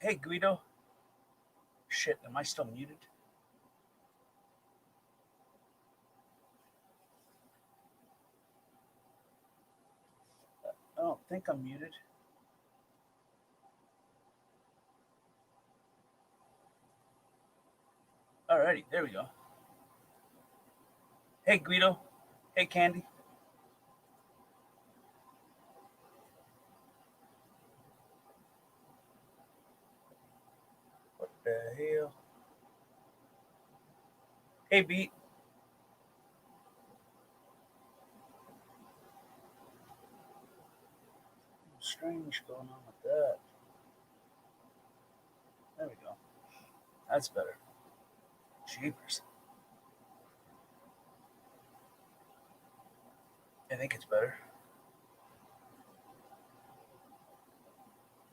Hey, Guido. Shit, am I still muted? I don't think I'm muted. Alrighty, there we go. Hey, Guido. Hey, Candy. What the hell? Hey, Beat. Strange going on with that. There we go. That's better. Jeepers. I think it's better.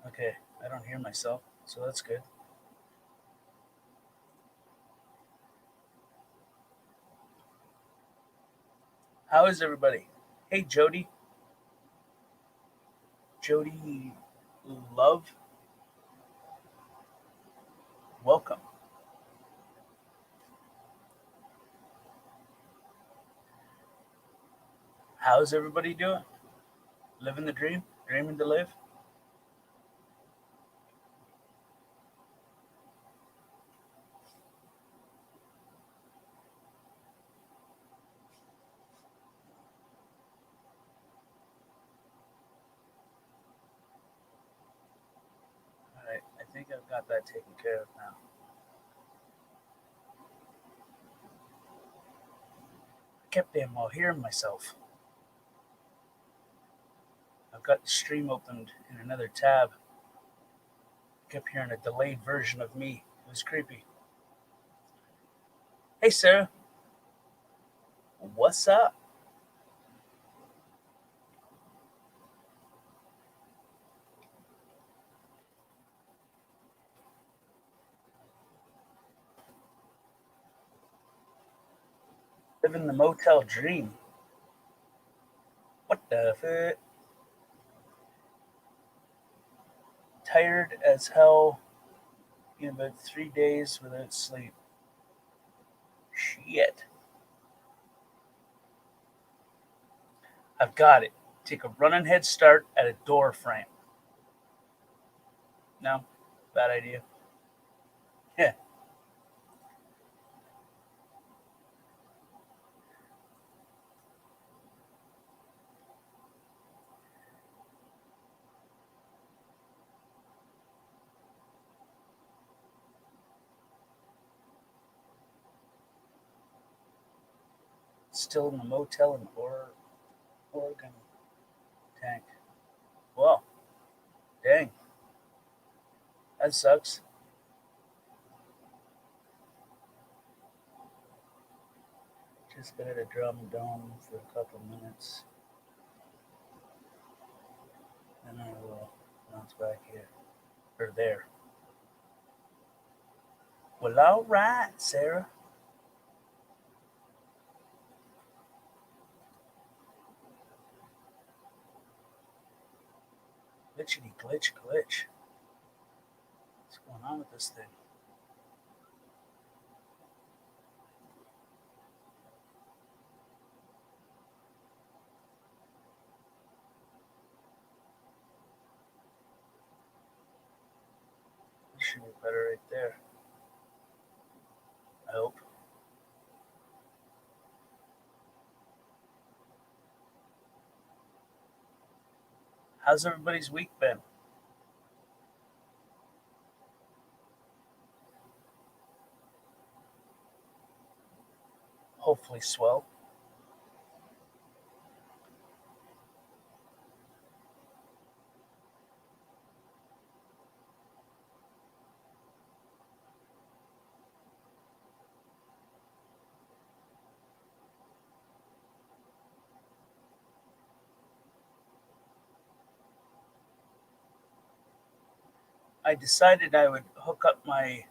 Okay, I don't hear myself, so that's good. How is everybody? Hey, Jody. Jody Love. Welcome. How's everybody doing? Living the dream? Dreaming to live? Alright, I think I've got that taken care of now. I kept damn well hearing myself. I've got the stream opened in another tab. I kept hearing a delayed version of me. It was creepy. Hey, Sarah. What's up? Living the motel dream. What the fuck? Tired as hell in about 3 days without sleep. Shit. I've got it. Take a running head start at a door frame. No? Bad idea. Yeah. Still in the motel in Oregon tank. Well, dang. That sucks. Just been at a drum dome for a couple minutes. Then I will bounce back here. Or there. Well, alright, Sarah. Glitchity glitch glitch. What's going on with this thing? This should be better right there. I hope. How's everybody's week been? Hopefully swell. I decided I would hook up my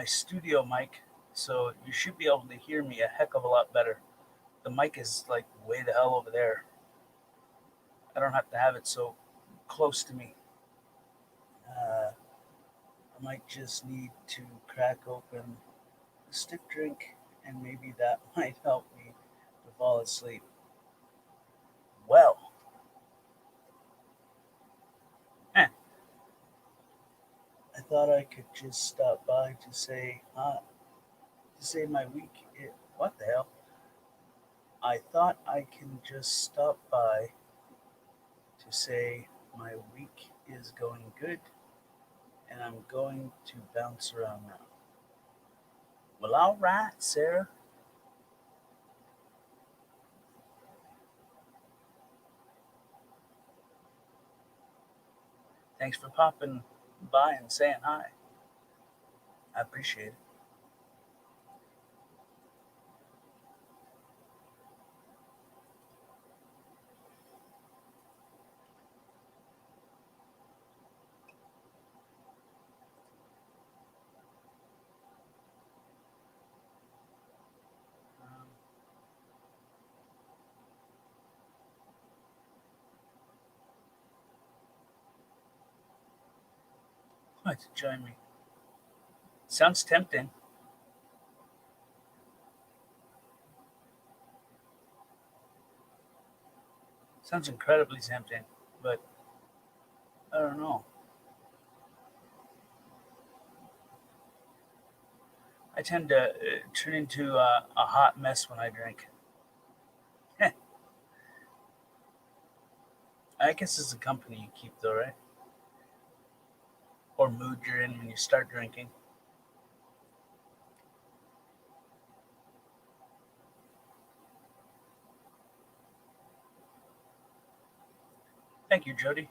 studio mic, so you should be able to hear me a heck of a lot better. The mic is like way the hell over there. I don't have to have it so close to me. I might just need to crack open a stiff drink, and maybe that might help me to fall asleep. Well, eh, I thought I could just stop by to say hi, to say my week. What the hell? I thought I can just stop by to say my week is going good, and I'm going to bounce around now. Well, all right, Sarah. Thanks for popping by and saying hi. I appreciate it. Um, why to join me? Sounds tempting. Sounds incredibly tempting, but I don't know. I tend to turn into a hot mess when I drink. I guess it's the company you keep, though, right? Or mood you're in when you start drinking. Thank you, Jody.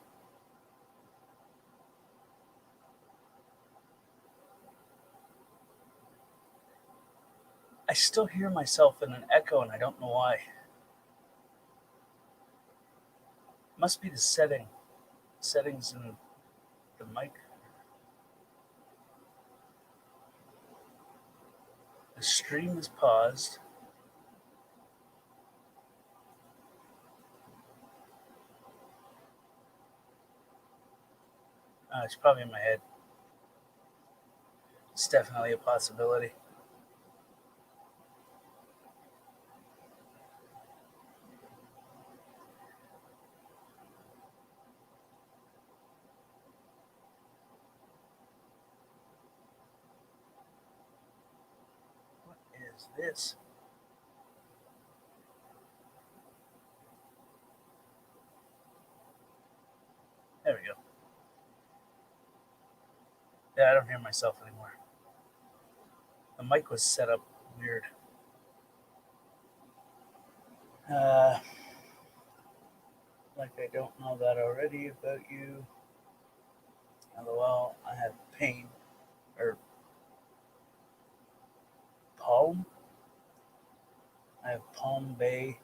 I still hear myself in an echo, and I don't know why. Must be the settings in the mic. The stream is paused. It's probably in my head. It's definitely a possibility. What is this? There we go. Yeah, I don't hear myself anymore. The mic was set up weird. Uh, like I don't know that already about you. LOL, I have pain or palm. I have Palm Bay,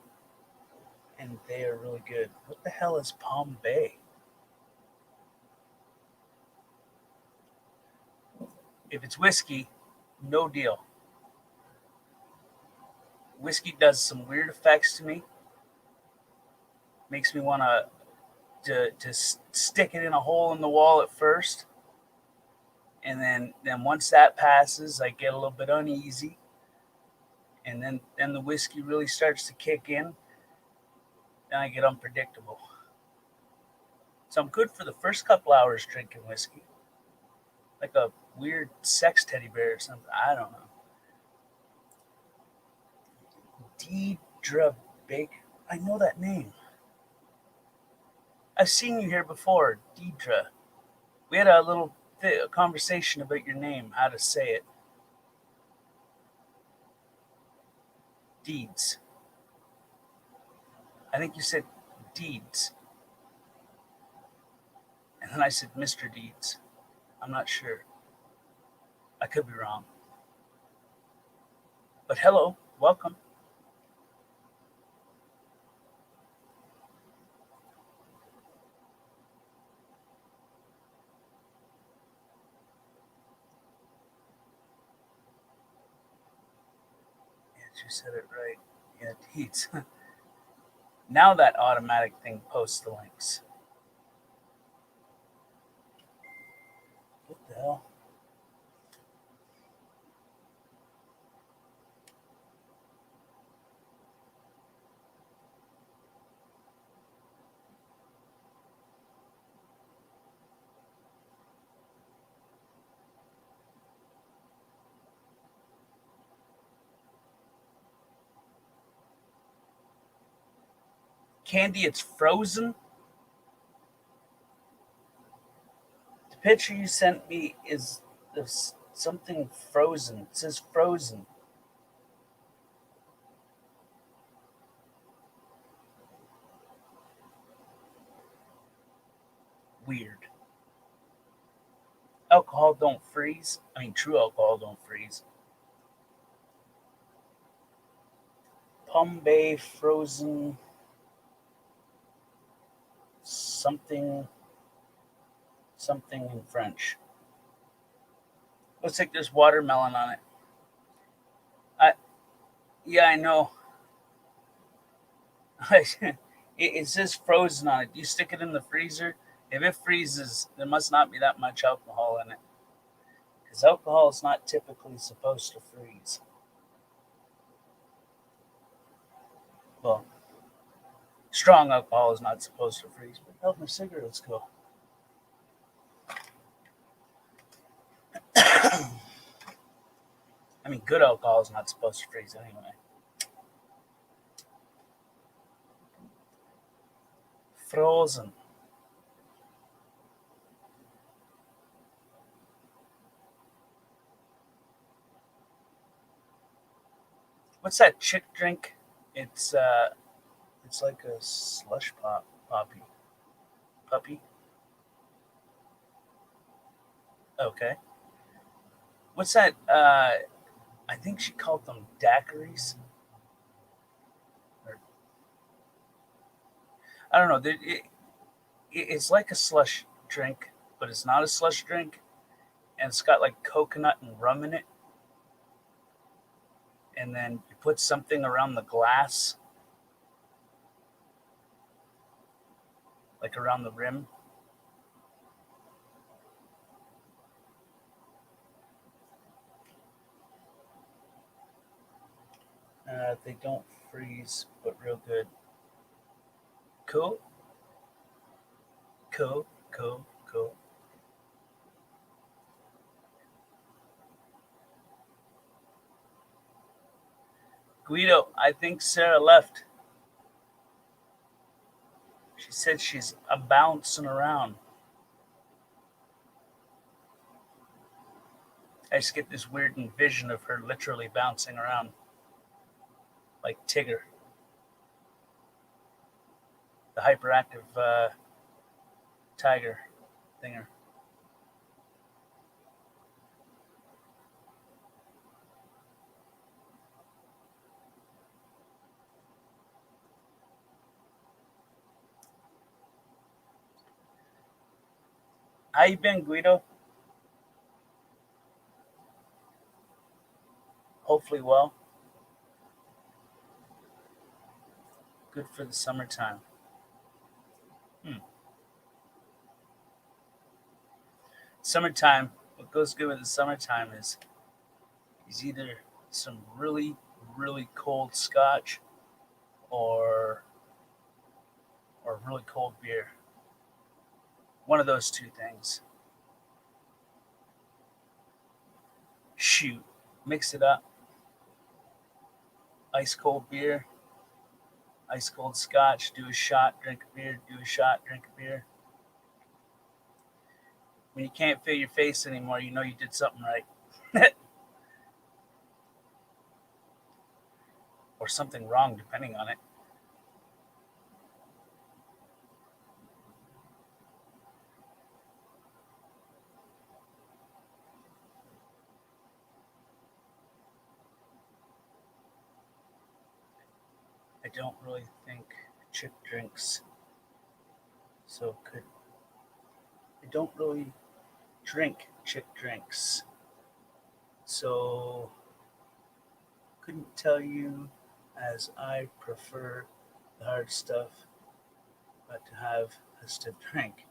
and they are really good. What the hell is Palm Bay? If it's whiskey, no deal. Whiskey does some weird effects to me. Makes me want to stick it in a hole in the wall at first, and then once that passes, I get a little bit uneasy, and then the whiskey really starts to kick in. Then I get unpredictable. So I'm good for the first couple hours drinking whiskey, like a weird sex teddy bear or something. I don't know. Deidre Baker. I know that name. I've seen you here before, Deidre. We had a little conversation about your name, how to say it. Deeds. I think you said Deeds. And then I said Mr. Deeds. I'm not sure. I could be wrong. But hello, welcome. Yes, you said it right. Yeah, Deeds. Now that automatic thing posts the links. What the hell? Candy, it's frozen. The picture you sent me is there's something frozen. It says frozen. Weird. Alcohol don't freeze. I mean, true alcohol don't freeze. Palm Bay frozen something something in French. Looks like there's watermelon on it. I Yeah, I know. It says frozen on it. You stick it in the freezer. If it freezes, there must not be that much alcohol in it because alcohol is not typically supposed to freeze. Well, strong alcohol is not supposed to freeze. But help my cigarettes go. I mean, good alcohol is not supposed to freeze anyway. Frozen. What's that chick drink? It's uh, it's like a slush poppy puppy. Okay. What's that? I think she called them daiquiris. Or, I don't know. It's like a slush drink, but it's not a slush drink, and it's got like coconut and rum in it. And then you put something around the glass, like around the rim. They don't freeze, but real good. Cool, cool, cool, cool. Guido, I think Sarah left. She said she's a bouncing around. I just get this weird vision of her literally bouncing around like Tigger, the hyperactive tiger thinger. How you been, Guido? Hopefully well. Good for the summertime. Hmm. Summertime. What goes good with the summertime is either some really really cold scotch or really cold beer. One of those two things. Shoot, mix it up. Ice cold beer, ice cold scotch. Do a shot, drink a beer. Do a shot, drink a beer. When you can't feel your face anymore, you know you did something right, or something wrong, depending on it. I don't really think chick drinks, so could I don't really drink chick drinks, so couldn't tell you as I prefer the hard stuff, but to have a stiff drink.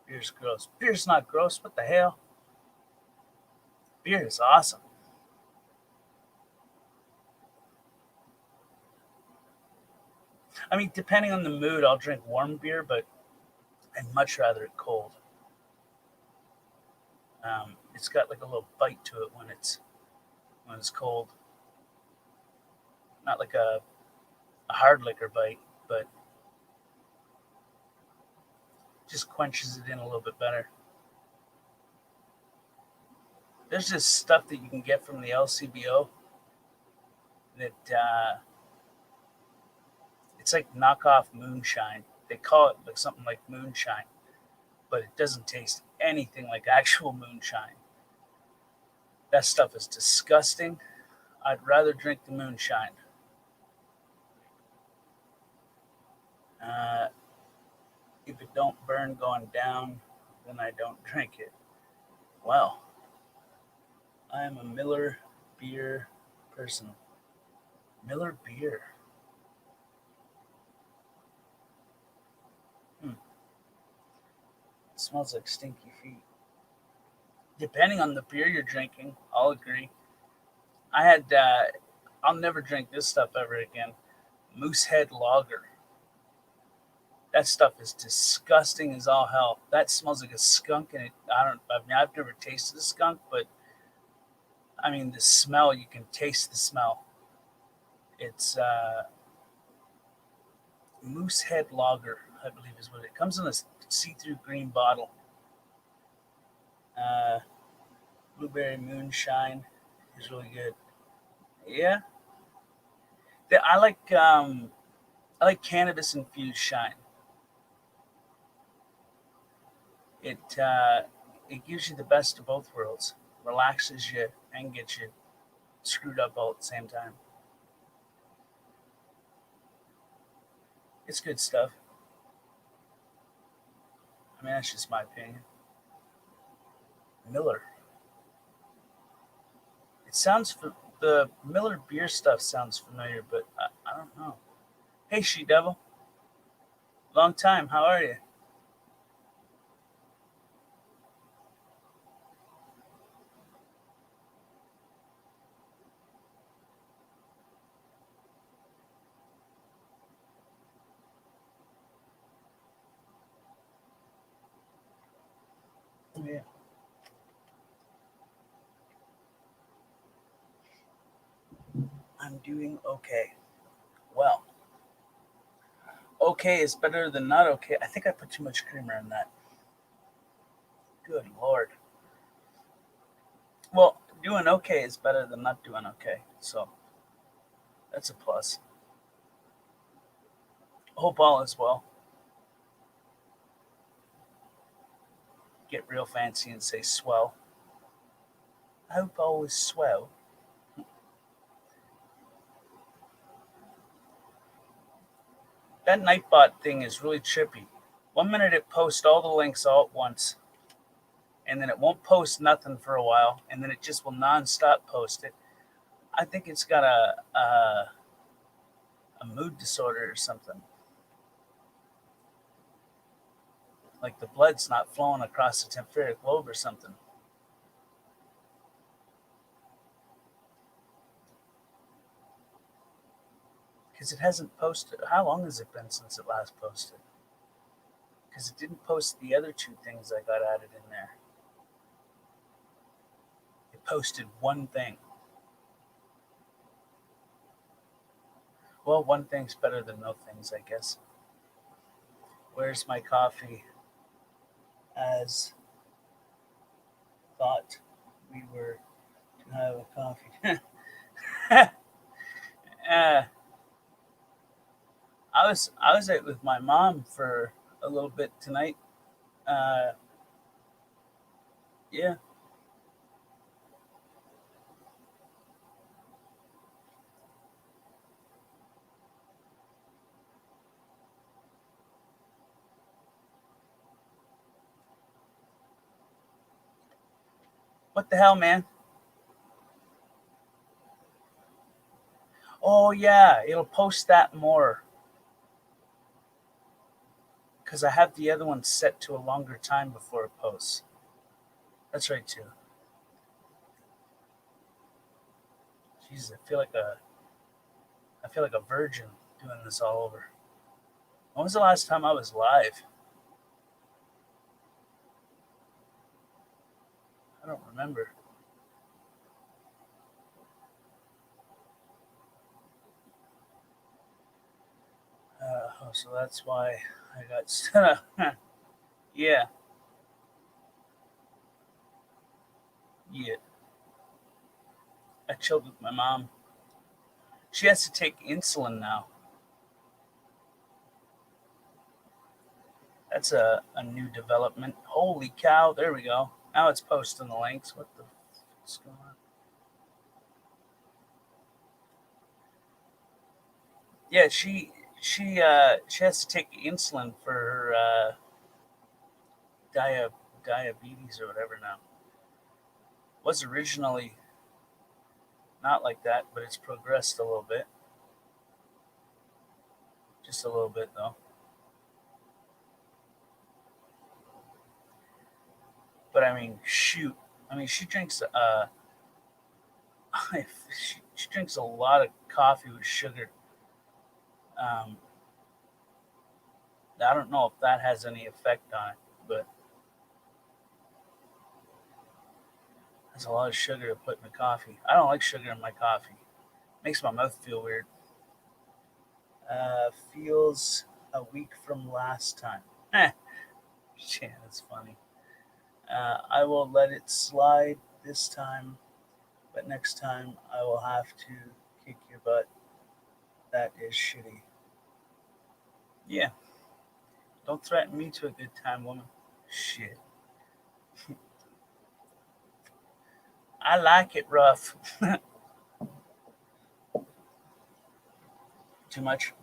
Beer's gross. Beer's not gross. What the hell? Beer is awesome. I mean, depending on the mood, I'll drink warm beer, but I'd much rather it cold. It's got like a little bite to it when it's cold. Not like a hard liquor bite, but Just quenches it in a little bit better. There's this stuff that you can get from the LCBO that it's like knockoff moonshine. They call it like something like moonshine, but it doesn't taste anything like actual moonshine. That stuff is disgusting. I'd rather drink the moonshine. Uh, if it don't burn going down, then I don't drink it. Well, I am a Miller beer person. Miller beer. Hmm. It smells like stinky feet. Depending on the beer you're drinking, I'll agree. I had, I'll never drink this stuff ever again. Moosehead Lager. That stuff is disgusting as all hell. That smells like a skunk, and I mean, I've never tasted a skunk, but I mean, the smell, you can taste the smell. It's Moosehead Lager, I believe is what it comes in a see-through green bottle. Uh, Blueberry Moonshine is really good. Yeah, I like cannabis infused shine. It it gives you the best of both worlds, relaxes you and gets you screwed up all at the same time. It's good stuff. I mean, that's just my opinion. Miller. It sounds the Miller beer stuff sounds familiar, but I don't know. Hey, She Devil, long time. How are you? Yeah, I'm doing okay. Well, okay is better than not okay. I think I put too much creamer in that. Good lord. Well, doing okay is better than not doing okay. So that's a plus. Hope all is well. Get real fancy and say swell. I hope all is swell. That Nightbot thing is really trippy. One minute it posts all the links all at once, and then it won't post nothing for a while, and then it just will nonstop post it. I think it's got a mood disorder or something. Like the blood's not flowing across the temporary globe or something. Because it hasn't posted. How long has it been since it last posted? Because it didn't post the other two things I got added in there. It posted one thing. Well, one thing's better than no things, I guess. Where's my coffee? As thought we were to have a coffee. uh, I was out with my mom for a little bit tonight. Uh, yeah. What the hell, man? Oh yeah, it'll post that more because I have the other one set to a longer time before it posts. That's right too. Jesus, I feel like a virgin doing this all over. When was the last time I was live? I don't remember. So that's why I got Yeah, yeah. I chilled with my mom. She has to take insulin now. That's a new development. Holy cow! There we go. Now it's posting the links. What the what's going on? Yeah, she has to take insulin for her dia- diabetes or whatever now. Was originally not like that, but it's progressed a little bit. Just a little bit though. But I mean, shoot. I mean, she drinks she drinks a lot of coffee with sugar. Um, I don't know if that has any effect on it, but there's a lot of sugar to put in the coffee. I don't like sugar in my coffee. Makes my mouth feel weird. Feels a week from last time. Eh, shit, that's funny. I will let it slide this time, but next time I will have to kick your butt. That is shitty. Yeah, don't threaten me to a good time, woman. Shit. I like it rough. Too much?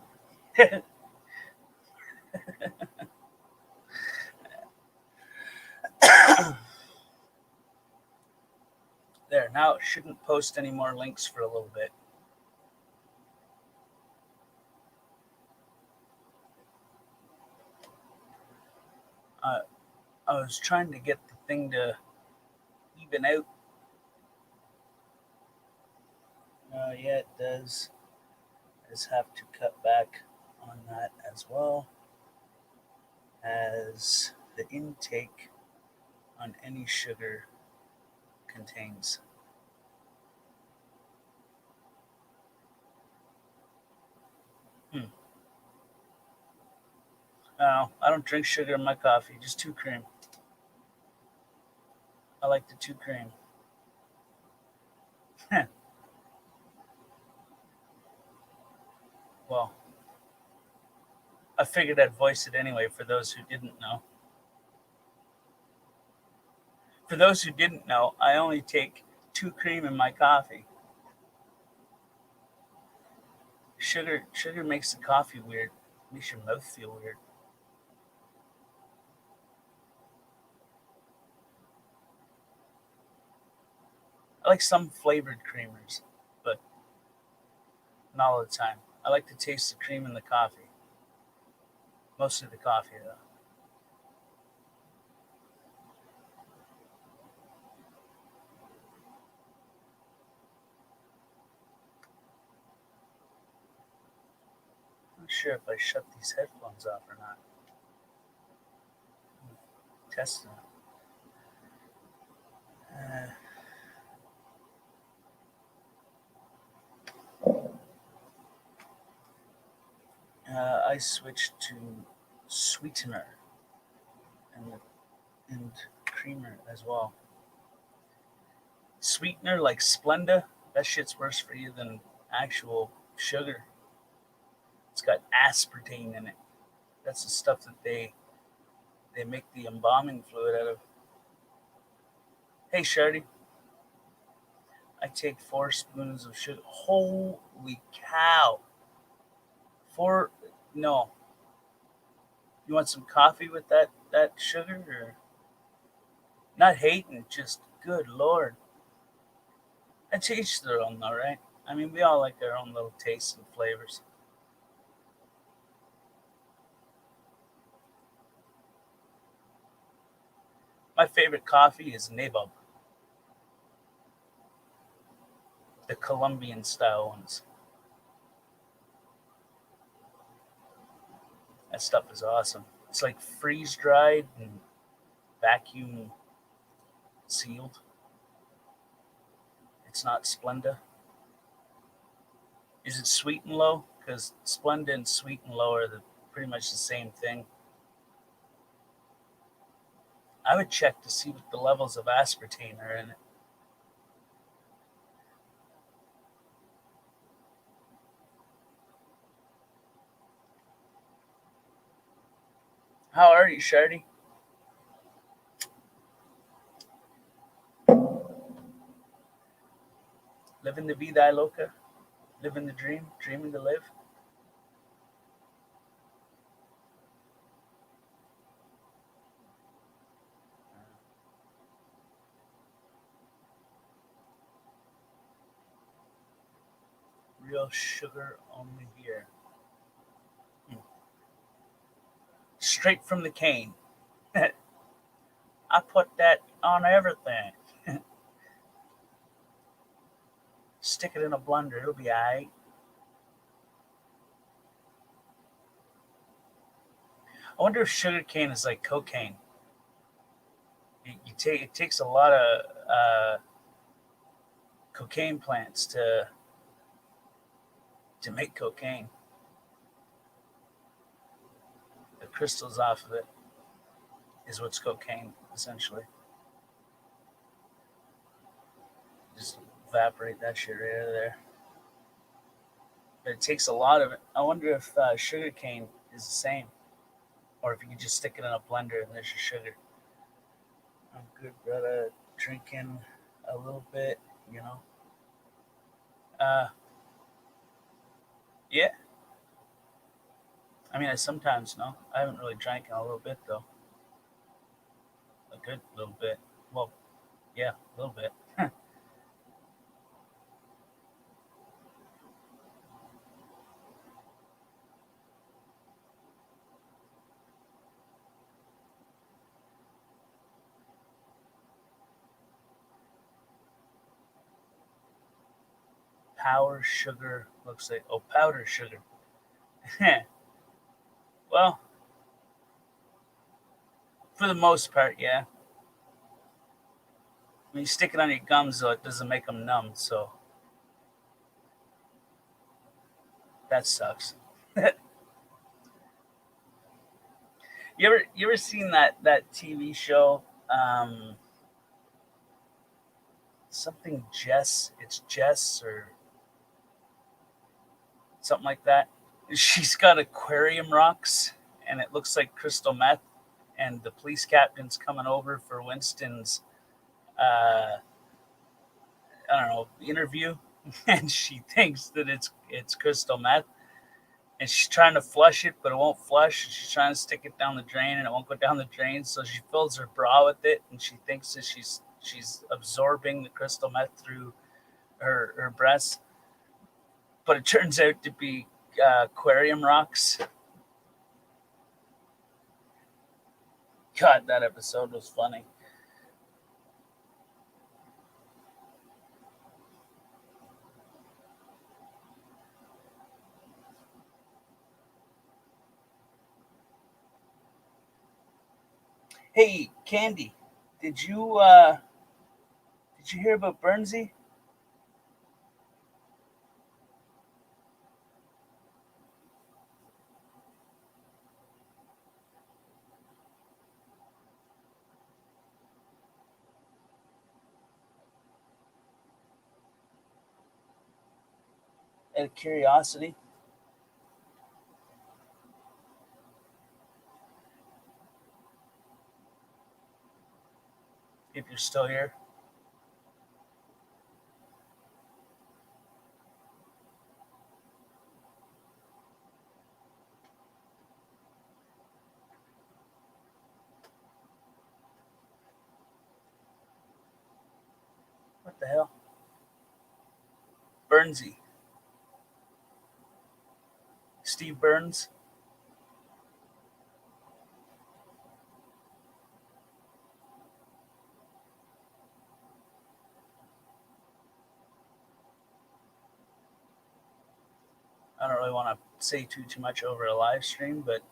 There, now it shouldn't post any more links for a little bit. Uh, I was trying to get the thing to even out. Yeah, it does. I just have to cut back on that as well as the intake on any sugar contains. Hmm. No, I don't drink sugar in my coffee, just two cream. I like the two cream. Well, I figured I'd voice it anyway for those who didn't know. For those who didn't know, I only take two cream in my coffee. Sugar makes the coffee weird. Makes your mouth feel weird. I like some flavored creamers, but not all the time. I like to taste the cream in the coffee. Mostly the coffee though. I'm not sure if I shut these headphones off or not. Testing it. Uh, I switched to sweetener and and creamer as well. Sweetener like Splenda, that shit's worse for you than actual sugar. It's got aspartame in it. That's the stuff that they make the embalming fluid out of. Hey, Shardy, I take 4 spoons of sugar. Holy cow! Four? No. You want some coffee with that sugar, or not hating? Just good lord. And to each their own, though, right? I mean, we all like our own little tastes and flavors. My favorite coffee is Nabob, the Colombian style ones. That stuff is awesome. It's like freeze dried and vacuum sealed. It's not Splenda. Is it sweet and low? Because Splenda and sweet and low are pretty much the same thing. I would check to see what the levels of aspartame are in it. How are you, Shardy? Living the vida loca? Living the dream? Dreaming to live? Real sugar only here. Hmm. Straight from the cane. I put that on everything. Stick it in a blender, it'll be alright. I wonder if sugar cane is like cocaine. You take it takes a lot of cocaine plants to make cocaine. The crystals off of it is what's cocaine essentially. Just evaporate that shit right out of there. But it takes a lot of it. I wonder if sugar cane is the same, or if you can just stick it in a blender and there's your sugar. I'm good, brother. Drinking a little bit, you know. Uh, yeah. I mean, I sometimes know. I haven't really drank in a little bit though. A good little bit. Well, yeah, a little bit. Power sugar looks like powder sugar. Well, for the most part, yeah. When you stick it on your gums, though, it doesn't make them numb, so that sucks. You ever seen that TV show? Something Jess. It's Jess or something like that. She's got aquarium rocks, and it looks like crystal meth. And the police captain's coming over for Winston's, uh, I don't know, interview, and she thinks that it's crystal meth, and she's trying to flush it, but it won't flush. She's trying to stick it down the drain, and it won't go down the drain. So she fills her bra with it, and she thinks that she's absorbing the crystal meth through her breasts, but it turns out to be aquarium rocks. God, that episode was funny. Hey, Candy, did you uh, did you hear about Bernsey at Curiosity? If you're still here, what the hell? Bernsey, Steve Burns. I don't really want to say too much over a live stream, but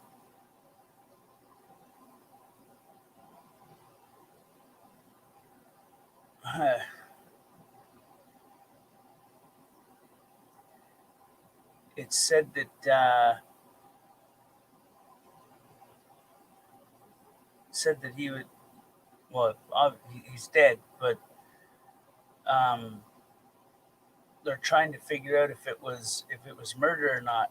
it said that he would. well, he's dead, but um, they're trying to figure out if it was murder or not.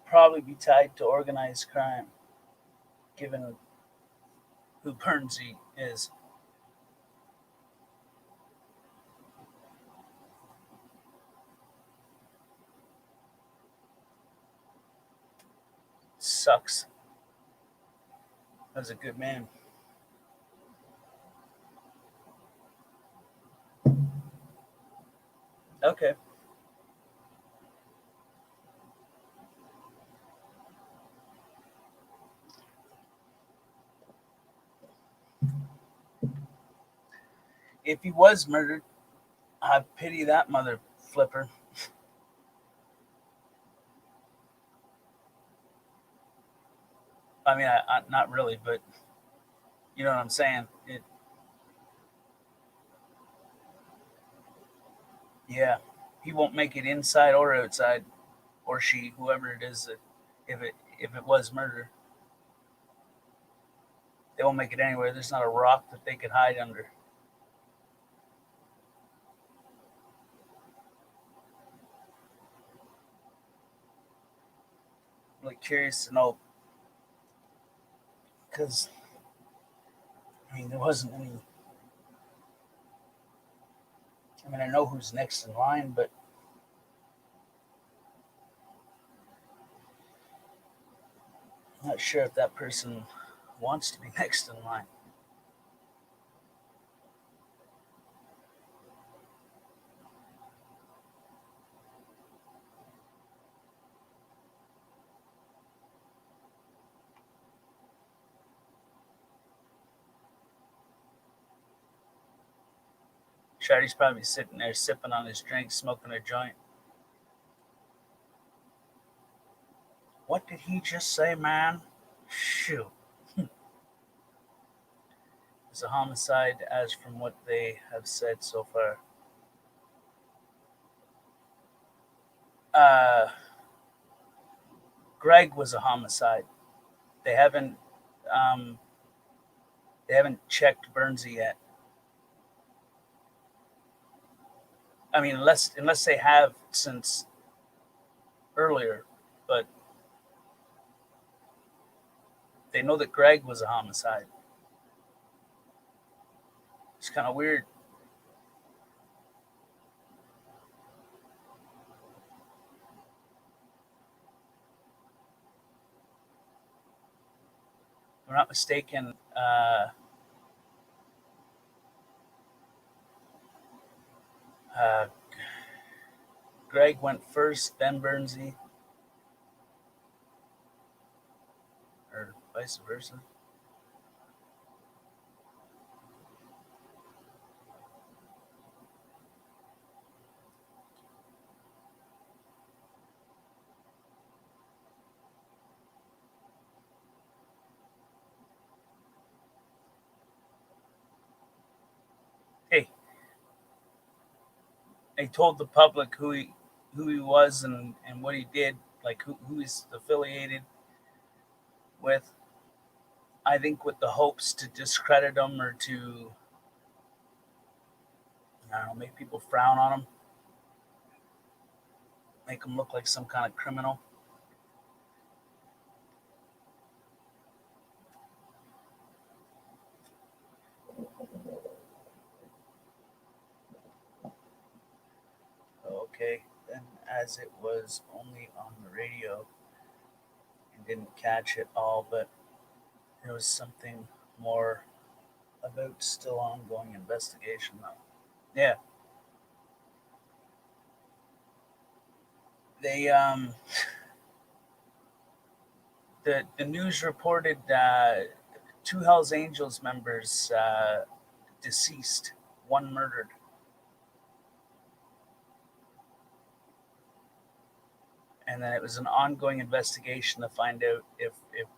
Probably be tied to organized crime, given who Bernsey is. Sucks. That was a good man. Okay. If he was murdered, I pity that mother flipper. I mean, not really, but you know what I'm saying. Yeah, he won't make it inside or outside, or she, whoever it is that if it was murder, they won't make it anywhere. There's not a rock that they could hide under. I'm really curious to know because I mean there wasn't any. I mean I know who's next in line, but I'm not sure if that person wants to be next in line. Shardy's probably sitting there sipping on his drink, smoking a joint. What did he just say, man? Shoot. It's a homicide, as from what they have said so far. Uh, Greg was a homicide. They haven't um, they haven't checked Bernsey yet. I mean, unless they have since earlier, but they know that Greg was a homicide. It's kind of weird. If I'm not mistaken. Uh, Greg went first, then Bernsey, or vice versa. Hey, he told the public who he was and what he did, like who he's affiliated with. I think with the hopes to discredit him or to I don't know, make people frown on him, make him look like some kind of criminal. Okay, then as it was only on the radio and didn't catch it all, but there was something more about still ongoing investigation though. Yeah, they the news reported two Hell's Angels members deceased, one murdered, and then it was an ongoing investigation to find out if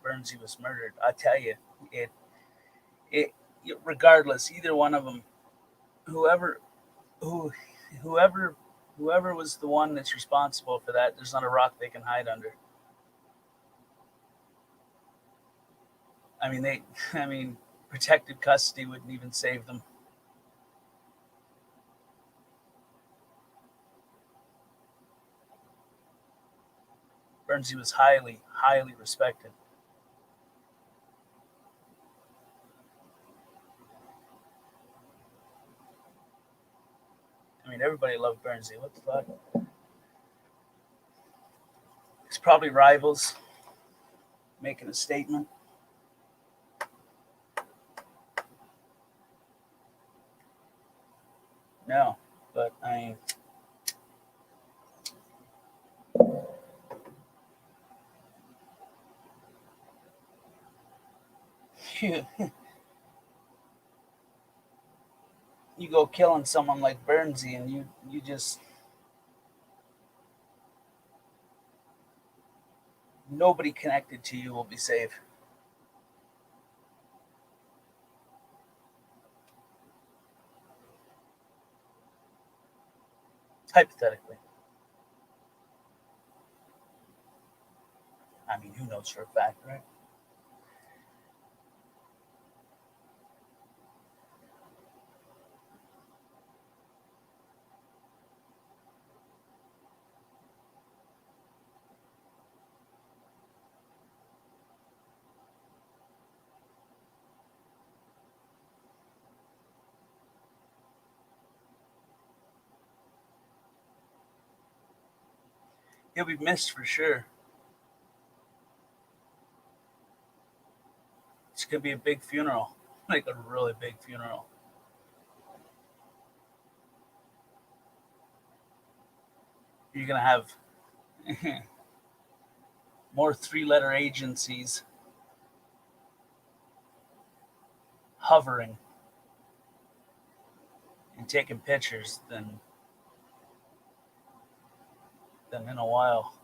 Bernsey was murdered. I tell you, it it regardless, either one of them, whoever who whoever whoever was the one that's responsible for that, there's not a rock they can hide under. I mean, I mean, protective custody wouldn't even save them. Bernsey was highly, highly respected. I mean, everybody loved Bernsey. What the fuck? It's probably rivals making a statement. No, but I mean, you go killing someone like Bernsey, and you just nobody connected to you will be safe. Hypothetically, I mean, who knows for a fact, right? He'll be missed for sure. It's gonna be a big funeral, like a really big funeral. You're gonna have more three-letter agencies hovering and taking pictures than in a while.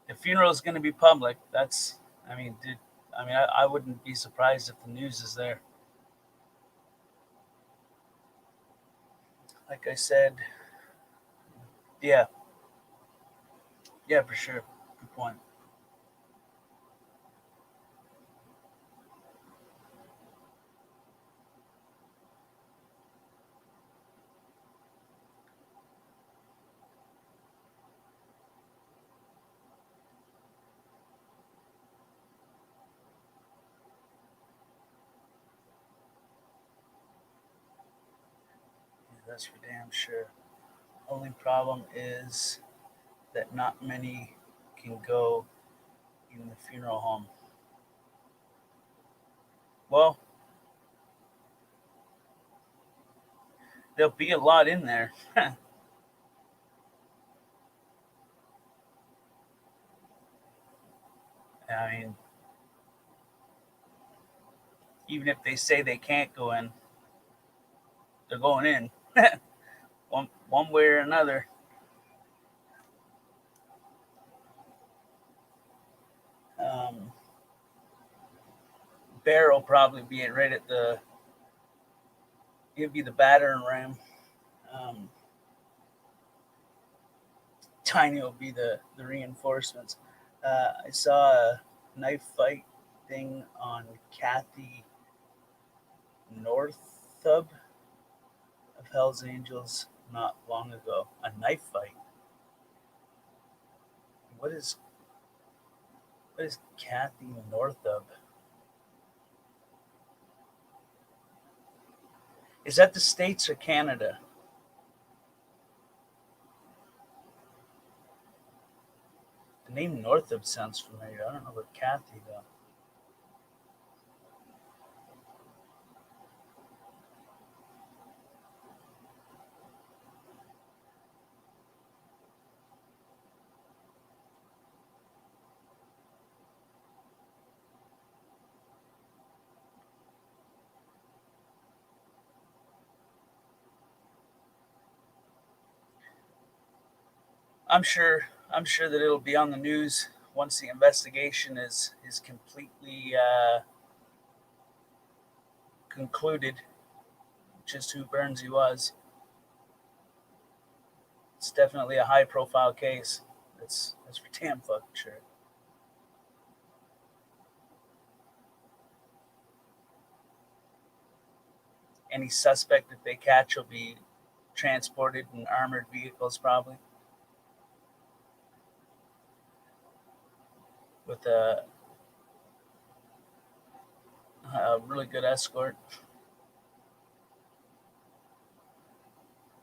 The funeral is going to be public. That's, I mean, I wouldn't be surprised if the news is there. Like I said, yeah, yeah, for sure. Good point. Yeah, that's for damn sure. Only problem is that not many can go in the funeral home. Well, there'll be a lot in there. I mean, even if they say they can't go in, they're going in one way or another. Um, Bear will probably be right at the. It'd be the battering ram. Um, Tiny will be the reinforcements. I saw a knife fight thing on Kathy Northub of Hell's Angels not long ago. A knife fight. What is what is Kathy Northub? Is that the States or Canada? The name Northub sounds familiar. I don't know about Kathy though. I'm sure that it'll be on the news once the investigation is completely concluded. Just who Bernsey was. It's definitely a high profile case. That's for damn fucking sure. any suspect that they catch will be transported in armored vehicles, probably with a really good escort.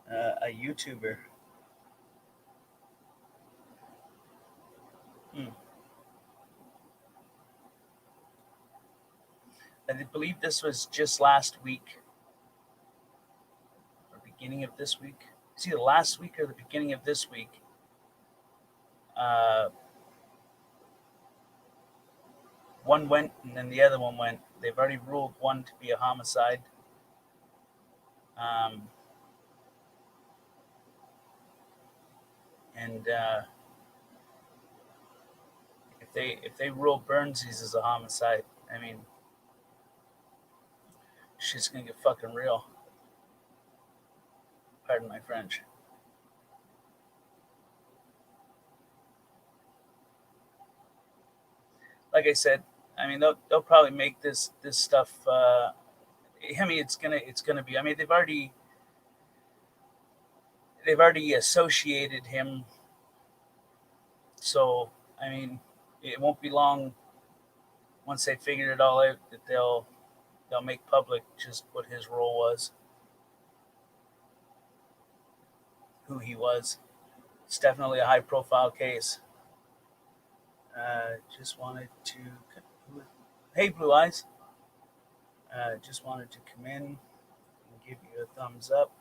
A YouTuber. Hmm. I believe this was just last week or beginning of this week. It's either last week or the beginning of this week. Uh, one went and then the other one went. They've already ruled one to be a homicide. Um, and if they rule Burnsies as a homicide, I mean, shit's gonna get fucking real. Pardon my French. Like I said, I mean they'll probably make this stuff. I mean it's gonna be. I mean they've already associated him, so I mean it won't be long once they figure it all out that they'll make public just what his role was, who he was. It's definitely a high profile case. Just wanted to. Hey, Blue Eyes. Just wanted to come in and give you a thumbs up.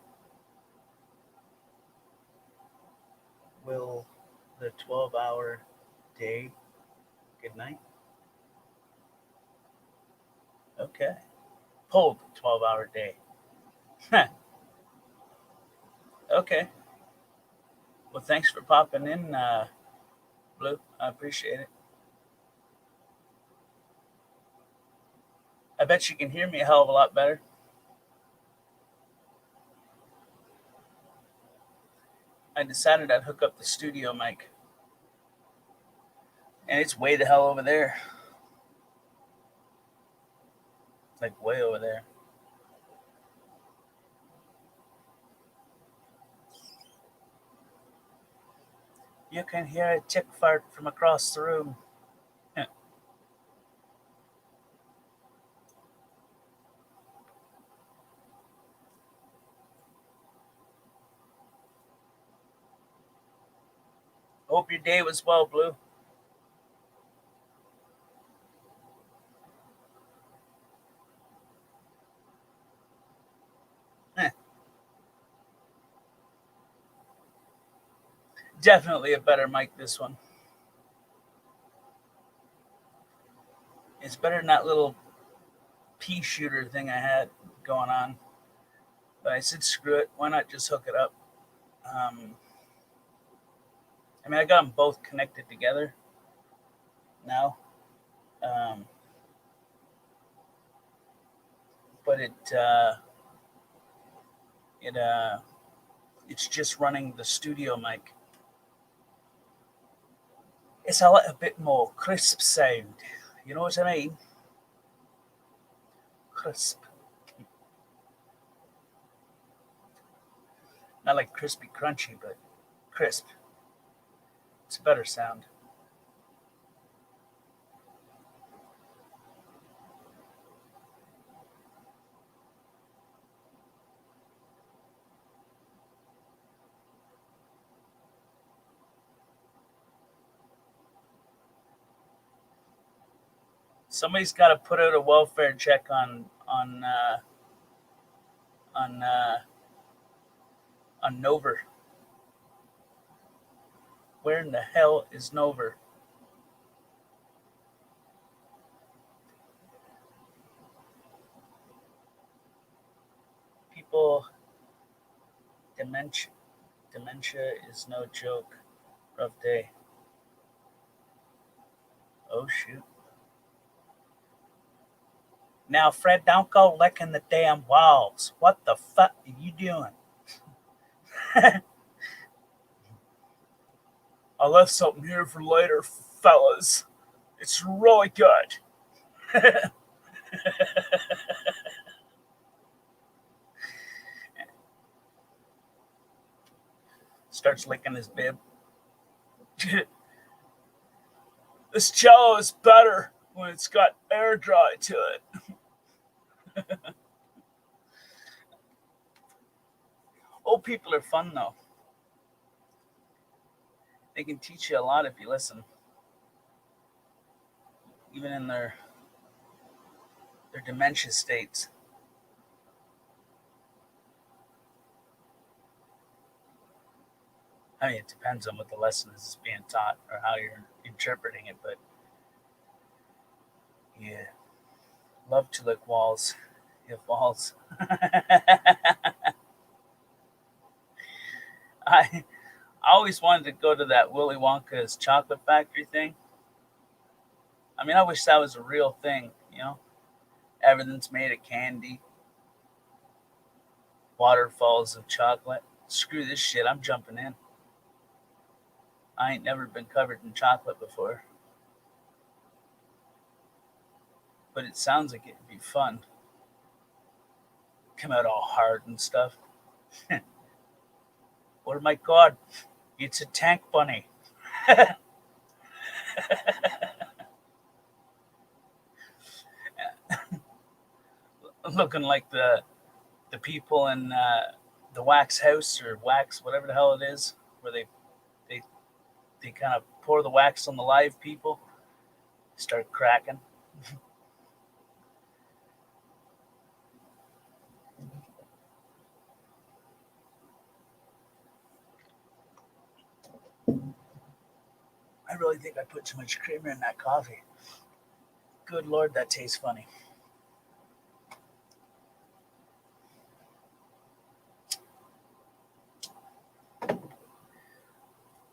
Will the 12-hour day. Good night. Okay. Pulled 12-hour day. Okay. Well, thanks for popping in, Blue. I appreciate it. I bet you can hear me a hell of a lot better. I decided I'd hook up the studio mic, and it's way the hell over there. Like, way over there. You can hear a chick fart from across the room. Hope your day was well, Blue. Definitely a better mic, this one. It's better than that little pea shooter thing I had going on. But I said, screw it. Why not just hook it up? Um, I mean, I got them both connected together now. Um, but it it's just running the studio mic. It's a little bit more crisp sound. You know what I mean? Crisp. Not like crispy crunchy, but crisp. It's a better sound. Somebody's got to put out a welfare check on on Nover. Where in the hell is Nover? People, dementia, dementia is no joke. Rough day. Oh shoot. Now, Fred, don't go licking the damn walls. What the fuck are you doing? I left something here for later, fellas. It's really good. starts licking his bib. This Jello is better when it's got air dry to it. Old people are fun though. They can teach you a lot if you listen, even in their dementia states. I mean, it depends on what the lesson is being taught or how you're interpreting it, but yeah, love to lick walls. If walls. I always wanted to go to that Willy Wonka's chocolate factory thing. I mean, I wish that was a real thing, you know? Everything's made of candy, waterfalls of chocolate. Screw this shit, I'm jumping in. I ain't never been covered in chocolate before, but it sounds like it'd be fun. Come out all hard and stuff. Oh my god, it's a tank bunny. Looking like the people in the wax house or wax, whatever the hell it is, where they, they kind of pour the wax on the live people, start cracking. I really think I put too much creamer in that coffee. Good lord, that tastes funny.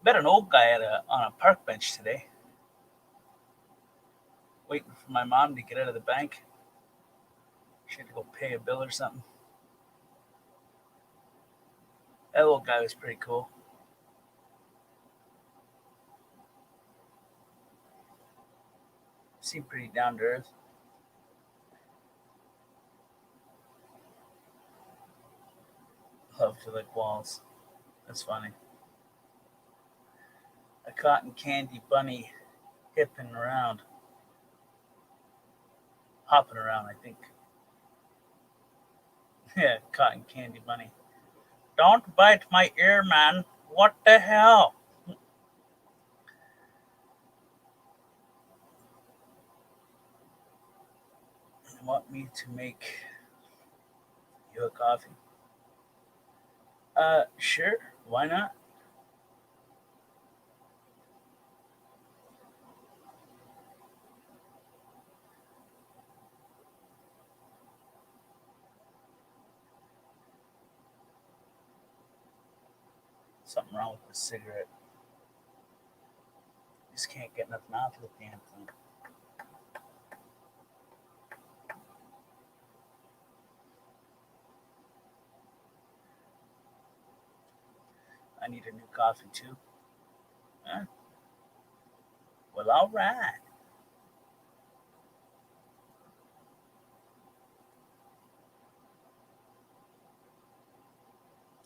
Met an old guy on a park bench today, waiting for my mom to get out of the bank. She had to go pay a bill or something. That old guy was pretty cool. Seemed pretty down to earth. Love to lick walls. That's funny. A cotton candy bunny hipping around, hopping around, I think. Yeah, cotton candy bunny. Don't bite my ear, man. What the hell? You want me to make you a coffee? Sure. Why not? Something wrong with the cigarette. Just can't get nothing off of the damn thing. I need a new coffee too. Huh? Well, all right.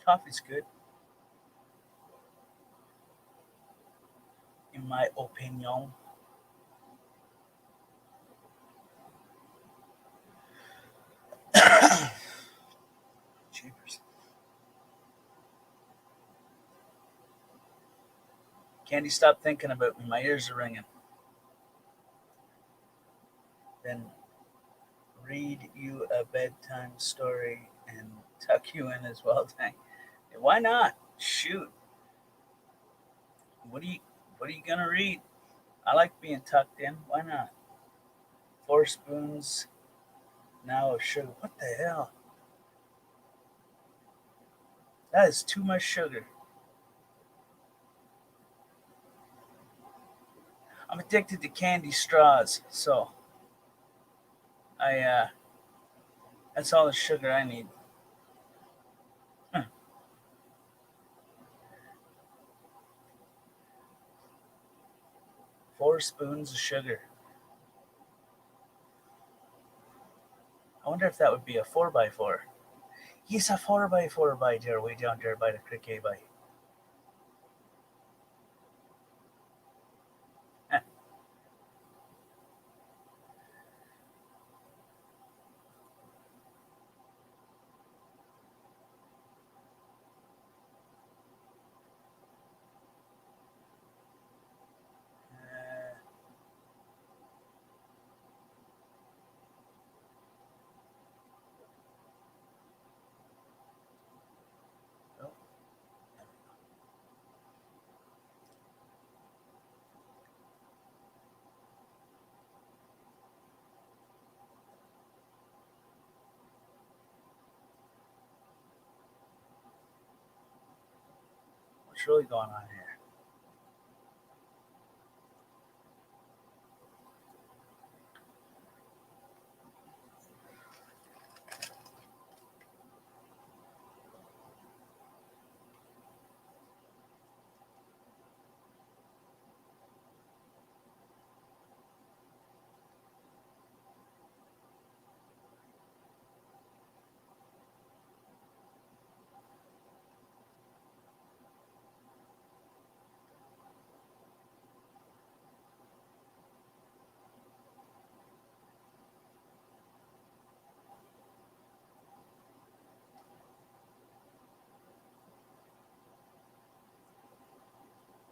Coffee's good, in my opinion. Cheapers. Candy, stop thinking about me. My ears are ringing. Then read you a bedtime story and tuck you in as well. Dang. Why not? Shoot. What are you What are you gonna read? I like being tucked in. Why not? 4 spoons now of sugar. What the hell? That is too much sugar. I'm addicted to candy straws, so I that's all the sugar I need. Huh. 4 spoons of sugar. I wonder if that would be a 4x4. Yes, a 4x4 by there, way down there by the cricket by. what's really going on here.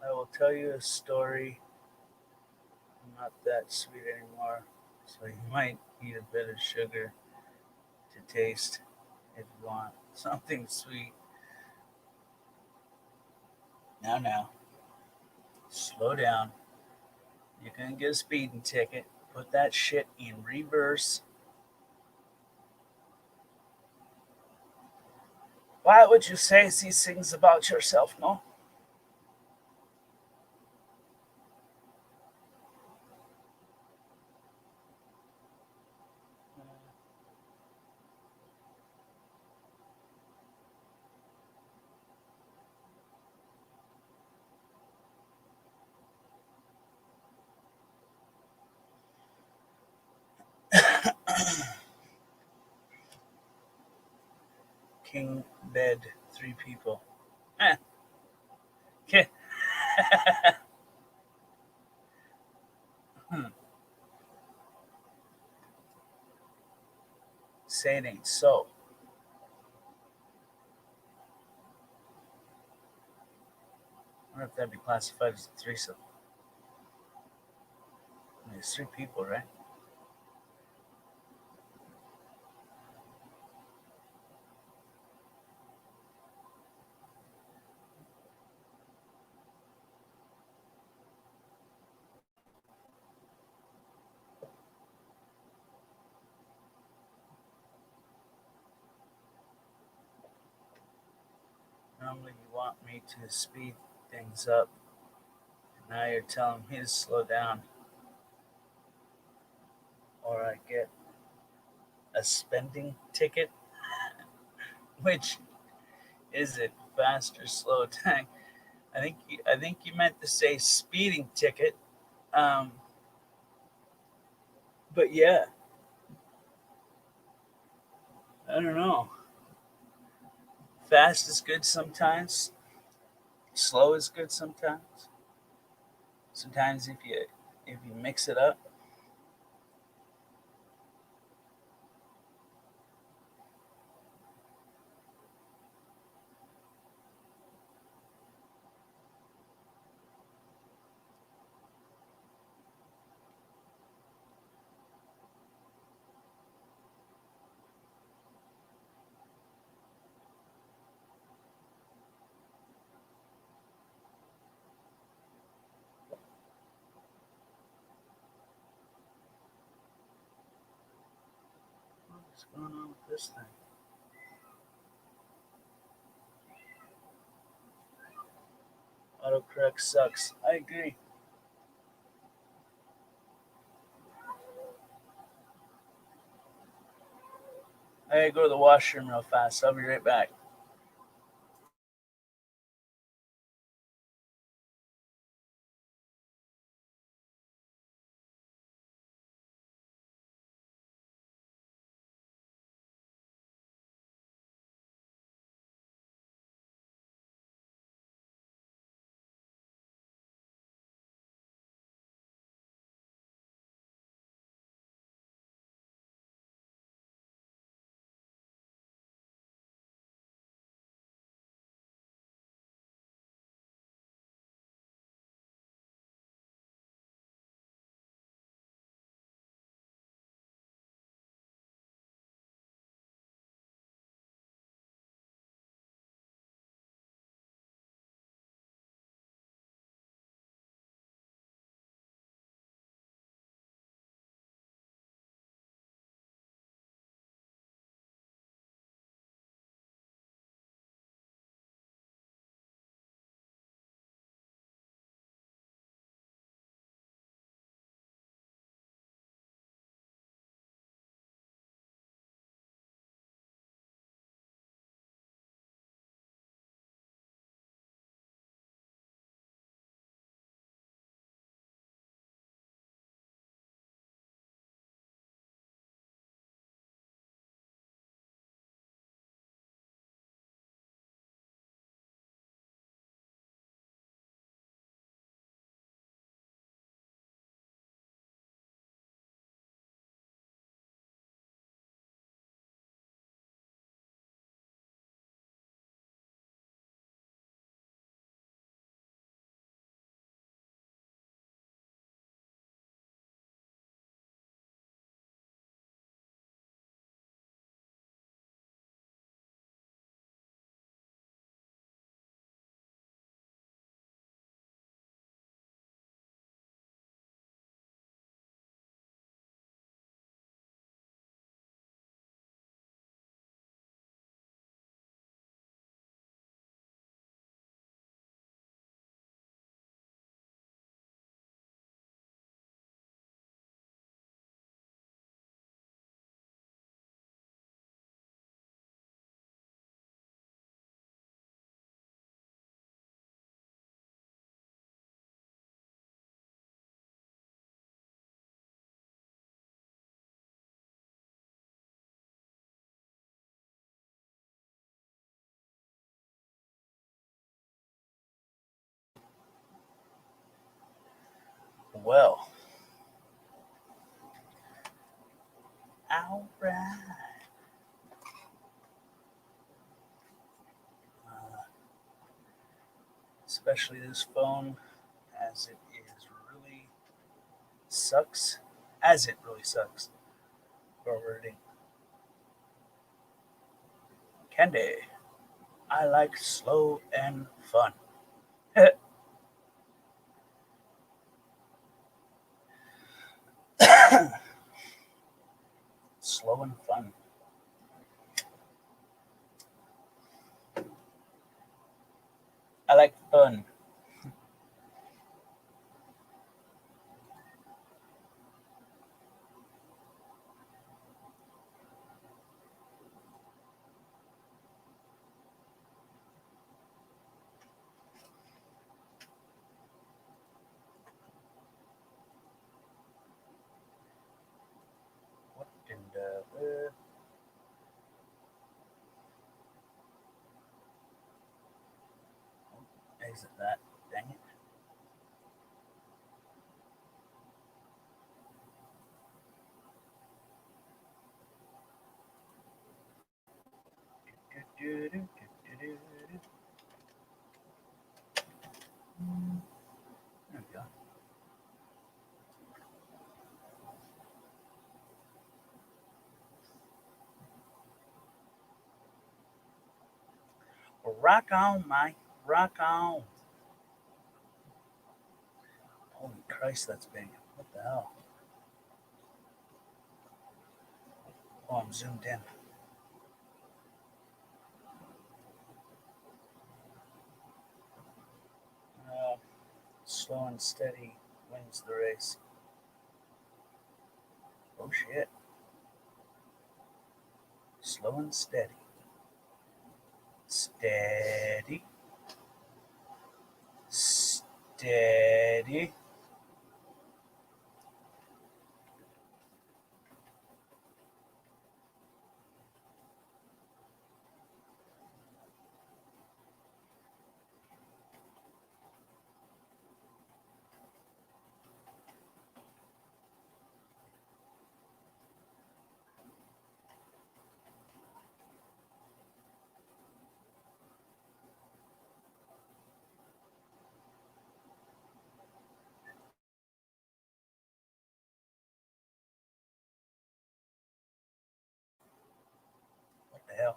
I will tell you a story. Not that sweet anymore, so you might need a bit of sugar to taste if you want something sweet. Now, slow down. You're gonna get a speeding ticket. Put that shit in reverse. Why would you say these things about yourself, no? King bed, three people. Eh, okay. Hmm. Say it ain't so. I wonder if that'd be classified as a threesome. I mean, it's three people, right? Normally, you want me to speed things up. Now you're telling me to slow down, or I get a spending ticket. Which is it, fast or slow tag? I think you meant to say speeding ticket. Um, but yeah, I don't know. Fast is good sometimes. Slow is good sometimes. Sometimes if you mix it up, what's going on with this thing? Autocorrect sucks. I agree. I gotta go to the washroom real fast. I'll be right back. Well, all right. Especially this phone, as it is really sucks. As it really sucks. Forwarding. Candy. I like slow and fun. Slow and fun. I like fun. What in the isn't that? Dang it. There we go. Rock on, Mike. Rock on. Holy Christ, that's big. What the hell? Oh, I'm zoomed in. Uh, Slow and steady wins the race. Oh shit. Slow and steady. Steady. Steady. What the hell?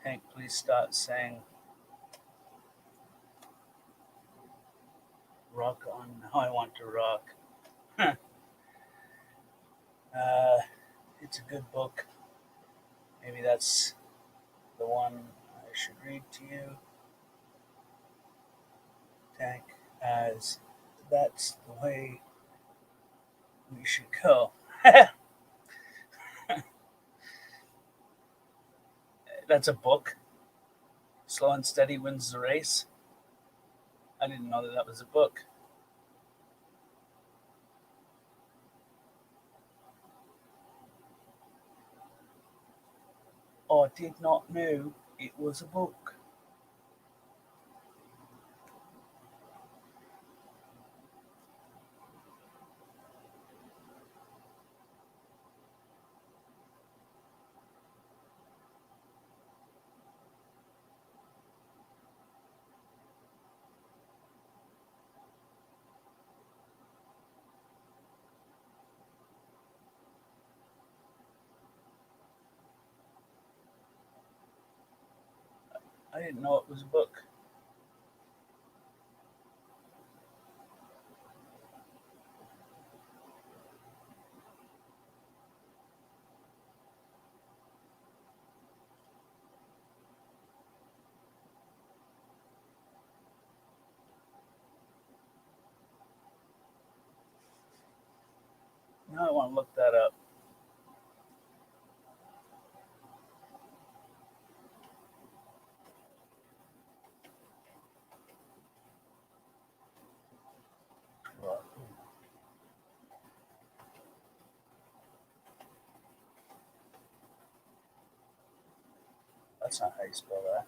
Hank, please stop saying rock on. Now I want to rock. uh, it's a good book. Maybe that's the one I should read to you, Tank, as that's the way we should go. That's a book. Slow and steady wins the race. I didn't know that that was a book. I did not know it was a book. I didn't know it was a book. Now I want to look that up. Well, that's not how you spell that.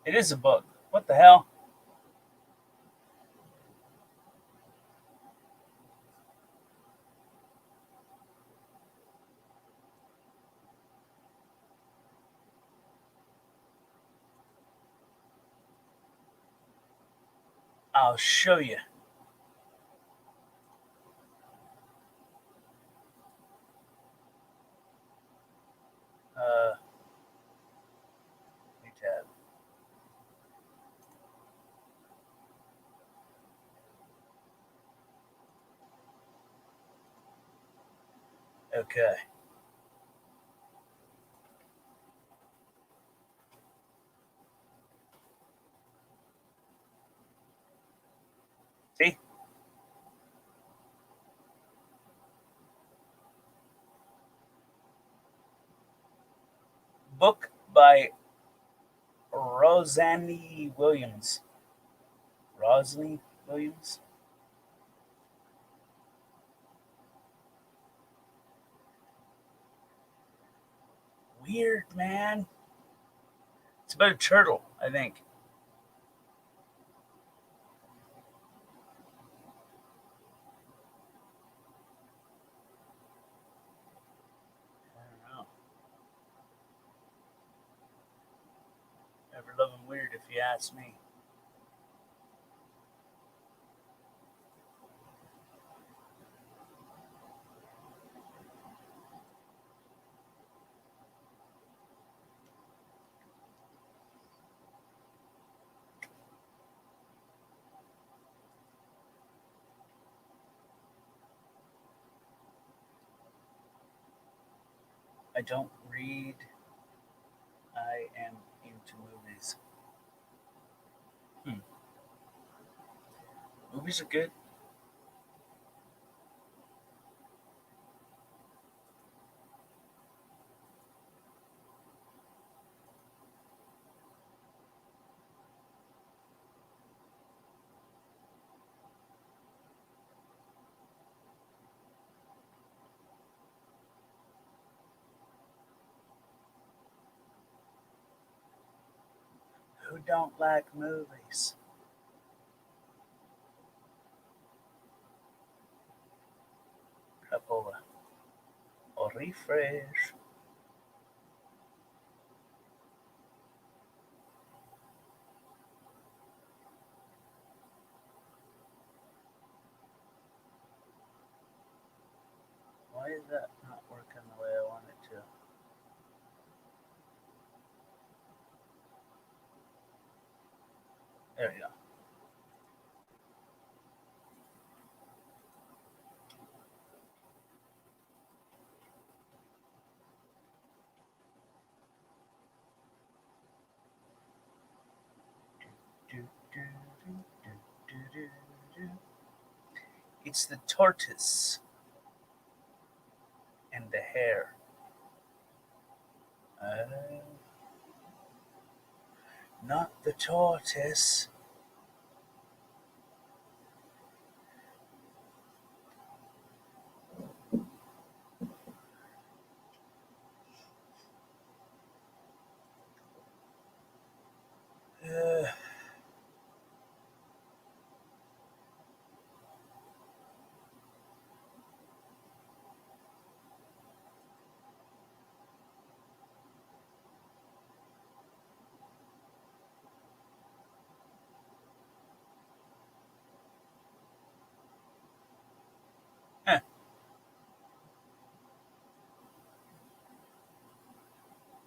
It is a book. What the hell? I'll show you. Uh, new tab. Okay. See? Book by Rosanne Williams. Rosalie Williams? Weird, man. It's about a turtle, I think. I don't know. Ever loving weird, if you ask me. I don't read. I am into movies. Hmm. Movies are good. Who don't like movies? Couple or refresh. Why is that not working the way I want it to? There we go. Do, do, do, do, do, do, do. It's the tortoise and the hare. Uh, Not the tortoise. Uh, huh.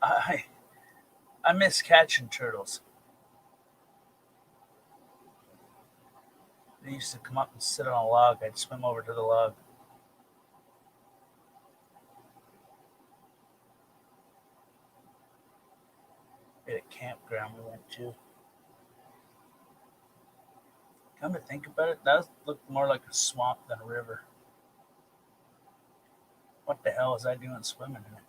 I I miss catching turtles. They used to come up and sit on a log. I'd swim over to the log. We had a campground we went to. Come to think about it, that looked more like a swamp than a river. What the hell was I doing swimming in it?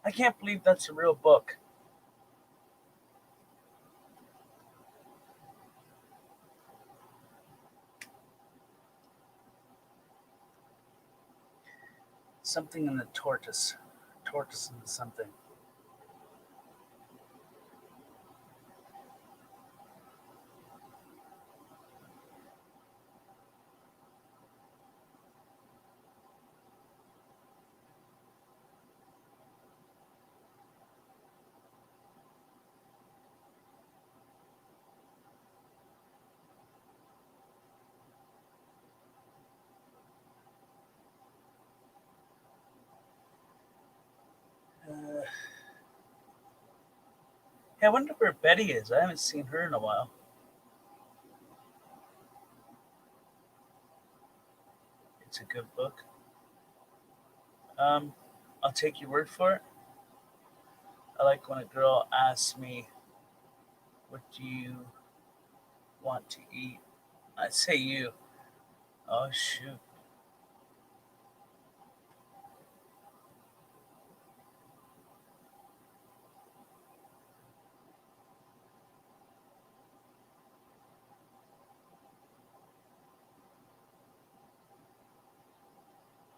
I can't believe that's a real book. Something in the tortoise. Tortoise and something. Uh, hey, I wonder where Betty is. I haven't seen her in a while. It's a good book. Um, I'll take your word for it. I like when a girl asks me, "What do you want to eat?" I say you. Oh shoot,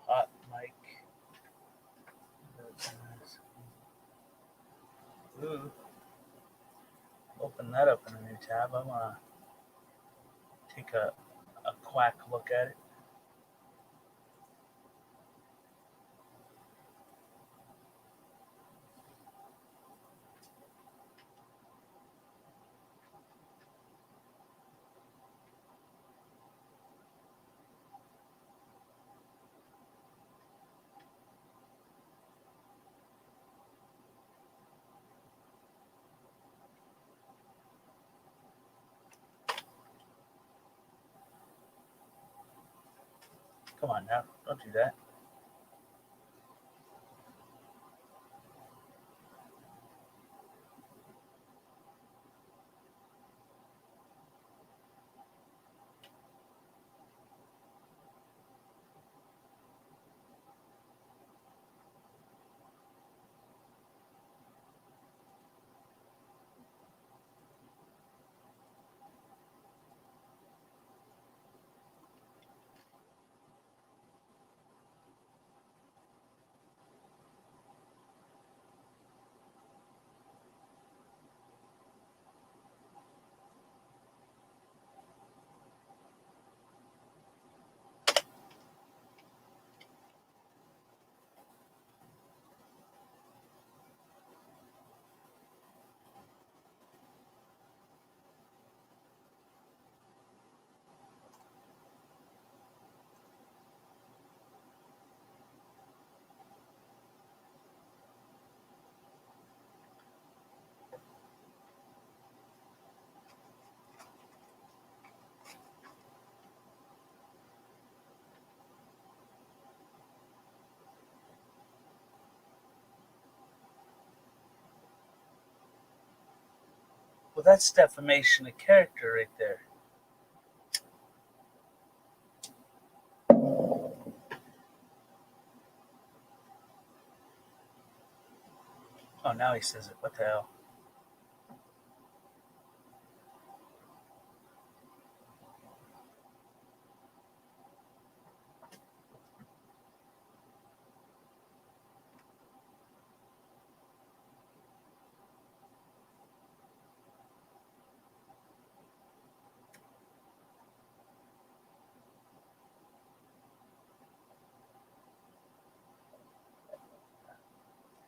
hot mic. Ooh, open that up in a new tab. I wanna take a quack look at it. Come on now, don't do that. Well, that's defamation of character right there. Oh, now he says it. What the hell?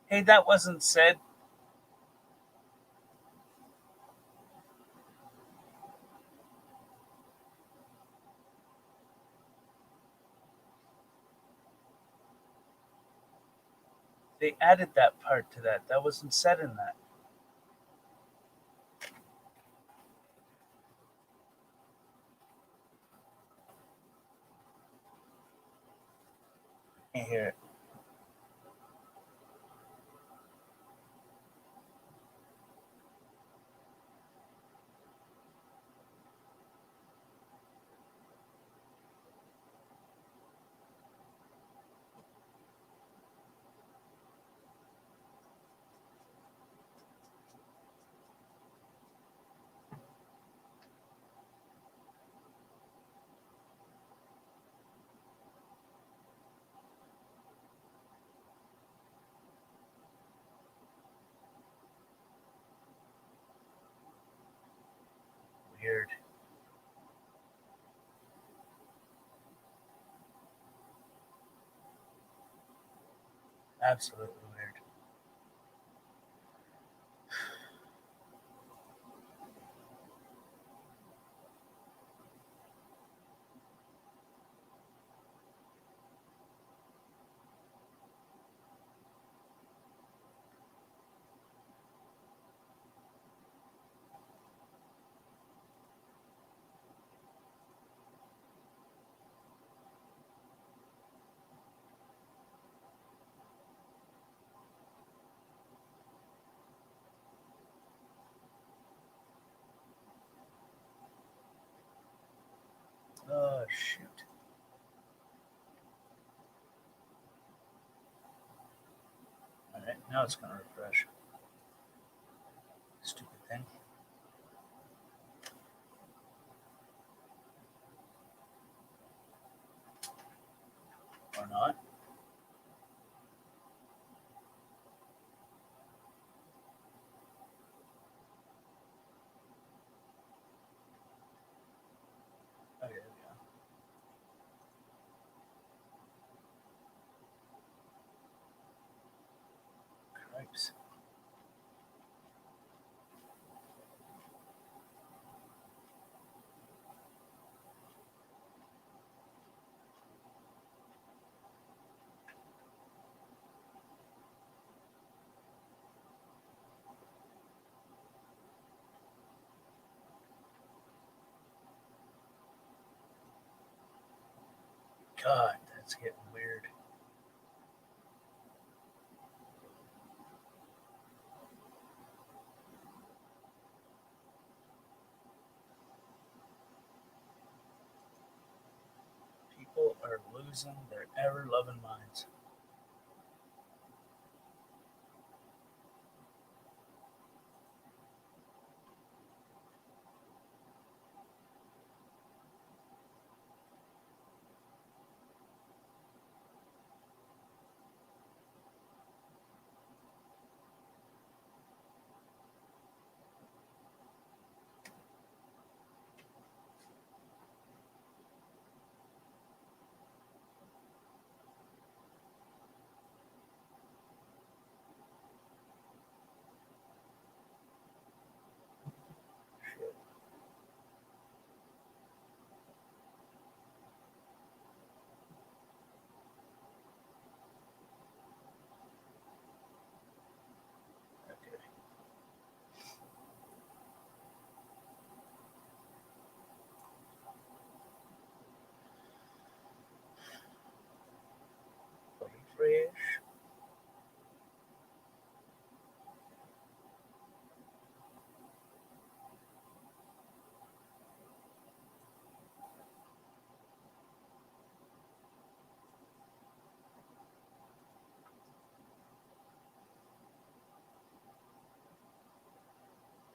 Hey, that wasn't said. They added that part to that. That wasn't said in that. Can't hear it. Weird. Absolutely weird. Oh, shoot. All right, now it's going to refresh. Stupid thing. Or not. Okay, there we go. Cripes. God, that's getting weird. People are losing their ever loving minds.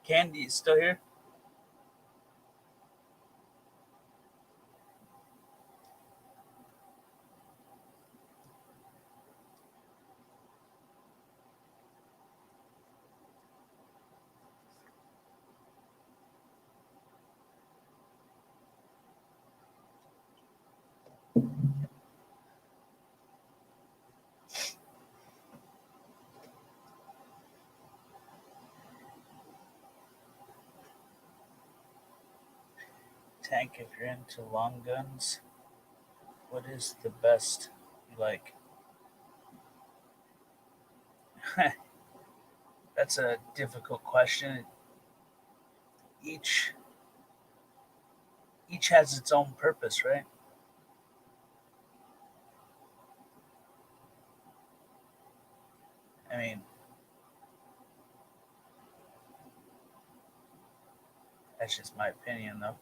Candy, you still here? Tank, if you're into long guns, what is the best you like? That's a difficult question. Each each has its own purpose, right? I mean, that's just my opinion, though.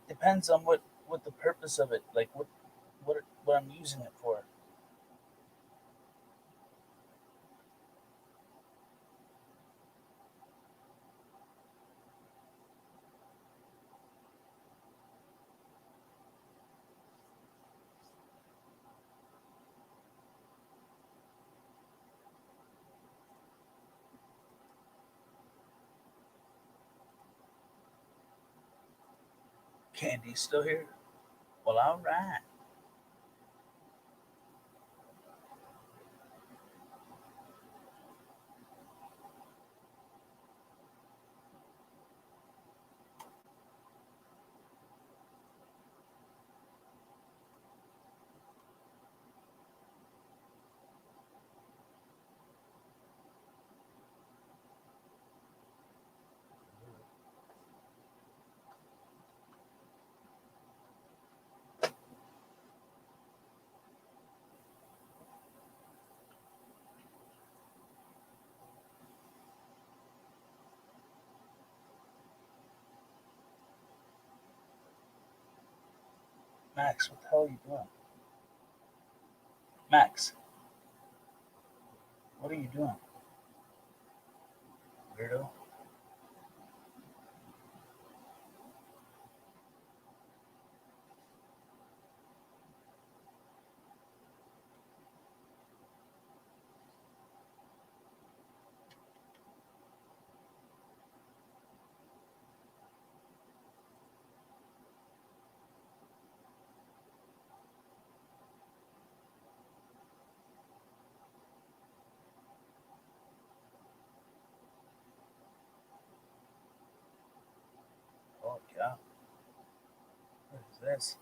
Depends on what the purpose of it, like what I'm using it for. Candy still here? Well, all right. Max, what the hell are you doing? Max, what are you doing, weirdo? Oh yeah, what is this?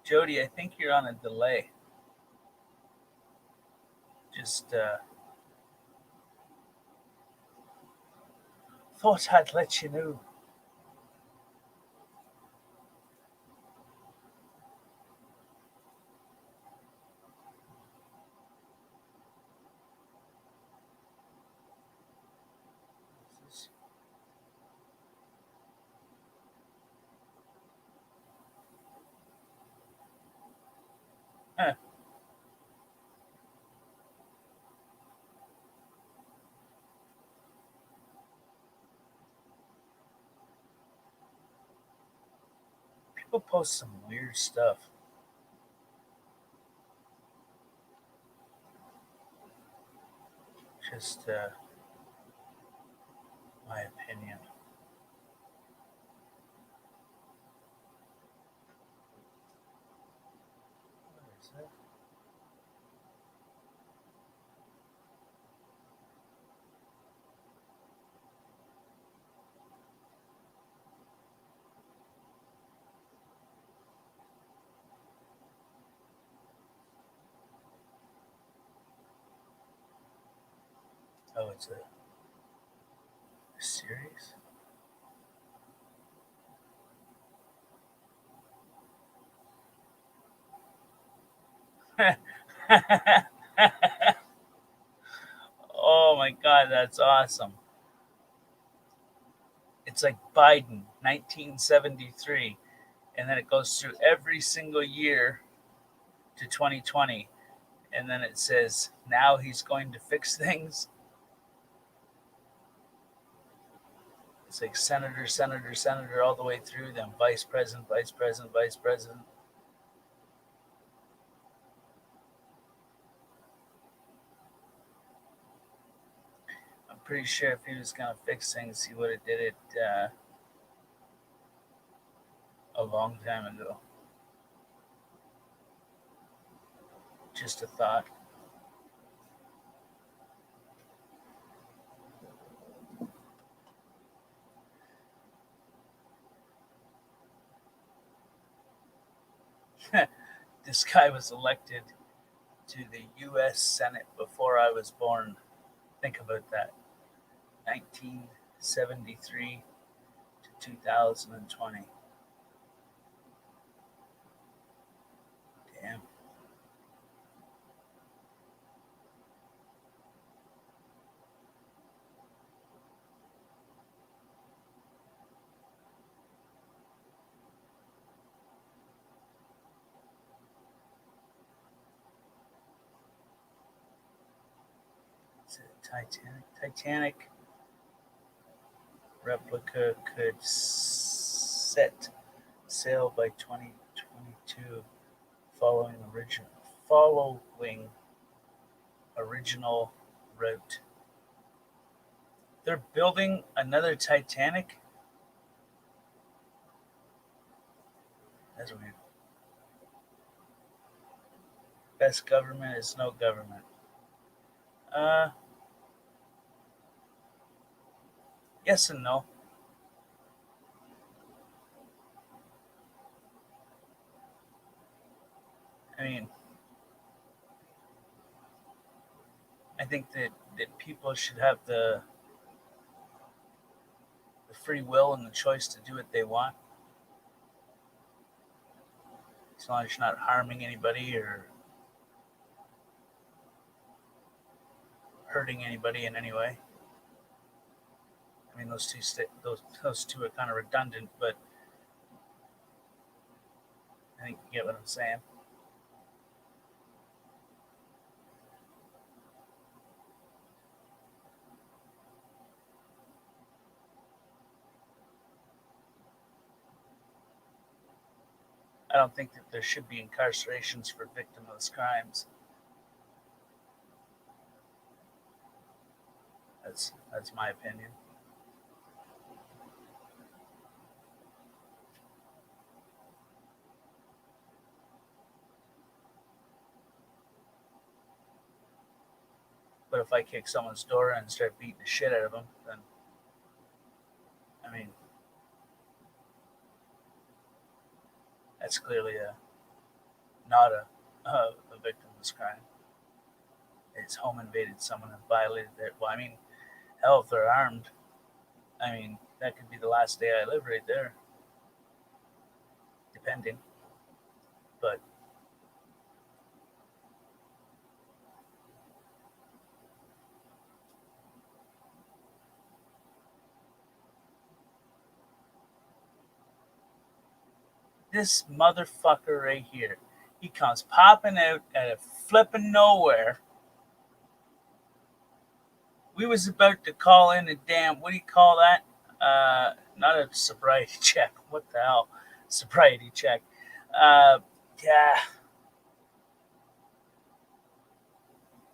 Jody, I think you're on a delay. Just thought I'd let you know. Huh, people post some weird stuff. Just my opinion. What is it? Oh, it's a series? Oh my God, that's awesome. It's like Biden, 1973, and then it goes through every single year to 2020, and then it says now he's going to fix things. It's like senator, senator, senator, all the way through them. Vice president, vice president, vice president. I'm pretty sure if he was gonna fix things, he would have did it a long time ago. Just a thought. This guy was elected to the U.S. Senate before I was born. Think about that. 1973 to 2020. Damn. Is it Titanic? Titanic replica could set sail by 2022 following original route. They're building another Titanic? That's weird. Best government is no government. Uh, yes and no. I mean, I think that people should have the free will and the choice to do what they want, as long as you're not harming anybody or hurting anybody in any way. I mean, those two are kind of redundant, but I think you get what I'm saying. I don't think that there should be incarcerations for victimless crimes. That's my opinion. But if I kick someone's door in and start beating the shit out of them, then I mean that's clearly a not a victimless crime. It's home invaded someone and violated their. Well, I mean, hell, if they're armed, I mean that could be the last day I live right there, depending. But this motherfucker right here, he comes popping out at a flipping nowhere. We was about to call in a damn, what do you call that? Not a sobriety check. What the hell? Sobriety check. Uh, yeah,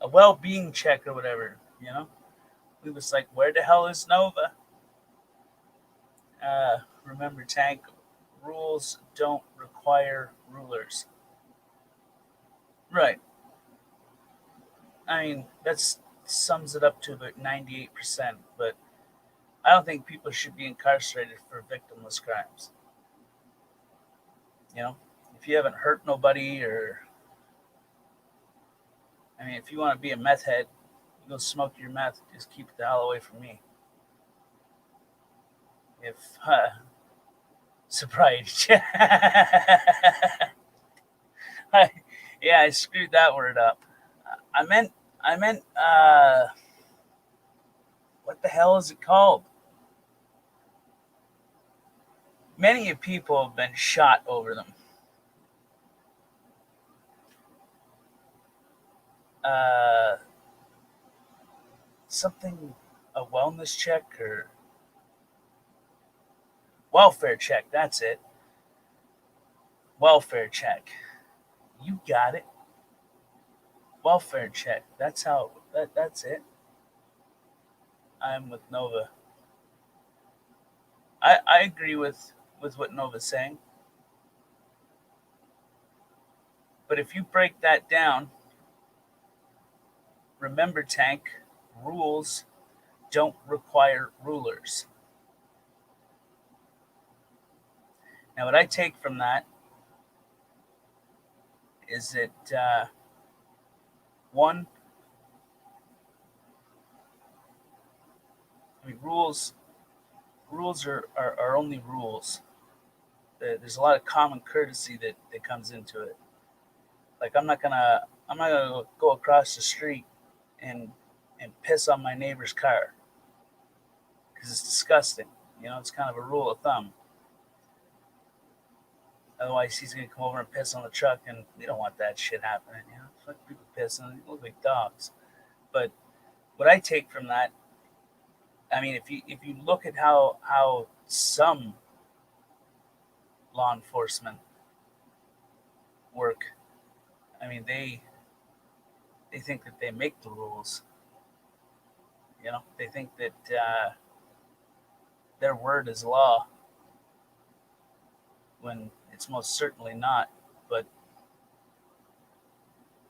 a well-being check or whatever. You know, we was like, where the hell is Nova? Remember, Tank, rules don't require rulers. Right. I mean, that sums it up to about 98%. But I don't think people should be incarcerated for victimless crimes. You know, if you haven't hurt nobody, or I mean, if you want to be a meth head, go smoke your meth. Just keep it the hell away from me. If sobriety, I, yeah, I screwed that word up. I meant, I meant, what the hell is it called? Many people have been shot over them. Uh, Something, a wellness check or welfare check. That's it. Welfare check. You got it. Welfare check. That's how. That's it. I'm with Nova. I agree with what Nova's saying. But if you break that down, remember, Tank, rules don't require rulers. Now, what I take from that is that one, I mean, rules are only rules. There's a lot of common courtesy that comes into it. Like I'm not gonna go across the street and piss on my neighbor's car because it's disgusting. It's kind of a rule of thumb. Otherwise, he's gonna come over and piss on the truck, and we don't want that shit happening. Fuck people pissing, they look like dogs. But what I take from that, I mean, if you look at how some law enforcement work, I mean, they think that they make the rules. They think that their word is law when it's most certainly not. But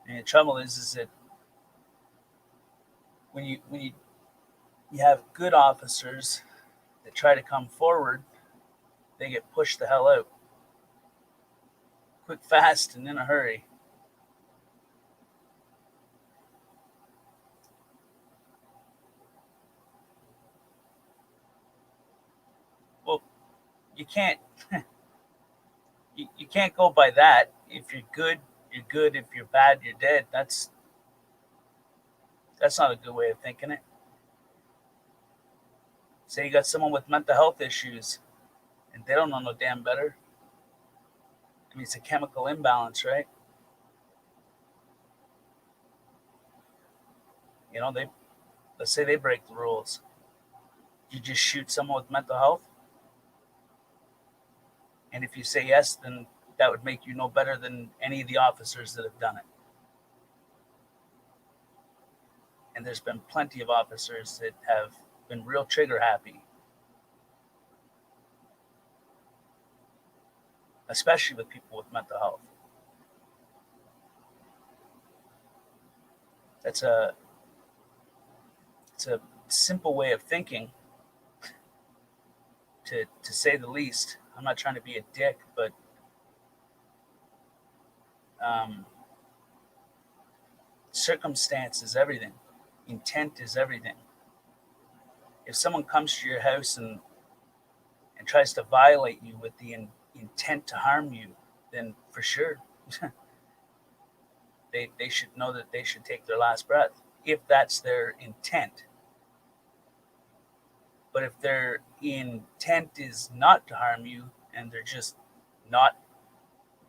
I mean, the trouble is that when you have good officers that try to come forward, they get pushed the hell out, quick, fast, and in a hurry. Well, you can't you can't go by that. If you're good, you're good. If you're bad, you're dead. That's not a good way of thinking it. Say you got someone with mental health issues and they don't know no damn better. I mean, it's a chemical imbalance, right? They let's say they break the rules. You just shoot someone with mental health, and if you say yes, then that would make you no better than any of the officers that have done it. And there's been plenty of officers that have been real trigger happy, especially with people with mental health. That's a it's a simple way of thinking, to say the least. I'm not trying to be a dick, but um, circumstance is everything. Intent is everything. If someone comes to your house and tries to violate you with the intent to harm you, then for sure they should know that they should take their last breath if that's their intent. But if their intent is not to harm you and they're just not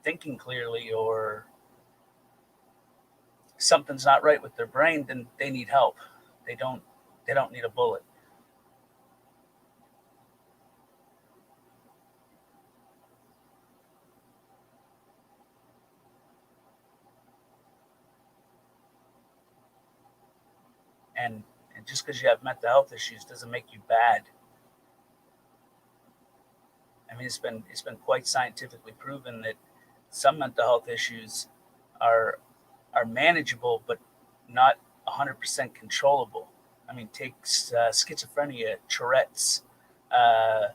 thinking clearly, or something's not right with their brain, then they need help. They don't need a bullet. And just because you have mental health issues doesn't make you bad. I mean, it's been quite scientifically proven that some mental health issues are are manageable, but not 100% controllable. I mean, take schizophrenia, Tourette's, uh,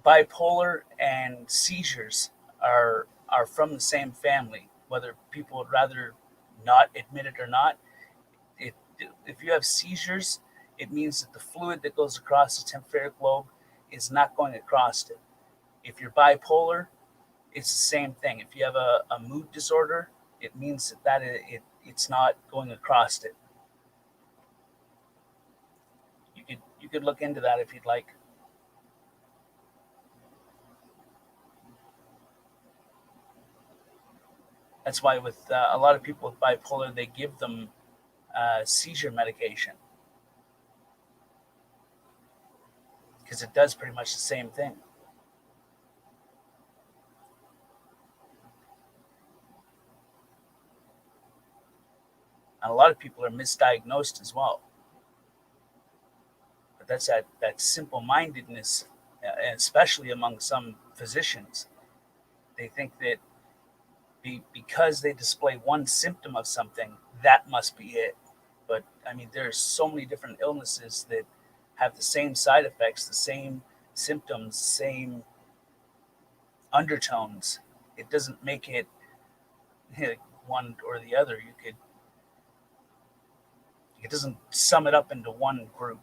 bipolar, and seizures are from the same family. Whether people would rather not admit it or not, if you have seizures, it means that the fluid that goes across the temporary lobe is not going across it. If you're bipolar, it's the same thing. If you have a mood disorder, it means it's not going across it. You could look into that if you'd like. That's why with a lot of people with bipolar, they give them seizure medication because it does pretty much the same thing. And a lot of people are misdiagnosed as well. But that's that simple mindedness, especially among some physicians. They think that because they display one symptom of something, that must be it. But I mean, there's so many different illnesses that have the same side effects, the same symptoms, same undertones. It doesn't make it one or the other. It doesn't sum it up into one group.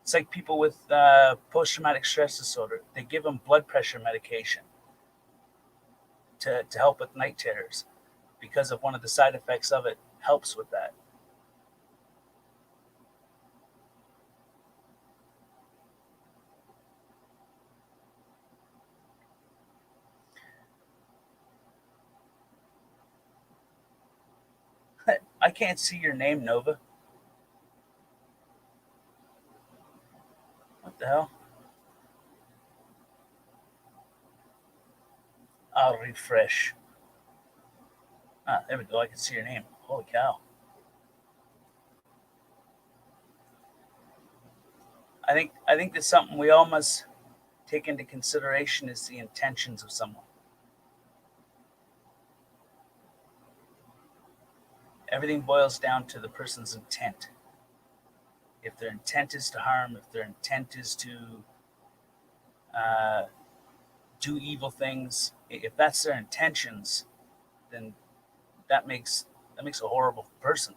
It's like people with post-traumatic stress disorder. They give them blood pressure medication to help with night terrors because of one of the side effects of it helps with that. I can't see your name, Nova. What the hell? I'll refresh. Ah, there we go. I can see your name. Holy cow. I think that's something we all must take into consideration is the intentions of someone. Everything boils down to the person's intent. If their intent is to harm, if their intent is to uh, do evil things, if that's their intentions, then that makes a horrible person.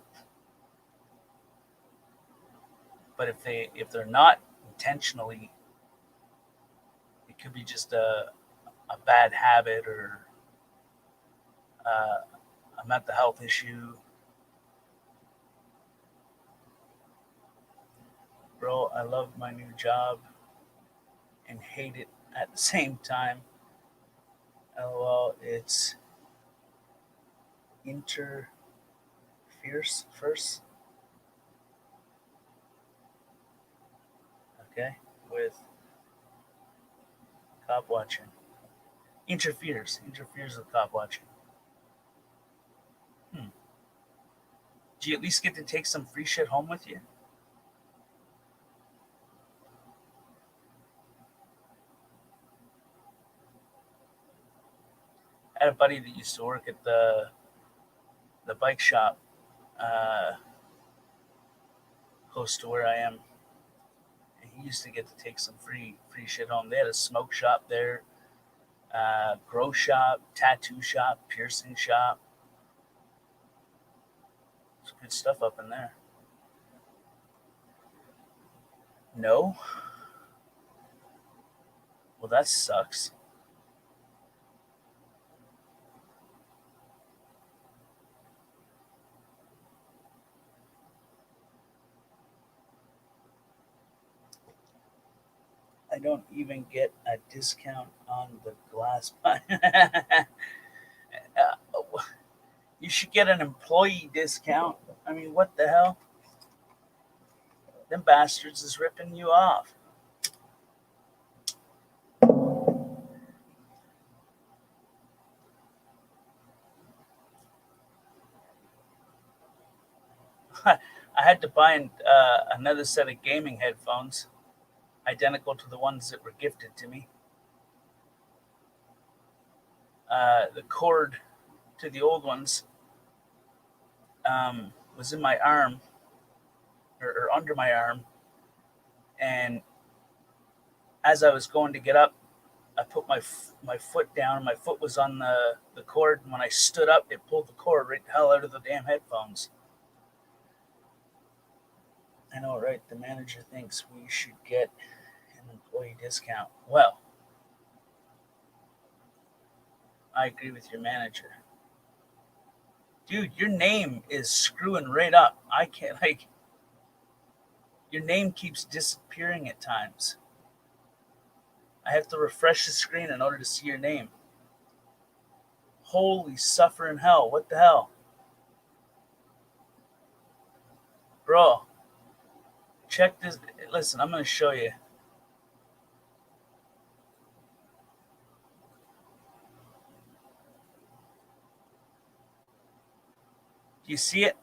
But if they're not intentionally, it could be just a bad habit or a mental health issue. Bro, I love my new job and hate it at the same time. LOL, it's interferes first. Okay, with cop watching. Interferes with cop watching. Hmm. Do you at least get to take some free shit home with you? I had a buddy that used to work at the bike shop uh, close to where I am, and he used to get to take some free shit home. They had a smoke shop there, grow shop, tattoo shop, piercing shop. Some good stuff up in there. No, well that sucks. I don't even get a discount on the glass. You should get an employee discount. I mean, what the hell? Them bastards is ripping you off. I had to buy another set of gaming headphones, identical to the ones that were gifted to me. The cord to the old ones was in my arm or under my arm, and as I was going to get up, I put my foot down, and my foot was on the cord. And when I stood up, it pulled the cord right the hell out of the damn headphones. I know, right? The manager thinks we should get an employee discount. Well, I agree with your manager. Dude, your name is screwing right up. I can't, like, your name keeps disappearing at times. I have to refresh the screen in order to see your name. Holy suffering hell. What the hell? Bro, check this. Listen, I'm going to show you. Do you see it?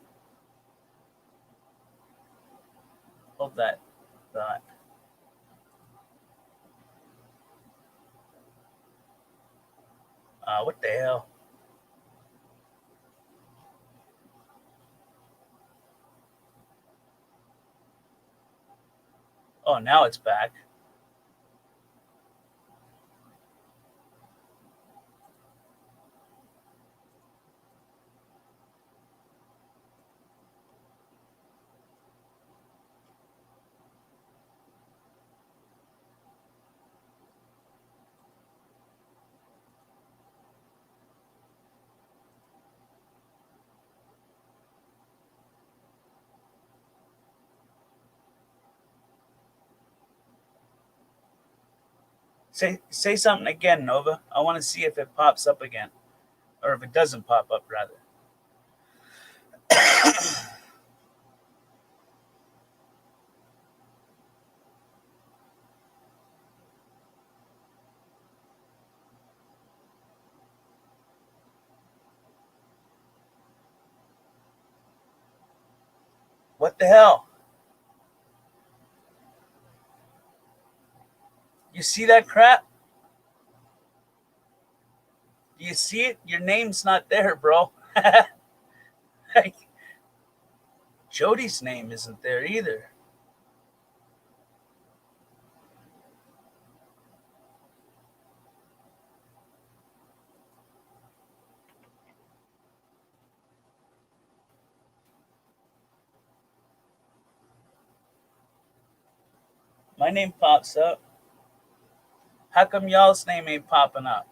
Hold that thought. What the hell? Oh, now it's back. Say something again, Nova. I want to see if it pops up again, or if it doesn't pop up, rather. What the hell? You see that crap? Do you see it? Your name's not there, bro. Like, Jody's name isn't there either. My name pops up. How come y'all's name ain't popping up?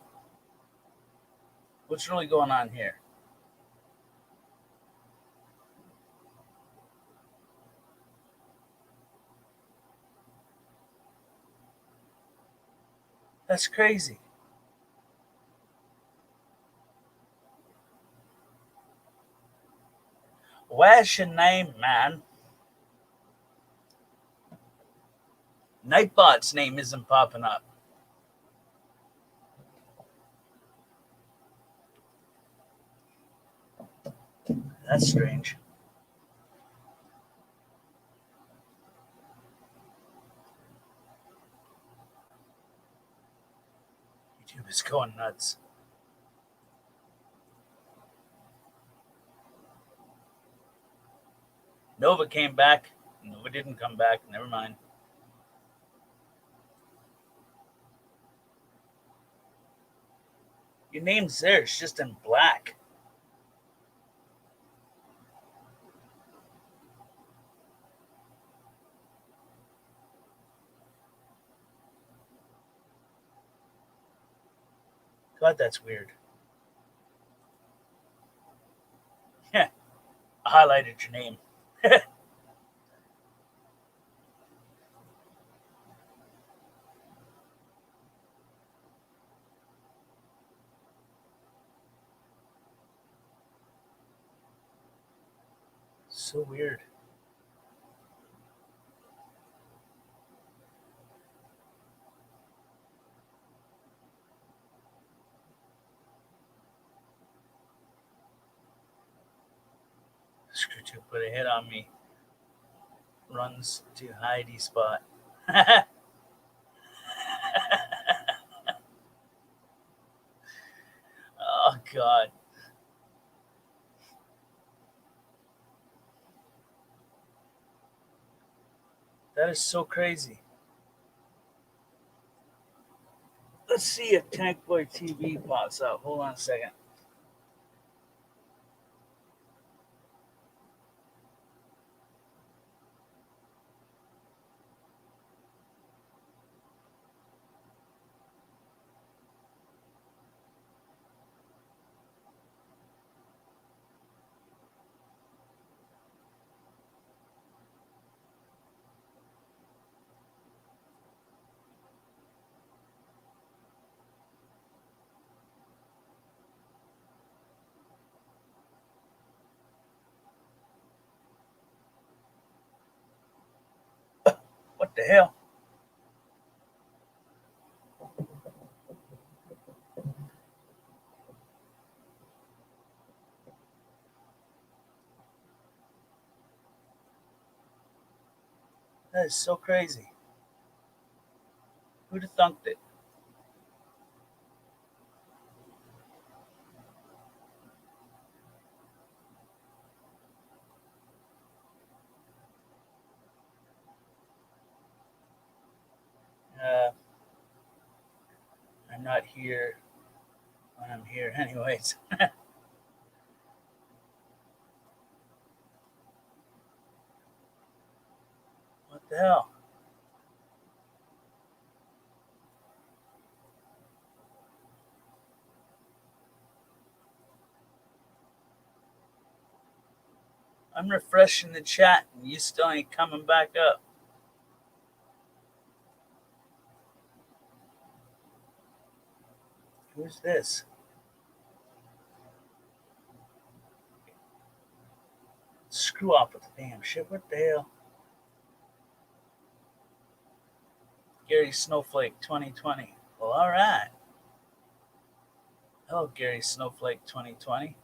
What's really going on here? That's crazy. Where's your name, man? Nightbot's name isn't popping up. That's strange. YouTube is going nuts. Nova came back. Nova didn't come back. Never mind. Your name's there. It's just in black. God, that's weird. Yeah, I highlighted your name. So weird. Screw two put a hit on me. Runs to Heidi spot. Oh God. That is so crazy. Let's see if Tank Boy TV pops up. Hold on a second. What the hell? That is so crazy. Who'd have thunked it? Uh, I'm not here when I'm here, anyways. What the hell? I'm refreshing the chat and you still ain't coming back up. Who's this? Screw off with the damn shit. What the hell? Gary Snowflake 2020. Well, all right. Hello, Gary Snowflake 2020.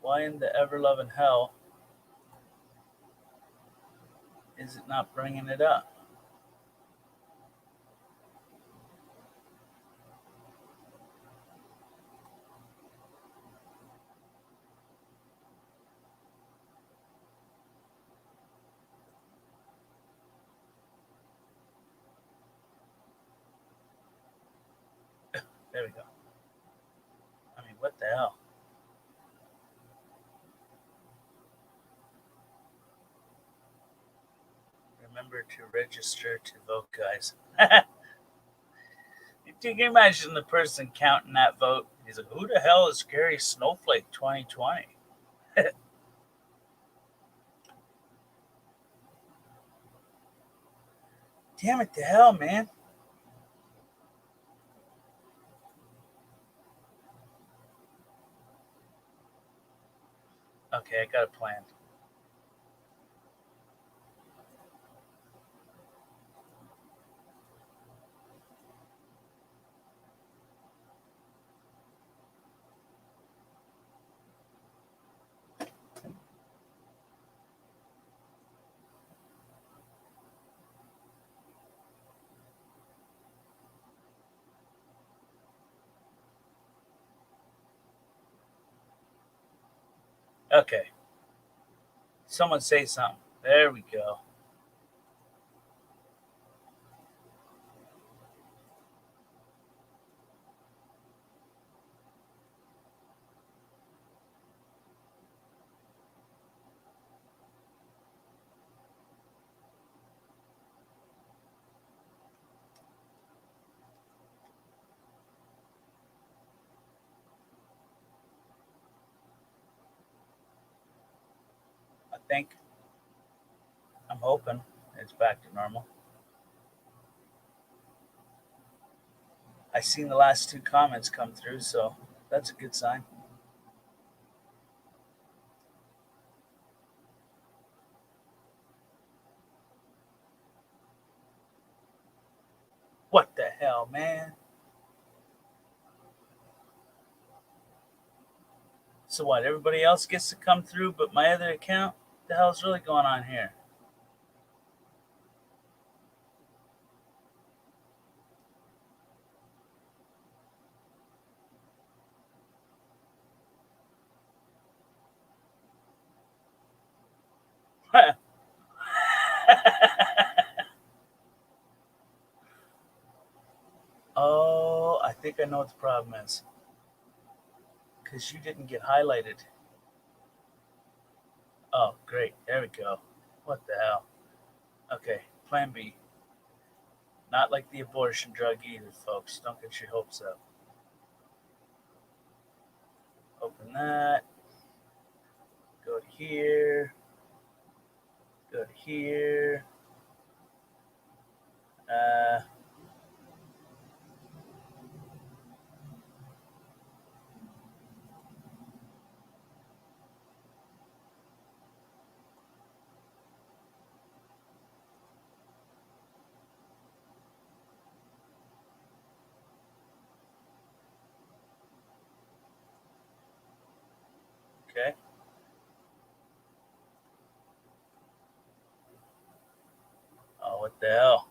Why in the ever loving hell is it not bringing it up? There we go. I mean, what the hell? Remember to register to vote, guys. You can imagine the person counting that vote. He's like, who the hell is Gary Snowflake 2020? Damn it to hell, man. Okay, I got a plan. Okay, someone say something. There we go. I think, I'm hoping it's back to normal. I seen the last two comments come through, so that's a good sign. What the hell, man? So what? Everybody else gets to come through, but my other account? What the hell's really going on here? think I know what the problem is. Because you didn't get highlighted. Oh, great. There we go. What the hell? Okay, plan B. Not like the abortion drug either, folks. Don't get your hopes up. Open that. Go to here. Go to here. Uh, okay. Oh, what the hell?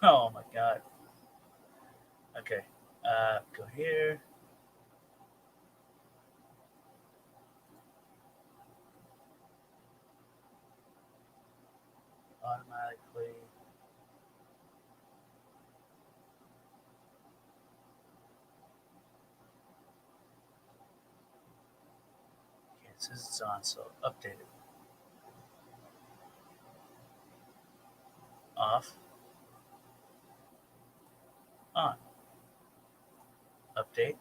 Oh my god. Okay. Go here. Automatically. Okay, it says it's on, so update it. Off. On. Update.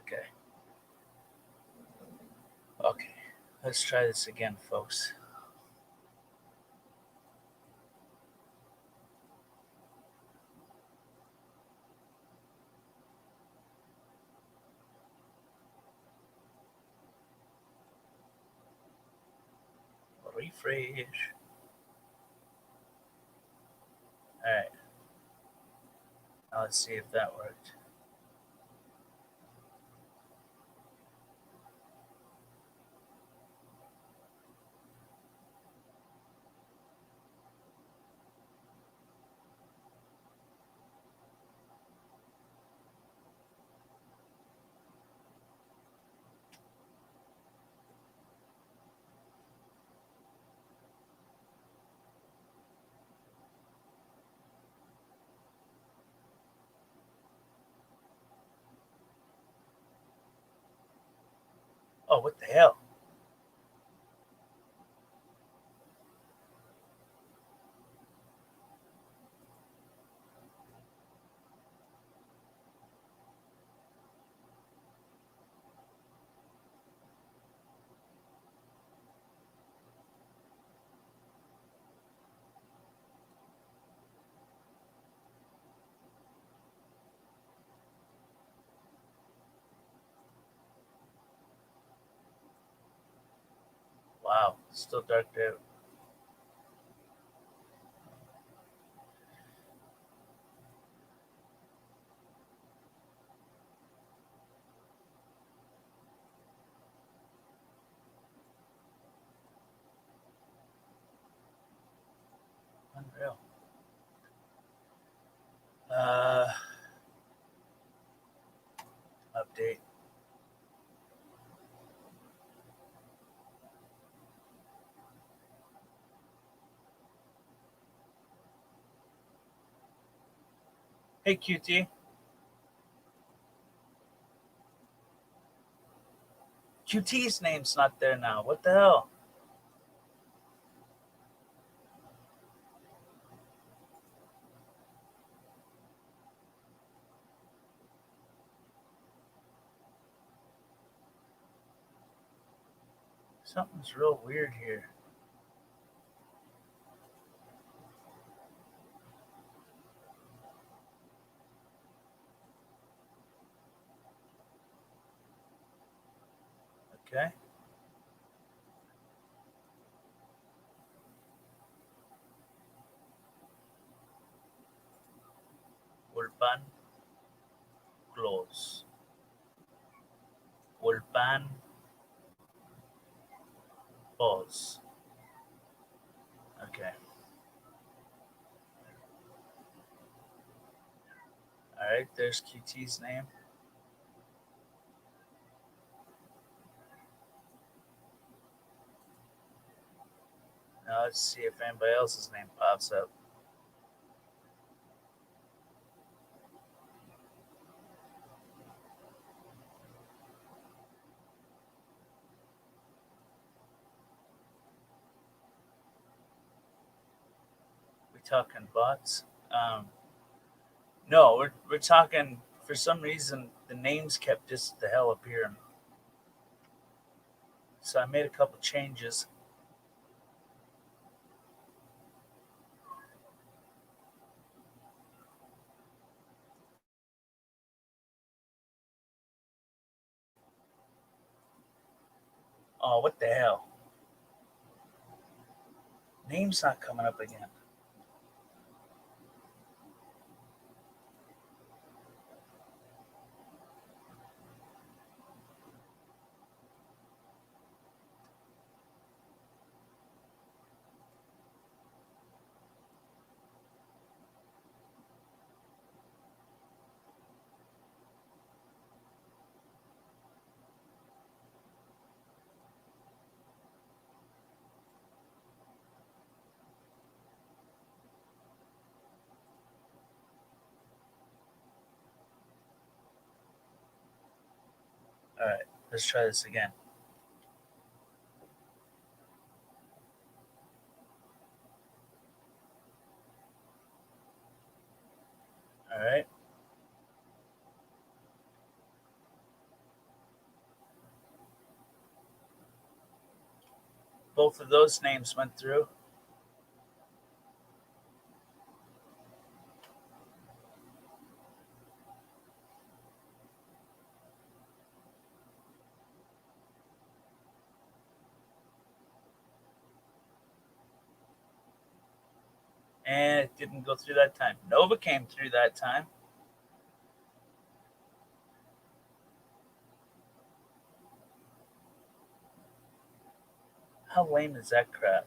Okay. Okay. Let's try this again, folks. Refresh. Alright. Now let's see if that worked. Oh, what the hell? Wow. Still dark out. Unreal. Uh, Update. Hey, QT. QT's name's not there now. What the hell? Something's real weird here. Okay. Ulpan close. Ulpan Close. Okay. All right. There's QT's name. Now let's see if anybody else's name pops up. We talking bots? No, we're talking. For some reason, the names kept just the hell appearing. So I made a couple changes. Oh, what the hell? Name's not coming up again. All right, let's try this again. All right. Both of those names went through. And it didn't go through that time. Nova came through that time. How lame is that crap?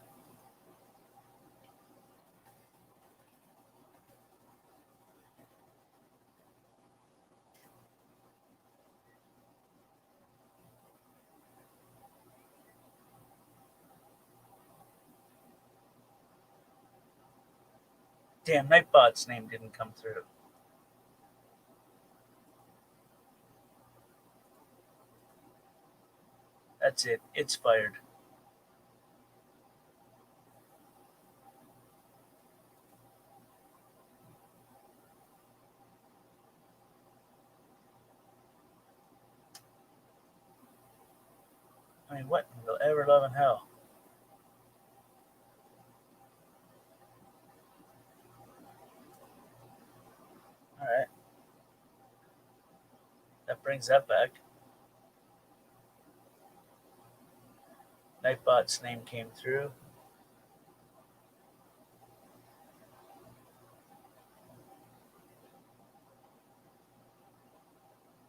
Damn, Nightbot's name didn't come through. That's it. It's fired. I mean, what in the ever loving hell? All right. That brings that back. Nightbot's name came through.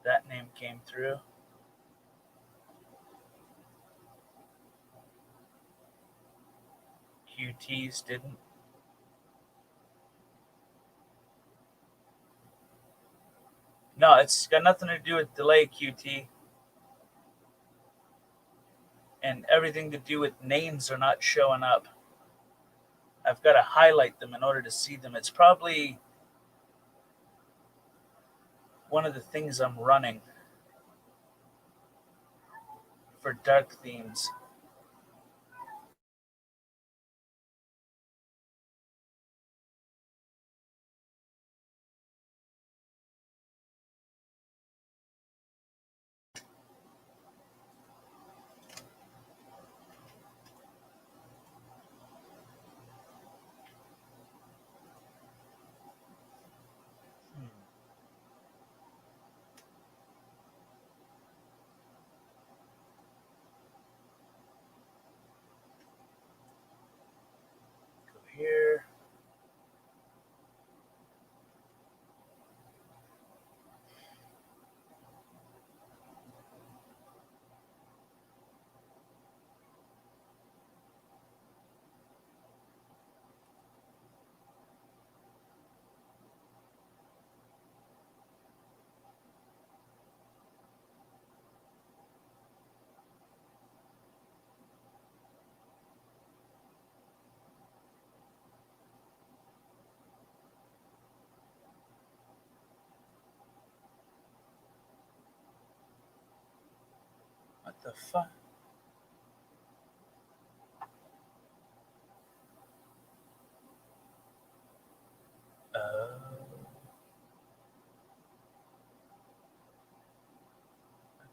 That name came through. QT's didn't. No, it's got nothing to do with delay, QT. And everything to do with names are not showing up. I've got to highlight them in order to see them. It's probably one of the things I'm running for dark themes. Hmm. the fuck? Oh,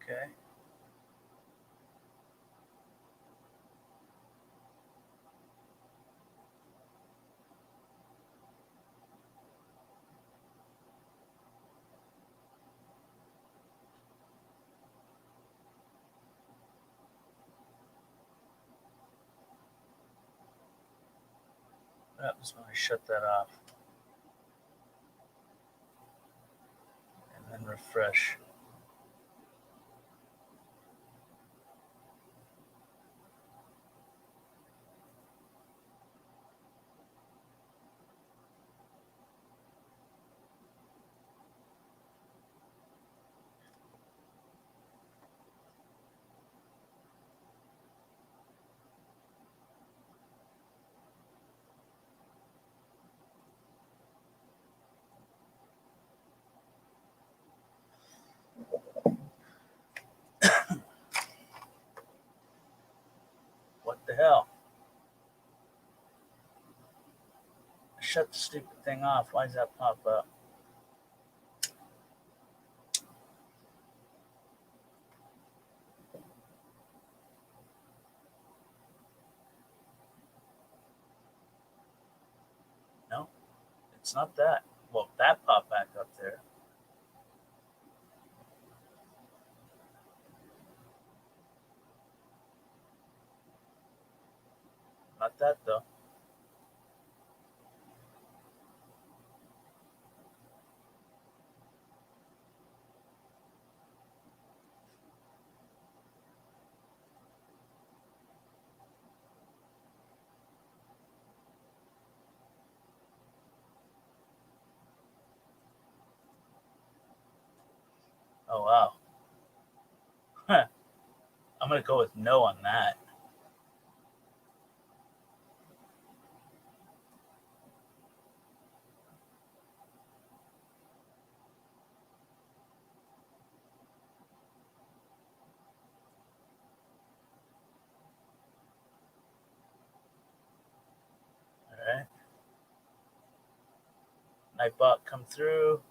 okay. What happens when I shut that off and then refresh? What the hell? I shut the stupid thing off. Why does that pop up? No, it's not that. Well, that popped back up there. Not that though. Oh wow. Huh. I'm gonna go with no on that. All right. Nightbot come through.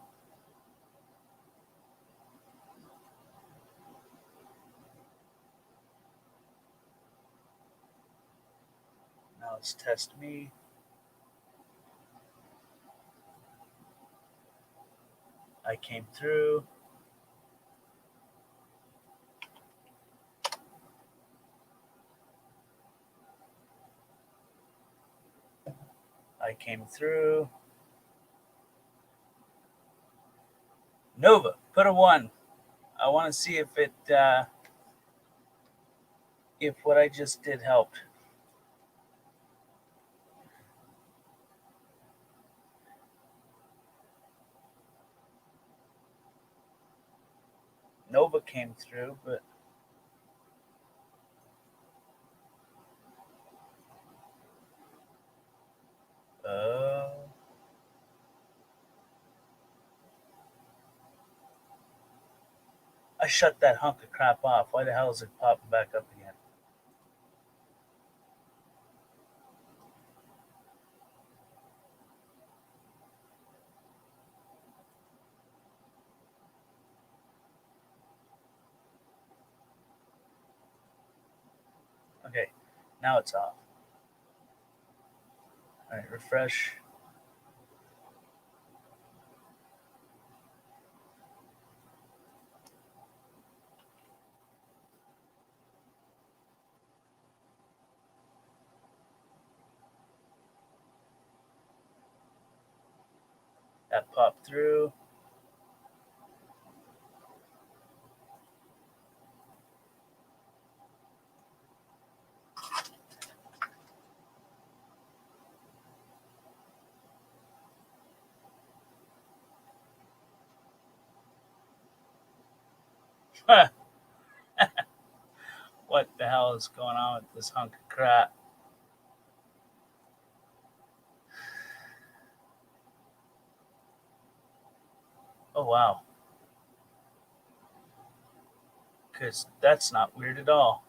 Now let's test me. I came through. I came through. Nova, put a one. I want to see if what I just did helped. Nova came through, but uh, I shut that hunk of crap off. Why the hell is it popping back up again? Okay, now it's off. All right, refresh. That popped through. What the hell is going on with this hunk of crap? Oh wow. because that's not weird at all.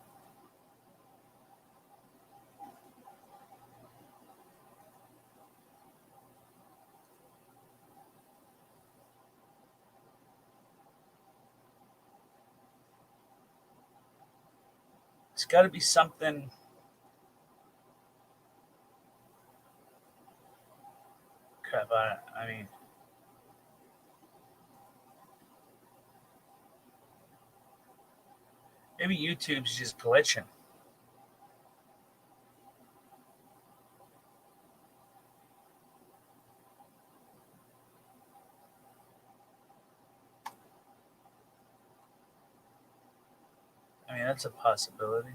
It's got to be something. Crap. I mean, maybe YouTube's just glitching. I mean, that's a possibility.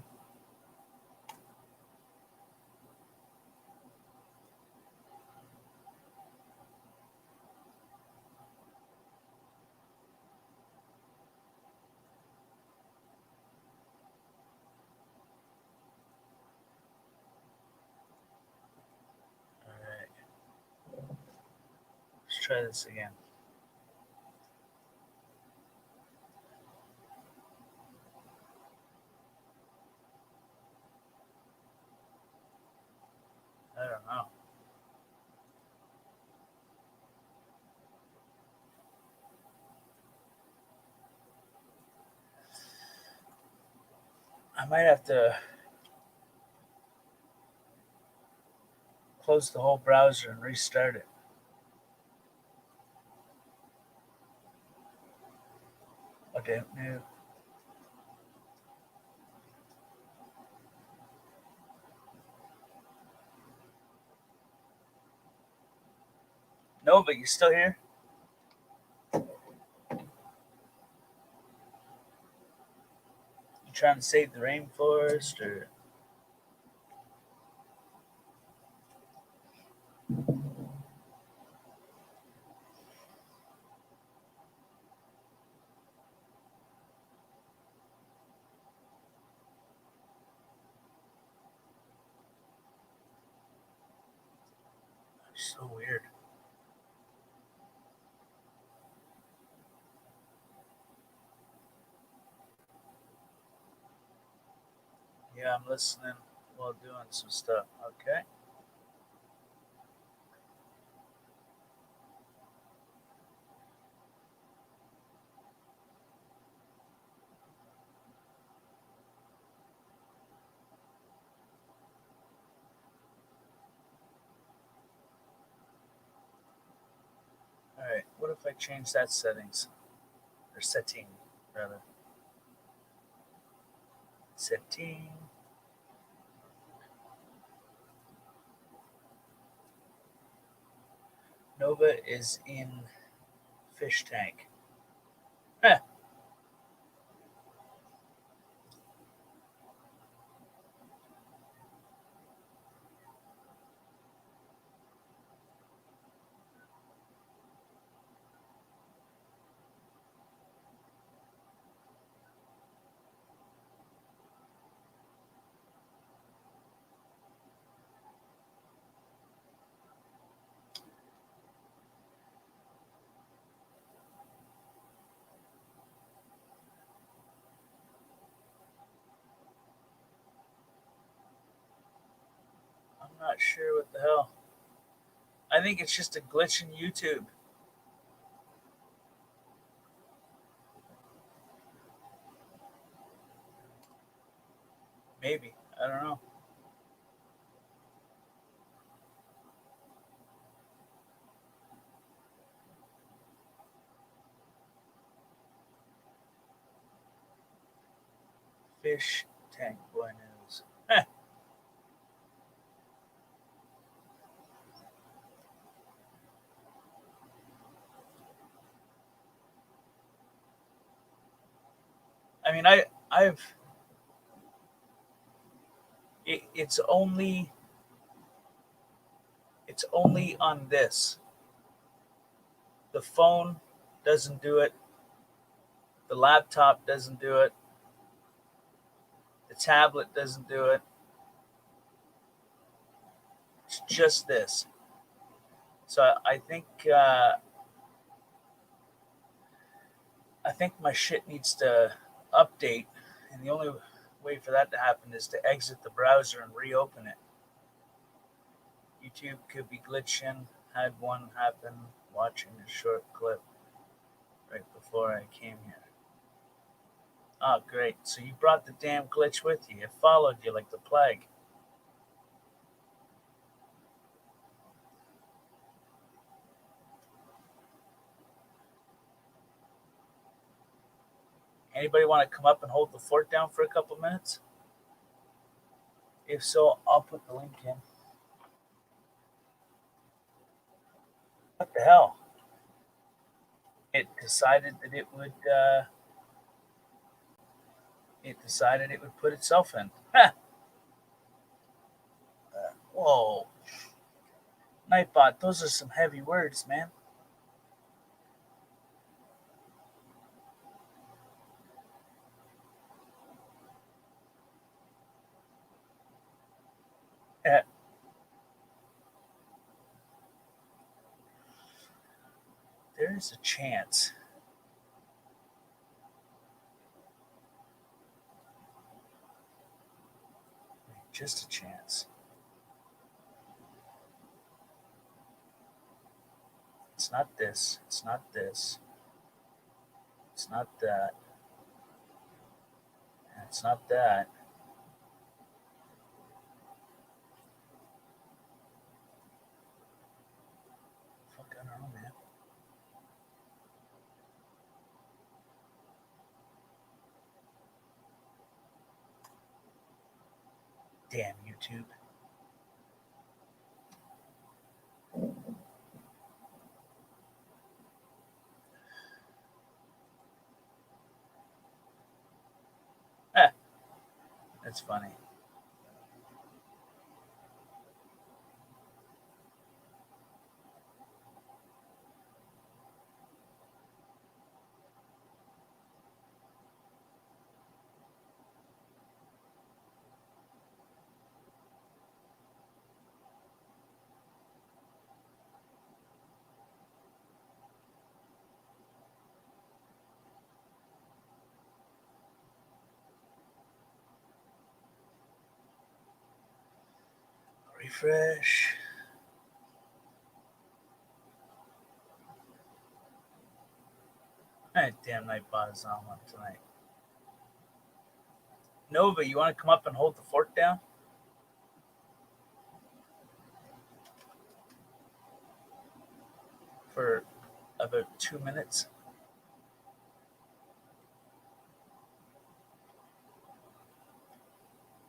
All right, let's try this again. I don't know. I might have to close the whole browser and restart it. I don't know. No, but you still here? You trying to save the rainforest, or so weird? Yeah, I'm listening while doing some stuff. Okay. All right. What if I change that settings or setting rather? Setting. Nova is in fish tank. Huh. I'm not sure what the hell. I think it's just a glitch in YouTube. Maybe. I don't know. Fish tank boy news. Huh. I mean, I've it's only on this. The phone doesn't do it. The laptop doesn't do it. The tablet doesn't do it. It's just this. So I think my shit needs to update, and the only way for that to happen is to exit the browser and reopen it. YouTube could be glitching. Had one happen watching a short clip right before I came here. Oh, great. So you brought the damn glitch with you. It followed you like the plague. Anybody want to come up and hold the fort down for a couple minutes? If so, I'll put the link in. What the hell? It decided that it would. It decided it would put itself in. Whoa, Nightbot, those are some heavy words, man. Uh, there is a chance. Just a chance. It's not this. It's not this. It's not that. And it's not that. Fuck, I don't know, man. Damn YouTube. Ah, that's funny. Refresh. That damn Nightbot is on one tonight. Nova, you want to come up and hold the fort down? For about 2 minutes.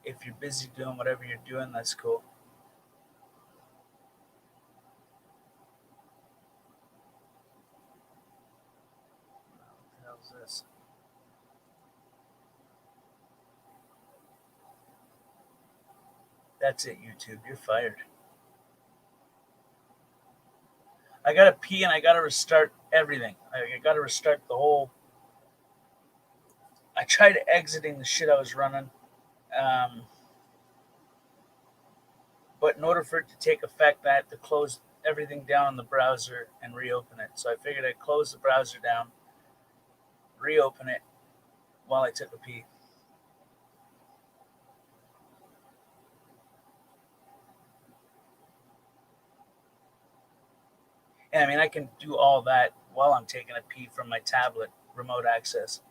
If you're busy doing whatever you're doing, that's cool. What the hell's this? That's it, YouTube. You're fired. I gotta pee and I gotta restart everything. I gotta restart the whole. I tried exiting the shit I was running, um, but in order for it to take effect, I had to close everything down in the browser and reopen it. So I figured I'd close the browser down, reopen it while I took a pee. And I mean, I can do all that while I'm taking a pee from my tablet, remote access.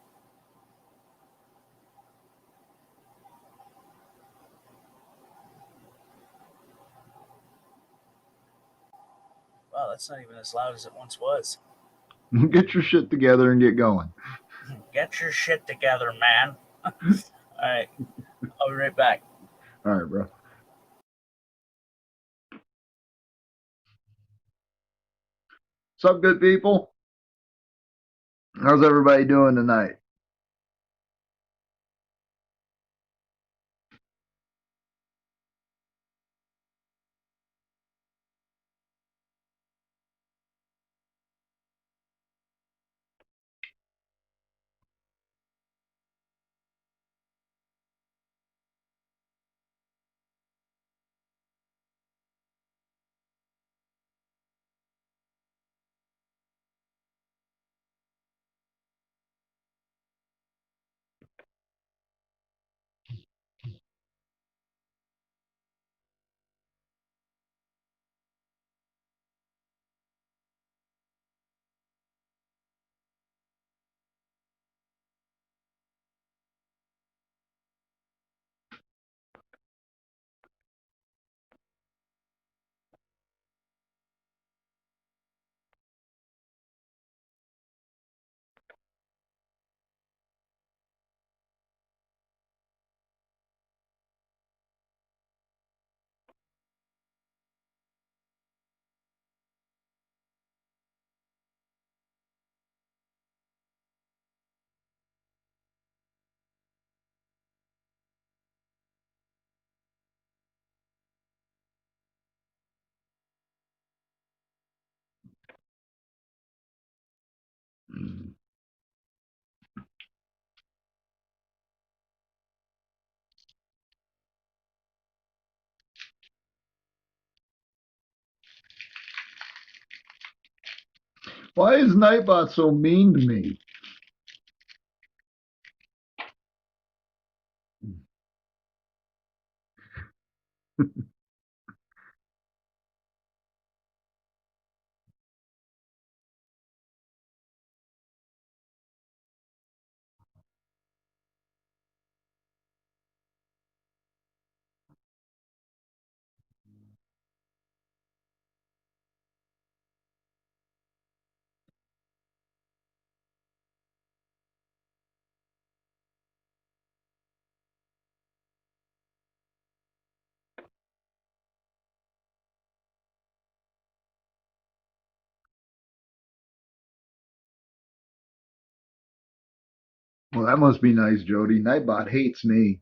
Wow, that's not even as loud as it once was. Get your shit together and get going. Get your shit together, man. All right. I'll be right back. All right, bro. What's up, good people? How's everybody doing tonight? Why is Nightbot so mean to me? Well, that must be nice, Jody. Nightbot hates me.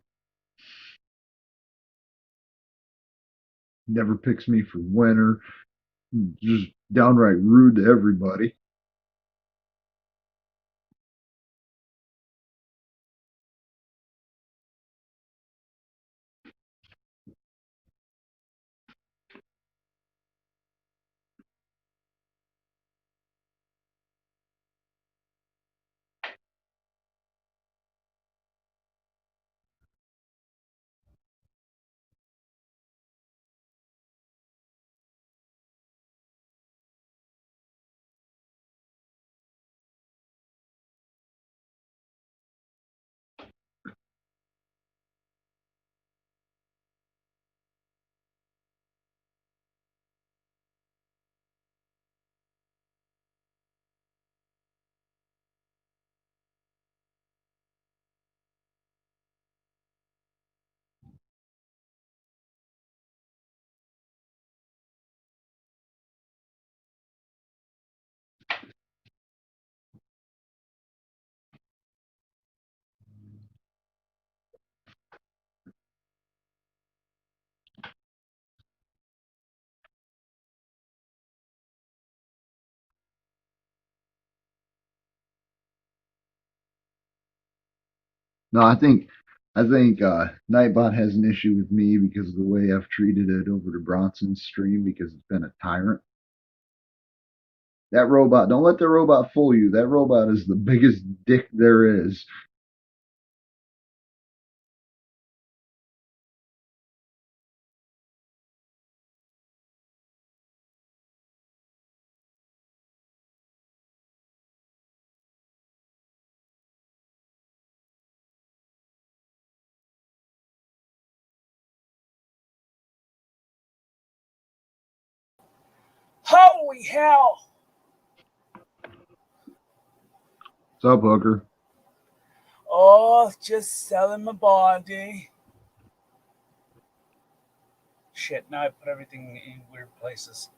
Never picks me for winner. Just downright rude to everybody. No, I think Nightbot has an issue with me because of the way I've treated it over to Bronson's stream because it's been a tyrant. That robot, don't let the robot fool you. That robot is the biggest dick there is. Holy hell! What's up, Hooker? Oh, just selling my body. Shit, now I put everything in weird places.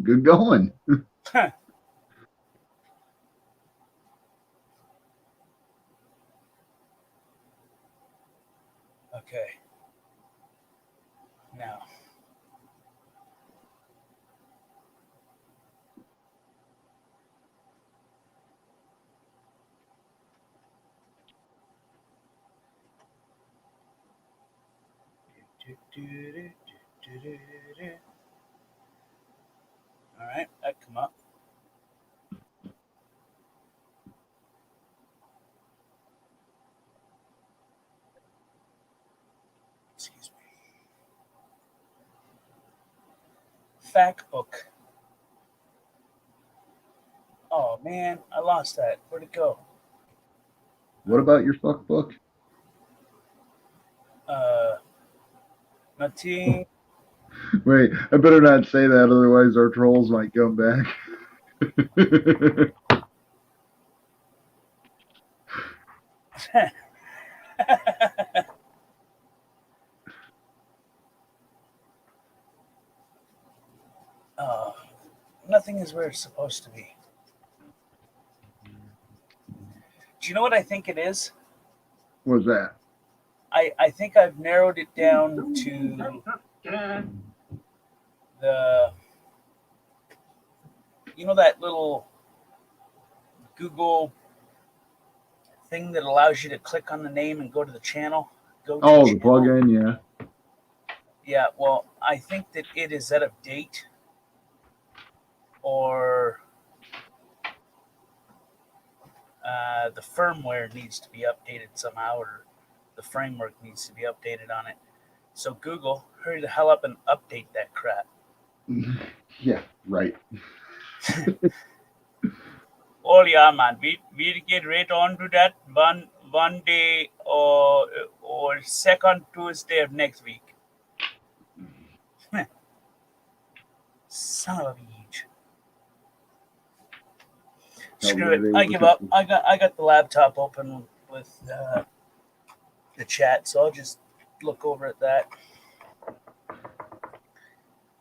Good going. Okay. Now. All right, that come up. Excuse me. Fact book. Oh man, I lost that. Where'd it go? What about your fuck book? Nothing. Wait, I better not say that, otherwise our trolls might come back. Oh, nothing is where it's supposed to be. Do you know what I think it is? What's that? I think I've narrowed it down to the that little Google thing that allows you to click on the name and go to the channel? Go to Oh, the channel. plug-in, yeah. Yeah, well, I think that it is out of date, or the firmware needs to be updated somehow, or the framework needs to be updated on it. So Google, hurry the hell up and update that crap. Yeah, right. Oh yeah, man, we get right on to that one day, or second Tuesday of next week. Son of a beach. Screw it. I give up. I got the laptop open with the chat, so I'll just look over at that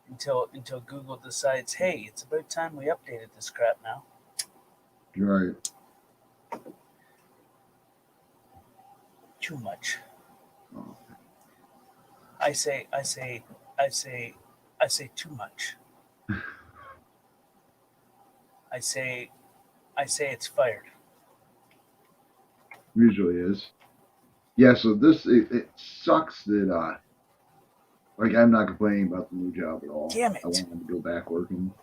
until Google decides, hey, it's about time we updated this crap now. Right. Too much. Oh. I say too much. I say it's fired. Usually is. Yeah, so it sucks that like I'm not complaining about the new job at all. Damn it. I want to go back working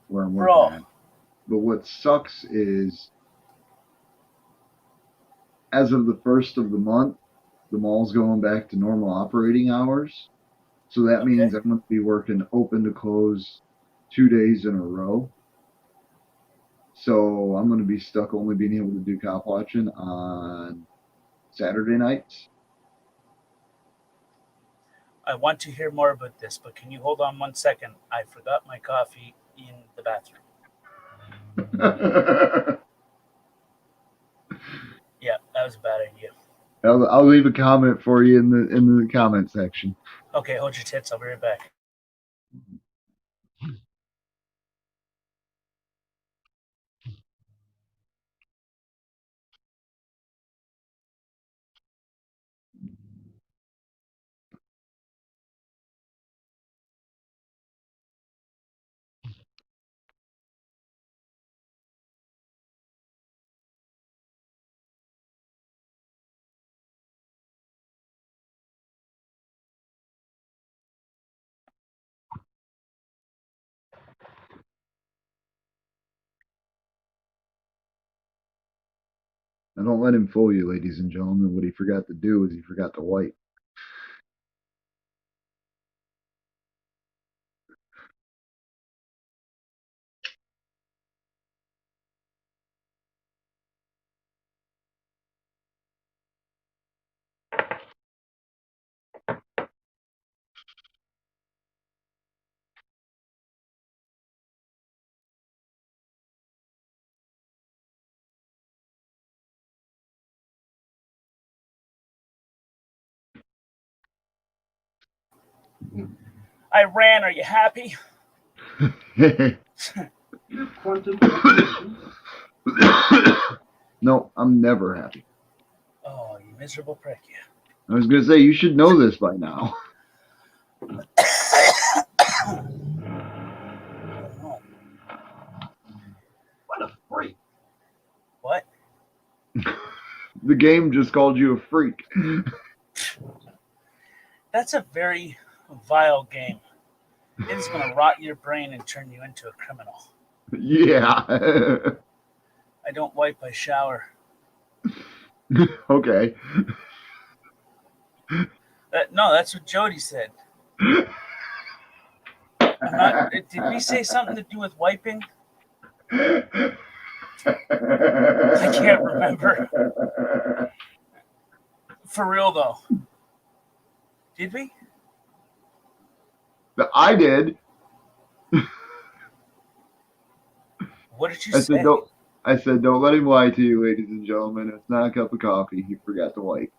where I'm Bro. working at. But what sucks is as of the first of the month, the mall's going back to normal operating hours. So that means I'm going to be working open to close 2 days in a row. So I'm going to be stuck only being able to do cop watching on Saturday nights. I want to hear more about this, but can you hold on 1 second? I forgot my coffee in the bathroom. Yeah, that was a bad idea. I'll leave a comment for you in the comment section. Okay, hold your tits. I'll be right back. Now don't let him fool you, ladies and gentlemen. What he forgot to do is he forgot to wipe. I ran. Are you happy? No, I'm never happy. Oh, you miserable prick, yeah. I was going to say, you should know this by now. What a freak. What? The game just called you a freak. That's a very vile game. It is going to rot your brain and turn you into a criminal. Yeah. I don't wipe, I shower. Okay. No, that's what Jody said. Did we say something to do with wiping? I can't remember. For real, though. Did we? I did. What did you say? I said, don't let him lie to you, ladies and gentlemen. It's not a cup of coffee. He forgot to wipe.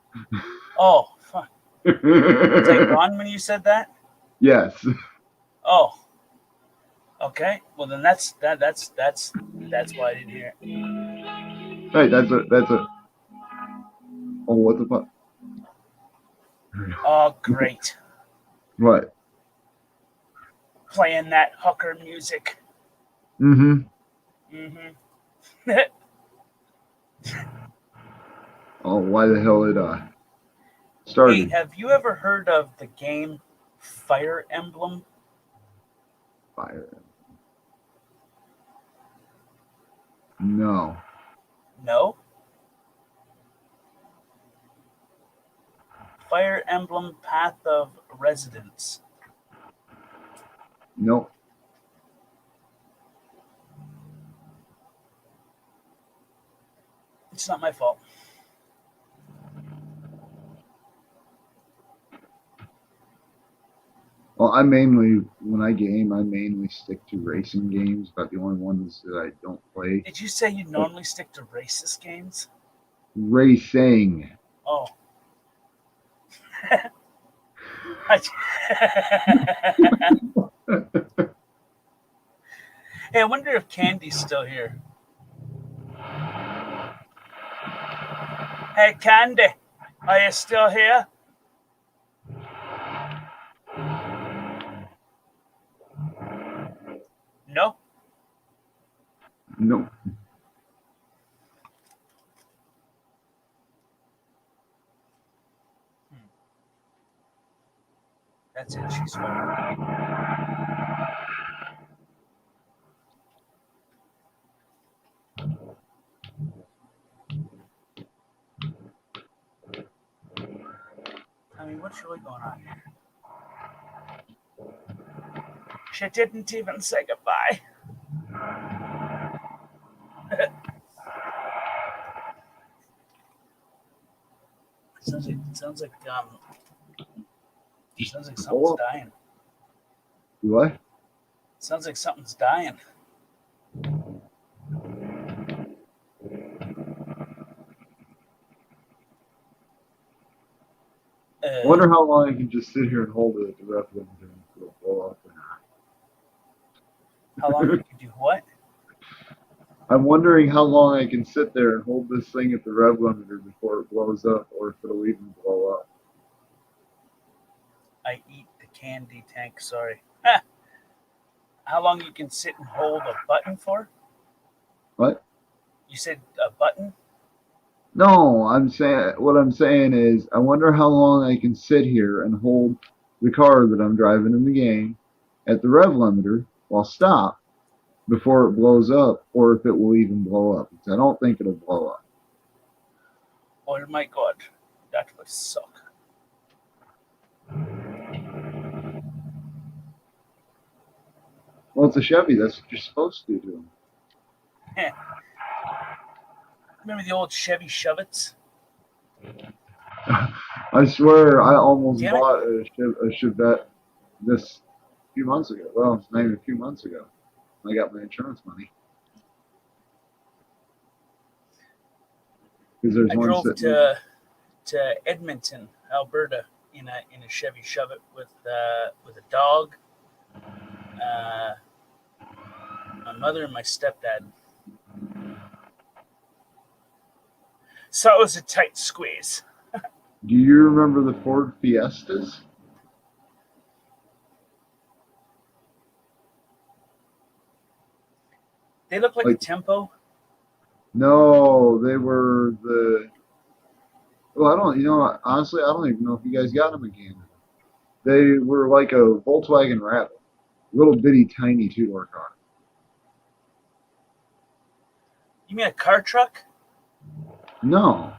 Oh, fuck. Was I wrong when you said that? Yes. Oh. Okay. Well, then that's why I didn't hear it. Hey, that's a. Oh, what the fuck? Oh, great. What? Playing that hooker music. Mm-hmm. Mm-hmm. Oh, why the hell it Hey, started? have you ever heard of the game Fire Emblem? Fire. No. No? Fire Emblem Path of Residence. Nope. It's not my fault. Well, when I game, I mainly stick to racing games, but the only ones that I don't play. Did you say you normally stick to racist games? Racing. Oh. Hey, I wonder if Candy's still here. Hey, Candy, are you still here? No? Nope. That's it, she's fine. I mean, what's really going on here? She didn't even say goodbye. Sounds like something's dying. What? Sounds like something's dying. I wonder how long I can just sit here and hold it at the ref limiter and it'll blow up or not. How long you can do what? I'm wondering how long I can sit there and hold this thing at the rev limiter before it blows up, or if it'll even blow up. I eat the candy tank, sorry. How long you can sit and hold a button for? What? You said a button? No, what I'm saying is I wonder how long I can sit here and hold the car that I'm driving in the game at the rev limiter while stopped before it blows up, or if it will even blow up. Because I don't think it'll blow up. Oh my god, that would suck. Well, it's a Chevy. That's what you're supposed to do. Remember the old Chevy Shove-Its? I swear I almost Damn it. bought a Chevette this few months ago. Well, it's not even a few months ago. I got my insurance money. Because there's I one drove sitting there. to Edmonton, Alberta, in a Chevy Shove-It with a dog, my mother and my stepdad. So it was a tight squeeze. Do you remember the Ford Fiestas? They look like a Tempo. No, they were well, honestly, I don't even know if you guys got them again. They were like a Volkswagen Rabbit, little bitty tiny two-door car. You mean a car truck? No,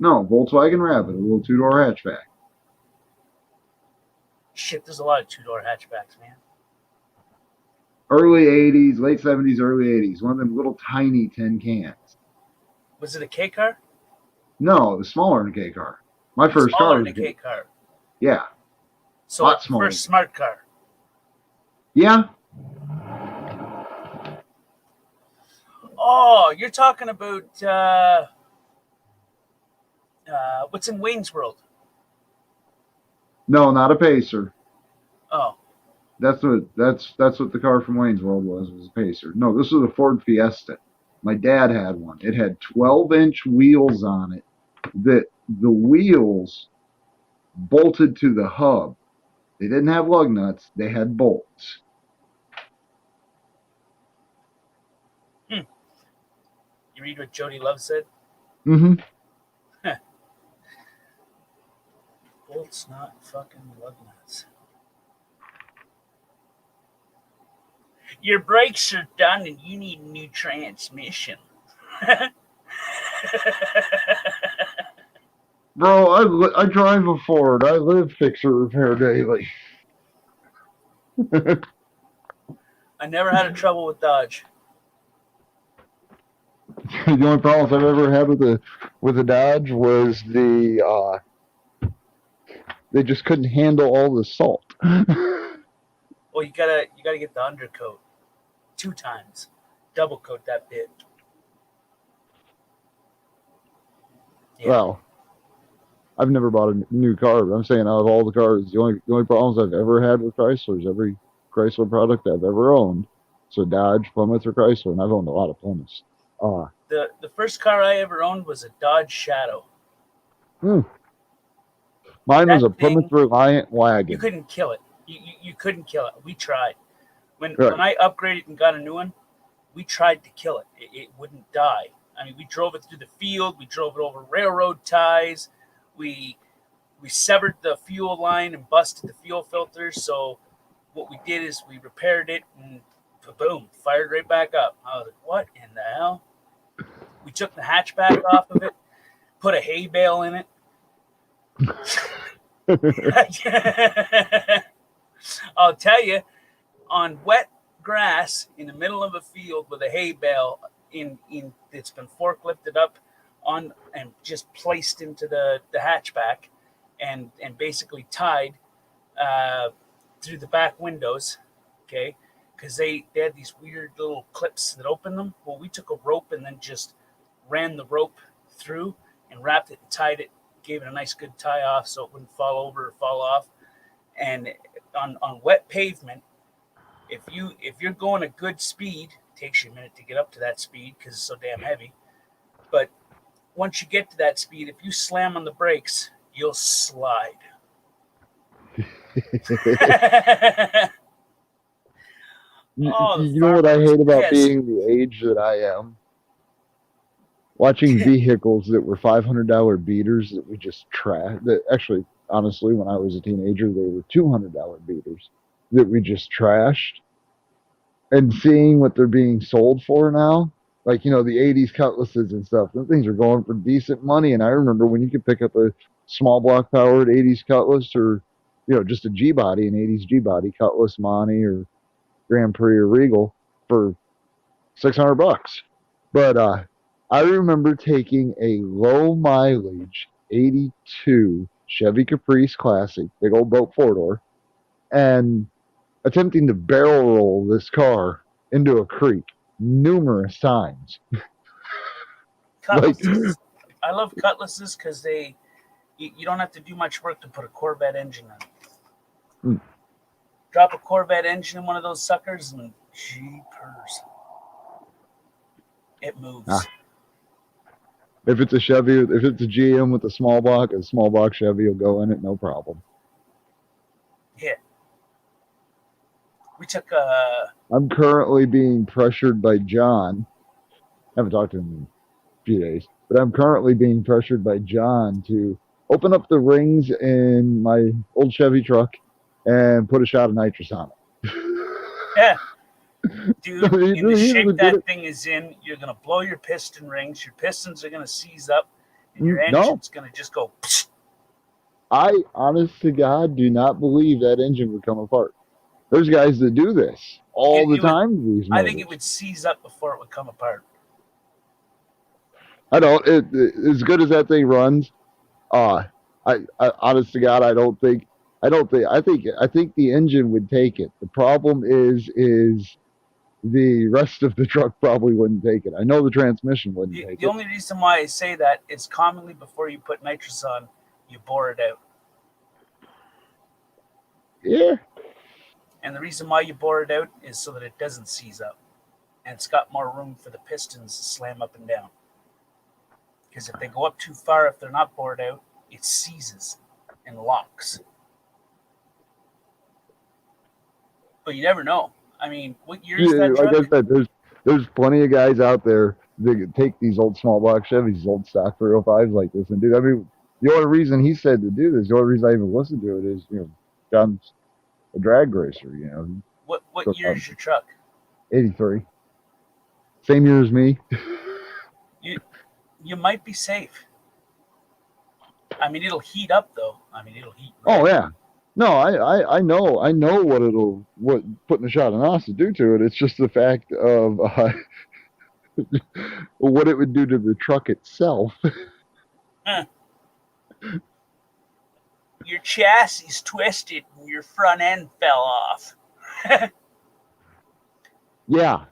Volkswagen Rabbit, a little two-door hatchback. Shit, there's a lot of two-door hatchbacks, man. Early 80s, late 70s, early 80s. One of them little tiny tin cans. Was it a K car? No, it was smaller than a K car. My first car Smaller was than a K car. Yeah. So Lot like the smaller. first smart car. Yeah. Oh, you're talking about what's in Wayne's World? No, not a Pacer. Oh, That's what the car from Wayne's World was a Pacer. No, this was a Ford Fiesta. My dad had one. It had 12-inch wheels on it that the wheels bolted to the hub. They didn't have lug nuts. They had bolts. You read what Jody Love said? Mm-hmm. Bolts, not fucking lug nuts. Your brakes are done and you need a new transmission. Bro, I drive a Ford. I live fix or repair daily. I never had a trouble with Dodge. The only problems I've ever had with the Dodge was they just couldn't handle all the salt. Well, you gotta get the undercoat 2 times, double coat that bit. Yeah. Well, I've never bought a new car, but I'm saying out of all the cars, the only problems I've ever had with Chrysler is every Chrysler product I've ever owned. So Dodge, Plymouth, or Chrysler, and I've owned a lot of Plymouths. The first car I ever owned was a Dodge Shadow. Mine That was a thing, Plymouth Reliant You wagon. couldn't kill it. You couldn't kill it. We tried. When Right. I upgraded and got a new one, we tried to kill it. It wouldn't die. I mean, we drove it through the field. We drove it over railroad ties. We severed the fuel line and busted the fuel filters. So what we did is we repaired it and boom, fired right back up. I was like, what in the hell? We took the hatchback off of it, put a hay bale in it. I'll tell you, on wet grass in the middle of a field with a hay bale in it's been forklifted up on and just placed into the hatchback and basically tied through the back windows, okay? Because they had these weird little clips that open them. Well, we took a rope and then just ran the rope through and wrapped it and tied it, gave it a nice good tie off so it wouldn't fall over or fall off. And on wet pavement, if you're going a good speed, it takes you a minute to get up to that speed because it's so damn heavy. But once you get to that speed, if you slam on the brakes, you'll slide. Oh, You know what I hate about yes. being the age that I am? Watching vehicles that were $500 beaters that we just trashed. That actually, honestly, when I was a teenager, they were $200 beaters that we just trashed. And seeing what they're being sold for now, like, you know, the 80s cutlasses and stuff, those things are going for decent money. And I remember when you could pick up a small block powered 80s cutlass or, you know, just a G body, an 80s G body, Cutlass, Monty, or Grand Prix or Regal for $600. But I remember taking a low mileage 82 Chevy Caprice Classic, big old boat 4-door, and attempting to barrel roll this car into a creek numerous times. Cutlasses. I love cutlasses because you don't have to do much work to put a Corvette engine on. Drop a Corvette engine in one of those suckers and jeepers, it moves. If it's a Chevy, if it's a GM with a small block Chevy will go in it, no problem. Yeah. We took I'm currently being pressured by John. I haven't talked to him in a few days, but I'm currently being pressured by John to open up the rings in my old Chevy truck and put a shot of nitrous on it. Yeah. Dude, in the shape that thing is in, you're going to blow your piston rings. Your pistons are going to seize up, and your engine's going to just go. Psh. I, honest to God, do not believe that engine would come apart. There's guys that do this all the time. I think it would seize up before it would come apart. I don't. As good as that thing runs, I honest to God, I think the engine would take it. The problem is the rest of the truck probably wouldn't take it. I know the transmission wouldn't take it. The only reason why I say that is commonly before you put nitrous on, you bore it out. Yeah. And the reason why you bore it out is so that it doesn't seize up. And it's got more room for the pistons to slam up and down. Because if they go up too far, if they're not bored out, it seizes and locks. But you never know. I mean, what year is that truck? Like I said, there's plenty of guys out there that could take these old small block Chevys, these old stock 305s like this, and do. I mean, the only reason he said to do this, the only reason I even listened to it is, John's a drag racer. What year is your truck? 83, same year as me. You might be safe. I mean, it'll heat up though. I mean, it'll heat. Oh yeah. No, I know what putting a shot of NOS to do to it. It's just the fact of what it would do to the truck itself. Your chassis twisted and your front end fell off. Yeah,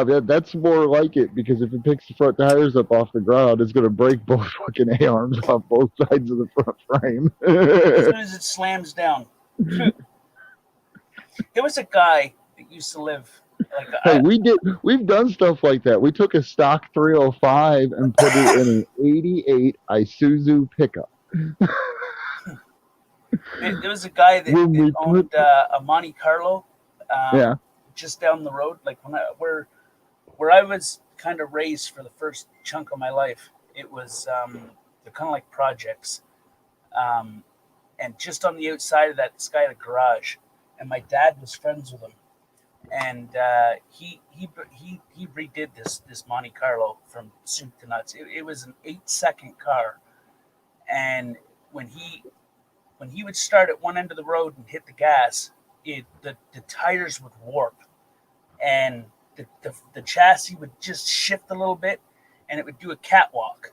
that's more like it, because if it picks the front tires up off the ground, it's gonna break both fucking A-arms off both sides of the front frame. As soon as it slams down. There was a guy that used to live like Hey, we've done stuff like that. We took a stock 305 and put it in an 88 Isuzu pickup. there was a guy that owned a Monte Carlo. Yeah. Just down the road, like where I was kind of raised for the first chunk of my life. It was they're kind of like projects, and just on the outside of that, this guy had a garage, and my dad was friends with him, and he redid this Monte Carlo from soup to nuts. It was an 8-second car, and when he would start at one end of the road and hit the gas, the tires would warp, and the chassis would just shift a little bit, and it would do a catwalk.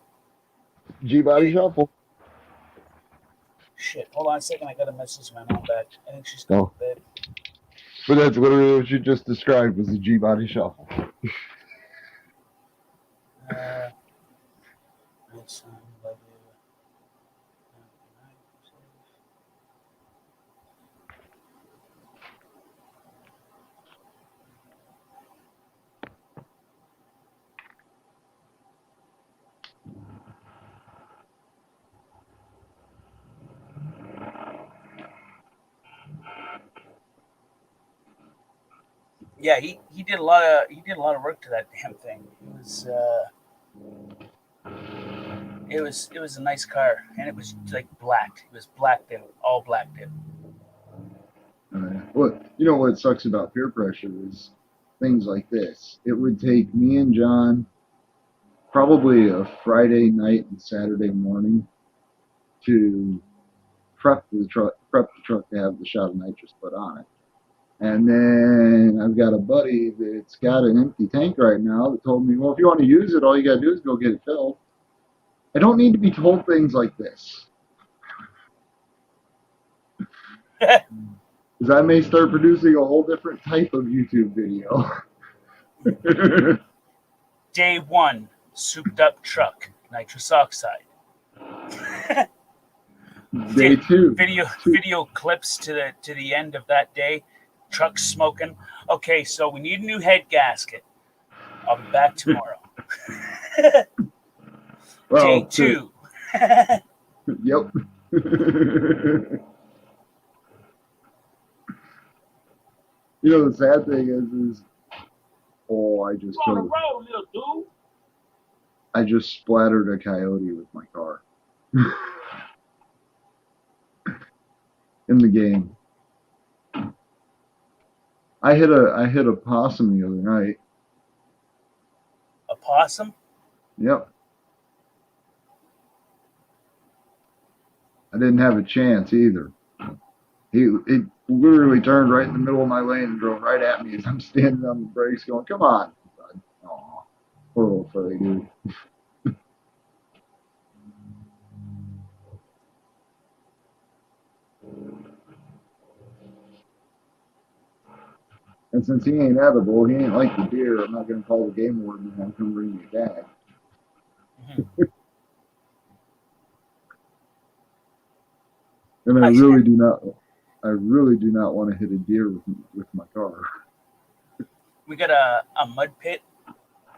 G-body shuffle. Shit, hold on a second. I got a message from my mom back. I think she's going to bed. But that's literally what you just described, was a G-body shuffle. It's love you. Yeah, he did a lot of work to that damn thing. It was a nice car, and it was like blacked. It was blacked out, all blacked out. Well, you know what sucks about peer pressure is things like this. It would take me and John probably a Friday night and Saturday morning to prep the truck to have the shot of nitrous put on it. And then I've got a buddy that's got an empty tank right now that told me, well, if you want to use it, all you got to do is go get it filled. I don't need to be told things like this. Because I may start producing a whole different type of YouTube video. Day 1, souped up truck, nitrous oxide. Day 2. Video clips to the end of that day. Truck smoking. Okay, so we need a new head gasket. I'll be back tomorrow. Well, Day 2. Yep. You know, the sad thing is I just splattered a coyote with my car. In the game. I hit a possum the other night. A possum? Yep. I didn't have a chance either. It literally turned right in the middle of my lane and drove right at me as I'm standing on the brakes going, come on. Aw, poor little furry dude. And since he ain't edible, he ain't like the deer, I'm not going to call the game warden and have him bring me back. Mm-hmm. And I really do not want to hit a deer with my car. We got a mud pit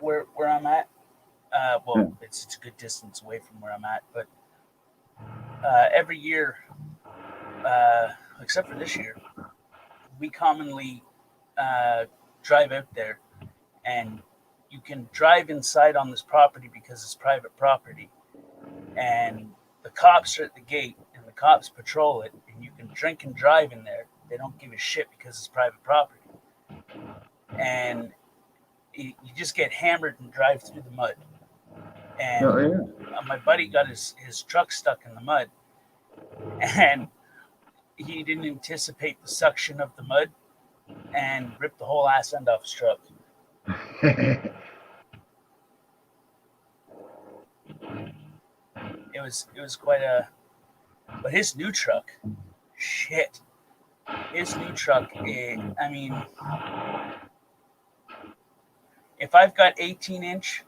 where I'm at. It's a good distance away from where I'm at, but every year, except for this year, we commonly drive out there and you can drive inside on this property because it's private property, and the cops are at the gate, and the cops patrol it, and you can drink and drive in there. They don't give a shit because it's private property, and you just get hammered and drive through the mud. And Oh, yeah. my buddy got his truck stuck in the mud, and he didn't anticipate the suction of the mud and ripped the whole ass end off his truck. It was quite a, but his new truck, shit. His new truck, I mean, if I've got 18-inch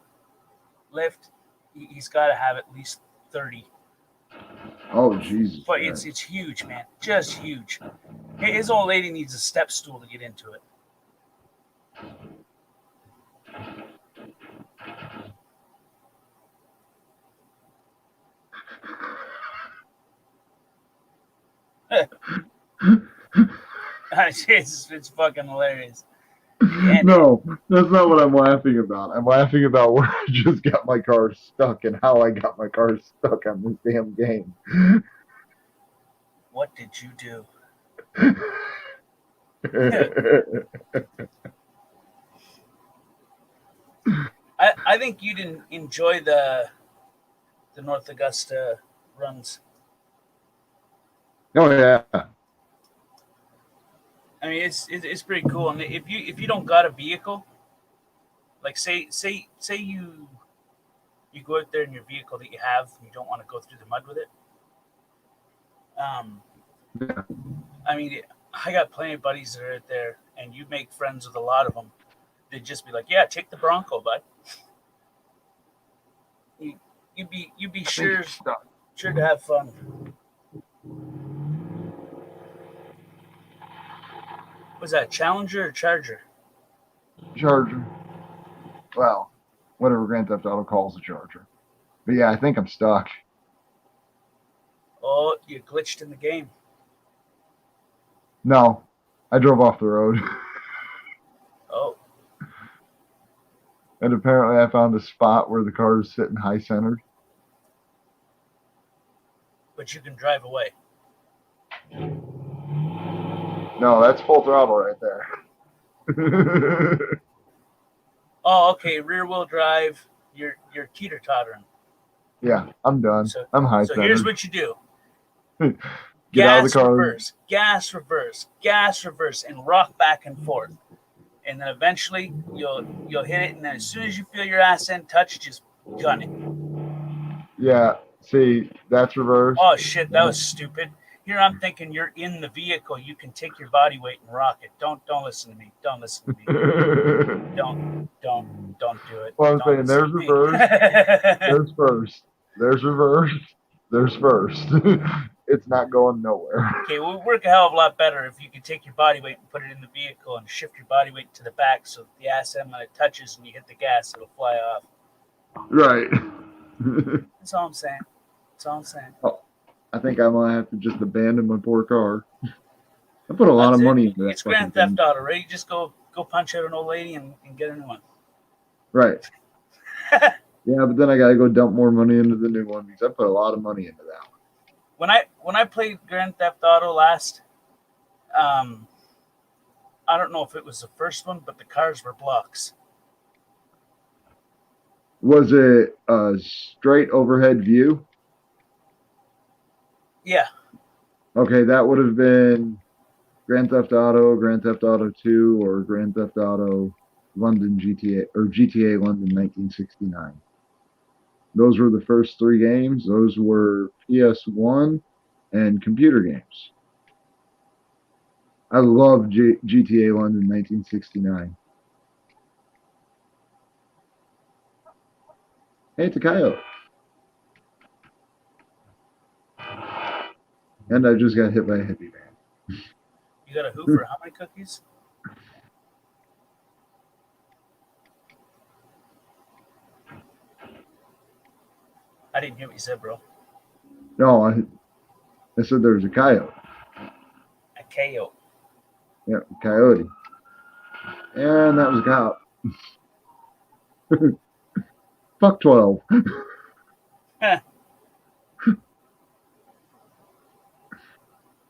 lift, he's got to have at least 30. Oh, Jesus. But it's huge, man. Just huge. His old lady needs a step stool to get into it. It's fucking hilarious. And no, that's not what I'm laughing about. I'm laughing about where I just got my car stuck and how I got my car stuck on this damn game. what did you do? I think you didn't enjoy the North Augusta runs. Oh yeah. I mean, it's pretty cool. And if you don't got a vehicle, like say you go out there in your vehicle that you have, and you don't want to go through the mud with it. Yeah. I mean, I got plenty of buddies that are out there, and you make friends with a lot of them. They'd just be like, "Yeah, take the Bronco, bud." You'd be sure to have fun. Was that Challenger or Charger? Charger. Well, whatever Grand Theft Auto calls a Charger. But yeah, I think I'm stuck. Oh, you glitched in the game. No, I drove off the road. Oh, And apparently I found a spot where the car is sitting high centered. but you can drive away. No, that's full throttle right there. Oh, okay, rear wheel drive. You're teeter tottering. Yeah, I'm done. So, I'm high so centered. here's what you do: Get out of the car. reverse, gas reverse, gas reverse, and rock back and forth. And then eventually you'll hit it, and then as soon as you feel your ass end touch, just gun it. Yeah, see, that's reverse. Oh shit, that was stupid. Here I'm thinking you're in the vehicle. You can take your body weight and rock it. Don't listen to me. Don't listen to me. Don't do it. Well, I'm Don't saying listen there's to me. reverse, there's first, there's reverse, there's first. It's not going nowhere. Okay, well, it would work a hell of a lot better if you could take your body weight and put it in the vehicle and shift your body weight to the back so that the ass end, when it touches and you hit the gas, it'll fly off. Right. That's all I'm saying. That's all I'm saying. I think I might have to just abandon my poor car. I put a lot That's of it. money into that. It's Grand fucking Theft Auto, right? You just go punch out an old lady and get a new one. Right. Yeah, but then I gotta go dump more money into the new one because I put a lot of money into that one. When I played Grand Theft Auto last, I don't know if it was the first one, but the cars were blocks. Was it a straight overhead view? Yeah. Okay, that would have been Grand Theft Auto, Grand Theft Auto 2, or Grand Theft Auto London GTA, or GTA London 1969. Those were the first three games. Those were PS1 and computer games. I love GTA London 1969. Hey, it's a coyote. And I just got hit by a hippie van. You got a who for how many cookies? I didn't hear what you said, bro. No, I said there was a coyote. A coyote. Yeah, coyote. And that was a cop. Fuck 12. Huh.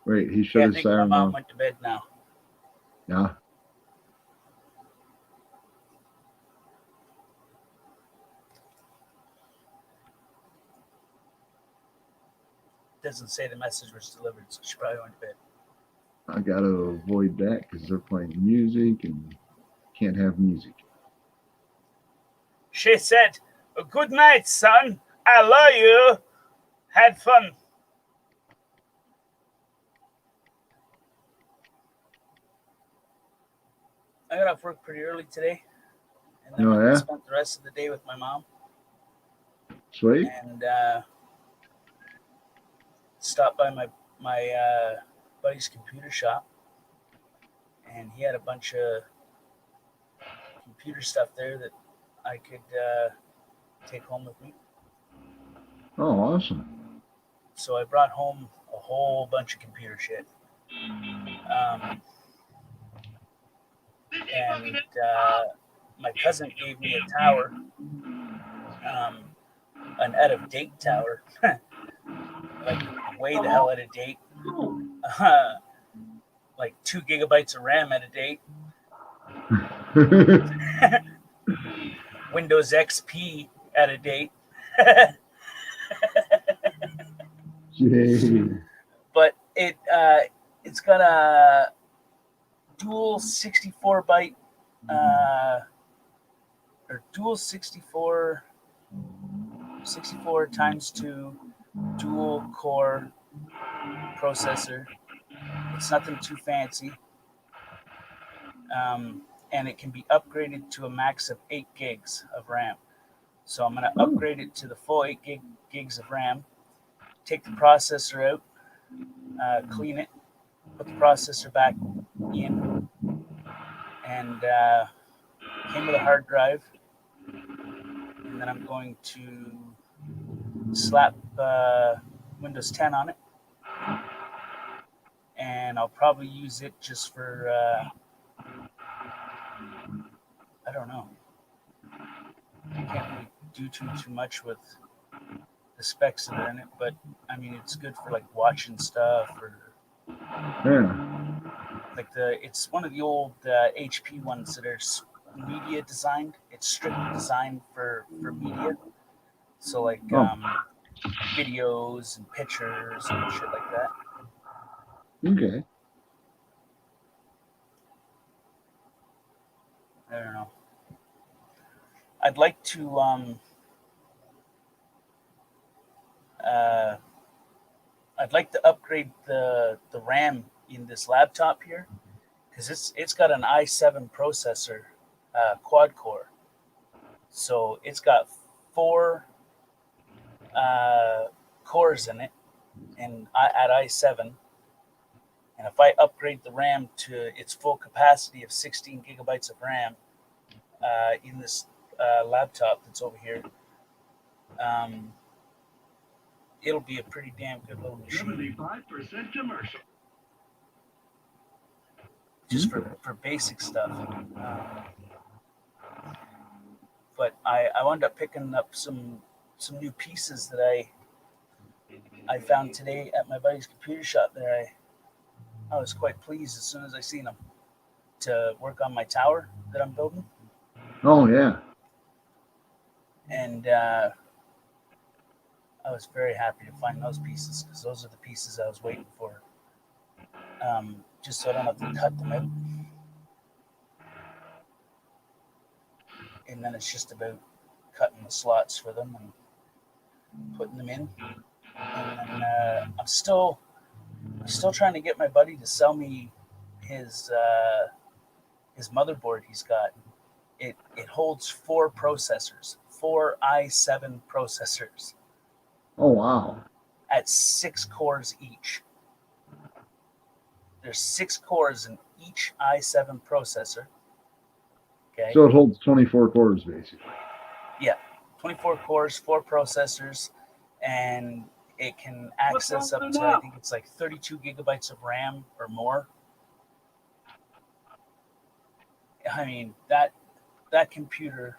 Wait, he Yeah, shut I his think my siren mom off. went to bed now. Yeah. Doesn't say the message was delivered, so she probably went to bed. I gotta avoid that because they're playing music and can't have music. She said, "Good night, son. I love you. Had fun." I got off work pretty early today, and then Oh, went and yeah? spent the rest of the day with my mom, Sweet. and stopped by my buddy's computer shop, and he had a bunch of computer stuff there that I could take home with me. Oh, awesome. So I brought home a whole bunch of computer shit. And my cousin gave me a tower, an out of date tower, like way the hell out of date, like 2 gigabytes of RAM out of date, Windows XP out of date. Jeez. But it's got a dual 64 byte or dual 64 times 2 dual core processor. It's nothing too fancy, and it can be upgraded to a max of 8 gigs of RAM. So I'm going to Oh, upgrade it to the full 8 gigs of RAM, take the processor out, clean it, put the processor back in, and came with a hard drive. And then I'm going to slap Windows 10 on it, and I'll probably use it just for I don't know. Can't really do too much with the specs that are in it, but I mean it's good for like watching stuff or yeah. like it's one of the old HP ones that are media designed. It's strictly designed for media, so like Oh, videos and pictures and shit like that. okay. I don't know. I'd like to uh, I'd like to upgrade the RAM in this laptop here because it's got an i7 processor, quad core. So it's got 4 cores in it, and at i7. And if I upgrade the RAM to its full capacity of 16 gigabytes of RAM in this laptop that's over here, um, it'll be a pretty damn good little machine. 75% commercial. Just Okay. for basic stuff. But I wound up picking up some new pieces that I found today at my buddy's computer shop there. I was quite pleased as soon as I seen them to work on my tower that I'm building. Oh, yeah. And I was very happy to find those pieces because those are the pieces I was waiting for. Just so I don't have to cut them out. And then it's just about cutting the slots for them and putting them in. And then I'm still trying to get my buddy to sell me his motherboard he's got. It holds 4 processors, 4 i7 processors Oh, wow. at 6 cores each. There's 6 cores in each i7 processor. Okay. So it holds 24 cores, basically. Yeah, 24 cores, 4 processors, and it can access up to I think it's like 32 gigabytes of RAM or more. I mean that computer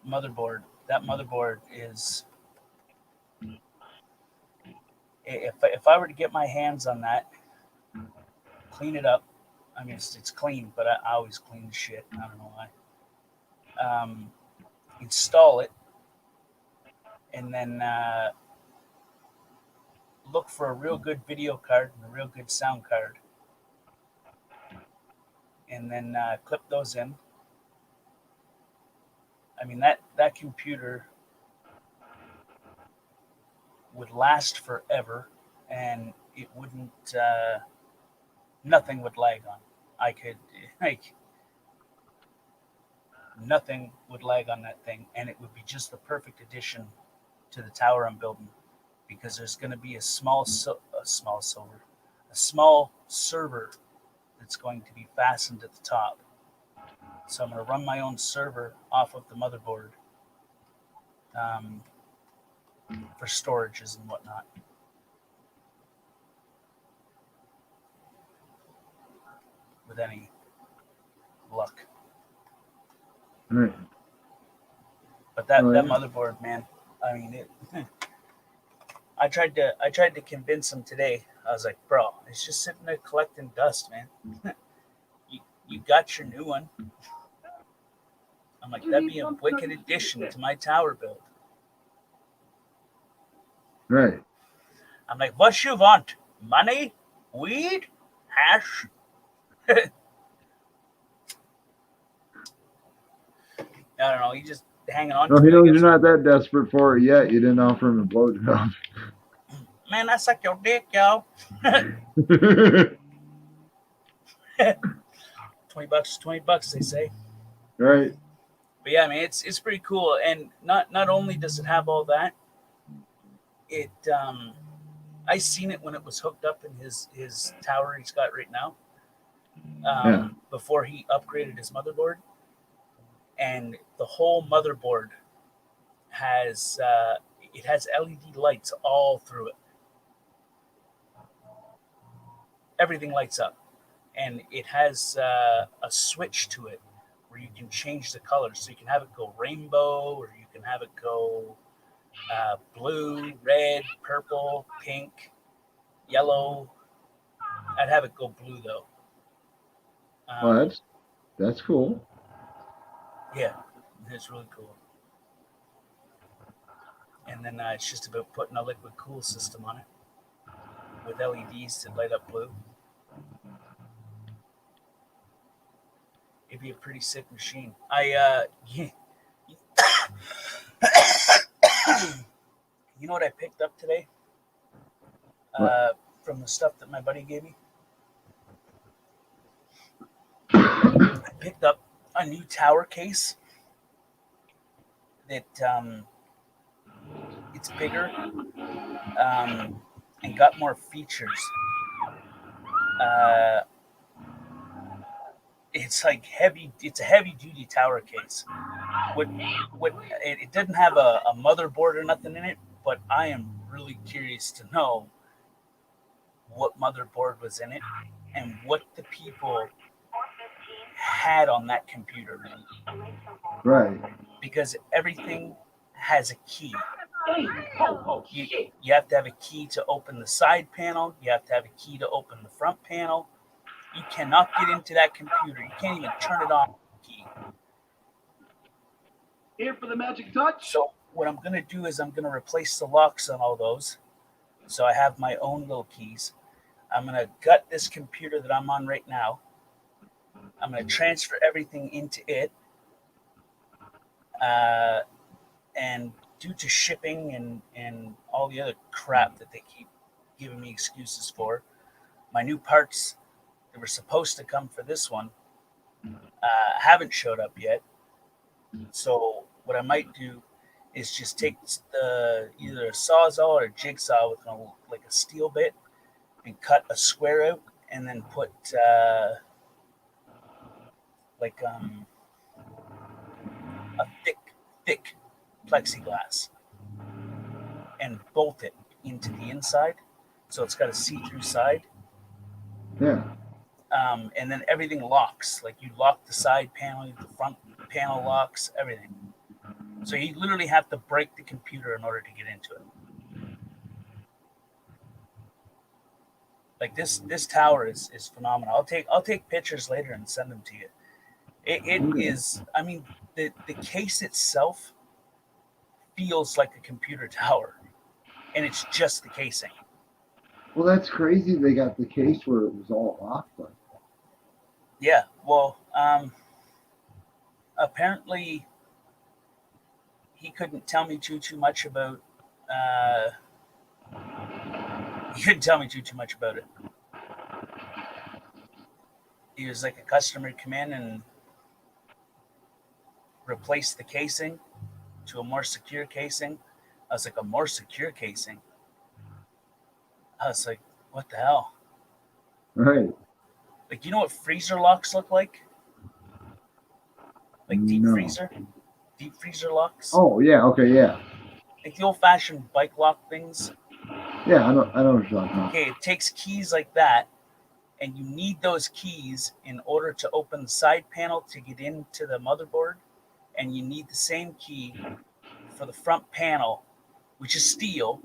motherboard. That motherboard is, if I were to get my hands on that, clean it up. I mean, it's clean, but I always clean the shit. I don't know why. Install it, and then look for a real good video card and a real good sound card, and then clip those in. I mean, that computer would last forever, and it wouldn't. Nothing would lag on. I could like nothing would lag on that thing, and it would be just the perfect addition to the tower I'm building, because there's going to be a small server that's going to be fastened at the top. So I'm going to run my own server off of the motherboard for storages and whatnot. With any luck. All right. But that Oh, yeah. motherboard, man, I mean, it. I tried to convince him today. I was like, bro, it's just sitting there collecting dust, man. you got your new one. I'm like, that'd be a wicked addition to my tower build. Right. I'm like, what you want? Money? Weed? Hash? I don't know. He just hanging on. No, to he it, I knows guess. you're not that desperate for it yet. You didn't offer him a blowjob. Man, I suck your dick, yo. $20, they say. Right. But yeah, I mean, it's pretty cool, and not only does it have all that, it I seen it when it was hooked up in his tower he's got right now. Yeah. Before he upgraded his motherboard, and the whole motherboard has it has LED lights all through it. Everything lights up, and it has a switch to it where you can change the colors. So you can have it go rainbow, or you can have it go blue, red, purple, pink, yellow. I'd have it go blue though. Well, that's cool. Yeah, it's really cool. And then it's just about putting a liquid cool system on it with LEDs to light up blue. It'd be a pretty sick machine. You know what I picked up today? From the stuff that my buddy gave me? I picked up a new tower case that it's bigger and got more features. It's like heavy. It's a heavy duty tower case. It didn't have a motherboard or nothing in it, but I am really curious to know what motherboard was in it and what the people had on that computer. Right. Because everything has a key. Shit. You have to have a key to open the side panel. You have to have a key to open the front panel. You cannot get into that computer. You can't even turn it on with the key. Here for the magic touch. So what I'm going to do is I'm going to replace the locks on all those. So I have my own little keys. I'm going to gut this computer that I'm on right now. I'm going to transfer everything into it. And due to shipping and all the other crap that they keep giving me excuses for, my new parts that were supposed to come for this one haven't showed up yet. So what I might do is just take either a sawzall or a jigsaw with like a steel bit and cut a square out, and then put a thick plexiglass and bolt it into the inside, so it's got a see-through side. Yeah. And then everything locks. Like you lock the side panel, the front panel locks, everything. So you literally have to break the computer in order to get into it. Like this tower is phenomenal. I'll take pictures later and send them to you. It Okay. is. I mean, the case itself feels like a computer tower, and it's just the casing. Well, that's crazy. They got the case where it was all locked like that. Yeah. Well, apparently he couldn't tell me too much about. Uh, he couldn't tell me too much about it. He was like a customer come in and replace the casing to a more secure casing. I was like, a more secure casing. I was like, what the hell? Right. Like, you know what freezer locks look like? Like No. deep freezer locks, Oh yeah. Okay. Yeah. like the old-fashioned bike lock things. Yeah. I know what you're talking about. Okay, it takes keys like that, and you need those keys in order to open the side panel to get into the motherboard, and you need the same key for the front panel, which is steel,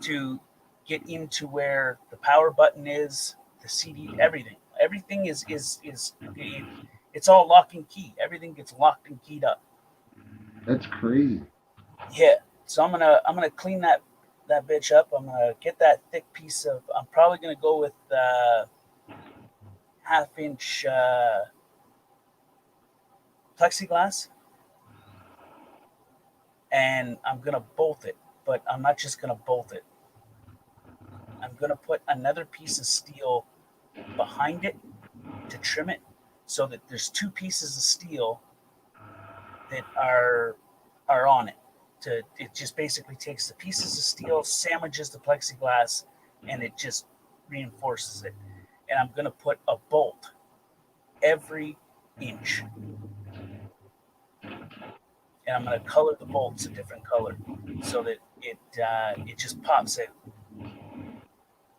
to get into where the power button is, the CD, everything. Everything is it's all lock and key. Everything gets locked and keyed up. That's crazy. Yeah. So I'm gonna clean that bitch up. I'm gonna get that thick piece of. I'm probably gonna go with 1/2 inch plexiglass, and I'm gonna bolt it. But I'm not just gonna bolt it. I'm gonna put another piece of steel behind it to trim it, so that there's two pieces of steel that are on it. It just basically takes the pieces of steel, sandwiches the plexiglass, and it just reinforces it. And I'm gonna put a bolt every inch, and I'm gonna color the bolts a different color so that it just pops out.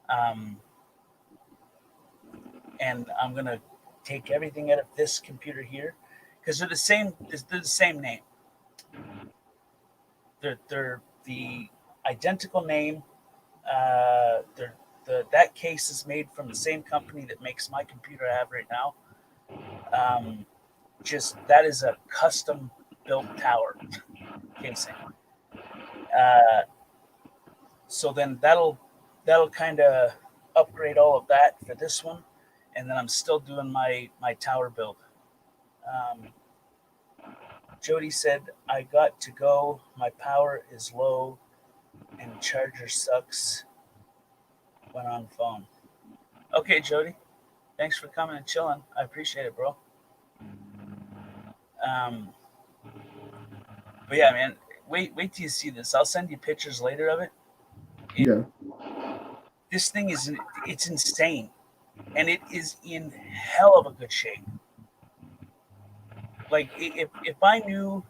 Um, and I'm gonna take everything out of this computer here because they're the same. They're the same name. They're the identical name. They're that case is made from the same company that makes my computer I have right now. Um, just that is a custom built tower casing. Uh, so then that'll kind of upgrade all of that for this one, and then I'm still doing my tower build. Um, Jody said I got to go. My power is low, and charger sucks. Went on phone. Okay, Jody. Thanks for coming and chilling. I appreciate it, bro. Um, but yeah, man. Wait till you see this. I'll send you pictures later of it. it Yeah. this thing is it's insane, and it is in hell of a good shape. Like if I knew,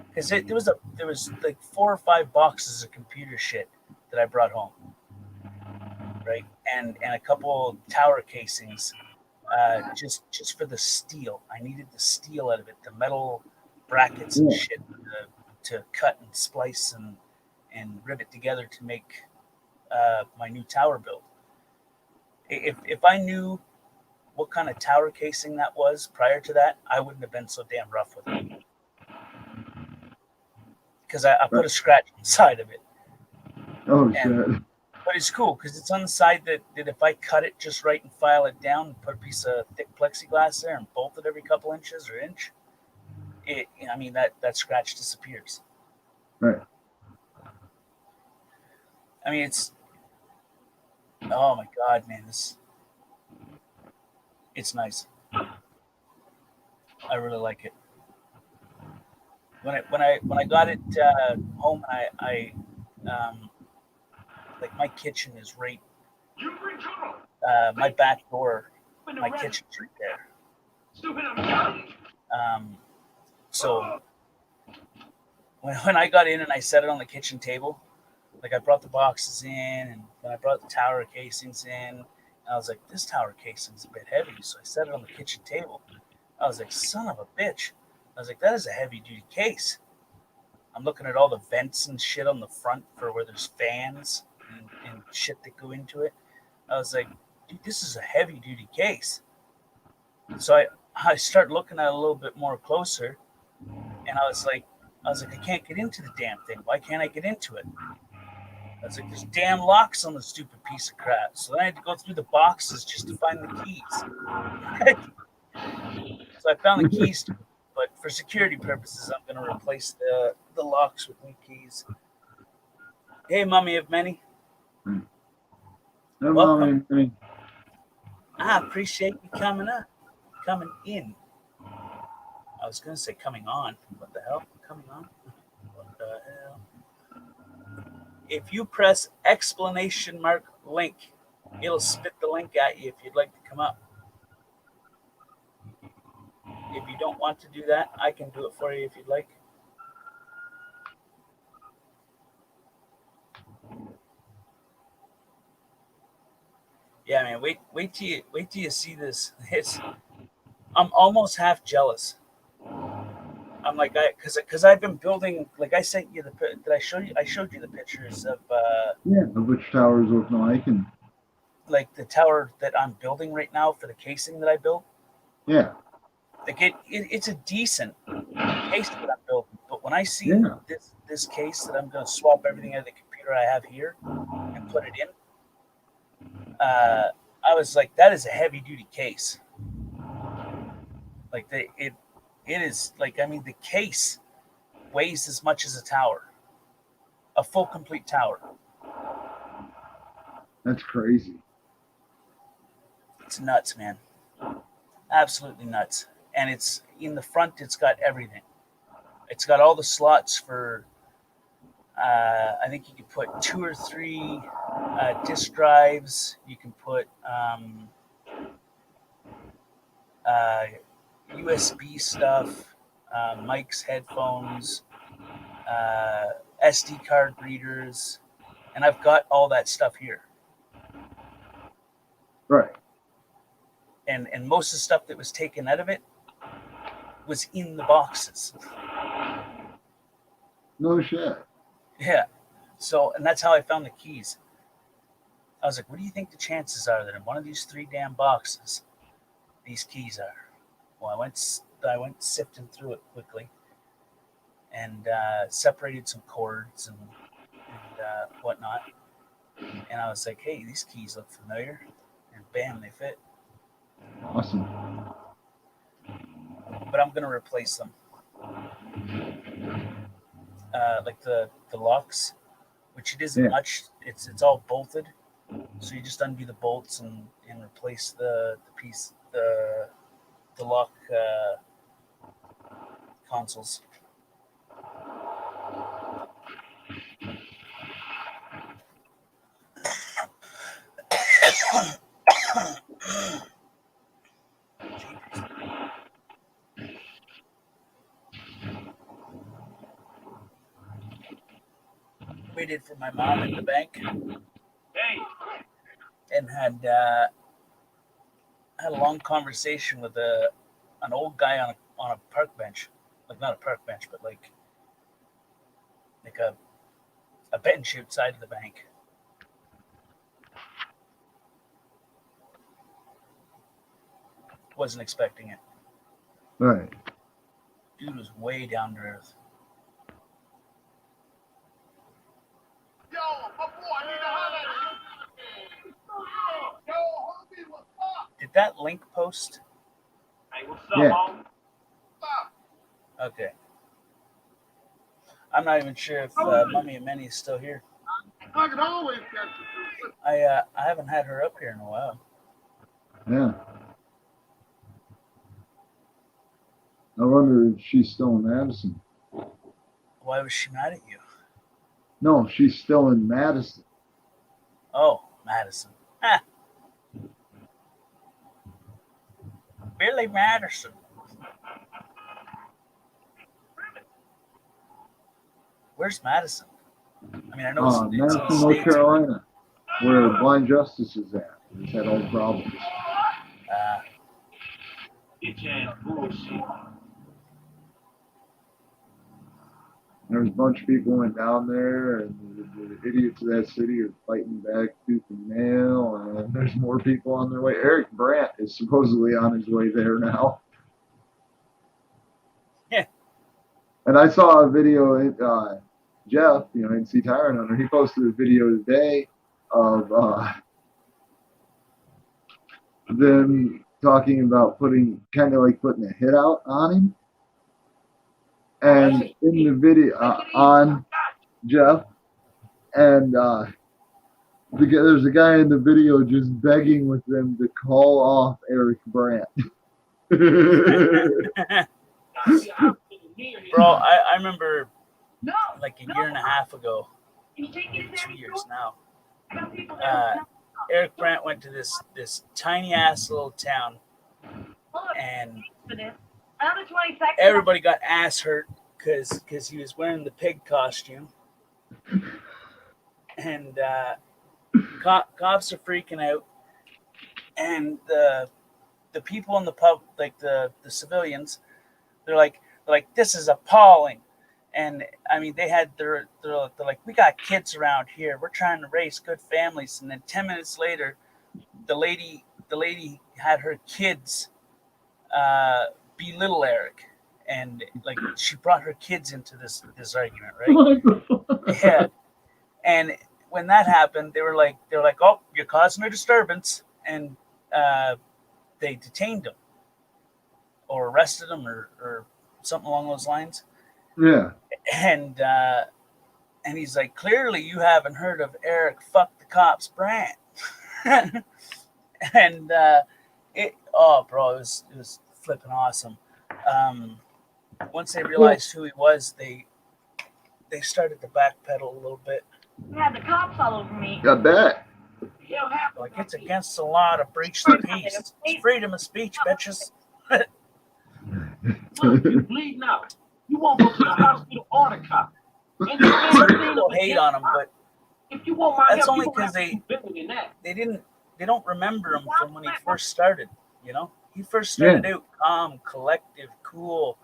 because there was like 4 or 5 boxes of computer shit that I brought home, right, and a couple tower casings, just for the steel. I needed the steel out of it, the metal brackets and Yeah. shit to cut and splice and rivet together to make my new tower build. If I knew what kind of tower casing that was prior to that, I wouldn't have been so damn rough with it because I put Right. a scratch inside of it. Oh And shit. but it's cool because it's on the side that if I cut it just right and file it down and put a piece of thick plexiglass there and bolt it every couple inches or inch, I mean that scratch disappears. Right. I mean oh my god, man, it's nice. I really like it. When I got it home, I like my kitchen is right. You bring trouble. My back door, Window my ready. kitchen's right there. Stupid, I'm young. Um, so when I got in and I set it on the kitchen table, like I brought the boxes in and then I brought the tower casings in, and I was like, this tower casing's a bit heavy, so I set it on the kitchen table. I was like, son of a bitch, I was like, that is a heavy duty case. I'm looking at all the vents and shit on the front for where there's fans and shit that go into it. I was like, dude, this is a heavy duty case. So I start looking at it a little bit more closer, and I was like, I can't get into the damn thing. Why can't I get into it? I was like, there's damn locks on the stupid piece of crap. So then I had to go through the boxes just to find the keys. So I found the keys, but for security purposes, I'm going to replace the locks with new keys. Hey, Mummy of Many. No, Welcome. Mommy. I appreciate you coming in. I was going to say coming on. What the hell? Coming on? What the hell? If you press explanation mark link, it'll spit the link at you if you'd like to come up. If you don't want to do that, I can do it for you if you'd like. Yeah, man. Wait till you see this. I'm almost half jealous. I'm like, because I've been building. Like I sent you did I show you? I showed you the pictures of Of which towers looking like, and like the tower that I'm building right now for the casing that I built. yeah, Like it's a decent case that I'm building, but when I see this case that I'm going to swap everything out of the computer I have here and put it in, I was like, that is a heavy duty case. Like it is like, I mean, the case weighs as much as a tower, a full complete tower. that's crazy. It's nuts, man. Absolutely nuts. And it's in the front. It's got everything. It's got all the slots for. I think you can put 2 or 3 disk drives. You can put USB stuff, mics, headphones, SD card readers, and I've got all that stuff here. Right. And most of the stuff that was taken out of it was in the boxes. No shit. Yeah. So, and that's how I found the keys. I was like, what do you think the chances are that in one of these 3 damn boxes, these keys are? Well, I went sifting through it quickly and separated some cords and whatnot. And I was like, hey, these keys look familiar. And bam, they fit. Awesome. But I'm going to replace them. Like the locks, which it isn't much. It's all bolted. So you just undo the bolts and replace the piece, the lock consoles. Waited for my mom at the bank. Hey, And had a long conversation with an old guy on a park bench, like not a park bench, but like a bench outside of the bank. Wasn't expecting it. Right. Dude was way down to earth. yo, my boy, I need to holler at you. Yo, homie, what's up? Did that link post? Hey, what's up, Yeah. homie? Okay. I'm not even sure if Mummy and Manny is still here. I can always catch you. I haven't had her up here in a while. Yeah. I wonder if she's still in Madison. Why was she mad at you? No, she's still in Madison. Oh, Madison. Ah. Billy Madison. Where's Madison? I mean, I know it's in the Madison, North States. Carolina, where Blind Justice is at. He's had all the problems. Bitch ass bullshit. There was a bunch of people went down there, and the idiots of that city are fighting back tooth and nail. And there's more people on their way. Eric Brandt is supposedly on his way there now. Yeah. And I saw a video. Jeff, NC Tire Hunter, he posted a video today of them talking about putting a hit out on him. And in the video on Jeff, and there's a guy in the video just begging with them to call off Eric Brandt. Bro, I remember like a year and a half ago, maybe 2 years now. Eric Brandt went to this tiny ass little town, and everybody got ass hurt because he was wearing the pig costume, and cops are freaking out, and the people in the pub, like the civilians, they're like, this is appalling. And I mean, they're like, we got kids around here. We're trying to raise good families. And then 10 minutes later, the lady had her kids belittle Eric, and like she brought her kids into this argument, right? Yeah. And when that happened, they were like, oh, you're causing a disturbance, and they detained him or arrested him or something along those lines. Yeah. And he's like, clearly you haven't heard of Eric Fuck the Cops Brandt. And bro, it was flipping awesome. Once they realized who he was, they started to backpedal a little bit. You had the cops all over me. I bet. Like, it's against the law to breach the peace. It's freedom of speech, bitches. Look, you bleeding out. You won't go to the hospital or the cop. Some people hate on him, but if you want my that's help, only you because gonna have to do bigger than that. they don't remember him from when he first started. He first started out calm, collective, cool,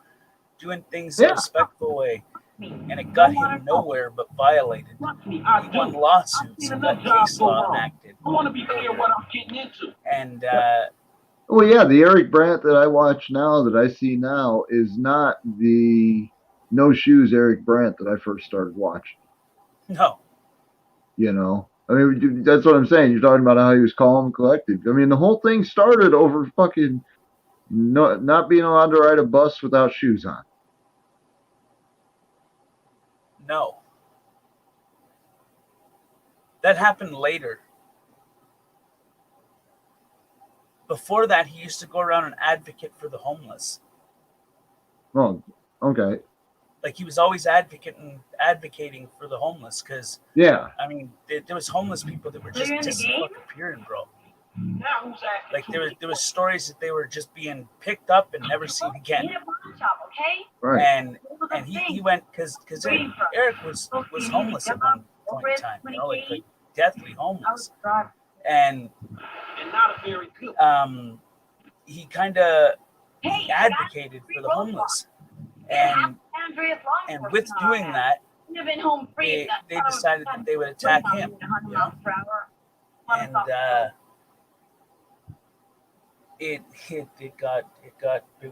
doing things in a respectful way, and it got him nowhere but violated. He won lawsuits and got case law enacted. I want to be clear what I'm getting into. And well, yeah, the Eric Brandt that I watch now, that I see now, is not the no shoes Eric Brandt that I first started watching. no, I mean, that's what I'm saying. You're talking about how he was calm and collected. I mean, the whole thing started over fucking not being allowed to ride a bus without shoes on. no. That happened later. Before that, he used to go around and advocate for the homeless. Oh, okay. Like, he was always advocating for the homeless, because Yeah. I mean, there was homeless people that were just disappearing, bro. Now who's asking? Like, there was stories that they were just being picked up and never seen again. Get a pawn shop, okay? Right. And he went because Eric was homeless at one point in time, like deathly homeless, and not a very good. he kind of advocated for the homeless, and with doing that, they decided that they would attack him, and it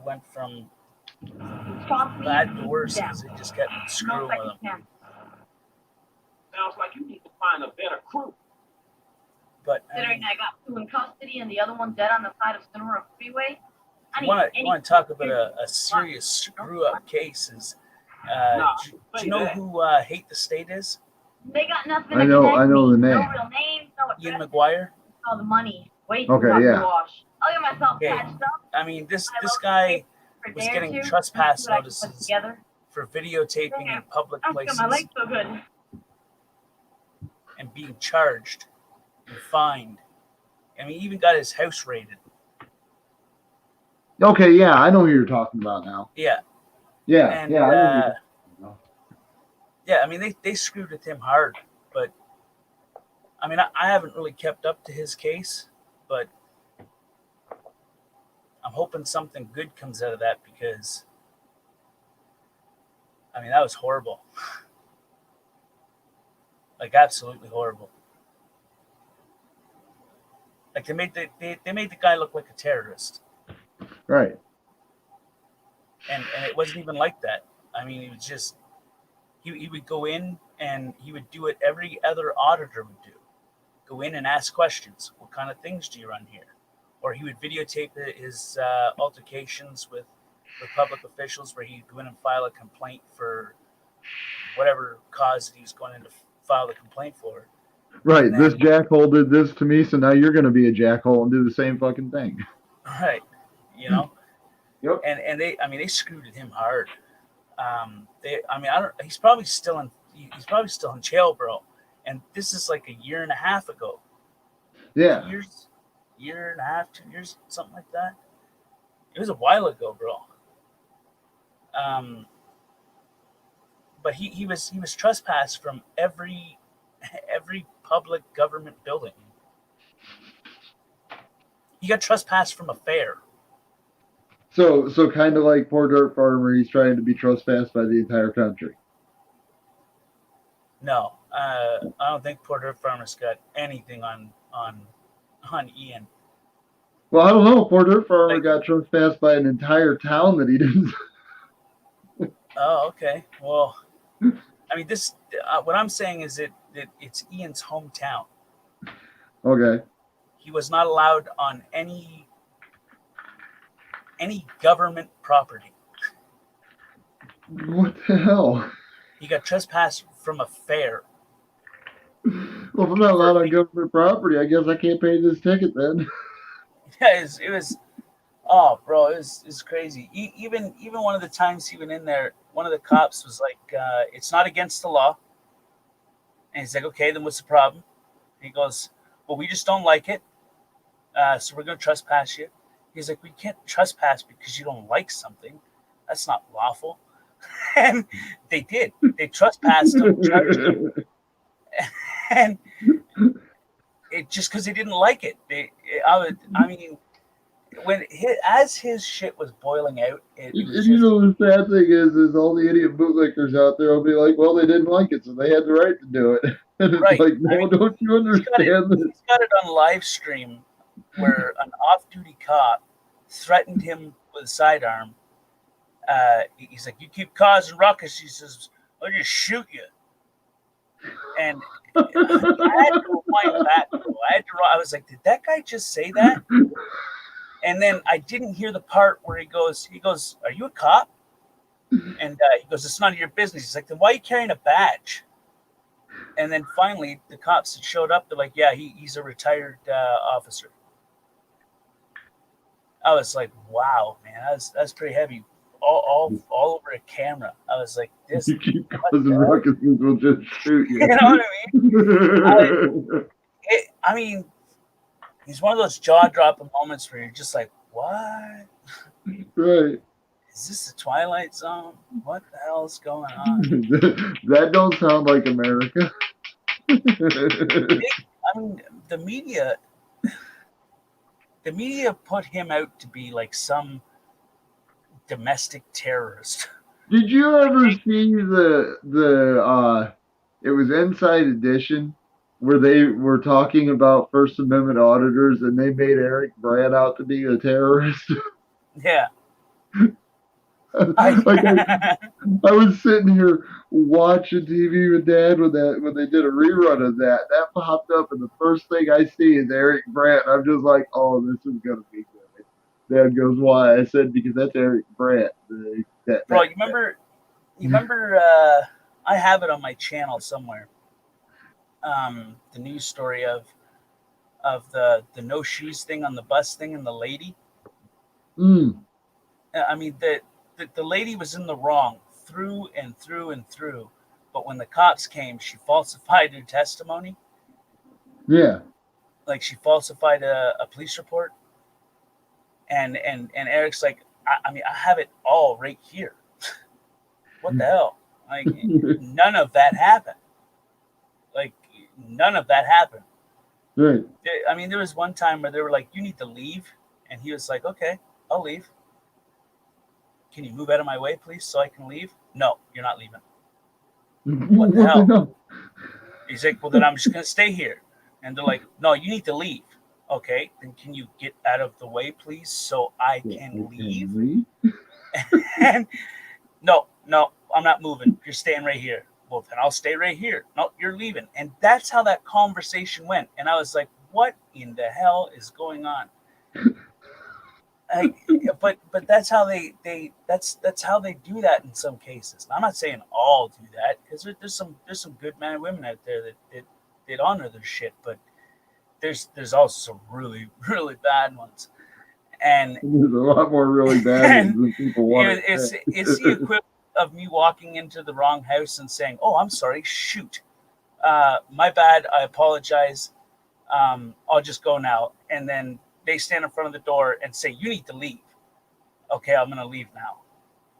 went from bad to worse because they just kept screwing with him. Sounds like you need to find a better crew. But Considering I got 2 in custody and the other one dead on the side of Sonora Freeway. I want to talk about a serious screw up case. Do you know who Hate the State is? They got nothing. I know the name. No real names, no Ian address, McGuire. all the money. Wait, Okay, yeah. wash. I'll get myself Okay. patched up. I mean, this guy for a was day or getting two, trespass see what I can put notices together. for videotaping in public I'm places my legs so good. and being charged and fined. I mean, he even got his house raided. Okay, yeah, I know who you're talking about now. Yeah. Yeah, And yeah, I know who you're talking about. yeah, I mean, they screwed with him hard, but I mean, I haven't really kept up to his case, but I'm hoping something good comes out of that, because I mean, that was horrible. Like, absolutely horrible. Like, they made the guy look like a terrorist, Right. and it wasn't even like that. I mean, it was just he would go in and he would do what every other auditor would do: go in and ask questions. What kind of things do you run here? Or he would videotape his altercations with public officials, where he'd go in and file a complaint for whatever cause that he was going in to file the complaint for. Right. And This then, jackhole did this to me, so now you're going to be a jackhole and do the same fucking thing. right, you know, Yep. and they screwed at him hard. I don't. He's probably still in jail, bro. And this is like a year and a half ago. Yeah. Year and a half, 2 years, something like that. It was a while ago, bro. But he was trespassed from every public government building. He got trespassed from a fair. So kind of like poor dirt farmer, he's trying to be trespassed by the entire country. No, I don't think Poor Dirt Farmer's got anything on Ian. Well, I don't know. Poor dirt farmer Like- got trespassed by an entire town that he didn't. Oh, okay. Well, I mean, this. What I'm saying is that it's Ian's hometown. Okay. He was not allowed on any government property. What the hell? He got trespassed from a fair. Well, if I'm not allowed on government property, I guess I can't pay this ticket then. Yeah, it was. Oh, bro, it was crazy. Even one of the times he went in there, one of the cops was like, "It's not against the law." And he's like, "Okay, then what's the problem?" And he goes, "Well, we just don't like it, so we're going to trespass you." He's like, "We can't trespass because you don't like something. That's not lawful." And they did. They trespassed him, charged him, and it just because they didn't like it. I mean, as his shit was boiling out, it was And you just, know the sad thing is all the idiot bootlickers out there will be like, well, they didn't like it, so they had the right to do it. And it's Right. like, I no, mean, don't you understand this? he's got it on live stream where an off-duty cop threatened him with a sidearm. He's like, "You keep causing ruckus," he says, "I'll just shoot you." And I had to rewind back. I was like, "Did that guy just say that?" And then I didn't hear the part where he goes, "Are you a cop?" And he goes, "It's none of your business." He's like, "Then why are you carrying a badge?" And then finally, the cops that showed up, they're like, "Yeah, he's a retired officer." I was like, "Wow, man, that's pretty heavy." All over a camera. I was like, "This." You keep causing ruckus, we'll just shoot you. You know what I mean? I mean, he's one of those jaw-dropping moments where you're just like, "What? Right. Is this the Twilight Zone? What the hell is going on?" That don't sound like America. I mean, the media put him out to be like some domestic terrorist. Did you ever see the it was Inside Edition where they were talking about First Amendment auditors and they made Eric Brad out to be a terrorist? Yeah. I was sitting here watching TV with Dad when they did a rerun of that. That popped up, and the first thing I see is Eric Brandt. I'm just like, "Oh, this is gonna be good." Dad goes, "Why?" I said, "Because that's Eric Brandt." Bro, you remember I have it on my channel somewhere. The news story of the no shoes thing on the bus thing and the lady. I mean, the lady was in the wrong through and through and through, but when the cops came, she falsified her testimony. Yeah. Like, she falsified a police report. And Eric's like, I mean, I have it all right here. What the hell? Like, none of that happened. Like, none of that happened. Right. I mean, there was one time where they were like, "You need to leave," and he was like, "Okay, I'll leave." can you move out of my way, please, so I can leave? No, you're not leaving. What the hell? hell? He's like, well, then I'm just going to stay here. And they're like, no, you need to leave. Okay, then can you get out of the way, please, so I can leave? And no, I'm not moving. You're staying right here. Well, then I'll stay right here. No, you're leaving. And that's how that conversation went. And I was like, what in the hell is going on? But that's how that's how they do that in some cases. I'm not saying all do that, because there's some good men and women out there that honor their shit, but there's also some really really bad ones. And There's a lot more really bad ones than people want to it's say. it's the equivalent of me walking into the wrong house and saying, "Oh, I'm sorry, shoot, my bad, I apologize. I'll just go now." And then they stand in front of the door and say, "You need to leave." Okay, I'm gonna leave now.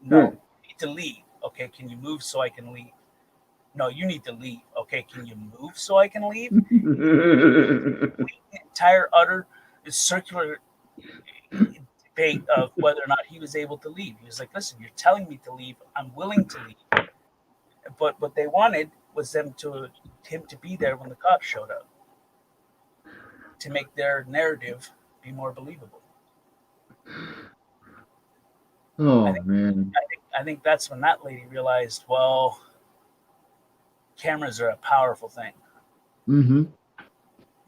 No, Yeah. you need to leave. Okay, can you move so I can leave? No, you need to leave. Okay, can you move so I can leave? Entire utter circular debate of whether or not he was able to leave. He was like, "Listen, you're telling me to leave. I'm willing to leave." But what they wanted was him to be there when the cops showed up, to make their narrative be more believable. Oh man. I think that's when that lady realized, well, cameras are a powerful thing. Mm-hmm.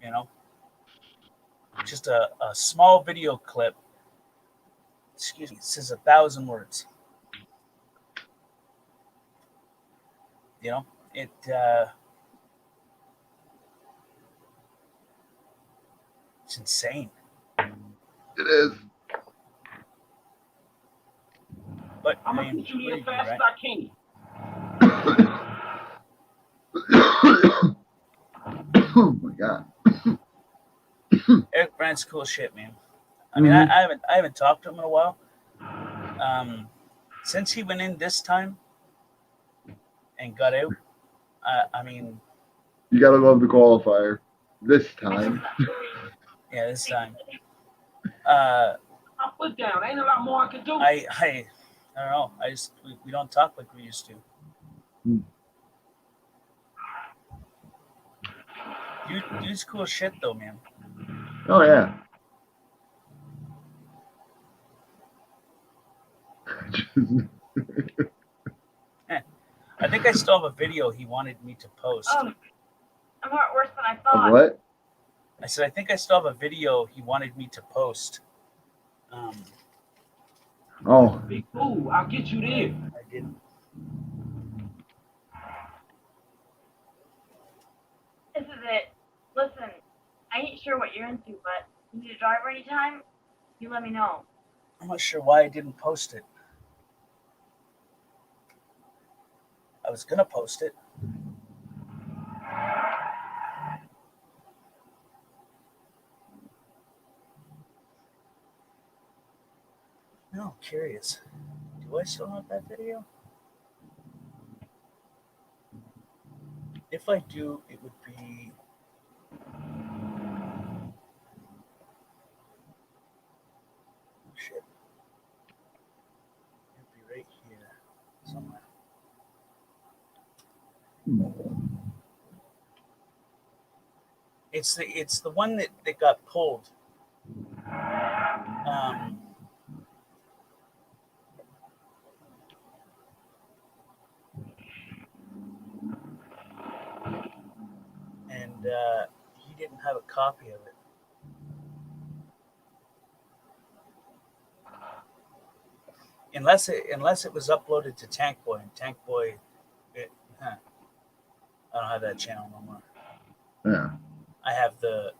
You know, just a small video clip, excuse me, says 1,000 words. You know, it's insane. It is. But I'm I gonna mean, get you what do here you do, fast right? as I can. Oh my god. Eric Brandt's cool shit, man. I mean, Mhm. I haven't talked to him in a while. Since he went in this time and got out, I mean, You gotta love the qualifier. This time. yeah, this time. Uh, I put down. Ain't a lot more I can do. I don't know. We don't talk like we used to. Hmm. Dude's cool shit though, man. Oh yeah. I think I still have a video he wanted me to post. Oh, I'm hurt worse than I Of thought. what? I said I think I still have a video he wanted me to post. Oh. Big fool. I'll get you there. I didn't. This is it. Listen, I ain't sure what you're into, but you need a driver anytime, you let me know. I'm not sure why I didn't post it. I was gonna post it. No, I'm curious. Do I still have that video? If I do, it would be. Shit. It'd be right here somewhere. It's the one that got pulled. And he didn't have a copy of it. Unless it was uploaded to Tank Boy, and Tank Boy, I don't have that channel no more. Yeah. I have the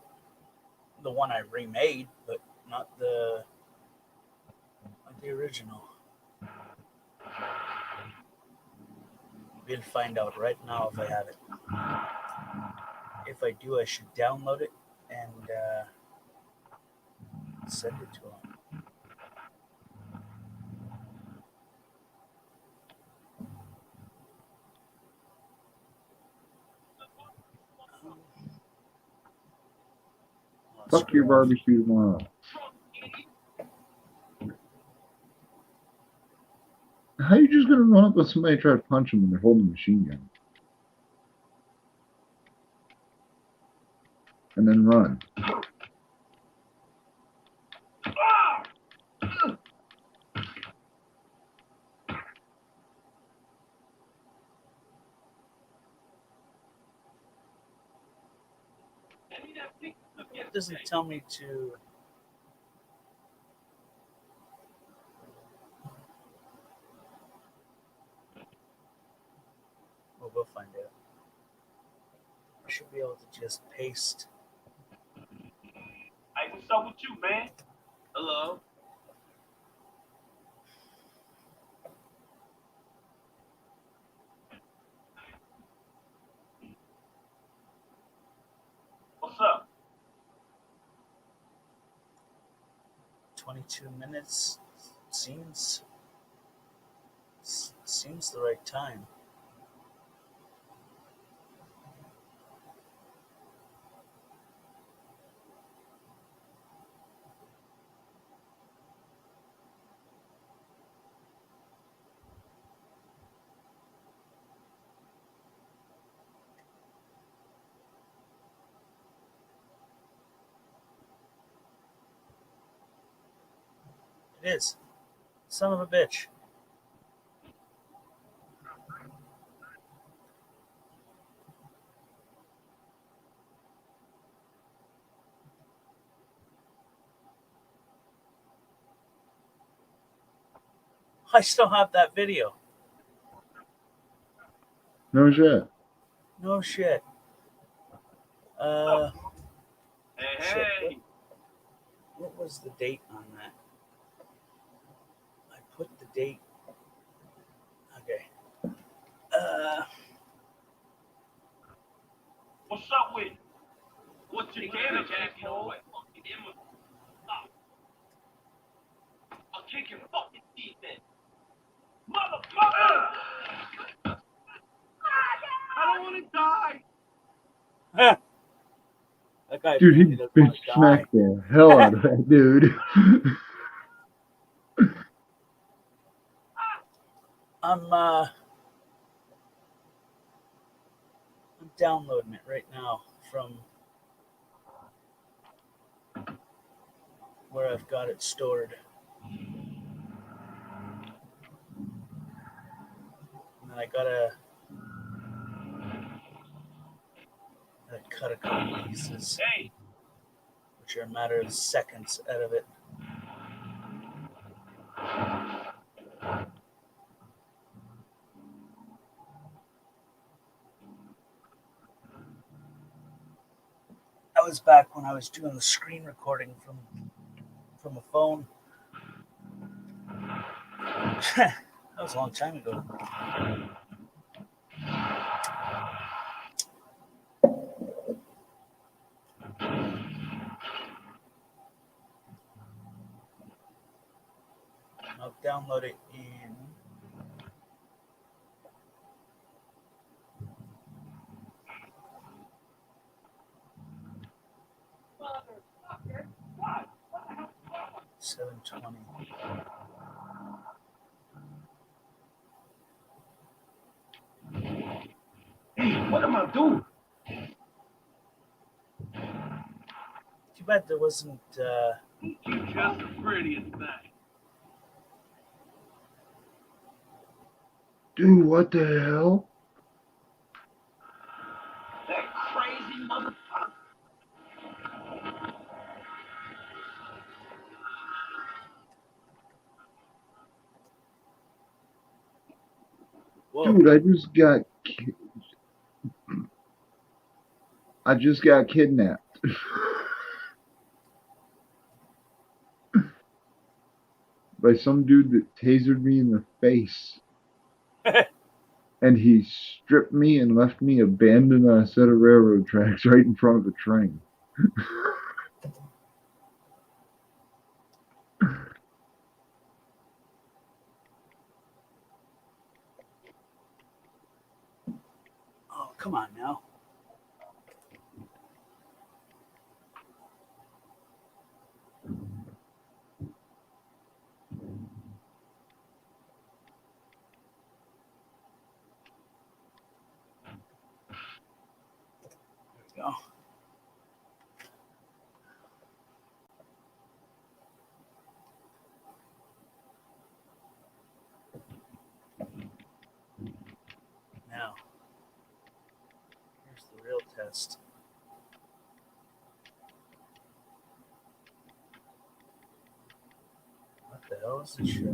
one I remade, but not the original. We'll find out right now if I have it. If I do, I should download it and send it to him. Fuck your barbecue tomorrow. How are you just gonna run up on somebody and try to punch them when they're holding a machine gun? And then run. It doesn't tell me to. Well, we'll find out. I should be able to just paste. Hey, what's up with you, man? Hello. What's up? 22 minutes seems the right time. It is. Son of a bitch. I still have that video. No shit. No shit. Hey, Shit. hey. What was the date on that? I put the date. Okay. What's up with it? What's your damage, asshole? I'll kick your fucking teeth in. Motherfucker! I don't want to die. That guy Dude, he apparently doesn't want bitch to die. smacked the hell out of that dude. I'm downloading it right now from where I've got it stored. And then I gotta cut a couple pieces, Hey, which are a matter of seconds out of it. That was back when I was doing the screen recording from a phone. That was a long time ago. I'll download it in. motherfucker. What? 720. Hey, what am I doing? Too bad there wasn't. You're just the prettiest thing. Dude, what the hell? That crazy motherfucker. Whoa. Dude, I just got kidnapped. By some dude that tasered me in the face. And he stripped me and left me abandoned on a set of railroad tracks right in front of a train. Oh, come on now. go. Now, here's the real test. What the hell is this shit?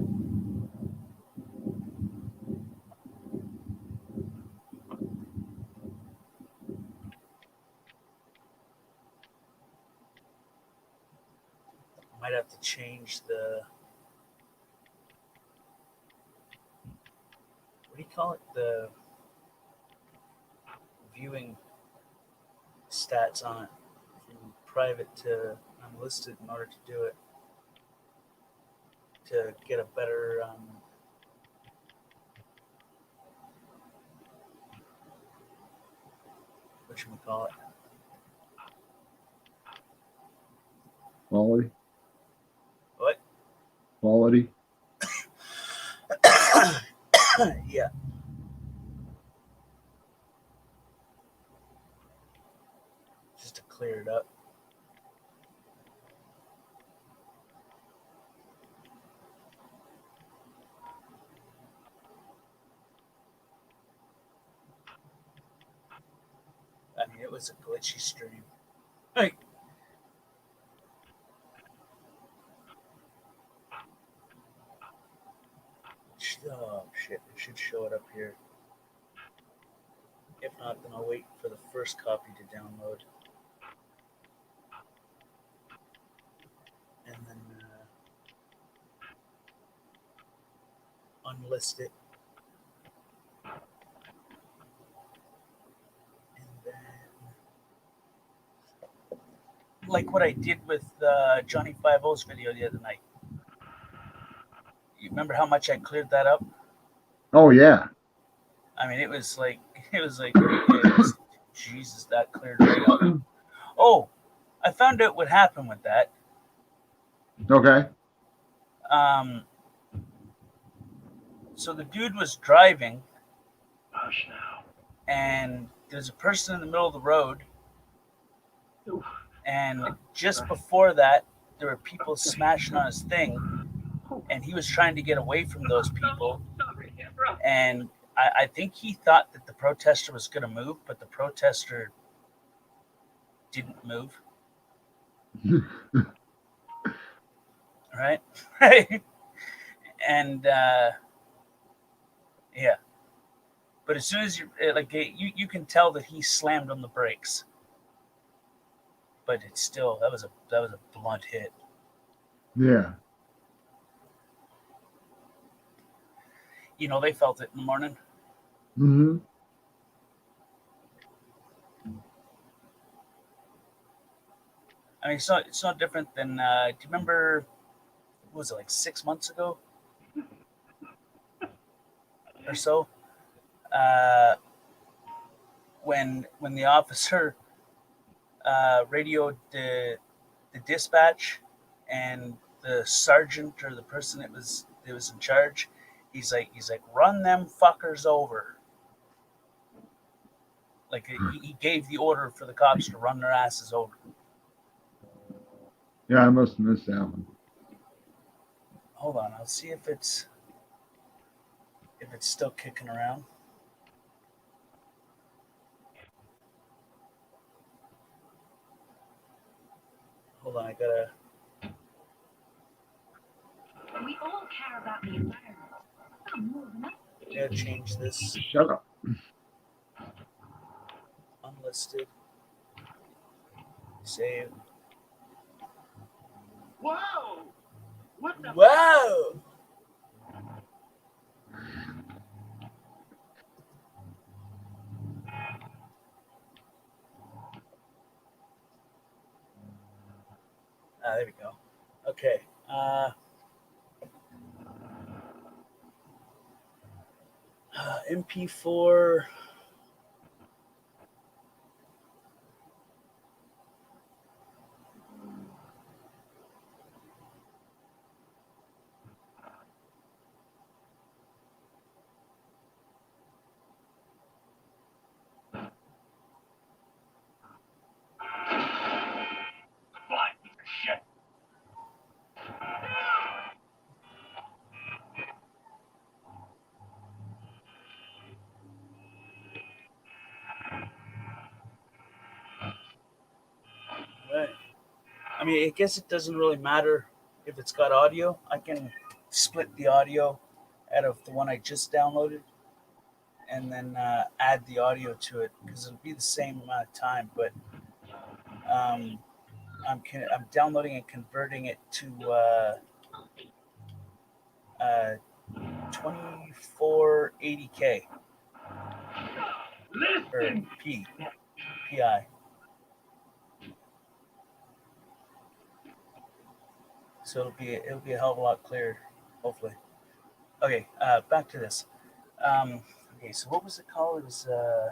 Might have to change the, what do you call it? The viewing stats on it from private to unlisted in order to do it, to get a better whatchamacallit. Quality. What? Quality. Yeah. Just to clear it up. I mean, it was a glitchy stream. Hey. Oh shit! It should show it up here. If not, then I'll wait for the first copy to download, and then unlist it, and then like what I did with Johnny 5-0's video the other night. You remember how much I cleared that up? Oh yeah. I mean, it was like Jesus, that cleared right up. Oh, I found out what happened with that. Okay. So the dude was driving, Hush now. and there's a person in the middle of the road, Oof. and just before that, there were people smashing on his thing, and he was trying to get away from those people, Sorry, bro. and I think he thought that the protester was going to move, but the protester didn't move. Right? And yeah, but as soon as you can tell that he slammed on the brakes, but it's still that was a blunt hit. Yeah. You know, they felt it in the morning. Mm-hmm. I mean, it's not different than. Do you remember? What was it, like 6 months ago or so? When the officer radioed the dispatch, and the sergeant or the person that was in charge, he's like run them fuckers over. Like he gave the order for the cops to run their asses over. Yeah, I must have missed that one. Hold on, I'll see if it's still kicking around. Hold on, I gotta. We all care about the environment. Not more than us. Gotta change this. Shut up. Unlisted. Save. Whoa! What the? Whoa! There we go. Okay. MP4. I mean, I guess it doesn't really matter if it's got audio. I can split the audio out of the one I just downloaded and then add the audio to it because it'll be the same amount of time. But I'm downloading and converting it to 2480K or Listen. PI. So it'll be a hell of a lot clearer, hopefully. Okay, back to this. Okay, so what was it called? It was all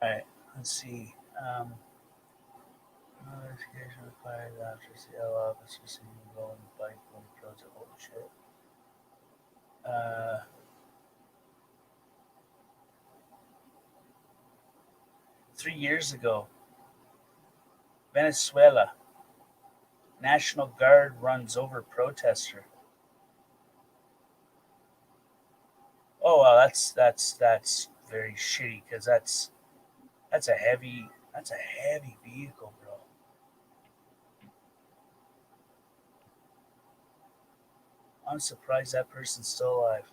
right. Let's see. Notification required after CL officer seeing rolling bike when project. Holy shit. 3 years ago, Venezuela, National Guard runs over protester. Oh well, that's very shitty because that's a heavy vehicle, bro. I'm surprised that person's still alive.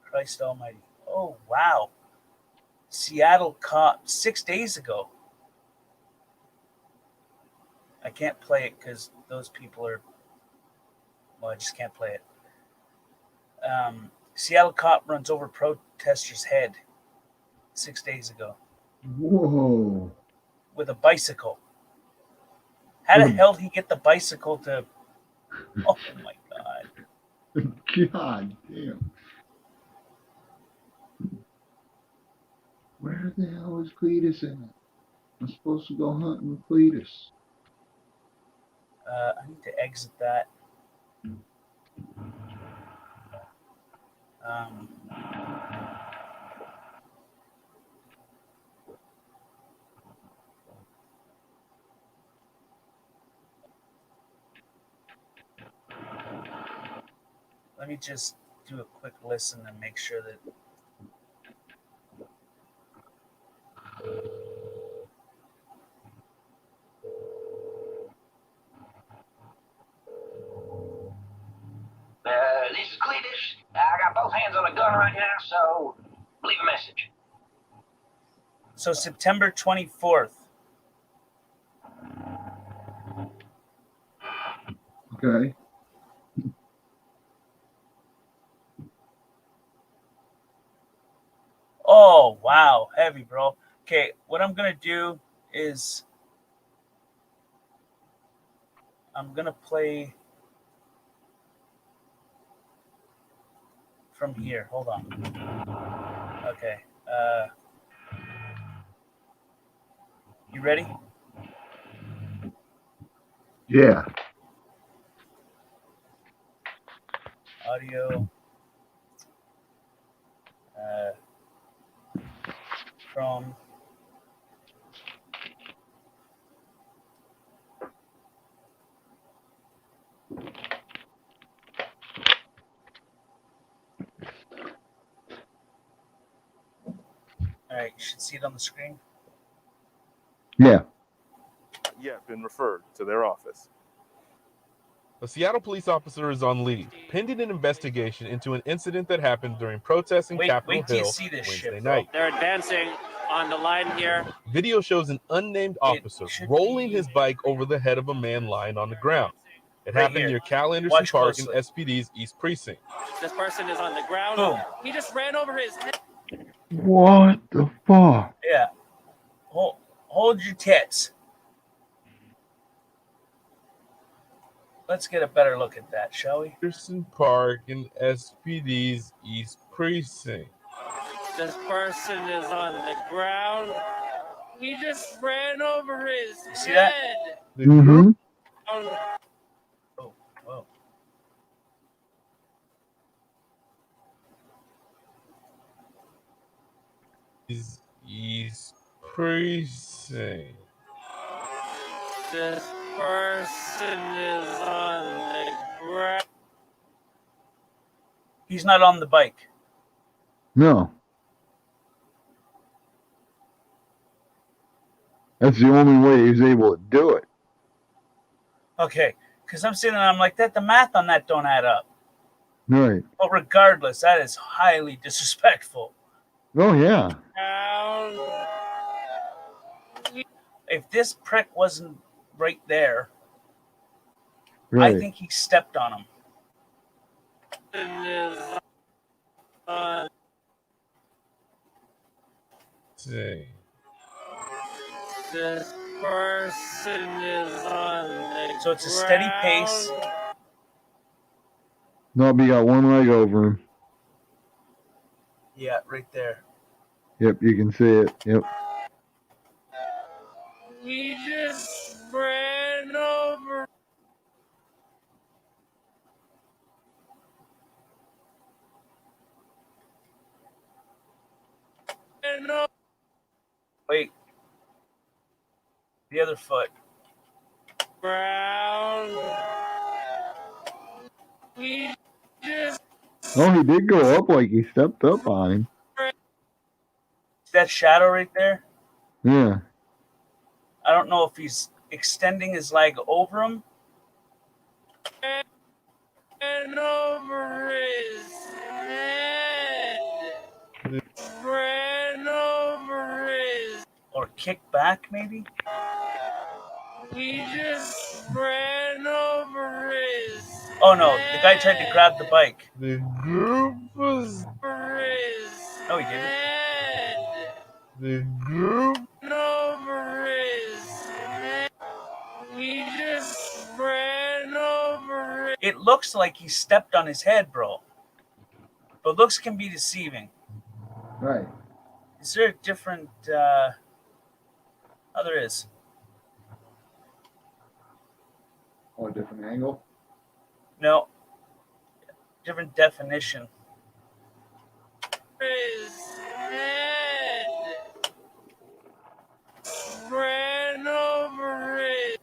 Christ Almighty! Oh wow, Seattle cop 6 days ago. I can't play it because those people are. Well, I just can't play it. Seattle cop runs over protester's head 6 days ago Whoa. with a bicycle. How the hell did he get the bicycle to? Oh my god! God damn. Where the hell is Cletus in it? I'm supposed to go hunting with Cletus. I need to exit that. Let me just do a quick listen and make sure that. This is Cletus. I got both hands on a gun right now, so leave a message. So September 24th. Okay. Oh wow, heavy, bro. Okay, what I'm gonna do is I'm gonna play from here. Hold on. Okay. You ready? Yeah. Audio. From. All right, you should see it on the screen. Yeah. Yet been referred to their office. A Seattle police officer is on leave, pending an investigation into an incident that happened during protests in Capitol Wait till you Hill see this Wednesday shit, bro. night. They're advancing on the line here. Video shows an unnamed officer should rolling be his bike over the head of a man lying on the ground. It Right happened here. near Cal Anderson Watch Park closely. in SPD's East Precinct. This person is on the ground. Boom. He just ran over his head. What the fuck? Yeah. Hold your tits. Let's get a better look at that, shall we? Anderson Park in SPD's East Precinct. This person is on the ground. He just ran over his You see that? head. The group Oh, whoa. East Precinct. This person is on the ground. He's not on the bike. No. That's the only way he was able to do it. Okay, because I'm sitting there, I'm like, the math on that don't add up. Right. But regardless, that is highly disrespectful. Oh, yeah. If this prick wasn't right there, Right. I think he stepped on him. See. This person is on the So it's a steady pace. Nobby got one leg over him. Yeah, right there. Yep, you can see it. Yep. We just ran over. Wait. The other foot. Ground. We just Oh, he did go up like he stepped up on him. That shadow right there, Yeah. I don't know if he's extending his leg over him. ran over his head. Ran over his. Or kick back, maybe? We just ran over his. Oh no, the guy tried to grab the bike. The group was. Over his. No, he didn't. Head. The group. Over his head. We just ran over his. It looks like he stepped on his head, bro. But looks can be deceiving. Right. Is there a different... Oh, there is. Oh, a different angle? No. Different definition. His head. Ran over it.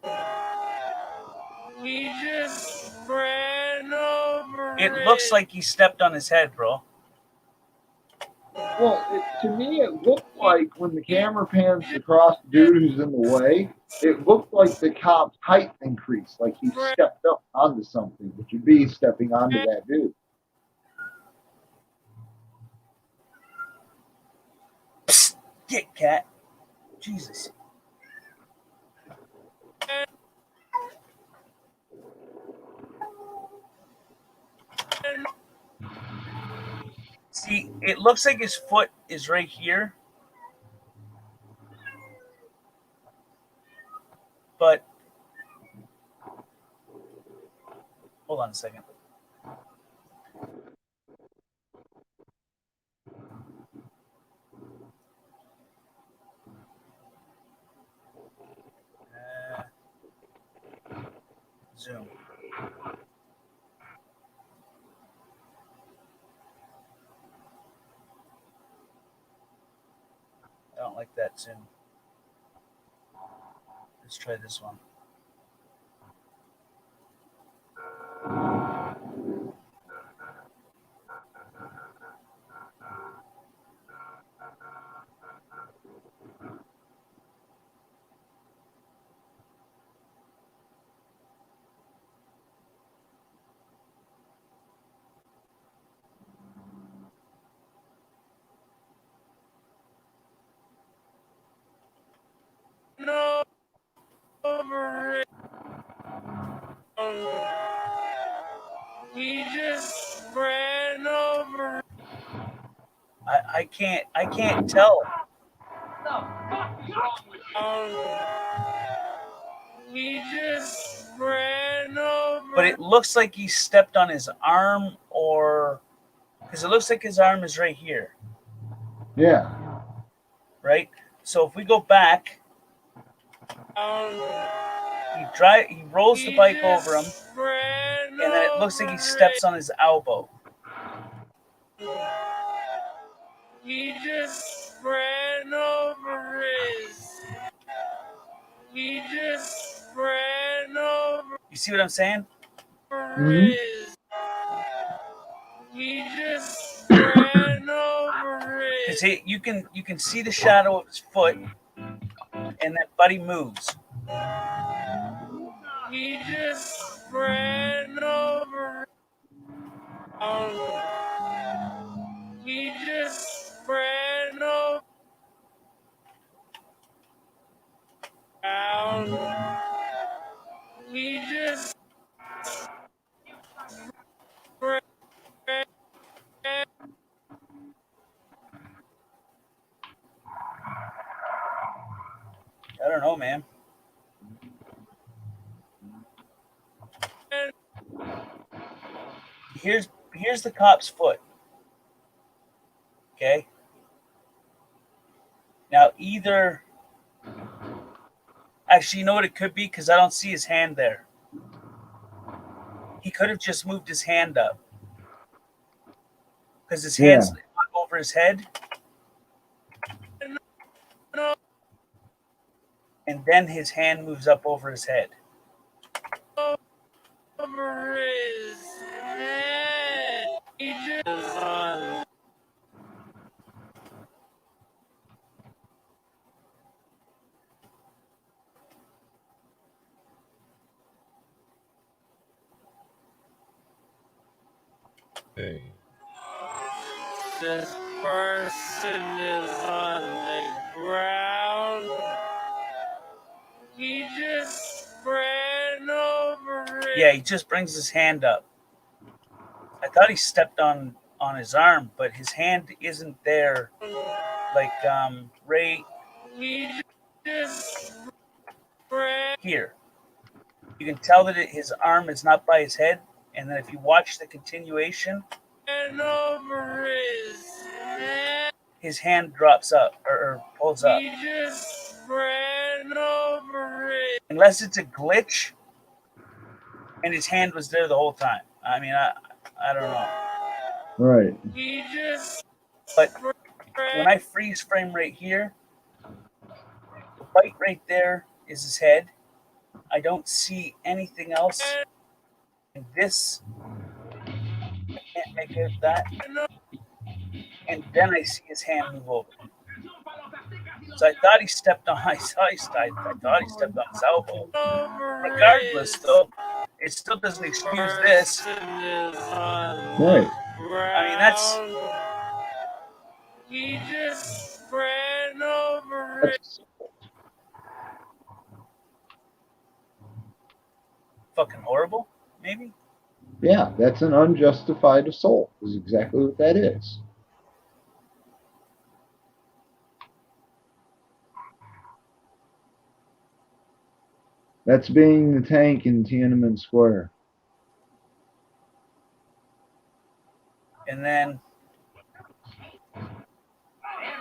We just ran over it. It looks like he stepped on his head, bro. Well, to me, it looked like when the camera pans across the dude who's in the way, it looked like the cop's height increased, like he stepped up onto something, which would be stepping onto that dude. Psst, get cat. Jesus. See, it looks like his foot is right here. But hold on a second. Zoom. I don't like that zoom. Let's try this one. No, over it. We just ran over. I can't tell. We just ran over. But it looks like he stepped on his arm, or because it looks like his arm is right here, Yeah. right? So if we go back, he rolls the bike over him, and then it looks like he steps on his elbow. We just ran over He just ran over You see what I'm saying? his. He just ran over his. Because you can see the shadow of his foot, and then Buddy moves. He just ran over. He just ran over. He just ran. I don't know, man. Here's the cop's foot. Okay. Now either, actually, you know what it could be, because I don't see his hand there. He could have just moved his hand up, because his hand's not over his head, and then his hand moves up over his head. Over his head. He just on. Hey. This person is on the ground. He just ran over it. Yeah, he just brings his hand up. I thought he stepped on his arm, but his hand isn't there. Like right He just ran here. You can tell that his arm is not by his head, and then if you watch the continuation, over his hand drops up or pulls up. He just ran over it. Unless it's a glitch, and his hand was there the whole time. I mean, I don't know. Right. He just But when I freeze frame right here, the white right there is his head. I don't see anything else. And this, I can't make out that. And then I see his hand move over. So I thought he stepped on I thought he stepped on his elbow. Regardless, though, it still doesn't excuse this. Right. I mean, that's He just ran over it. That's, fucking horrible, maybe? yeah, that's an unjustified assault, is exactly what that is. That's being the tank in Tiananmen Square. And then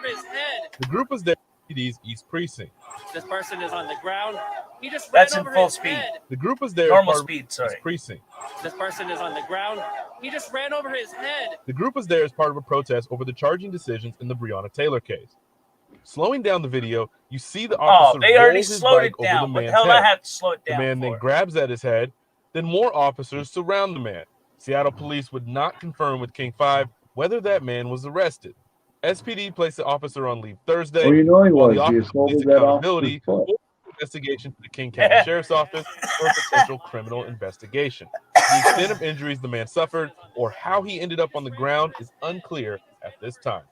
His head. The group was there at PD's East Precinct. This person is on the ground. He just That's ran in over full his speed. head. The group was there as normal part of speed, East sorry. Precinct. This person is on the ground. He just ran over his head. The group was there as part of a protest over the charging decisions in the Breonna Taylor case. Slowing down the video, you see the Oh, officer they roll already his slowed bike it down. over the What the man's hell did I head. have to slow it The down man then for? grabs at his head. Then more officers surround the man. Seattle police would not confirm with King 5 whether that man was arrested. SPD placed the officer on leave Thursday. Well, you know he while was. the He Office of assaulted Police that Accountability officer's foot. investigation to the King County Sheriff's Office for a potential criminal investigation. The extent of injuries the man suffered or how he ended up on the ground is unclear at this time.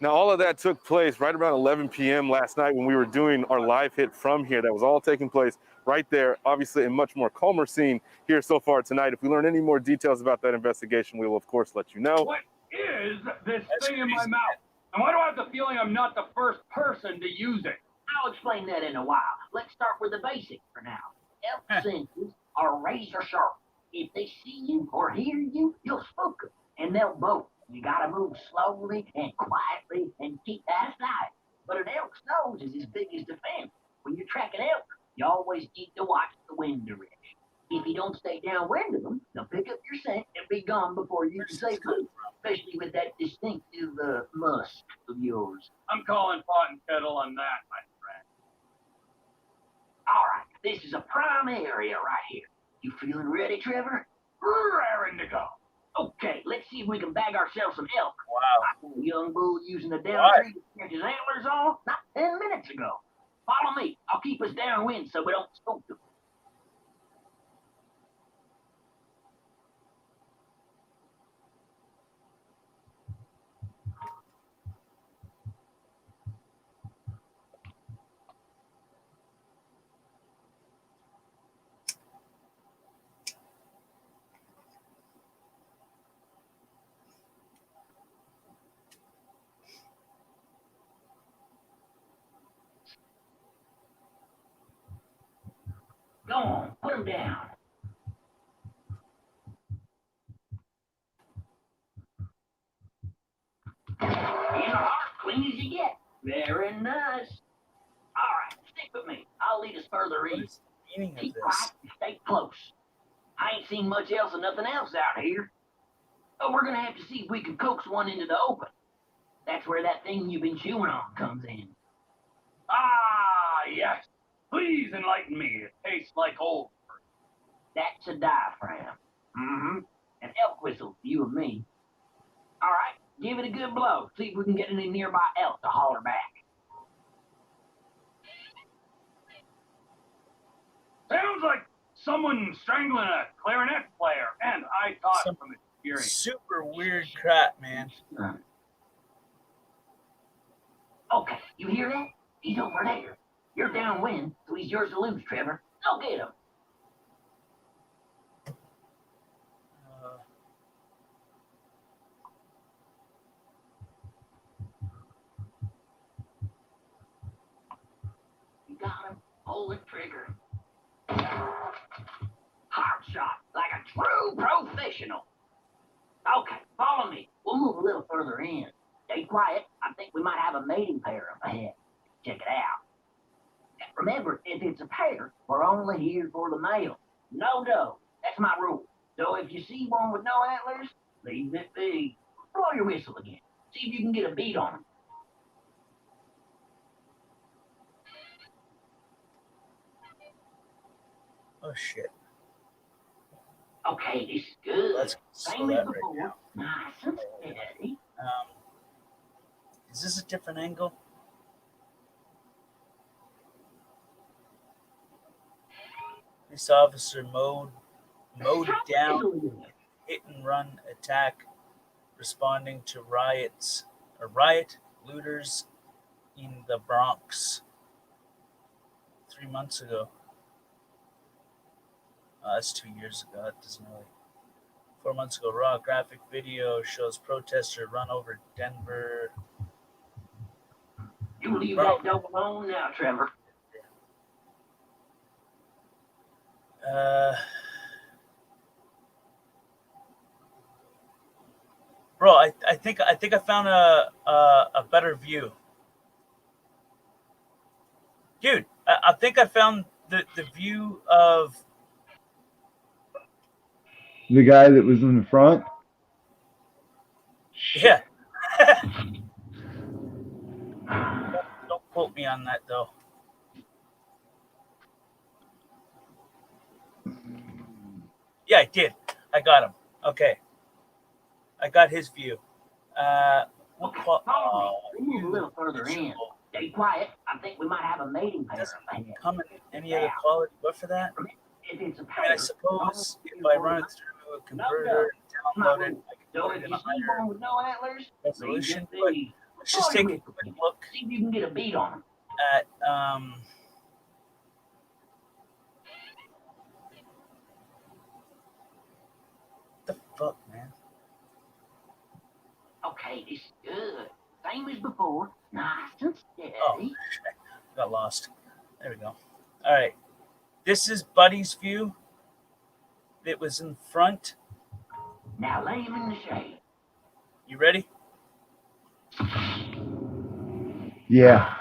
Now, all of that took place right around 11 p.m. last night when we were doing our live hit from here. That was all taking place right there, obviously a much more calmer scene here so far tonight. If we learn any more details about that investigation, we will, of course, let you know. What is this That's thing in my crazy. mouth? And why do I have the feeling I'm not the first person to use it? I'll explain that in a while. Let's start with the basics for now. Elk senses are razor sharp. If they see you or hear you, you'll spook them, and they'll bolt. You gotta move slowly and quietly and keep that aside. But an elk's nose is as big as the fence. When you track an elk, you always need to watch the wind direction. If you don't stay downwind of them, they'll pick up your scent and be gone before you can say move. especially with that distinctive musk of yours. I'm calling pot and kettle on that, my friend. All right, this is a prime area right here. You feeling ready, Trevor? Raring to go. Okay, let's see if we can bag ourselves some elk. Wow. I saw a young bull using a down What? tree to catch his antlers on not 10 minutes ago. Follow me. I'll keep us downwind so we don't spook them. Go on, put him down. In the heart, clean as you get. Very nice. All right, stick with me. I'll lead us further What east. is the meaning of Keep this? quiet and stay close. I ain't seen much else and nothing else out here. But we're gonna have to see if we can coax one into the open. That's where that thing you've been chewing on comes in. Ah, yes. Please enlighten me. It tastes like old. That's a diaphragm. Mm-hmm. An elk whistle, you and me. All right, give it a good blow. See if we can get any nearby elk to holler back. Sounds like someone strangling a clarinet player, and I thought Some from experience. super weird crap, man. Okay, you hear that? He's over there. You're downwind, so he's yours to lose, Trevor. Go get him. You got him. Pull the trigger. Hard shot, like a true professional. Okay, follow me. We'll move a little further in. Stay quiet. I think we might have a mating pair up ahead. Check it out. Remember, if it's a pair, we're only here for the male. No doe. That's my rule. So if you see one with no antlers, leave it be. Blow your whistle again. See if you can get a beat on him. Oh shit. Okay, this is good. Let's slow Same as that right before. now. Nice and steady. Is this a different angle? This officer mowed down hit and run attack responding to riot looters in the Bronx 3 months ago. That's 2 years ago. That doesn't really. 4 months ago, raw graphic video shows protester run over Denver. You leave that dope alone now, Trevor. Bro, I think I found a better view. Dude, I think I found the view of The guy that was in the front. yeah. Don't quote me on that though. Yeah, I did. I got him. Okay. I got his view. What Okay, qual- follow me. We'll move a you little further in. miserable. Stay quiet. I think we might have a mating pair Doesn't up ahead. come in any other quality but for that. If it's a I mean, pair, I suppose if I run it through a converter and download it, I can so put if it in you a see higher one with no antlers, resolution. leave But it be. let's just take a quick look See if you can get a beat on him. at the fuck, man. Okay, this is good. Same as before. Nice and steady. Oh, shit. Got lost. There we go. All right. This is Buddy's view. It was in front. Now lay him in the shade. You ready? Yeah.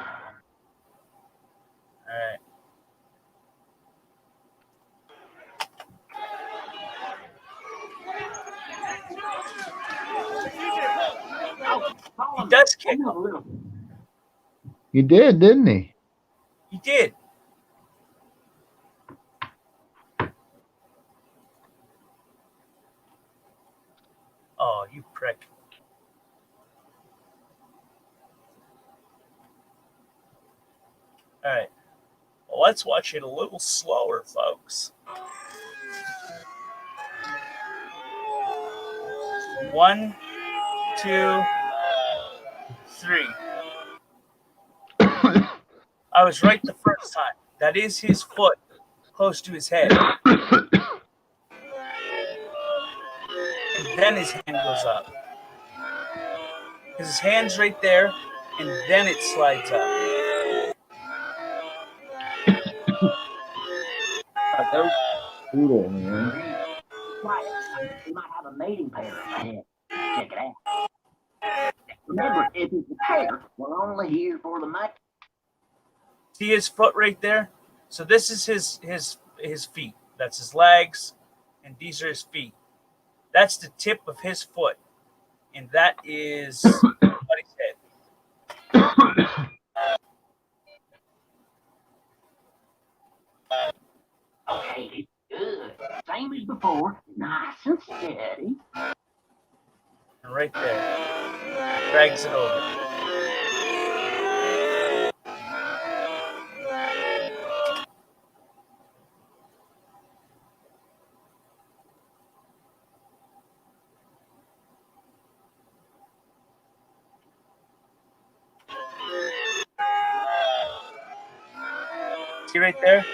All right. kick know a him. little. He did, didn't he? He did. Oh, you prick. All right. Well, let's watch it a little slower, folks. 1, 2, 3. I was right the first time. That is his foot close to his head. And then his hand goes up. Because his hand's right there, and then it slides up. That was brutal, man. Quiet. We might have a mating pair up ahead. Check it out. Remember, if it's a pair, we're only here for the mate. See his foot right there? So this is his feet. That's his legs, and these are his feet. That's the tip of his foot, and that is Buddy's head. Okay, good. Same as before. Nice and steady. And right there, drags it over. See right there?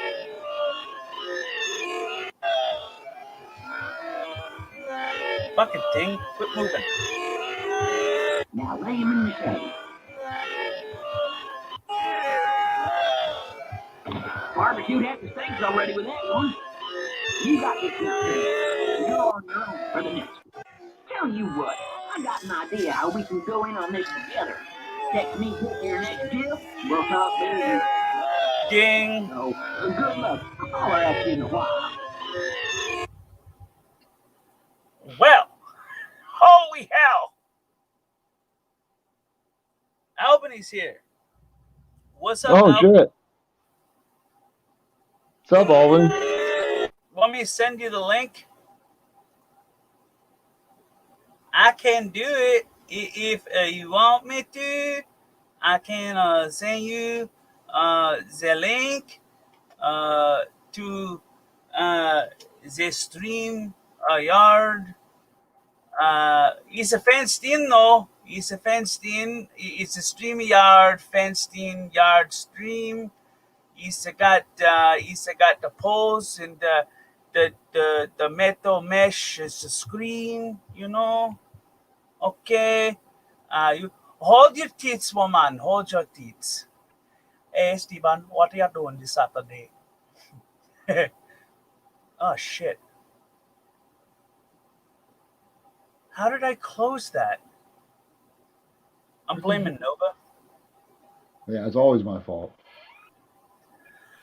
Fucking thing, quit moving. Now lay him in the shade. Barbecued at the steaks already with that one. You got this now, Chris. You're on your own for the next one. Tell you what, I got an idea how we can go in on this together. Text me get your next deal. We'll talk later. Ding. So, good luck. I'll holler at you in a while. Well, holy hell. Albany's here. What's up, Oh, Albany? shit. What's up, Alvin? Want me to send you the link? I can do it if you want me to. I can send you the link to the stream yard. It's a fenced in, no. It's a fenced in. It's a stream yard, fenced in yard stream. It's got the poles and the metal mesh is a screen, you know. Okay. You hold your teeth, woman. Hold your teeth. Hey, Stephen, what are you doing this Saturday? Oh shit. How did I close that? I'm blaming Nova. Yeah, it's always my fault.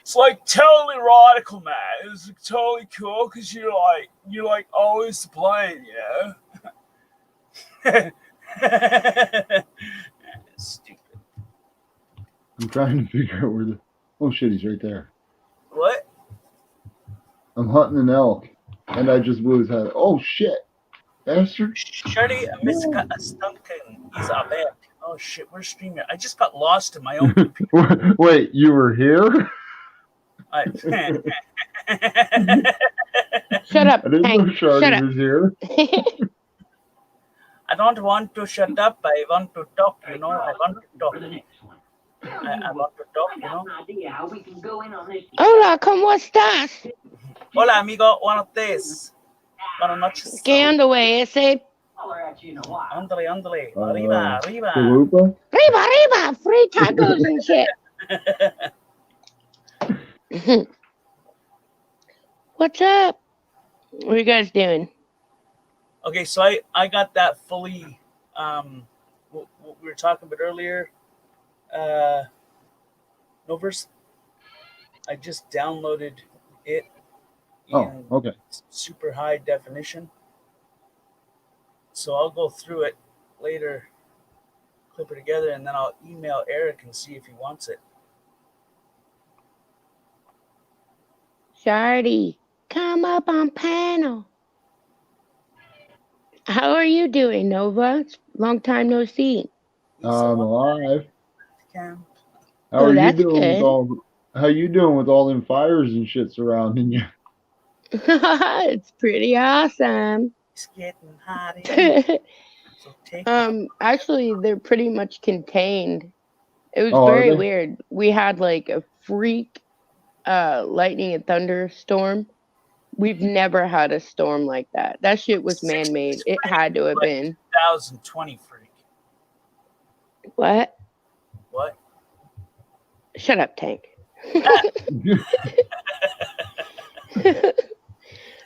It's like totally radical, man. It's totally cool because you're like always to blame, you know? Stupid. I'm trying to figure out where the... Oh, shit, he's right there. What? I'm hunting an elk, and I just blew his head. Oh, shit. Bastard. Shirley, Miska Stunken is a bad. Oh shit, we're streaming. I just got lost in my own computer. Wait, you were here? Shut up, I didn't Hank. know Shardy Shut up. was here. I don't want to shut up. I want to talk, you know. I want to talk. For the next one. I want to talk, I you got know. an idea how we can go in on this. Hola, ¿cómo estás? Hola, amigo. Buenos días. Buenas noches. ¿Qué ando, güey? Ese. Holler at you in a while. Ándale, ándale. Arriba, arriba. Chalupa? Arriba, arriba! Free tacos and shit. What's up? What are you guys doing? Okay, so I got that fully. What we were talking about earlier. Novers. I just downloaded it Oh, in okay. super high definition. So I'll go through it later clip her together, and then I'll email Eric and see if he wants it. Shardy, come up on panel. How are you doing, Nova? Long time no see. I'm alive. Cam. How Oh, are you that's doing good. with all? How you doing with all them fires and shit surrounding you? It's pretty awesome. It's getting hot in here, so take off. Actually, they're pretty much contained. It was Oh, are very they? weird. We had like a freak lightning and thunderstorm. We've never had a storm like that. That shit was man-made. It had to have been. 2020 freak. What? What? Shut up, Tank.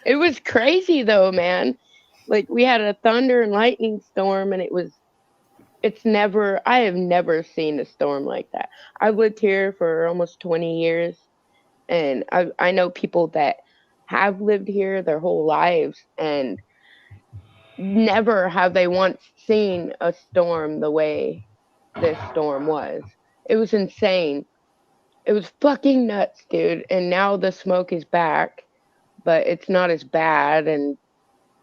It was crazy though, man. Like we had a thunder and lightning storm, and I have never seen a storm like that. I've lived here for almost 20 years, and I know people that have lived here their whole lives, and never have they once seen a storm the way this storm was. It was insane. It was fucking nuts, dude. And now the smoke is back, but it's not as bad, and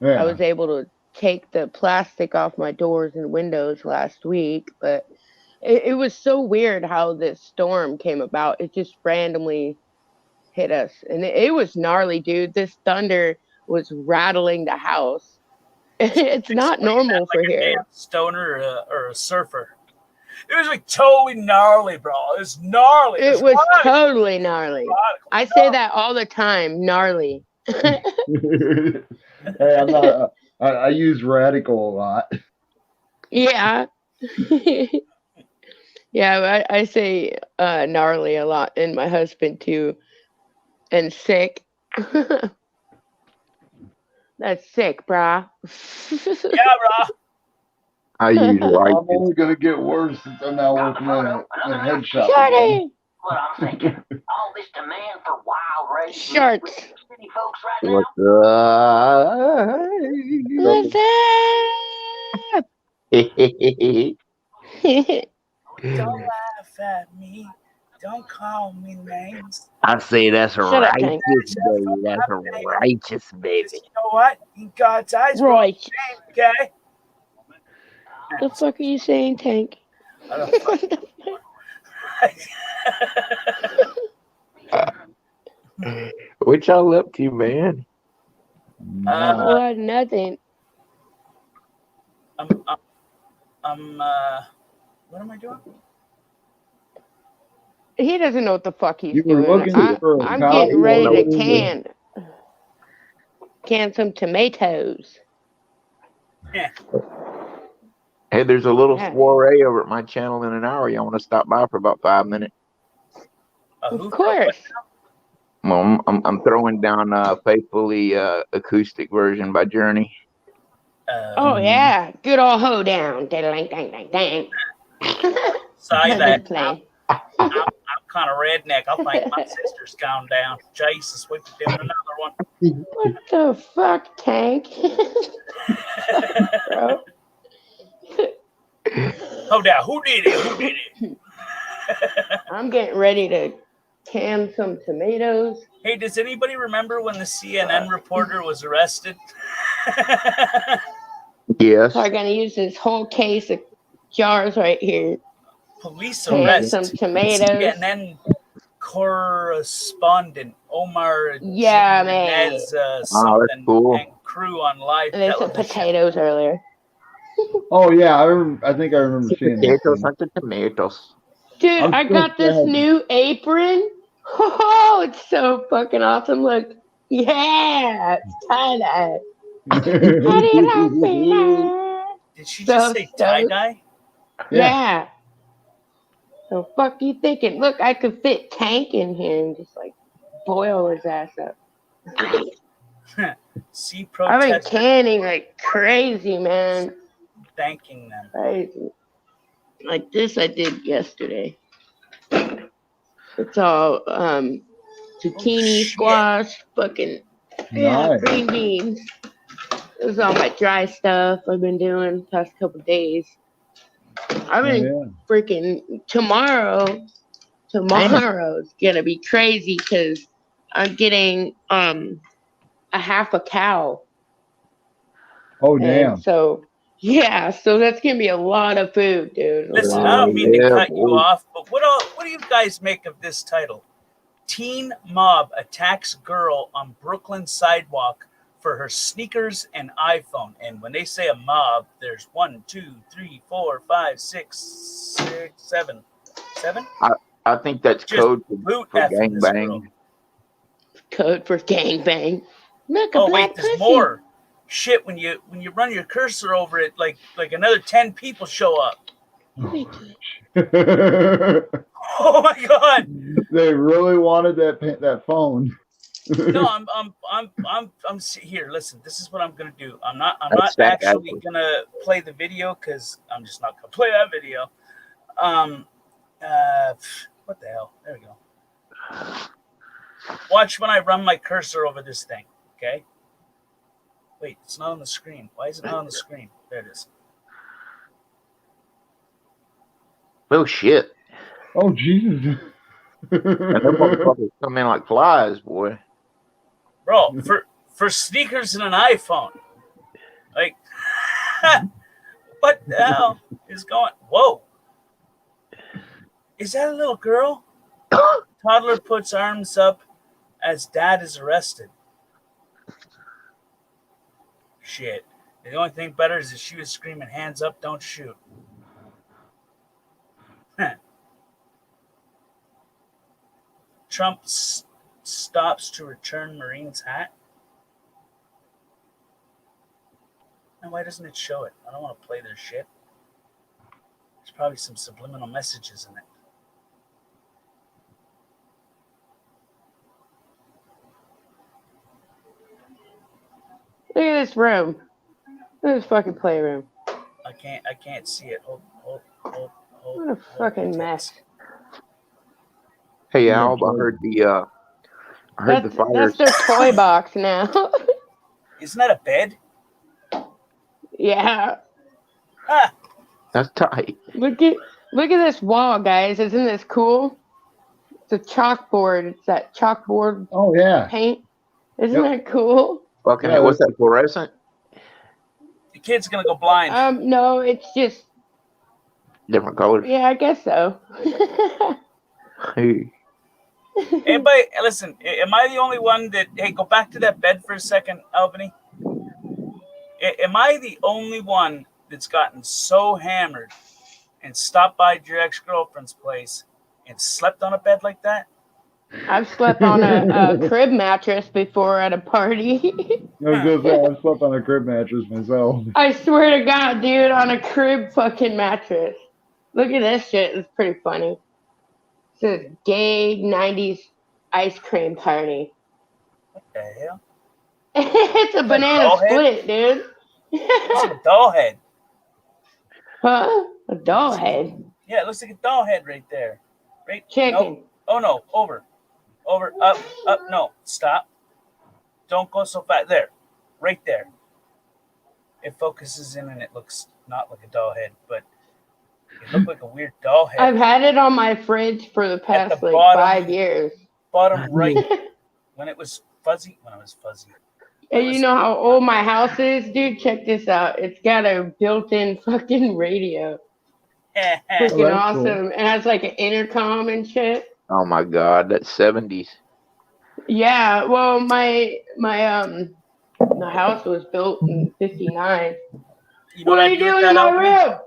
I Yeah. was able to take the plastic off my doors and windows last week, but it was so weird how this storm came about. It just randomly hit us, and it was gnarly, dude. This thunder was rattling the house. It's not Explain normal that for like a here. damn stoner or a surfer. It was like totally gnarly, bro. It was gnarly. It was radical, totally gnarly. radical, I say that all the time, gnarly. Hey, I'm not. I use radical a lot. Yeah. Yeah, I say gnarly a lot, and my husband too. And sick. That's sick, brah. Yeah, bro. I use I'm righteous. only gonna get worse since I'm now working at a head shop. Shorty! What I'm thinking. All this demand for wild races Sharks. with city folks right now. What's up? Don't laugh at me. Don't call me names. I say that's Shut up, righteous, Tank. baby. That's a righteous, baby. You know what? In God's eyes, we're Right. okay. The fuck are you saying, Tank? I don't What y'all up to, man? Well, nothing. What am I doing? He doesn't know what the fuck he's You were doing. looking for a I'm cow getting ready or to can some tomatoes. Yeah. Hey, there's a little Yeah. soiree over at my channel in an hour. Y'all want to stop by for about 5 minutes? Of course. Well, I'm throwing down Faithfully acoustic version by Journey. Oh yeah, good old hoedown. Dang, dang, dang, dang. Sorry that Play. I'm kind of redneck. I'll think my sister's gone down. Jesus, we could do another one. What the fuck, Tank? Bro. Hold down. Who did it? Who did it? I'm getting ready to can some tomatoes. Hey, does anybody remember when the CNN reporter was arrested? Yes. So I'm gonna use this whole case of jars right here. Police Can arrest some tomatoes. CNN correspondent Omar Yeah, man. Jimenez, that's something cool. and crew on live And there's some television. potatoes earlier. Oh yeah, I think I remember seeing that. Potatoes, not the tomatoes. Dude, I'm I so got this sad. new apron. Oh, it's so fucking awesome. Look. Yeah, it's tie-dye. How do you like me now? Did she So just say stoked. tie-dye? Yeah. So fuck you thinking? Look, I could fit Tank in here and just like boil his ass up. See I've been protesters canning like crazy, man. thanking them. Crazy. Like this I did yesterday. It's all zucchini, shit. squash, fucking yeah, Nice. green beans. This is all my dry stuff I've been doing the past couple days. I mean, Yeah. freaking tomorrow's gonna be crazy because I'm getting a half a cow. Oh, And damn. so so that's gonna be a lot of food, dude. A Listen, lot I of don't mean to Yeah, cut you boy. off, but what do you guys make of this title? Teen mob attacks girl on Brooklyn sidewalk for her sneakers and iPhone. And when they say a mob, there's 1, 2, 3, 4, 5, 6, 7. 7? I think that's Just code boot for effing this girl. gangbang. code for gangbang. Look, a Oh black wait, there's pussy. more. Shit, when you run your cursor over it, like another 10 people show up. Oh my god! They really wanted that phone. No, I'm here. Listen, this is what I'm gonna do. I'm not That's that actually apple. gonna play the video because I'm just not gonna play that video. What the hell? There we go. Watch when I run my cursor over this thing. Okay. Wait, it's not on the screen. Why is it not on the screen? There it is. Oh shit. Oh, Jesus. And them motherfuckers come in like flies, boy. Bro, for sneakers and an iPhone. Like, what the hell is going? Whoa. Is that a little girl? Toddler puts arms up as dad is arrested. Shit. The only thing better is if she was screaming, hands up, don't shoot. Trump stops to return Marine's hat. And why doesn't it show it? I don't want to play their shit. There's probably some subliminal messages in it. Look at this room. Look at this fucking playroom. I can't see it. Hold. What a fucking mess. Hey Alb, I heard the fires. That's their toy box now. Isn't that a bed? Yeah. Ah, That's tight. Look at this wall, guys. Isn't this cool? It's a chalkboard. It's that chalkboard Oh, yeah. paint. Isn't that cool? Fucking Yeah, what's that, fluorescent? the kid's gonna go blind. No, it's just Different colors. yeah, I guess so. Hey. Anybody, listen, am I the only one that, hey, go back to that bed for a second, Albany? Am I the only one that's gotten so hammered and stopped by your ex-girlfriend's place and slept on a bed like that? I've slept on a crib mattress before at a party. I was gonna say, I slept on a crib mattress myself. I swear to God, dude, on a crib fucking mattress. Look at this shit. It's pretty funny. It says gay 90s ice cream party. What the hell? It's a banana doll head? split, dude. It's a doll head. Huh? A doll head. Yeah, it looks like a doll head right there. Right? Chicken. No. Oh no, over, up, no, stop. Don't go so fast. There, right there. It focuses in and it looks not like a doll head, but it looked like a weird doll head. I've had it on my fridge for the past the like bottom. 5 years. Bottom right, when it was fuzzy. And you know how old my house is, dude? Check this out. It's got a built-in fucking radio. Freaking that's awesome. cool. It has like an intercom and shit. Oh my god, that's 70s. Yeah, well, my house was built in '59. You know What what are I you do with doing that in my Albany? room?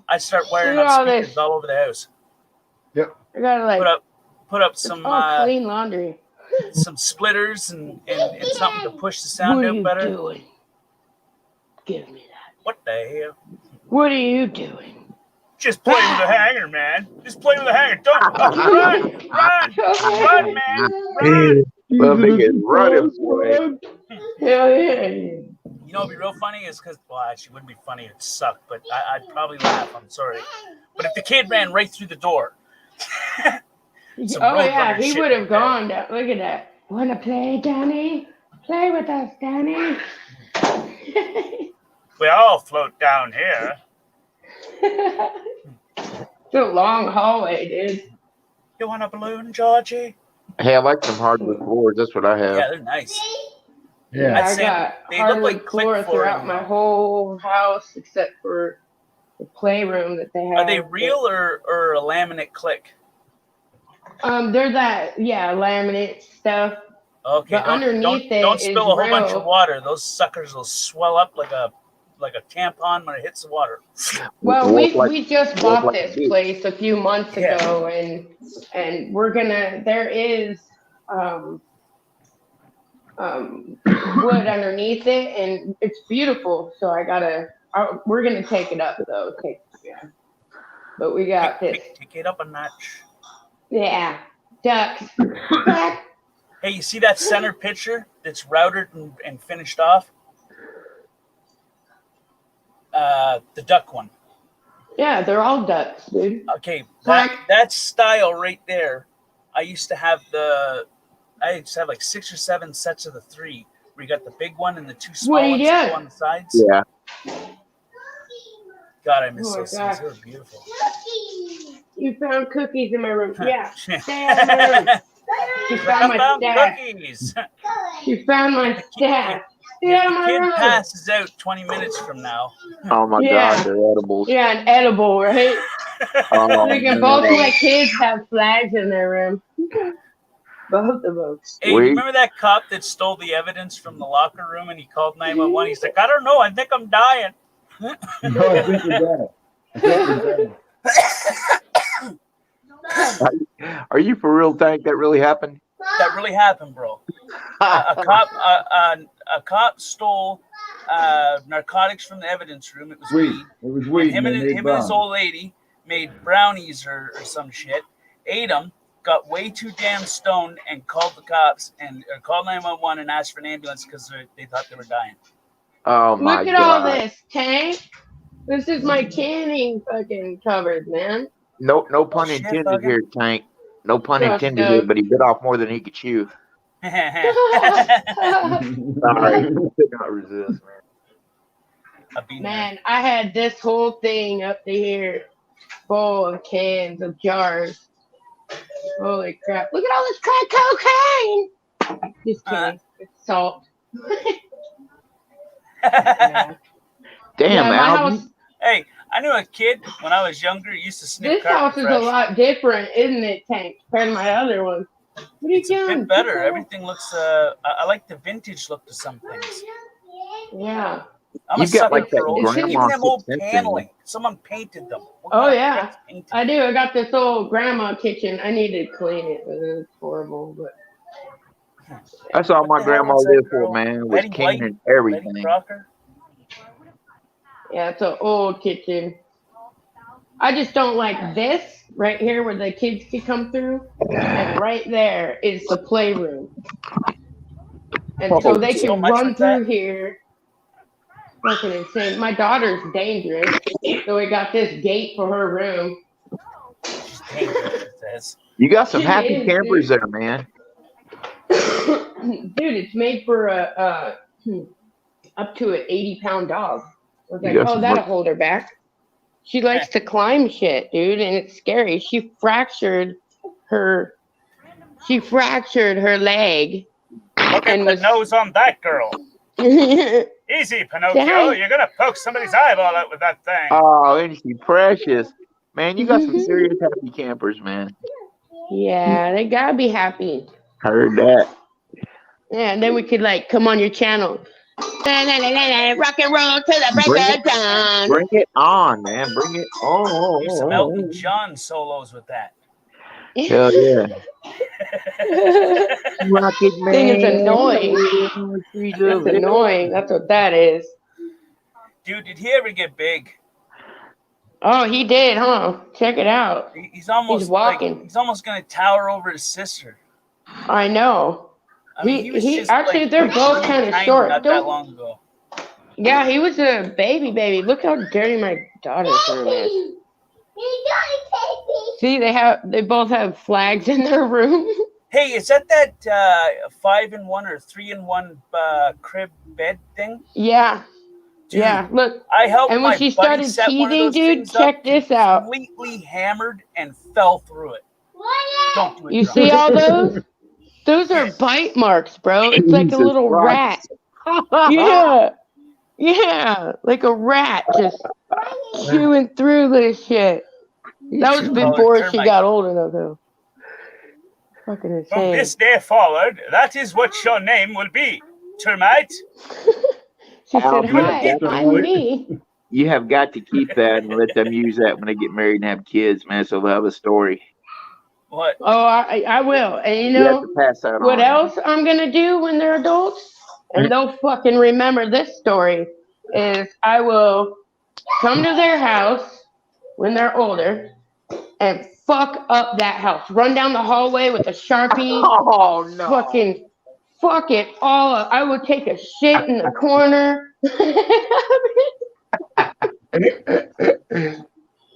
I start wiring Look at up all speakers this. all over the house. I gotta like Put up some clean laundry. some splitters and something to push the sound What are out you better. doing? Give me that. What the hell? What are you doing? Just play with the hanger, man. Just play with the hanger. Don't run, man, run. Well, nigga, running for it. Hell yeah. You know, what'd be real funny is because, well, actually, it wouldn't be funny. It'd suck, but I'd probably laugh. I'm sorry, but if the kid ran right through the door. Some Oh Roadrunner yeah, he shit would have right there. gone down. Look at that. Wanna play, Danny? Play with us, Danny. We all float down here. It's a long hallway, dude. You want a balloon, Georgie? Hey, I like some hardwood floors. That's what I have. Yeah, they're nice. Yeah. I'd I say got they look hardwood like click floor throughout flooring, my though. whole house except for the playroom that they have. Are they real or a laminate click? They're that laminate stuff. Okay, But underneath it don't spill is a whole bunch real. of water. Those suckers will swell up like a tampon when it hits the water. Well, Warp like- we just warp bought like a this bitch. place a few months Yeah. ago, and we're gonna. There is wood underneath it, and it's beautiful. So we're gonna take it up though. But we got this. Take it up a notch. Yeah, ducks. Quack. Hey, you see that center picture that's routed and finished off? The duck one. Yeah, they're all ducks, dude. Okay, Quack. that style right there. I used to have like 6 or 7 sets of the 3. Where you got the big one and the 2 small What are you ones that go doing? on the sides. Yeah. God, I miss Oh my those gosh. things. They were beautiful. You found cookies in my room. Yeah. Stay out of my room. You found I my found stash. cookies. You found my stash. Stay out of The my kid room. passes out 20 minutes from now. Oh my Yeah. God, they're edibles. Yeah, an edible, right? Oh, They can both my kids have flags in their room. Both of them. Hey, Sweet. remember that cop that stole the evidence from the locker room and he called 911? He's like, I don't know. I think I'm dying. No, I think you're dead. I think you're dead. Are you for real, Tank? That really happened? That really happened, bro. A cop stole narcotics from the evidence room. It was Weed. weed. It was weed. Him and they made his brown. old lady made brownies or some shit. Ate them. Got way too damn stoned and called the cops or called 911 and asked for an ambulance because they thought they were dying. Oh my Look at all God. this, Tank. This is my canning fucking cupboard, man. No pun shit, intended fucker. here, Tank. No pun Trust intended us. here, but he bit off more than he could chew. Sorry, I could not resist, man. I've been Man, I had this whole thing up to here full of cans of jars. Holy crap. Look at all this crack cocaine. Just kidding. It's salt. Yeah. Damn, Yeah, my Al. house, Hey, I knew a kid when I was younger who used to sniff this house carpet is a fresh. lot different, isn't it, Tank, compared to my other one? What are you It's a doing? bit better. Everything looks. I like the vintage look to some things. Yeah. I'm You've a got sucker like that for old. grandma Even them old kitchen. paneling. Someone painted them. What Oh, kind of yeah. crap's painted? I do. I got this old grandma kitchen. I need to clean it, but it's horrible. But That's all What my the hell grandma was that lived for, girl? man, was Betty cleaning Betty everything. Crocker. yeah, it's an old kitchen. I just don't like this right here where the kids can come through. And right there is the playroom. And so they So can much run with that? through here. Fucking insane. My daughter's dangerous. So we got this gate for her room. Dangerous, it says. You got some She happy is, campers dude. there, man. Dude, it's made for up to an 80-pound dog. I was like, You got oh, some that'll work- hold her back. She likes to climb shit, dude, and it's scary. She fractured her leg. Look at And the was- nose on that girl. Easy, Pinocchio. Dad. You're gonna poke somebody's eyeball out with that thing. Oh, isn't she precious? Man, you got some Mhm. serious happy campers, man. Yeah, they gotta be happy. Heard that. Yeah, and then we could like come on your channel. Rock and roll to the break Bring of dawn. Bring it on, man. Bring it on. Do some Elton John solos with that. Hell yeah. Rocket Man. Thing is annoying. It's annoying. That's what that is. Dude, did he ever get big? Oh, he did, huh? Check it out. He's almost He's walking. he's almost gonna tower over his sister. I know. I mean, He- was he- just, actually, like, they're both really kinda tiny short. Not that Don't- long ago. Yeah, he was a baby. Look how dirty my daughter's room is. See, they both have flags in their room. Hey, is that 5-in-1 or 3-in-1 crib bed thing? Yeah. Dude, Yeah, look. I helped And when my she buddy started set one of teething, those dude, things check up, this out. completely hammered and fell through it. Don't do it, You drunk. see all those? Those are bite marks, bro. It's like a Jesus little rat. Christ. Yeah. Yeah. Like a rat just chewing through this shit. That was should call her before she termite. got old enough, though. Fucking From insane. this day forward, that is what your name will be, termite. She Al, said, you have "Hi, got I'm me." you have got to keep that and let them use that when they get married and have kids, man. So they'll have a story. What? Oh, I will. And you You have know to pass that what on. else I'm gonna do when they're adults? And they'll fucking remember this story. Is I will come to their house when they're older and fuck up that house. Run down the hallway with a Sharpie. Oh no! Fucking fuck it all up. I will take a shit in the corner.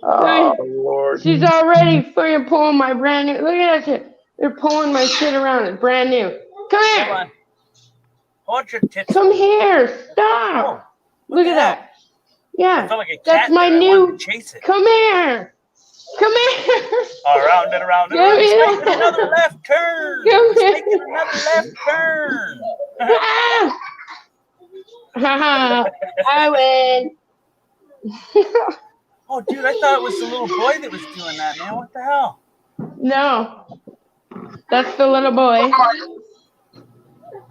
Oh Lord! She's already fucking pulling my brand new. Look at that shit. They're pulling my shit around. It's brand new. Come Hold here. on. Hold your tits. Come here. Stop. Oh, Look the at hell? that. Yeah. I felt like a cat That's my there. I new. wanted to chase it. Come here. Come here. Around and around and Come around. He's here. making another left turn. Come He's here. making another left turn. Ah! Haha. I win. Oh, dude, I thought it was the little boy that was doing that, man. What the hell? No. That's the little boy.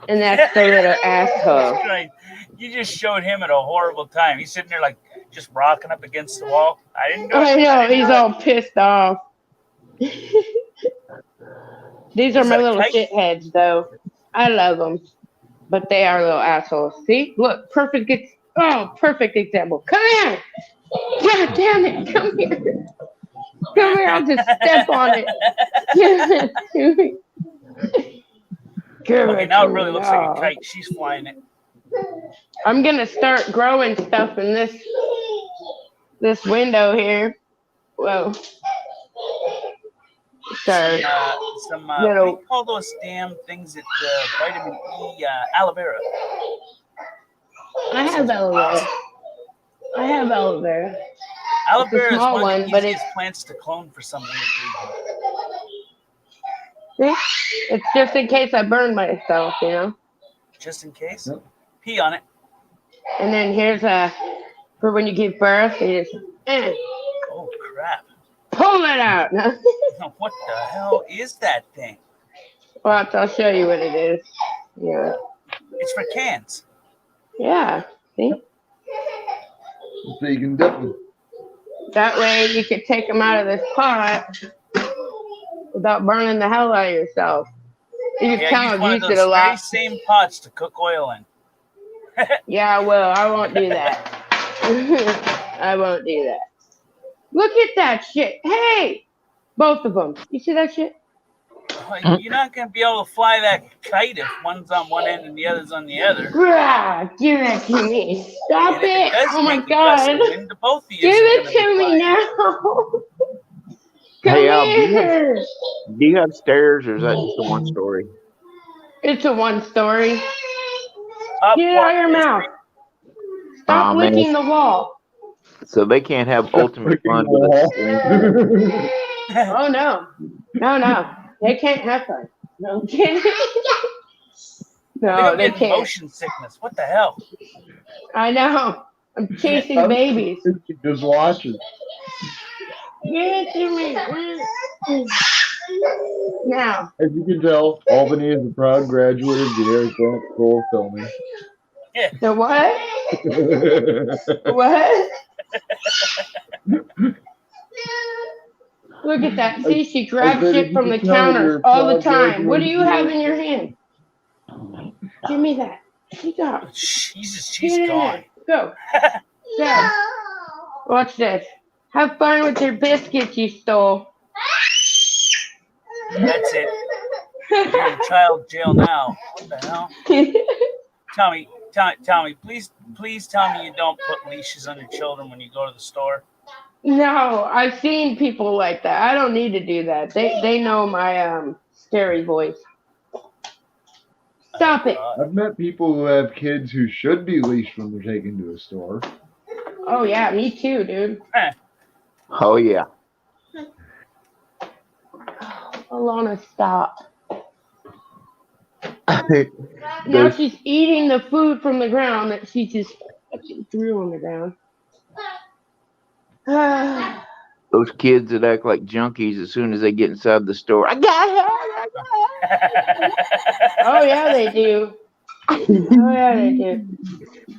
And that's the little asshole. Right. You just showed him at a horrible time. He's sitting there like just rocking up against the wall. I didn't do it. I know, didn't he's do it. all pissed off. These are Is my that a little kite? shitheads, though. I love them. But they are little assholes. See? Look, perfect example. Come here! God damn it! Come here! Come here, I'll just step on it. Give it to me. Give Okay, it now to it really me looks like now. a kite. She's flying it. I'm gonna start growing stuff in this window here. Whoa. Sorry. Some You what know- do you call those damn things that vitamin E, aloe vera? I have aloe vera. I have aloe vera. Aloe It's a vera is small one of one, the but easiest plants to clone for some weird See? reason. It's just in case I burn myself, you know? Just in case. Yep. Pee on it. And then here's for when you give birth, you just Oh crap! pull it out. What the hell is that thing? Watch, I'll show you what it is. Yeah. It's for cans. Yeah. See? So you can dip them. That way you can take them out of this pot without burning the hell out of yourself. You can Yeah, tell use I've one of used those it a very lot. same pots to cook oil in. Yeah, I will. I won't do that. I won't do that. Look at that shit. Hey! Both of them. You see that shit? Like, you're not gonna be able to fly that kite if one's on one end and the other's on the other. Rah, give it to me. Stop And if it. does Oh my make a gust god. of wind, the both of you Give are it gonna to be me flying. now. Come Hey, Al, do here. you have stairs or is that just a one story? It's a one story. Up Get it out of your one, mouth. Stop Aw, man. licking the wall. So they can't have ultimate fun with a string. Oh no. No. They can't have fun. No kidding. No, they getting can't. motion sickness. What the hell? I know. I'm chasing babies. Just watch it. Give it to me. Now. As you can tell, Albany is a proud graduate of the Harris Grant School of Filming. The what? What? Look at that. See, she grabs bet shit if from you the could tell counters you're all the proud time. What do you graduate have in your hand? Give me that. Stop. Jesus, Get she's in gone. there. Go. Go. Watch this. Have fun with your biscuits you stole. That's it. You're in child jail now. What the hell? Tommy, please tell me you don't put leashes on your children when you go to the store. No, I've seen people like that. I don't need to do that. They know my scary voice. Stop it. I've met people who have kids who should be leashed when they're taken to a store. Oh yeah, me too, dude. Oh yeah. Alana, stop. Now those, she's eating the food from the ground that she just fucking threw on the ground. those kids that act like junkies as soon as they get inside the store. I got her. Oh yeah, they do. Oh yeah, they do.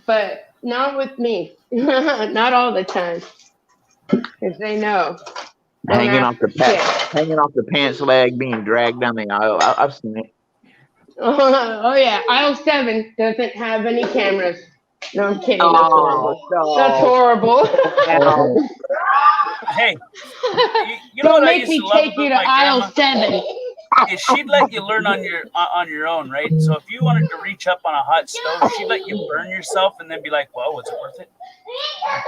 But not with me. Not all the time. Because they know. Don't Hanging off ask the shit. hanging off the pants leg, being dragged down the aisle. I've seen it. Oh yeah, aisle 7 doesn't have any cameras. No, I'm kidding. That's Oh, horrible. That's horrible. no. Hey, you know Don't what I make used me to love take you about to my aisle grandma? 7. Is she'd let you learn on your own, right? So if you wanted to reach up on a hot stove, she'd let you burn yourself and then be like, "Well, was it worth it?"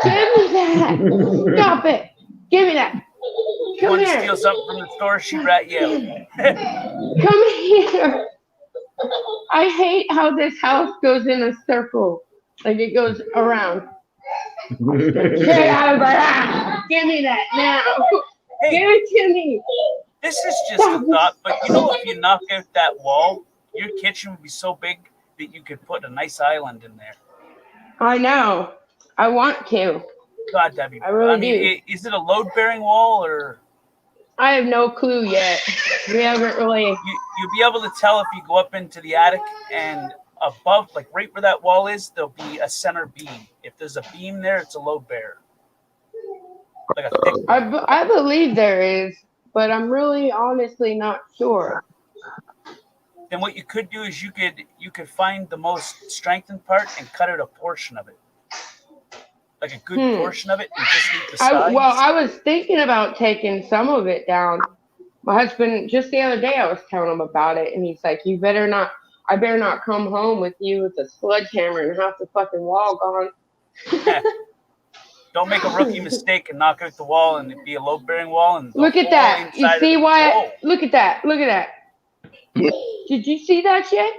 Give me that. Stop it. Give me that. You Come want to here. steal something from the store, she'd rat you out. Come here. I hate how this house goes in a circle. Like it goes around. Get out of my house. Give me that now. Hey, Give it to me. this is just a thought, but you know, if you knock out that wall, your kitchen would be so big that you could put a nice island in there. I know. I want to. God, that'd be. I really mean, is it a load-bearing wall, or I have no clue yet. We haven't really. you'll be able to tell if you go up into the attic and above, like right where that wall is, there'll be a center beam. If there's a beam there, it's a load bearer. Like a thick. I believe there is, but I'm really honestly not sure. Then what you could do is you could find the most strengthened part and cut out a portion of it, like a good portion of it, and just leave the sides. I was thinking about taking some of it down. My husband, just the other day, I was telling him about it, and he's like, I better not come home with you with a sledgehammer and half the fucking wall gone. Don't make a rookie mistake and knock out the wall and it be a load-bearing wall. And Look at that. You see why? Look at that. Look at that. Did you see that shit?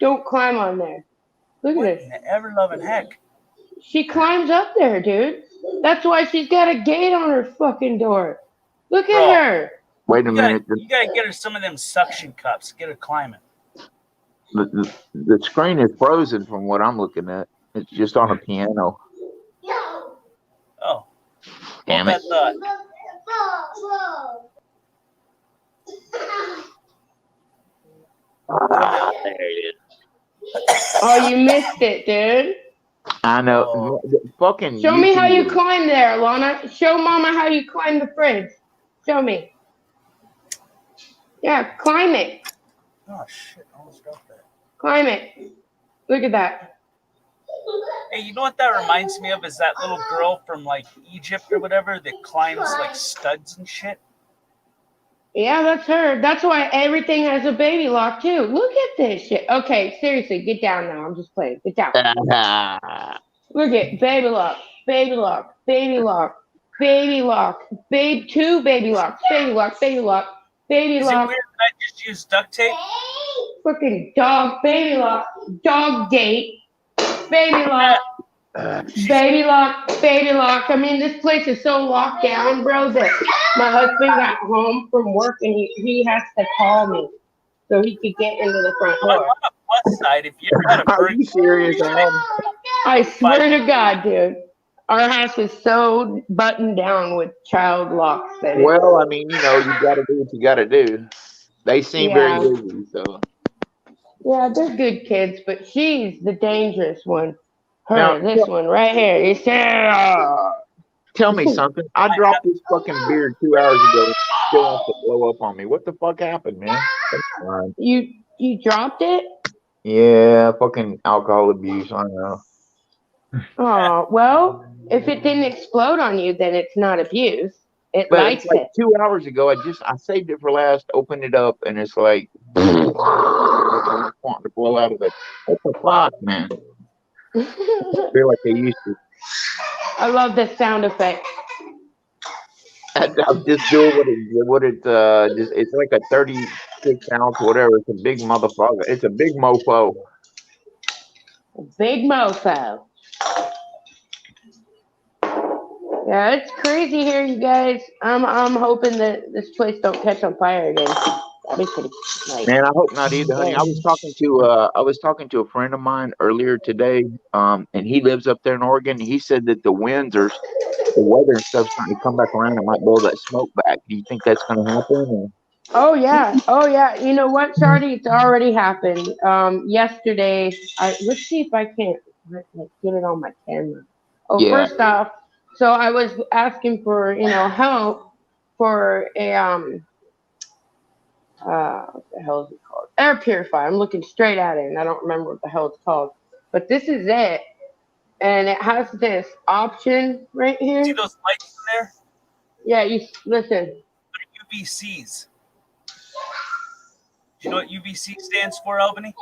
Don't climb on there. Look at this. In the ever-loving heck. She climbs up there, dude. That's why she's got a gate on her fucking door. Look at her. Wait a minute. You gotta get her some of them suction cups. Get her climbing. The screen is frozen from what I'm looking at. It's just on a piano. Oh. Damn it. Thought. There it is. Oh, you missed it, dude. I know. Fucking. Show me how you YouTube. climb there, Lana. Show Mama how you climb the fridge. Show me. Yeah, climb it. Oh shit! I almost dropped that. Climb it. Look at that. Hey, you know what that reminds me of? Is that little girl from like Egypt or whatever that climbs like studs and shit? Yeah, that's her. That's why everything has a baby lock too. Look at this shit. Okay, seriously, get down now. I'm just playing. Get down. Look at baby lock, baby lock, baby lock, baby lock, two baby locks, baby lock, baby lock, baby Is lock. it weird that I just used duct tape? Fucking dog, baby lock, dog gate, baby lock, baby lock, baby lock. I mean, this place is so locked down, bro, that my husband got home from work and he has to call me so he could get into the front Well, door. on the plus side, if you ever had a Are bird, you serious? I swear to God, dude. Our house is so buttoned down with child locks that Well, I mean, you know, you got to do what you got to do. They seem Yeah. very busy, so. yeah, they're good kids, but she's the dangerous one. Her, Now- this one right here. You see? Tell me something. I dropped this fucking beer 2 hours ago. And it still wants to blow up on me. What the fuck happened, man? Come on. You dropped it? Yeah, fucking alcohol abuse. I know. Oh, well, if it didn't explode on you, then it's not abuse. It But likes it's like it. 2 hours ago. I saved it for last. Opened it up, and it's like wanting to blow out of it. What the fuck, man? I feel like they used to. I love the sound effect. I'm just doing what it just. It's like a 6 ounce, whatever. It's a big motherfucker. It's a big mofo. Big mofo. Yeah, it's crazy here, you guys. I'm hoping that this place don't catch on fire again. That'd be pretty nice. Man, I hope not either, honey. I was talking to a friend of mine earlier today, and he lives up there in Oregon. He said that the weather and stuff's starting to come back around. It might blow that smoke back. Do you think that's going to happen? Or? Oh yeah. You know what, Shardy? It's already happened. Yesterday, let's see if I can't get it on my camera. Oh, Yeah. first off, so I was asking for help for a what the hell is it called? Air purifier. I'm looking straight at it and I don't remember what the hell it's called. But this is it, and it has this option right here. See those lights in there? Yeah, you listen. They're UVCs. Do you know what UVC stands for, Albany?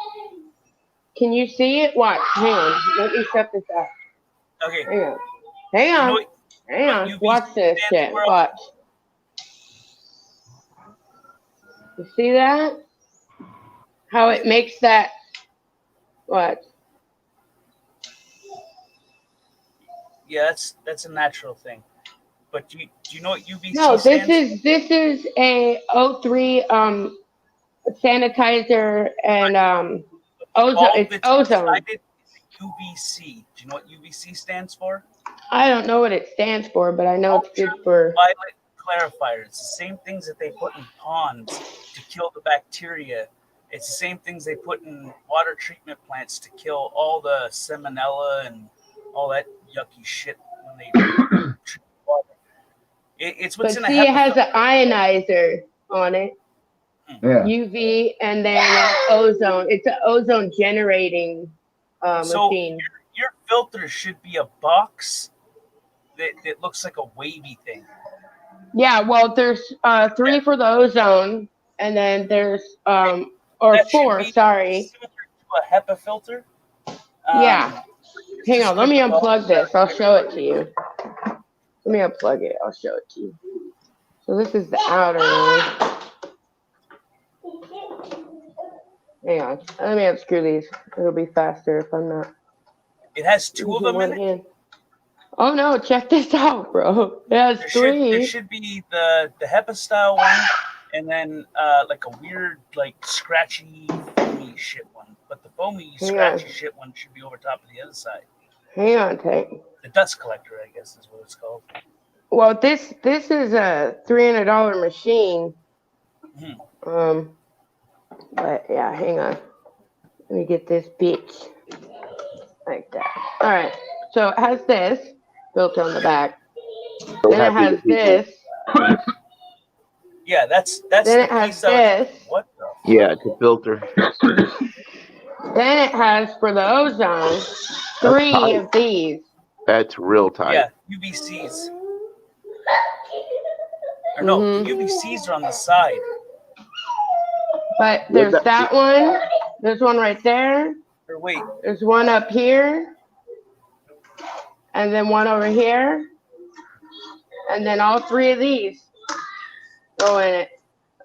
Can you see it? Watch. Hang on. Let me shut this out. Okay. Hang on. You know Hang on. UVC Watch this stands shit. for? Watch. You see that? How it makes that. What? Yeah, that's a natural thing. But do you know what UVC No, stands this is a O3 sanitizer and ozone. It's ozone. UVC. Do you know what UVC stands for? I don't know what it stands for, but I know it's good for. Ultraviolet clarifier. It's the same things that they put in ponds to kill the bacteria. It's the same things they put in water treatment plants to kill all the salmonella and all that yucky shit when they treat water. It's what's But in a see, it has HEPA an ionizer on it. Yeah. UV and then ozone. It's an ozone generating So machine. your filter should be a box that looks like a wavy thing. Yeah, well, there's 3 for the ozone, and then there's or That should 4. be Sorry. similar to a HEPA filter. Yeah. Hang on, let me unplug this. I'll show it to you. Let me unplug it. I'll show it to you. So this is the outer one. Hang on. Let me unscrew these. It'll be faster if I'm not. It has 2 of them in it. Hand. Oh no, check this out, bro. It has 3. There should be the HEPA style one, and then like a weird scratchy foamy shit one. But the foamy scratchy shit one should be over top of the other side. Hang on, Tank. The dust collector, I guess, is what it's called. Well, this is a $300 machine. But yeah, hang on. Let me get this bitch like that. All right. So it has this built on the back. Then it has this. Yeah, that's. Then it has this. What the? Yeah, it's a filter. Then it has for the ozone 3 of these. That's real tight. Yeah, UVCs. Or no, the UVCs are on the side. But there's that one. There's one right there. Or wait. There's one up here. And then one over here. And then all 3 of these go in it.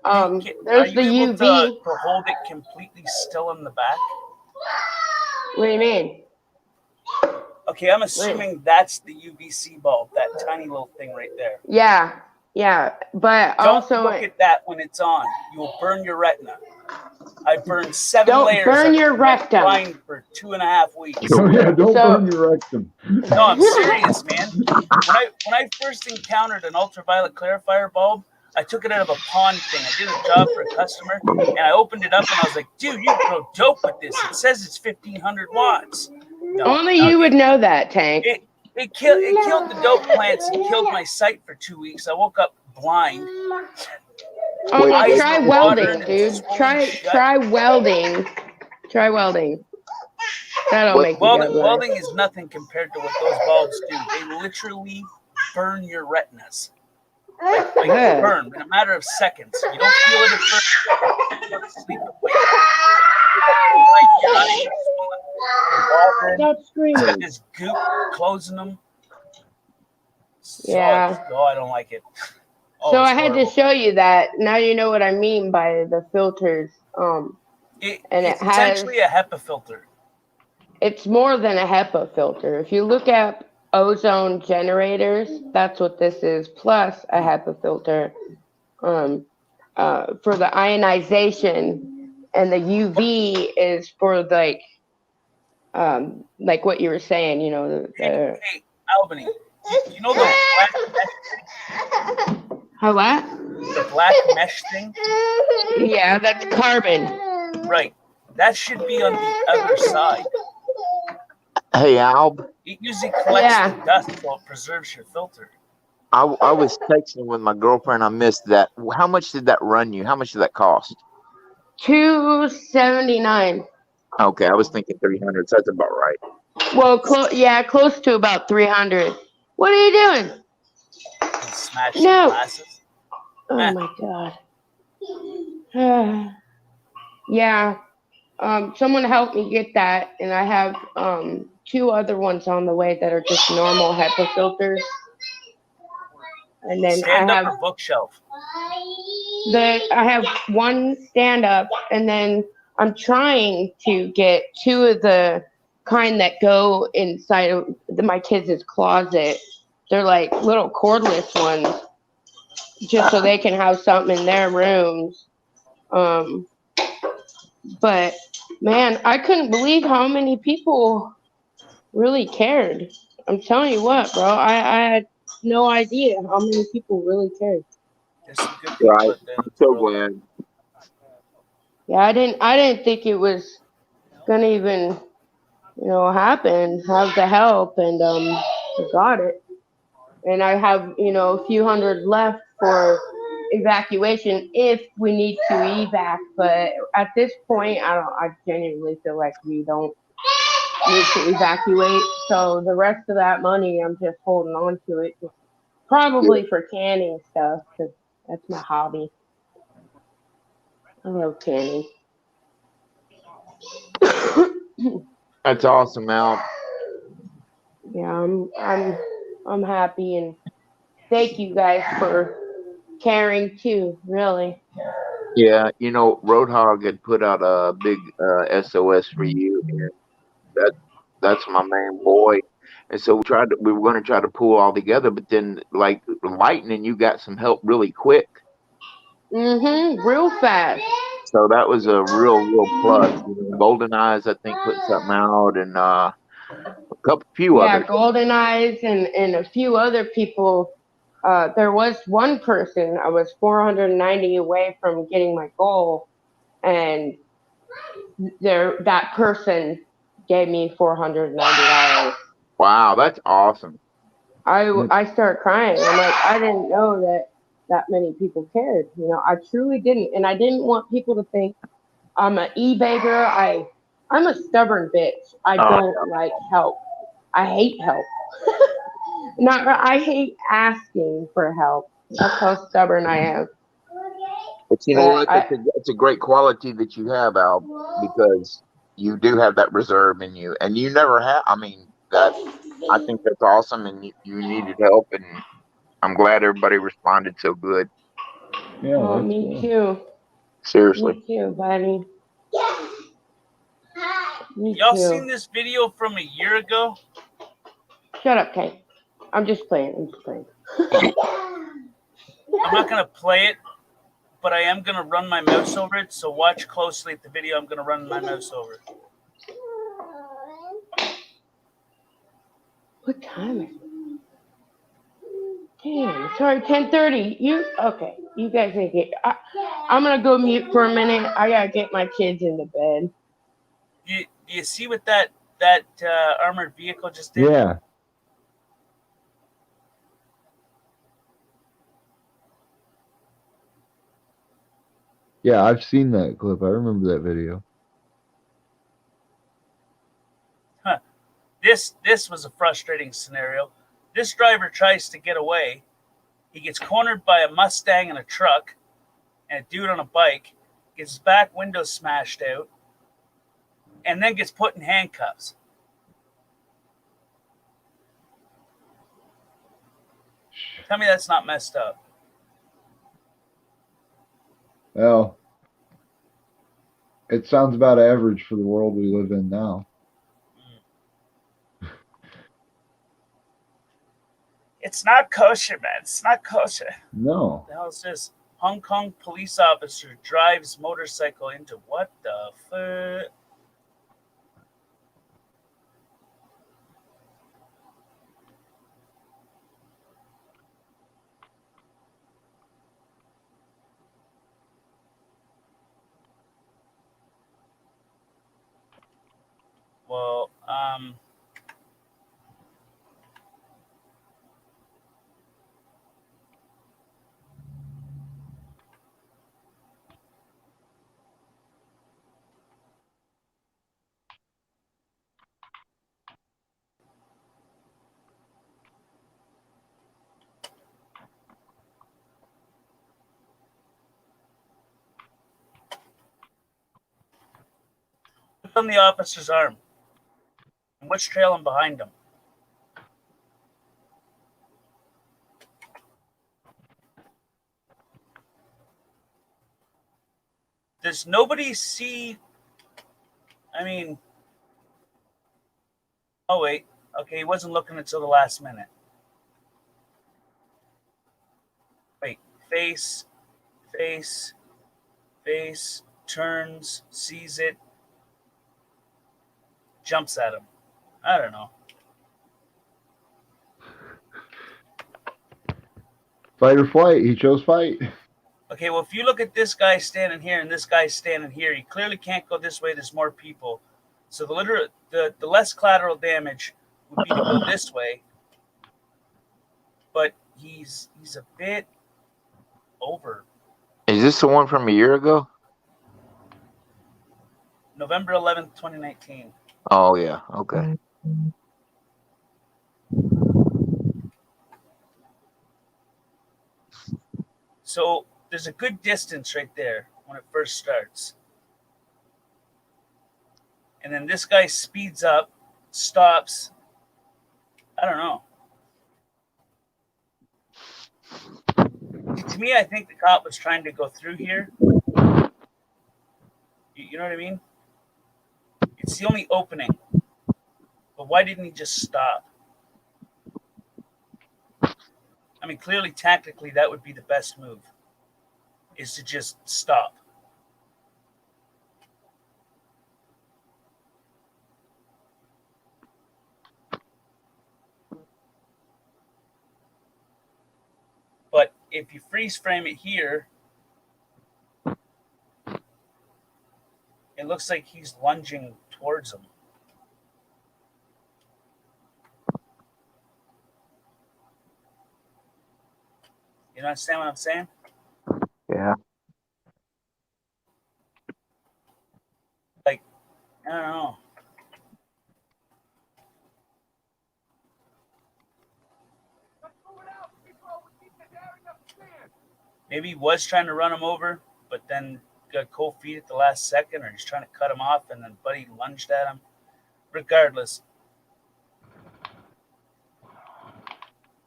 There's the able UV. to hold it completely still in the back? What do you mean? Okay, I'm assuming that's the UVC bulb, that tiny little thing right there. Yeah. But Don't also look at that when it's on. You'll burn your retina. I burned 7 don't layers. burn of your rectum. blind for 2.5 weeks. Oh yeah, don't burn your rectum. No, I'm serious, man. When I first encountered an ultraviolet clarifier bulb, I took it out of a pond thing. I did a job for a customer, and I opened it up, and I was like, dude, you can grow dope with this. It says it's 1,500 watts. No, only you would know that, Tank. It killed the dope plants. It killed my sight for 2 weeks. I woke up blind. Oh, try welding, dude. Try welding. Try welding. That'll make you go blind. Welding is nothing compared to what those bulbs do. They literally burn your retinas. Like burn in a matter of seconds. You don't feel it at first. You go to sleep and wake up. Stop screaming. This goop closing them. Yeah. Oh, I don't like it. Oh, So it's I had to horrible. show you that. Now you know what I mean by the filters. And It's it has, essentially a HEPA filter. it's more than a HEPA filter. If you look at ozone generators, that's what this is, plus a HEPA filter. For the ionization, and the UV is for like what you were saying, you know, Hey, Albany, you know the black mesh thing? How what? The black mesh thing? Yeah, that's carbon. Right. That should be on the other side. Hey, Alb. It usually collects the dust, so it preserves your filter. I was texting with my girlfriend. I missed that. How much did that run you? How much did that cost? $279. Okay, I was thinking 300. So that's about right. Well, close to about 300. What are you doing? Smash No. glasses. Oh my god. Yeah. Someone helped me get that, and I have 2 other ones on the way that are just normal HEPA filters. And then Stand I up have or bookshelf. I have one stand up, and then I'm trying to get 2 of the kind that go inside of my kids' closet. They're like little cordless ones, just so they can have something in their rooms. But man, I couldn't believe how many people really cared. I'm telling you what, bro. I had no idea how many people really cared. There's some good people Right. out there. I'm so glad. Yeah, I didn't think it was gonna even, happen. Have the help, and I got it. And I have, a few hundred left for evacuation if we need to evac. But at this point, I genuinely feel like we don't need to evacuate. So the rest of that money, I'm just holding on to it, probably for canning stuff, because that's my hobby. I love canning. That's awesome, Al. Yeah, I'm happy, and thank you guys for caring too. Really. Yeah, Roadhog had put out a big SOS for you, and that's my main boy. And so we were going to try to pull all together, but then like lightning, you got some help really quick. Real fast. So that was a real plus. Golden Eyes, I think, put something out, and a few others. Yeah, Golden Eyes and a few other people. There was one person, I was 490 away from getting my goal, and that person gave me $490. Wow, that's awesome. I started crying. I'm like, I didn't know that many people cared. I truly didn't, and I didn't want people to think I'm an e-bagger. I'm a stubborn bitch. I don't like help. I hate help. I hate asking for help. That's how stubborn I am. But you know what? It's a great quality that you have, Al, because you do have that reserve in you, and you never have. I mean, I think that's awesome, and you needed help, and I'm glad everybody responded so good. Yeah, Oh, me too. Seriously. Me too, buddy. Me Y'all too. seen this video from a year ago? Shut up, Kate. I'm just playing. I'm not gonna play it, but I am gonna run my mouse over it. So watch closely at the video. I'm gonna run my mouse over it. What time is it? Damn, sorry, 10:30. Okay? You guys need to get. I'm gonna go mute for a minute. I gotta get my kids into bed. Do you see what that armored vehicle just did? Yeah. Yeah, I've seen that clip. I remember that video. Huh. This was a frustrating scenario. This driver tries to get away. He gets cornered by a Mustang and a truck, and a dude on a bike. Gets his back window smashed out, and then gets put in handcuffs. Tell me that's not messed up. Well, it sounds about average for the world we live in now. It's not kosher, man. It's not kosher. No. The hell is this? Hong Kong police officer drives motorcycle into what the fuck? Well, look on the officer's arm. And what's trailing behind him? Does nobody see? I mean, oh wait, okay, he wasn't looking until the last minute. Wait, face, turns, sees it, jumps at him. I don't know. Fight or flight. He chose fight. Okay, well, if you look at this guy standing here and this guy standing here, he clearly can't go this way. There's more people. So the less collateral damage would be to go this way. But he's a bit over. Is this the one from a year ago? November 11th, 2019. Oh yeah. Okay. So there's a good distance right there when it first starts. And then this guy speeds up, stops. I don't know. To me, I think the cop was trying to go through here. You know what I mean? It's the only opening. But why didn't he just stop? I mean, clearly, tactically, that would be the best move, is to just stop. But if you freeze frame it here, it looks like he's lunging towards him. You understand what I'm saying? Yeah. Like, I don't know. Maybe he was trying to run him over, but then got cold feet at the last second, or he's trying to cut him off, and then Buddy lunged at him. Regardless,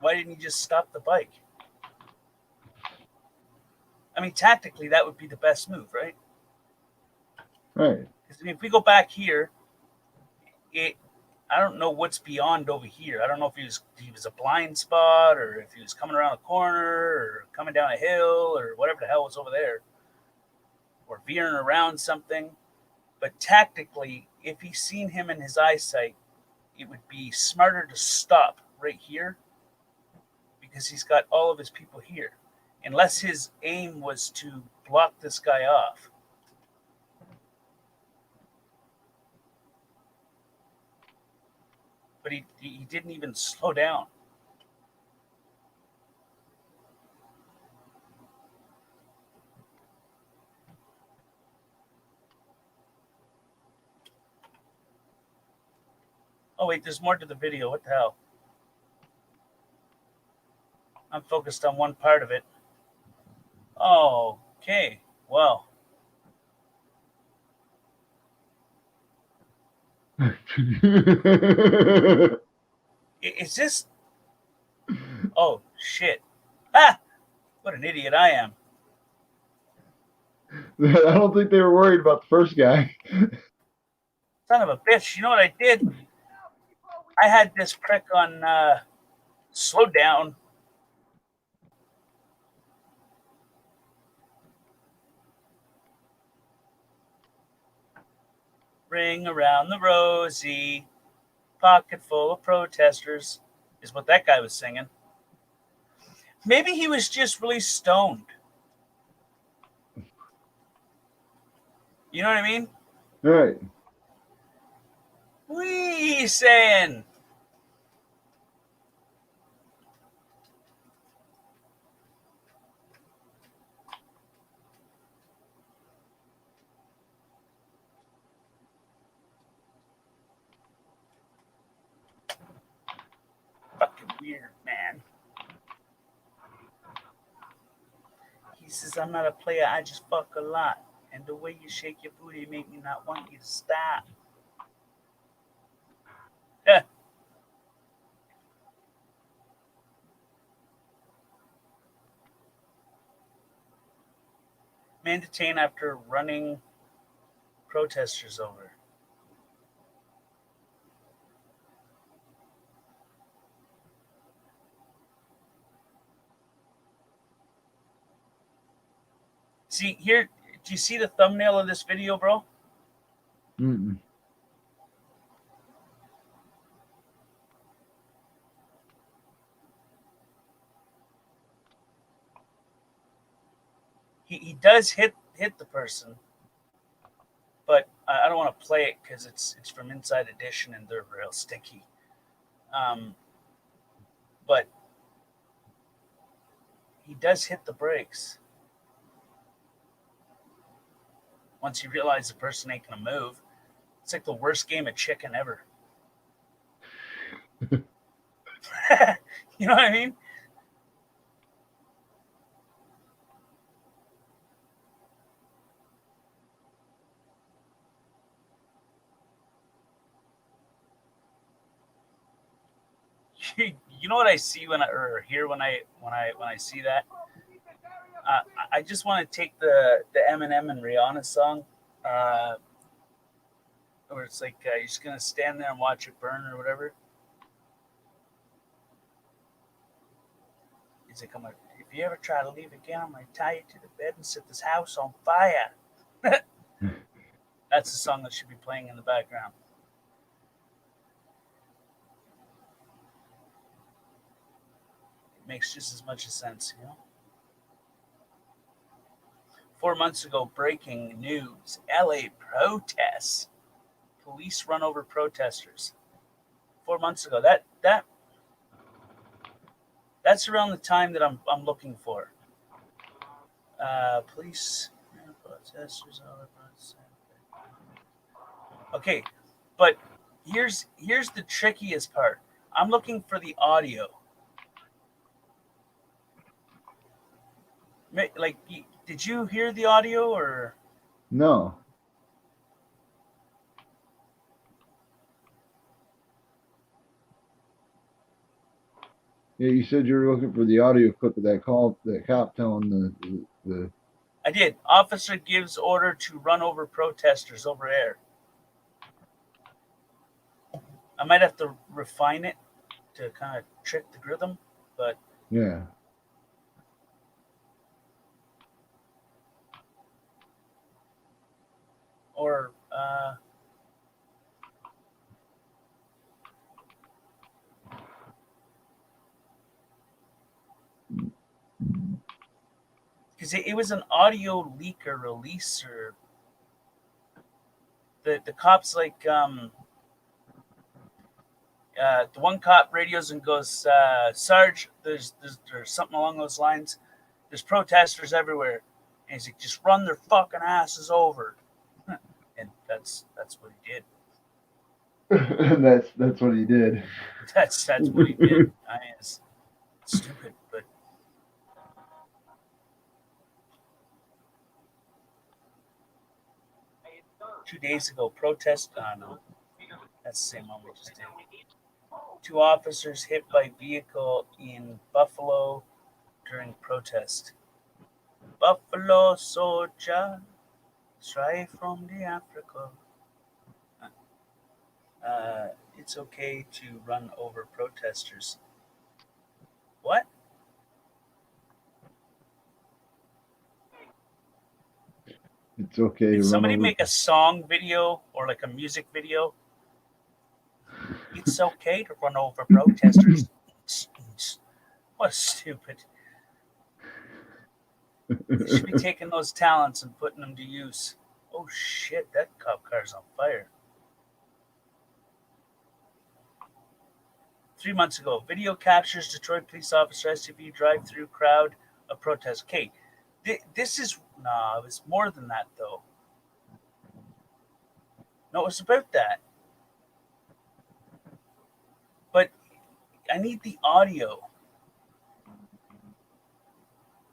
why didn't he just stop the bike? I mean, tactically, that would be the best move, right? Right. Because I mean, if we go back here, I don't know what's beyond over here. I don't know if he was a blind spot, or if he was coming around a corner, or coming down a hill, or whatever the hell was over there, or veering around something. But tactically, if he's seen him in his eyesight, it would be smarter to stop right here, because he's got all of his people here. Unless his aim was to block this guy off. But he didn't even slow down. Oh, wait, there's more to the video. What the hell? I'm focused on one part of it. Oh, okay. Well. Is this... Oh, shit. Ah! What an idiot I am. I don't think they were worried about the first guy. Son of a bitch. You know what I did? I had this prick on slow down. Ring around the rosy, pocket full of protesters, is what that guy was singing. Maybe he was just really stoned. You know what I mean? Right. What are you saying? Fucking weird, man. He says, I'm not a player, I just fuck a lot. And the way you shake your booty make me not want you to stop. Man detained after running protesters over. See, here, do you see the thumbnail of this video, bro? Mm-mm. He does hit the person, but I don't want to play it because it's from Inside Edition and they're real sticky. But he does hit the brakes. Once you realize the person ain't gonna move, it's like the worst game of chicken ever. You know what I mean? You know what I see when I hear when I see that? I just want to take the Eminem and Rihanna song, where it's like you're just gonna stand there and watch it burn or whatever. He's like, if you ever try to leave again, I'm gonna tie you to the bed and set this house on fire. That's the song that should be playing in the background. It makes just as much sense, you know? 4 months ago, breaking news. LA protests. Police run over protesters. 4 months ago. That's around the time that I'm looking for. Police protesters. Okay, but here's the trickiest part. I'm looking for the audio. Like, did you hear the audio or? No. Yeah, you said you were looking for the audio clip of that call, that cop telling the. I did. Officer gives order to run over protesters over air. I might have to refine it to kind of trick the rhythm, but Yeah. or because it was an audio leak or release, or the cops like the one cop radios and goes, Sarge, there's something along those lines. There's protesters everywhere, and he's like, just run their fucking asses over, and that's what he did. That's what he did. That's what he did. I mean, it's stupid, but. Two days ago, protest. No, that's the same one we just did. 2 officers hit by vehicle in Buffalo during protest. Buffalo soldier, Straight from the Africa. It's okay to run over protesters. What? It's okay to Did run somebody over. make a song video or like a music video? It's okay to run over protesters. What stupid. They should be taking those talents and putting them to use. Oh shit, that cop car's on fire. 3 months ago, video captures Detroit police officer SUV drive-through crowd of protest. Okay, this is no, it was more than that though. No, it was about that. But I need the audio.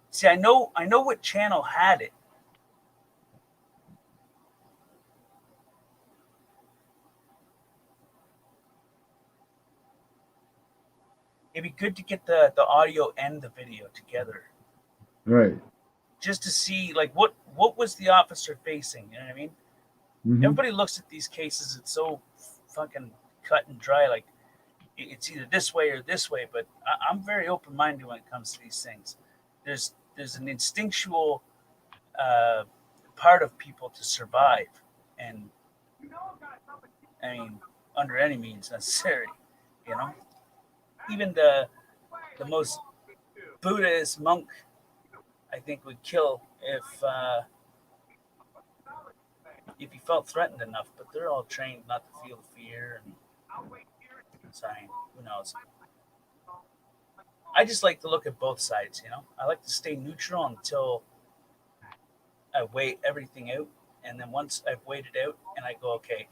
See, I know what channel had it. It'd be good to get the audio and the video together. Right. Just to see like what was the officer facing, you know what I mean? Mhm. Everybody looks at these cases, it's so fucking cut and dry, like it's either this way or this way, but I'm very open-minded when it comes to these things. There's an instinctual part of people to survive, and I mean, under any means necessary, you know? Even the most Buddhist monk, I think, would kill if he felt threatened enough. But they're all trained not to feel fear, and sorry, who knows? I just like to look at both sides, you know. I like to stay neutral until I weigh everything out, and then once I've weighed it out, and I go, okay,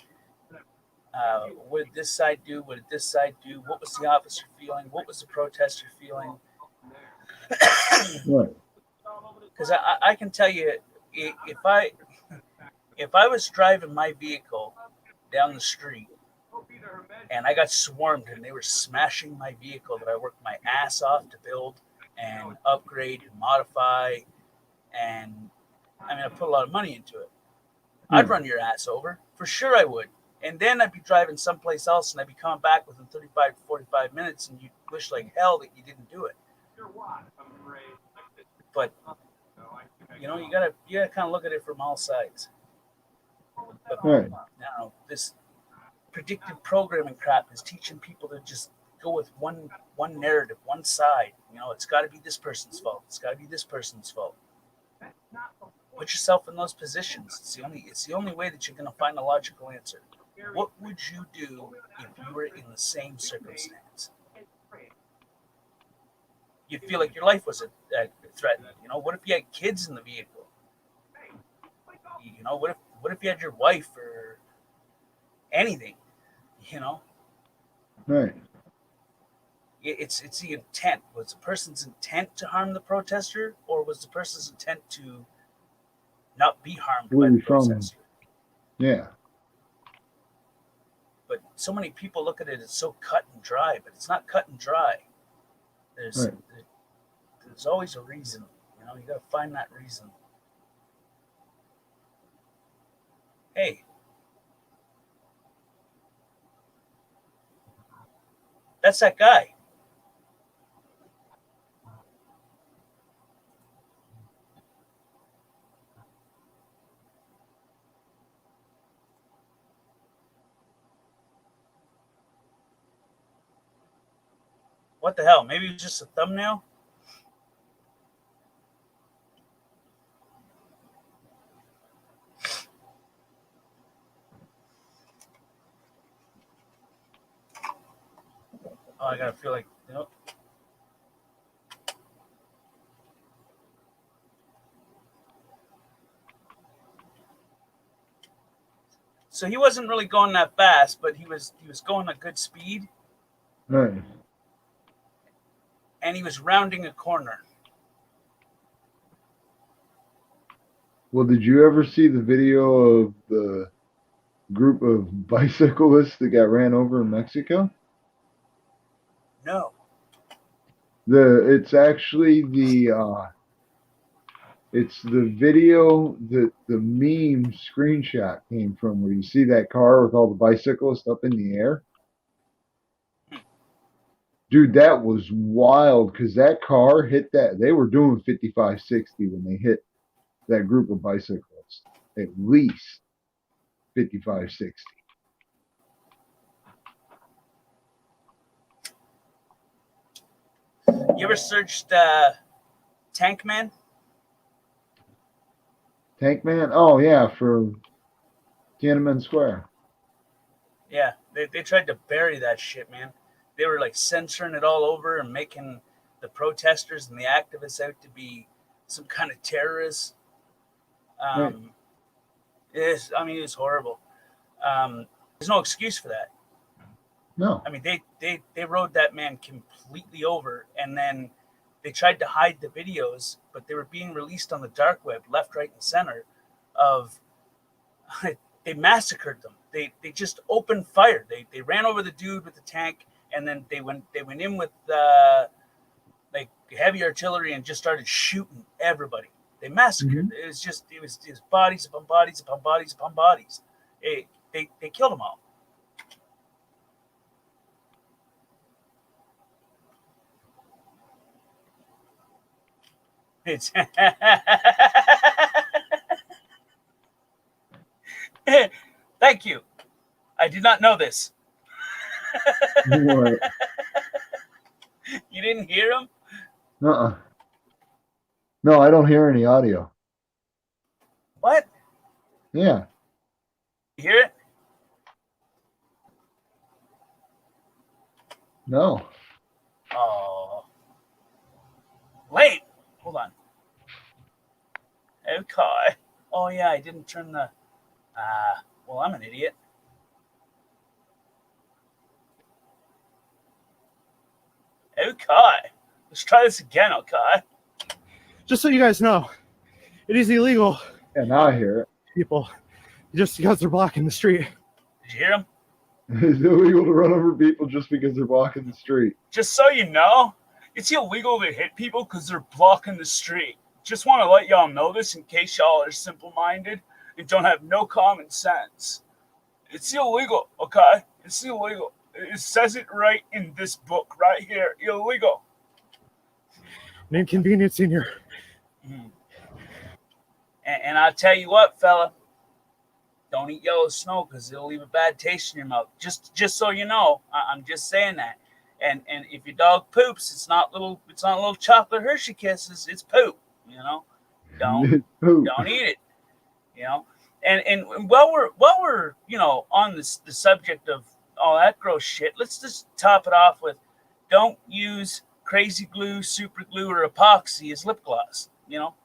what did this side do? What did this side do? What was the officer feeling? What was the protester feeling? Right. Because I can tell you, if I was driving my vehicle down the street and I got swarmed and they were smashing my vehicle that I worked my ass off to build and upgrade and modify, and I mean I put a lot of money into it, I'd run your ass over. For sure I would. And then I'd be driving someplace else and I'd be coming back within 35 to 45 minutes and you'd wish like hell that you didn't do it. But you know, you gotta kind of look at it from all sides. But Right. I don't know, this predictive programming crap is teaching people to just go with one narrative, one side. You know, it's got to be this person's fault. It's got to be this person's fault. Put yourself in those positions. It's the only way that you're going to find a logical answer. What would you do if you were in the same circumstance? You'd feel like your life was threatened. You know, what if you had kids in the vehicle? You know, what if you had your wife or anything? You know, Right. it's the intent. Was the person's intent to harm the protester, or was the person's intent to not be harmed by the protester? Yeah. But so many people look at it as so cut and dry, but it's not cut and dry. There's always a reason. You know, you got to find that reason. Hey, that's that guy. What the hell? Maybe it's just a thumbnail? Oh, I gotta feel like, you know. So he wasn't really going that fast, but he was going at good speed. Right. And he was rounding a corner. Well, did you ever see the video of the group of bicyclists that got ran over in Mexico? No. It's actually the It's the video that the meme screenshot came from, where you see that car with all the bicyclists up in the air. Dude, that was wild because that car hit that. They were doing 55, 60 when they hit that group of bicyclists. At least 55, 60. You ever searched Tank Man? Tank Man? Oh, yeah, for Tiananmen Square. Yeah, they tried to bury that shit, man. They were like censoring it all over and making the protesters and the activists out to be some kind of terrorists. Right. It's horrible. There's no excuse for that. No. I mean, they rode that man completely over, and then they tried to hide the videos, but they were being released on the dark web, left, right, and center. They massacred them. They just opened fire. They ran over the dude with the tank, and then they went in with like heavy artillery and just started shooting everybody. They massacred. It was bodies upon bodies upon bodies upon bodies. They killed them all. It's Thank you. I did not know this. What? You didn't hear him? Uh-uh. No, I don't hear any audio. What? Yeah. You hear it? No. Oh. Wait. Hold on. Okay. Oh, yeah, I didn't turn the... well, I'm an idiot. Okay. Let's try this again, okay? Just so you guys know, it is illegal. Yeah, now I hear it. People, just because they're blocking the street. Did you hear him? It's illegal to run over people just because they're blocking the street. Just so you know, it's illegal to hit people because they're blocking the street. Just want to let y'all know this in case y'all are simple-minded and don't have no common sense. It's illegal, okay? It's illegal. It says it right in this book right here. Illegal. An inconvenience in your... And I'll tell you what, fella. Don't eat yellow snow because it'll leave a bad taste in your mouth. Just so you know, I'm just saying that. And if your dog poops, it's not little chocolate Hershey Kisses. It's poop. You know, don't eat it. You know, and while we're on the subject of all that gross shit, let's just top it off with, don't use crazy glue, super glue, or epoxy as lip gloss. You know.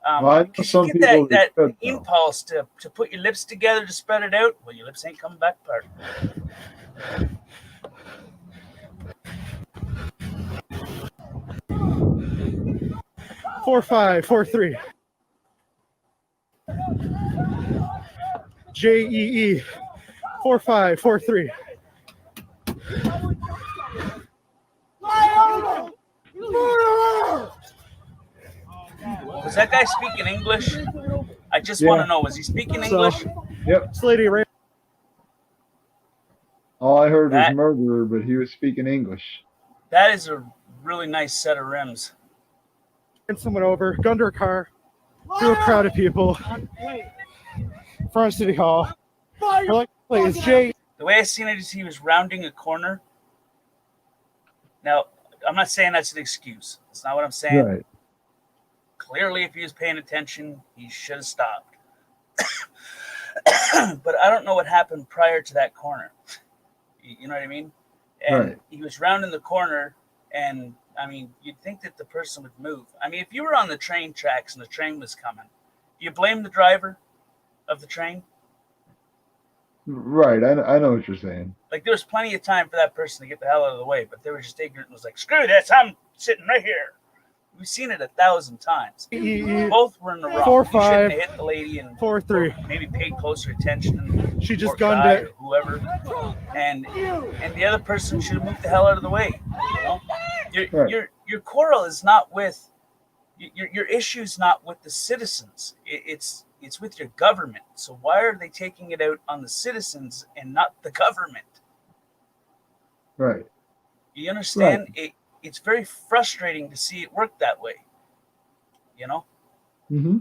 Because you get that impulse to put your lips together to spread it out. Well, your lips ain't coming back apart. Four, 5, 4, 3. JEE 4543. Was that guy speaking English? I just want to know, was he speaking English? Yep. This lady ran. All I heard was murderer, but he was speaking English. That is a really nice set of rims. And someone over, gunned her car, through a crowd of people, in front of City Hall. We're like, it's Jay. The way I seen it is he was rounding a corner. Now, I'm not saying that's an excuse. That's not what I'm saying. Right. Clearly, if he was paying attention, he should have stopped. But I don't know what happened prior to that corner. You know what I mean? And Right. he was rounding the corner, and I mean, you'd think that the person would move. I mean, if you were on the train tracks and the train was coming, do you blame the driver of the train? Right. I know what you're saying. Like, there was plenty of time for that person to get the hell out of the way, but they were just ignorant and was like, screw this, I'm sitting right here. We've seen it 1,000 times. Both were in the wrong. 4, You 5, shouldn't have hit the lady and 4, 3. maybe paid closer attention. She just or gunned guy it. or whoever. And the other person should have moved the hell out of the way. You know? Your quarrel is not with Your issue's not with the citizens. It's with your government. So why are they taking it out on the citizens and not the government? Right. You understand? It's very frustrating to see it work that way. You know? Mm-hmm.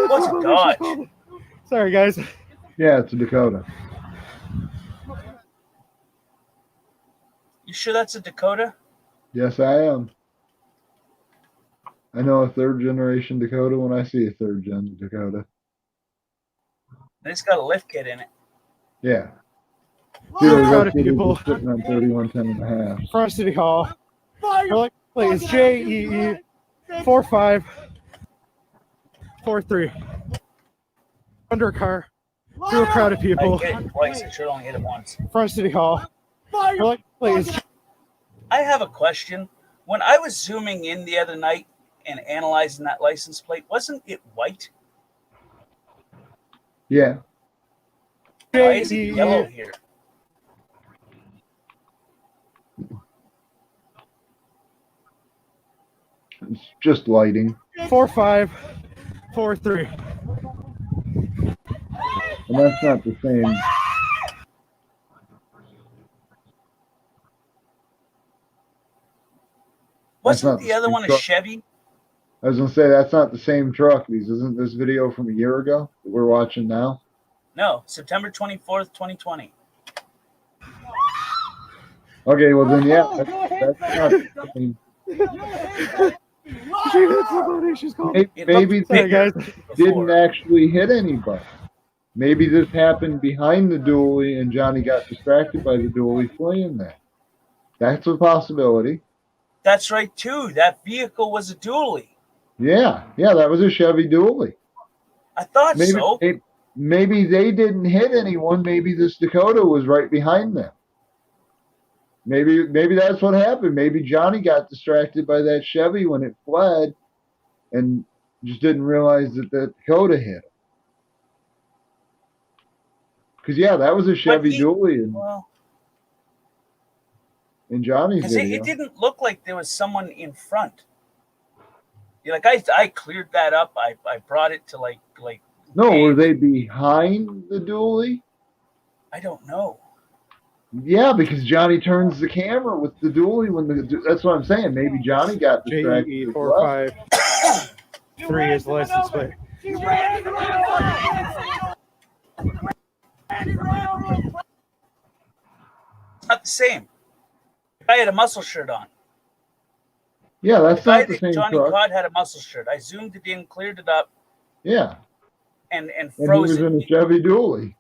What's a Dodge? Sorry, guys. Yeah, it's a Dakota. You sure that's a Dakota? Yes, I am. I know a third generation Dakota when I see a third gen Dakota. And it's got a lift kit in it. Yeah. We're Zero proud of lift kit is people. just sitting on 3110.5. Front City Hall. We're like, it's JEE 4543. Under a car. Through a crowd of I people. hit it twice. I should only hit it once. Front City Hall. We're like, it's I have a question. When I was zooming in the other night and analyzing that license plate, wasn't it white? Yeah. Why is it yellow here? It's just lighting. 4543. And that's not the same. Wasn't the other one a Chevy? I was going to say, that's not the same truck. Isn't this video from a year ago that we're watching now? No, September 24th, 2020. Okay, well then, yeah, that's not the same. Maybe they didn't actually hit anybody. Maybe this happened behind the dually and Johnny got distracted by the dually fleeing that. That's a possibility. That's right, too. That vehicle was a dually. Yeah, that was a Chevy dually. I thought so. Maybe they didn't hit anyone. Maybe this Dakota was right behind them. Maybe that's what happened. Maybe Johnny got distracted by that Chevy when it fled and just didn't realize that the Dakota hit him. Because, yeah, that was a Chevy dually in Johnny's video. It didn't look like there was someone in front. Yeah, like I cleared that up. I brought it to like. No, were they behind the dually? I don't know. Yeah, because Johnny turns the camera with the dually when that's what I'm saying. Maybe Johnny got distracted. JE 453 is the license plate. It's not the same. I had a muscle shirt on. Yeah, that's not the think same Johnny truck. Cod had a muscle shirt. I zoomed it in, cleared it up, Yeah, and and he froze was it. in a Chevy dually.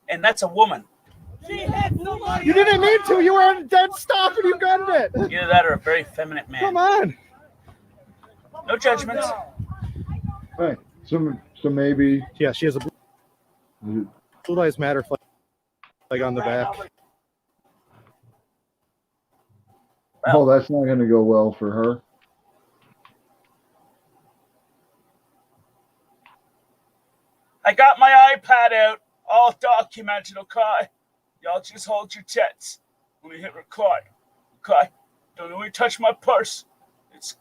And that's a woman. You didn't mean to. You were on a dead stop and you gunned it. Either that or a very feminine man. Come on. No judgments. Right. So maybe. Yeah, she has a Blue Lives Matter flag on the back. Oh, that's not going to go well for her. I got my iPad out, all documented, okay? Y'all just hold your tits when we hit record, okay? Don't let me touch my purse. It's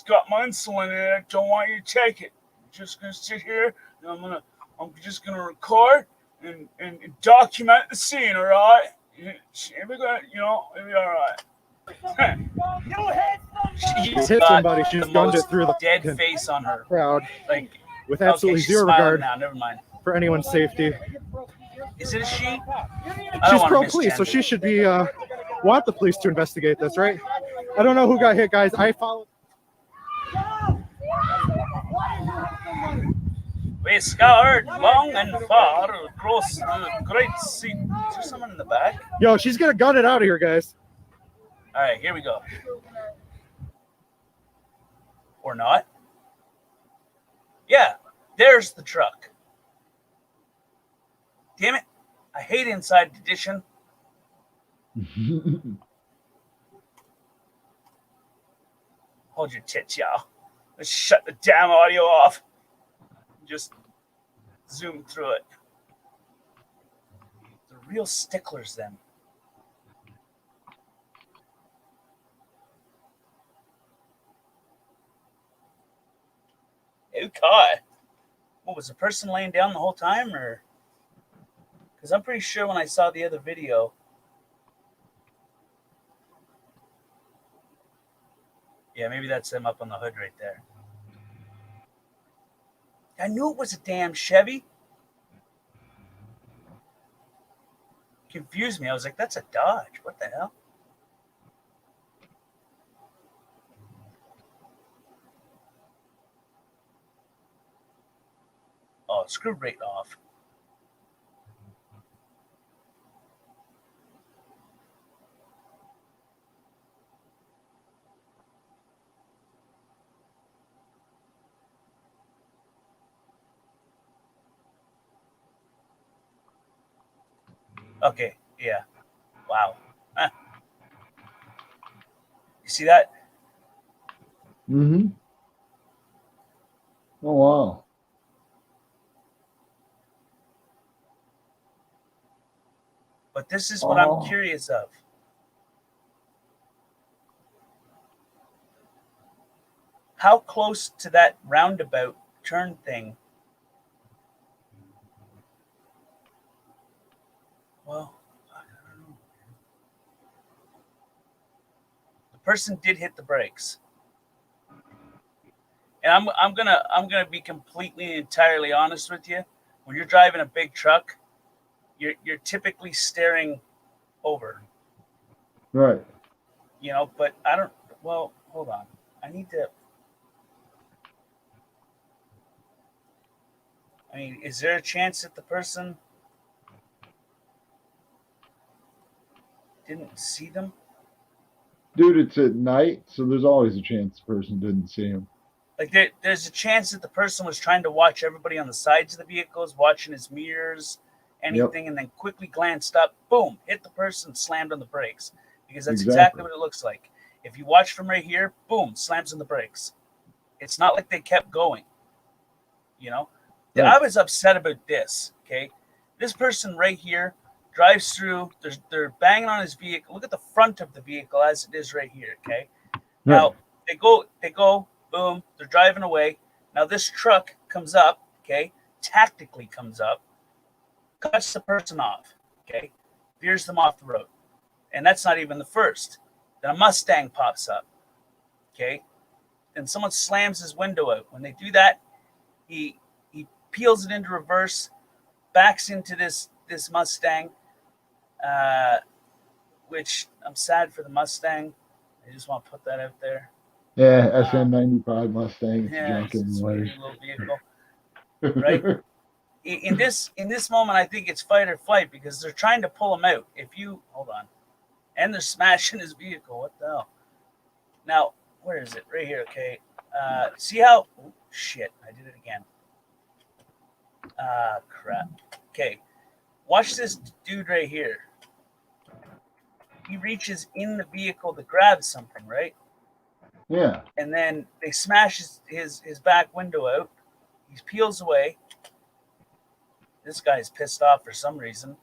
got my insulin in it. I don't want you to take it. I'm just gonna sit here and I'm just gonna record and document the scene, all right? It'll be all right. She's hit somebody. She's gunned it through the dead face on her crowd, like with absolutely she's zero smiling regard now. Never mind. for anyone's safety. Is it a she? She's pro-police, so she should be want the police to investigate this, right? I don't know who got hit, guys. I followed. We scoured long and far across the great sea. Is there someone in the back? Yo, she's gonna gun it out of here, guys. All right, here we go. Or not. Yeah, there's the truck. Damn it. I hate Inside Edition. Hold your tits, y'all. Let's shut the damn audio off. Just zoom through it. real sticklers then. Who caught? What, was the person laying down the whole time, or? Because I'm pretty sure when I saw the other video, yeah, maybe that's them up on the hood right there. I knew it was a damn Chevy. Confused me. I was like, that's a Dodge. What the hell? Oh, it screwed right off. Okay, yeah. Wow. Huh. You see that? Mm-hmm. Oh, wow. But this is what I'm Oh. curious of. How close to that roundabout turn thing? Well, I don't know. The person did hit the brakes. And I'm gonna be completely and entirely honest with you. When you're driving a big truck, you're typically staring over, Right. you know, but I don't. Well, hold on. I need to. I mean, is there a chance that the person didn't see them? Dude, it's at night, so there's always a chance the person didn't see him. Like there's a chance that the person was trying to watch everybody on the sides of the vehicles, watching his mirrors, anything, and then quickly glanced up, boom, hit the person, slammed on the brakes. Because that's exactly what it looks like. If you watch from right here, boom, slams on the brakes. It's not like they kept going. You know? Right. I was upset about this, okay? This person right here drives through, they're banging on his vehicle. Look at the front of the vehicle as it is right here, okay? Now, they go, boom, they're driving away. Now this truck comes up, okay, tactically comes up, cuts the person off, okay, veers them off the road. And that's not even the first. Then a Mustang pops up, okay? Then someone slams his window out. When they do that, he peels it into reverse, backs into this Mustang, which I'm sad for the Mustang. I just want to put that out there. Yeah, SN95 Mustang. It's Yeah, junk it's a anyway. sweet little vehicle, right? In this moment, I think it's fight or flight because they're trying to pull him out. If you hold on, and they're smashing his vehicle. What the hell? Now, where is it? Right here. Okay. See how? Oh, shit! I did it again. Crap. Okay. Watch this dude right here. He reaches in the vehicle to grab something, right? Yeah. And then they smash his back window out. He peels away. This guy's pissed off for some reason.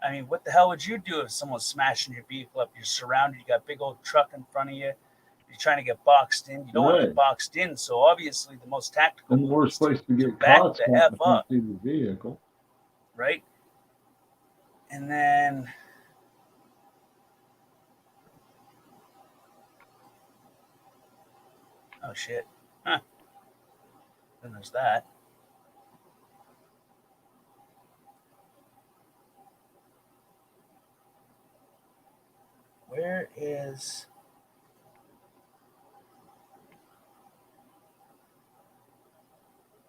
I mean, what the hell would you do if someone's smashing your vehicle up? You're surrounded. You got a big old truck in front of you. You're trying to get boxed in. You don't want to get boxed in. So obviously, the most tactical. And the worst place to get back caught the is F to up, see the vehicle. right? And then oh shit. Huh. Then there's that. Where is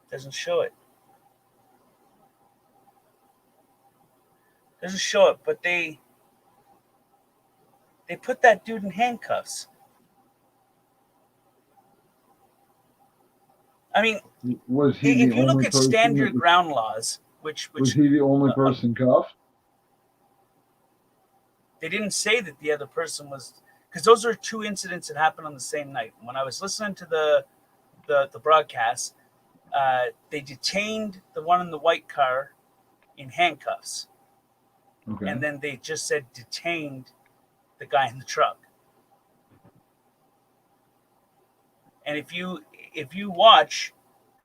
doesn't show it. Doesn't show it, but they put that dude in handcuffs. I mean, was he if the you look only at person stand your that was- ground laws, which Was he the only person cuffed? they didn't say that the other person was, because those are two incidents that happened on the same night. When I was listening to the broadcast, they detained the one in the white car in handcuffs, Okay. and then they just said detained the guy in the truck. And if you watch,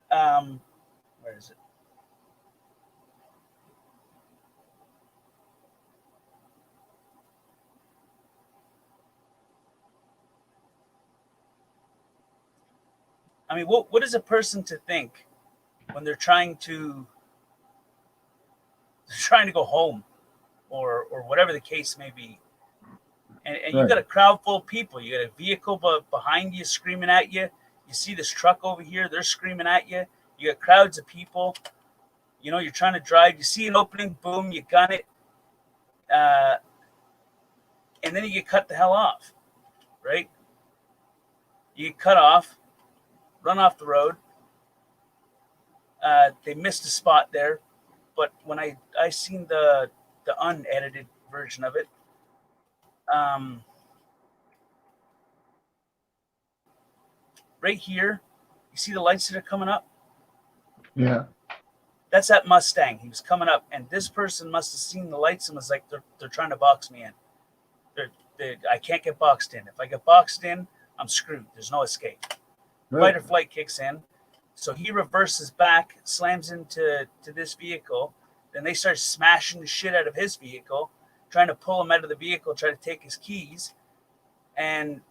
where is it? I mean, what is a person to think when they're trying to go home, or whatever the case may be, and you Right. got a crowd full of people, you got a vehicle behind you screaming at you, you see this truck over here, they're screaming at you, you got crowds of people, you know, you're trying to drive, you see an opening, boom, you gun it, and then you get cut the hell off, right? You get cut off, run off the road. They missed a spot there, but when I seen the unedited version of it, right here, you see the lights that are coming up? Yeah. That's that Mustang. He was coming up, and this person must have seen the lights and was like, they're trying to box me in. I can't get boxed in. If I get boxed in, I'm screwed. There's no escape. Right. Fight or flight kicks in. So he reverses back, slams into this vehicle. Then they start smashing the shit out of his vehicle, trying to pull him out of the vehicle, try to take his keys. And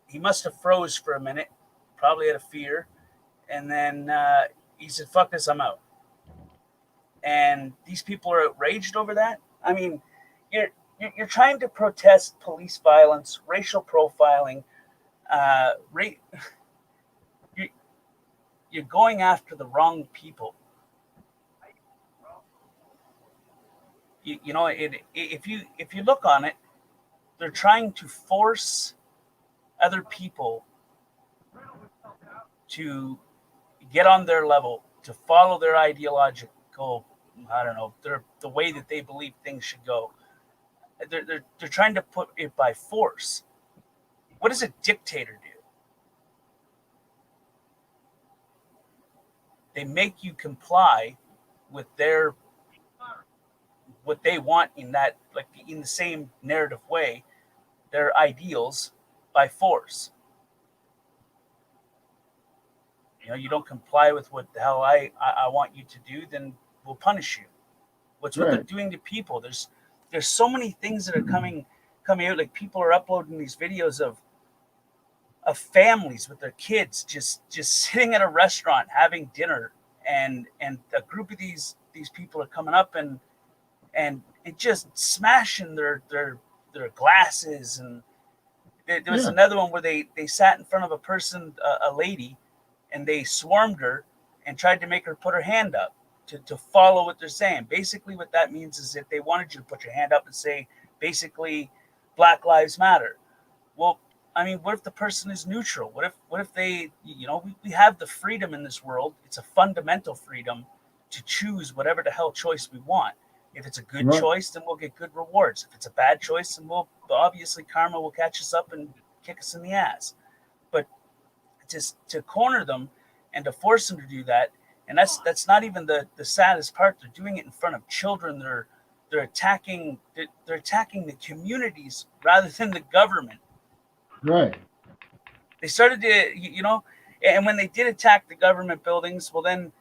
he must have froze for a minute, probably out of fear. And then he said, fuck this, I'm out. And these people are outraged over that. I mean, you're trying to protest police violence, racial profiling, you're going after the wrong people. You know, if you look on it, they're trying to force other people to get on their level, to follow their ideological, I don't know, the way that they believe things should go. They're trying to put it by force. What does a dictator do? They make you comply with what they want in that, like in the same narrative way, their ideals by force. You know, you don't comply with what the hell I want you to do, then we'll punish you. What's what they're doing to people? There's so many things that are coming out. Like people are uploading these videos of families with their kids just sitting at a restaurant having dinner, and a group of these people are coming up and it just smashing their glasses. And there was another one where they sat in front of a person, a lady, and they swarmed her and tried to make her put her hand up to follow what they're saying. Basically what that means is that they wanted you to put your hand up and say basically Black Lives Matter. Well, I mean, what if the person is neutral? What if they, you know, we have the freedom in this world. It's a fundamental freedom to choose whatever the hell choice we want. If it's a good choice, then we'll get good rewards. If it's a bad choice, then we'll obviously karma will catch us up and kick us in the ass. But just to corner them and to force them to do that, and that's not even the saddest part. They're doing it in front of children. They're attacking the communities rather than the government. Right. They started to, you know, and when they did attack the government buildings, well, then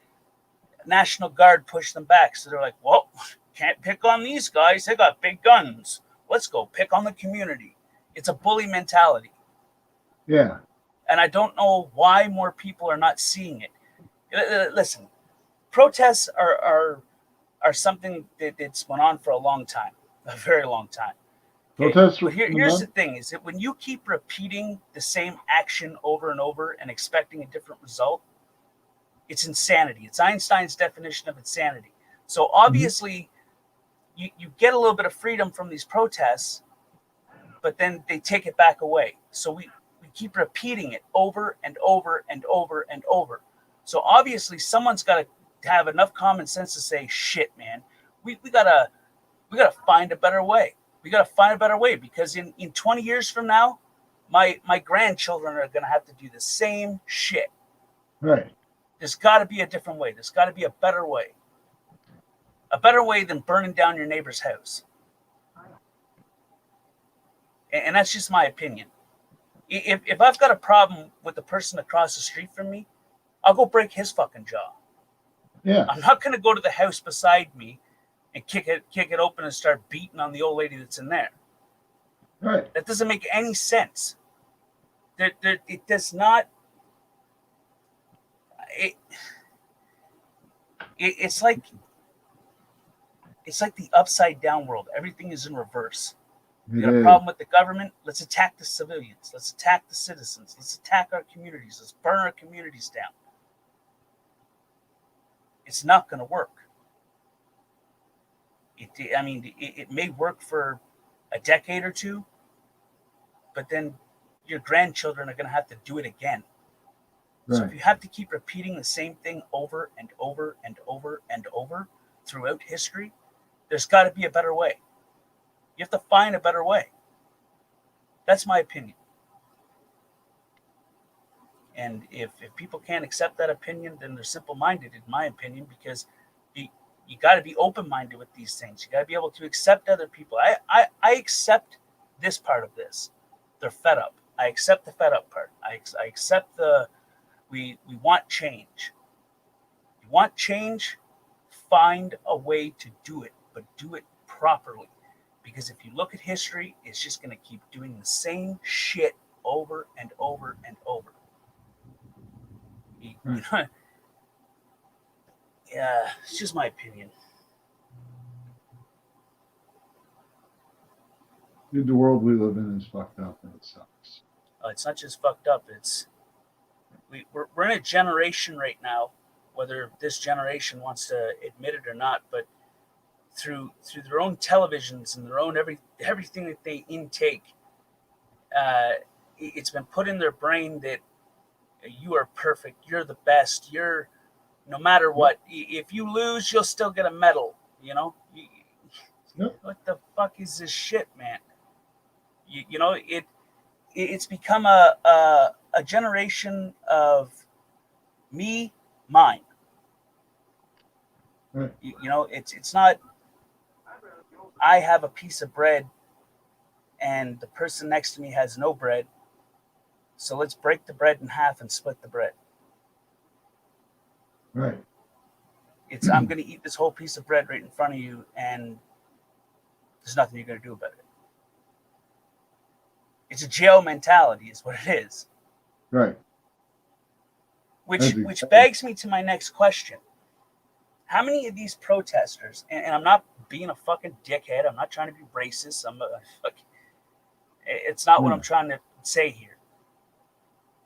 National Guard pushed them back. So they're like, well, can't pick on these guys. They got big guns. Let's go pick on the community. It's a bully mentality. Yeah. And I don't know why more people are not seeing it. Listen, protests are something that's went on for a long time, a very long time. Okay? Protests. But here's the thing: is that when you keep repeating the same action over and over and expecting a different result, it's insanity. It's Einstein's definition of insanity. So obviously, you get a little bit of freedom from these protests, but then they take it back away. So we keep repeating it over and over and over and over. So obviously, someone's got to have enough common sense to say, "Shit, man, we gotta find a better way. We gotta find a better way because in 20 years from now, my grandchildren are gonna have to do the same shit. Right. There's got to be a different way. There's got to be a better way. A better way than burning down your neighbor's house. And that's just my opinion. If I've got a problem with the person across the street from me, I'll go break his fucking jaw. Yeah. I'm not going to go to the house beside me and kick it open and start beating on the old lady that's in there. Right. That doesn't make any sense. It does not. It's like the upside down world. Everything is in reverse. You got a problem with the government? Let's attack the civilians. Let's attack the citizens. Let's attack our communities. Let's burn our communities down. It's not going to work. It may work for a decade or two, but then your grandchildren are going to have to do it again. Right. So if you have to keep repeating the same thing over and over and over and over throughout history, there's got to be a better way. You have to find a better way. That's my opinion. And if people can't accept that opinion, then they're simple-minded, in my opinion, because you got to be open-minded with these things. You got to be able to accept other people. I accept this part of this. They're fed up. I accept the fed up part. I accept we want change. You want change? Find a way to do it, but do it properly. Because if you look at history, it's just going to keep doing the same shit over and over and over. Yeah, it's just my opinion. Dude, the world we live in is fucked up and it sucks. It's not just fucked up. We're in a generation right now, whether this generation wants to admit it or not, but through their own televisions and their own everything that they intake, it's been put in their brain that you are perfect, you're the best, you're no matter what. If you lose, you'll still get a medal. You know, what the fuck is this shit, man? It's become a generation of me, mine. Right. It's not. I have a piece of bread, and the person next to me has no bread. So let's break the bread in half and split the bread. Right. I'm going to eat this whole piece of bread right in front of you, and there's nothing you're going to do about it. It's a jail mentality, is what it is. Right. Which begs me to my next question. How many of these protesters, and I'm not being a fucking dickhead, I'm not trying to be racist, it's not what I'm trying to say here.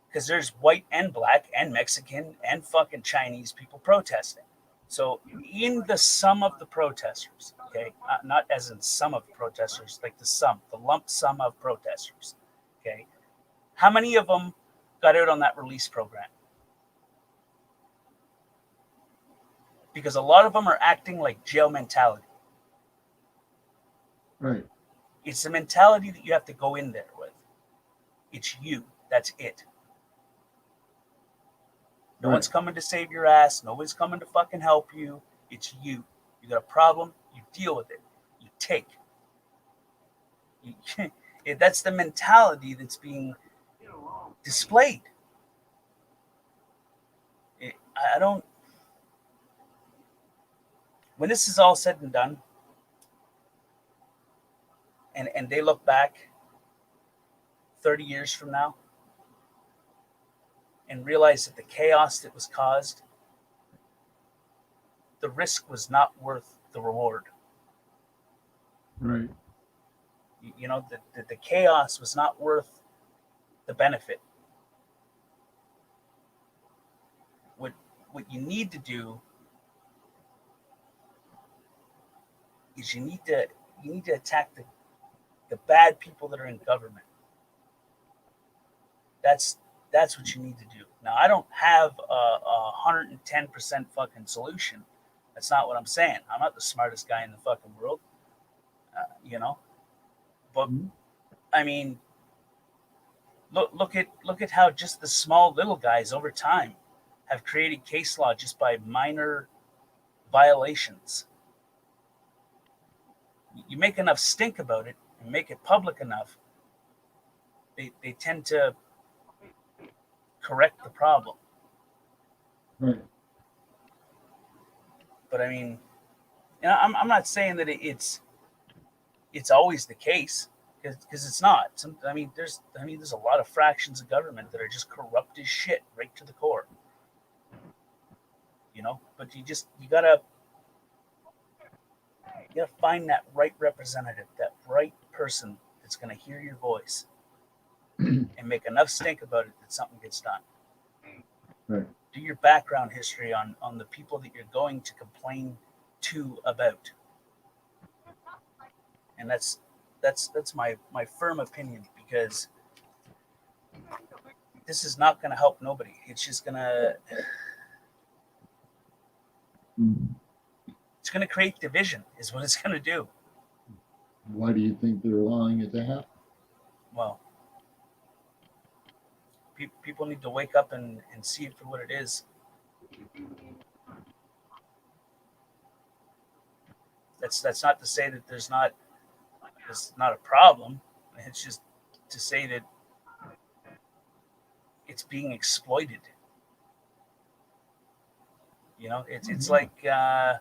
Because there's white and black and Mexican and fucking Chinese people protesting. So in the sum of the protesters, okay, not as in some of the protesters, like the lump sum of protesters, okay, how many of them got out on that release program? Because a lot of them are acting like jail mentality. Right. It's the mentality that you have to go in there with. It's you. That's it. No one's coming to save your ass. No one's coming to fucking help you. It's you. You got a problem, you deal with it. You take. That's the mentality that's being displayed. When this is all said and done, and they look back 30 years from now and realize that the chaos that was caused, the risk was not worth the reward. Right. The chaos was not worth the benefit. What you need to do is you need to attack the bad people that are in government. That's what you need to do. Now, I don't have a 110% fucking solution. That's not what I'm saying. I'm not the smartest guy in the fucking world, But I mean, look at how just the small little guys over time have created case law just by minor violations. You make enough stink about it and make it public enough, they tend to correct the problem. Right. But I mean, you know, I'm not saying that it's always the case, because it's not. I mean, there's a lot of fractions of government that are just corrupt as shit right to the core. You know, but you gotta find that right representative, that right person that's gonna hear your voice and make enough stink about it that something gets done. Right. Do your background history on the people that you're going to complain to about. And that's my firm opinion, because this is not going to help nobody. It's just going to it's going to create division is what it's going to do. Why do you think they're allowing it to happen? Well, people need to wake up and see it for what it is. That's not to say that there's not a problem. It's just to say that it's being exploited. You know, it's like that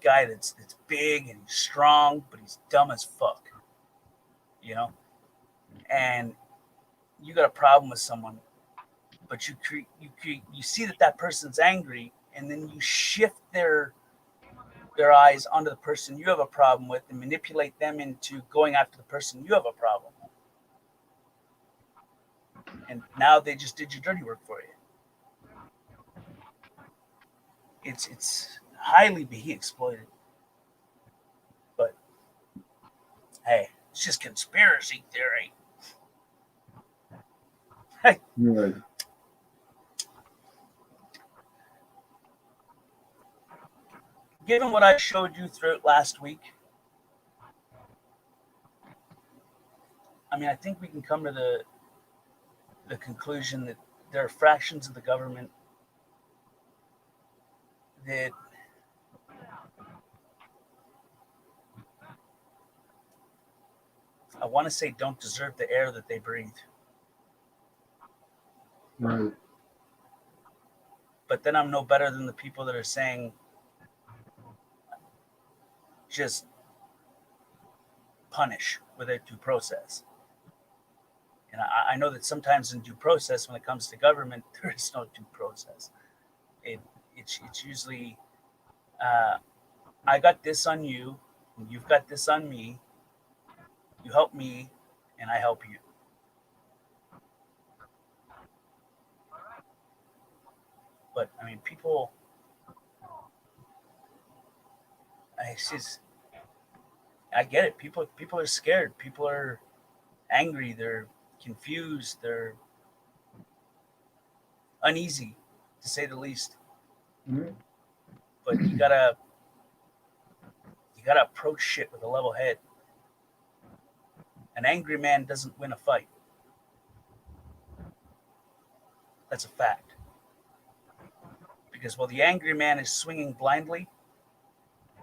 guy that's big and strong, but he's dumb as fuck. You know, and you got a problem with someone, but you see that person's angry, and then you shift their eyes onto the person you have a problem with and manipulate them into going after the person you have a problem. And now they just did your dirty work for you. It's highly being exploited. But hey, it's just conspiracy theory. You're right. Given what I showed you throughout last week, I mean, I think we can come to the conclusion that there are fractions of the government that I want to say don't deserve the air that they breathe. Right. But then I'm no better than the people that are saying just punish without due process. And I know that sometimes in due process, when it comes to government, there is no due process. It's usually, I got this on you, and you've got this on me. You help me, and I help you. But I mean, people. I get it. People are scared. People are angry. They're confused. They're uneasy, to say the least. Mm-hmm. But you gotta approach shit with a level head. An angry man doesn't win a fight. That's a fact. Because while the angry man is swinging blindly,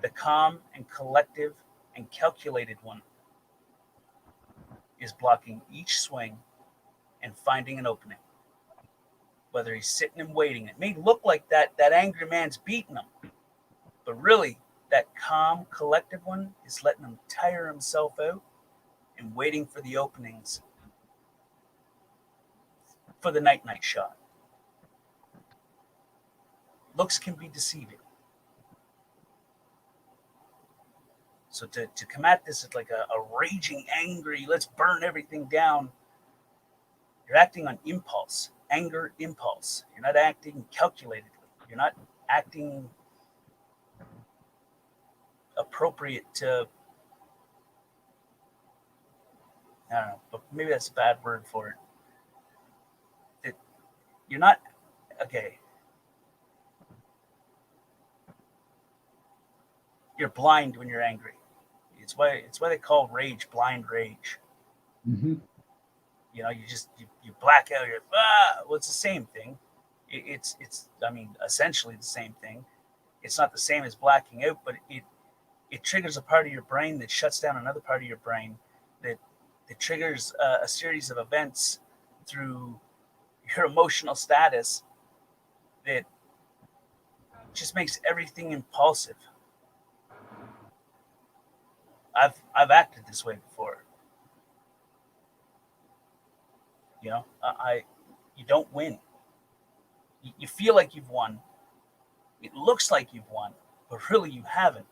the calm and collective and calculated one is blocking each swing and finding an opening. Whether he's sitting and waiting, it may look like that angry man's beating him, but really that calm, collective one is letting him tire himself out and waiting for the openings for the night shot. Looks can be deceiving. So to come at this as like a raging, angry, let's burn everything down, you're acting on impulse, anger impulse. You're not acting calculatedly. You're not acting appropriate to, I don't know, but maybe that's a bad word for it. You're not, okay. You're blind when you're angry. It's why they call rage blind rage. Mm-hmm. You know, you black out. You're well, it's the same thing. It's I mean, essentially the same thing. It's not the same as blacking out, but it triggers a part of your brain that shuts down another part of your brain that that triggers a series of events through your emotional status that just makes everything impulsive. I've acted this way before. You know, you don't win. You feel like you've won. It looks like you've won, but really you haven't.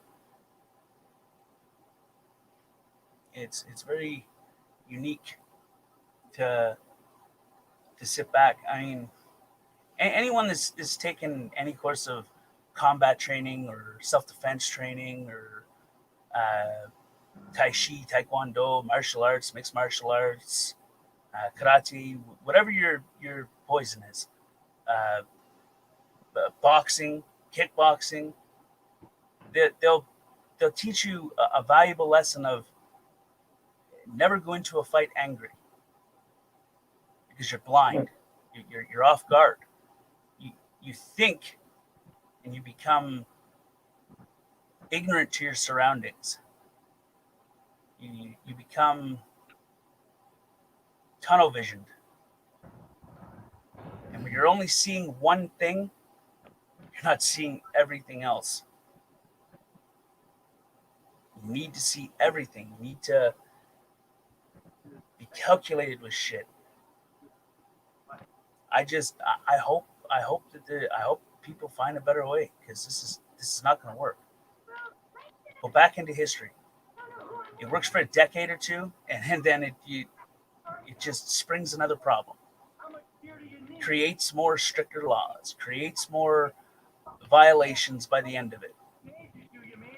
It's very unique to sit back. I mean, anyone that's taken any course of combat training or self-defense training or Tai Chi, Taekwondo, martial arts, mixed martial arts, karate, whatever your poison is, boxing, kickboxing, they'll teach you a valuable lesson of never go into a fight angry because you're blind, you're off guard. You think and you become ignorant to your surroundings. You become tunnel visioned. And when you're only seeing one thing, you're not seeing everything else. You need to see everything. You need to be calculated with shit. I hope people find a better way, because this is not going to work. Go back into history. It works for a decade or two, and then it just springs another problem. Creates more stricter laws, creates more violations by the end of it.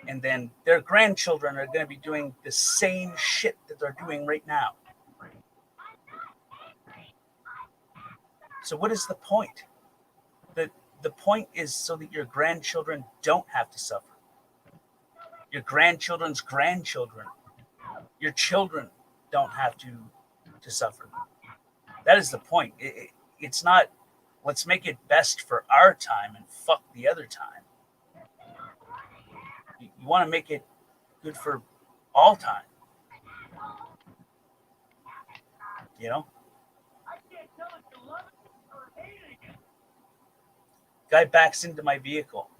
And then their grandchildren are going to be doing the same shit that they're doing right now. So what is the point? The point is so that your grandchildren don't have to suffer. Your grandchildren's grandchildren, your children don't have to suffer. That is the point. It's not, let's make it best for our time and fuck the other time. You want to make it good for all time. You know? Guy backs into my vehicle.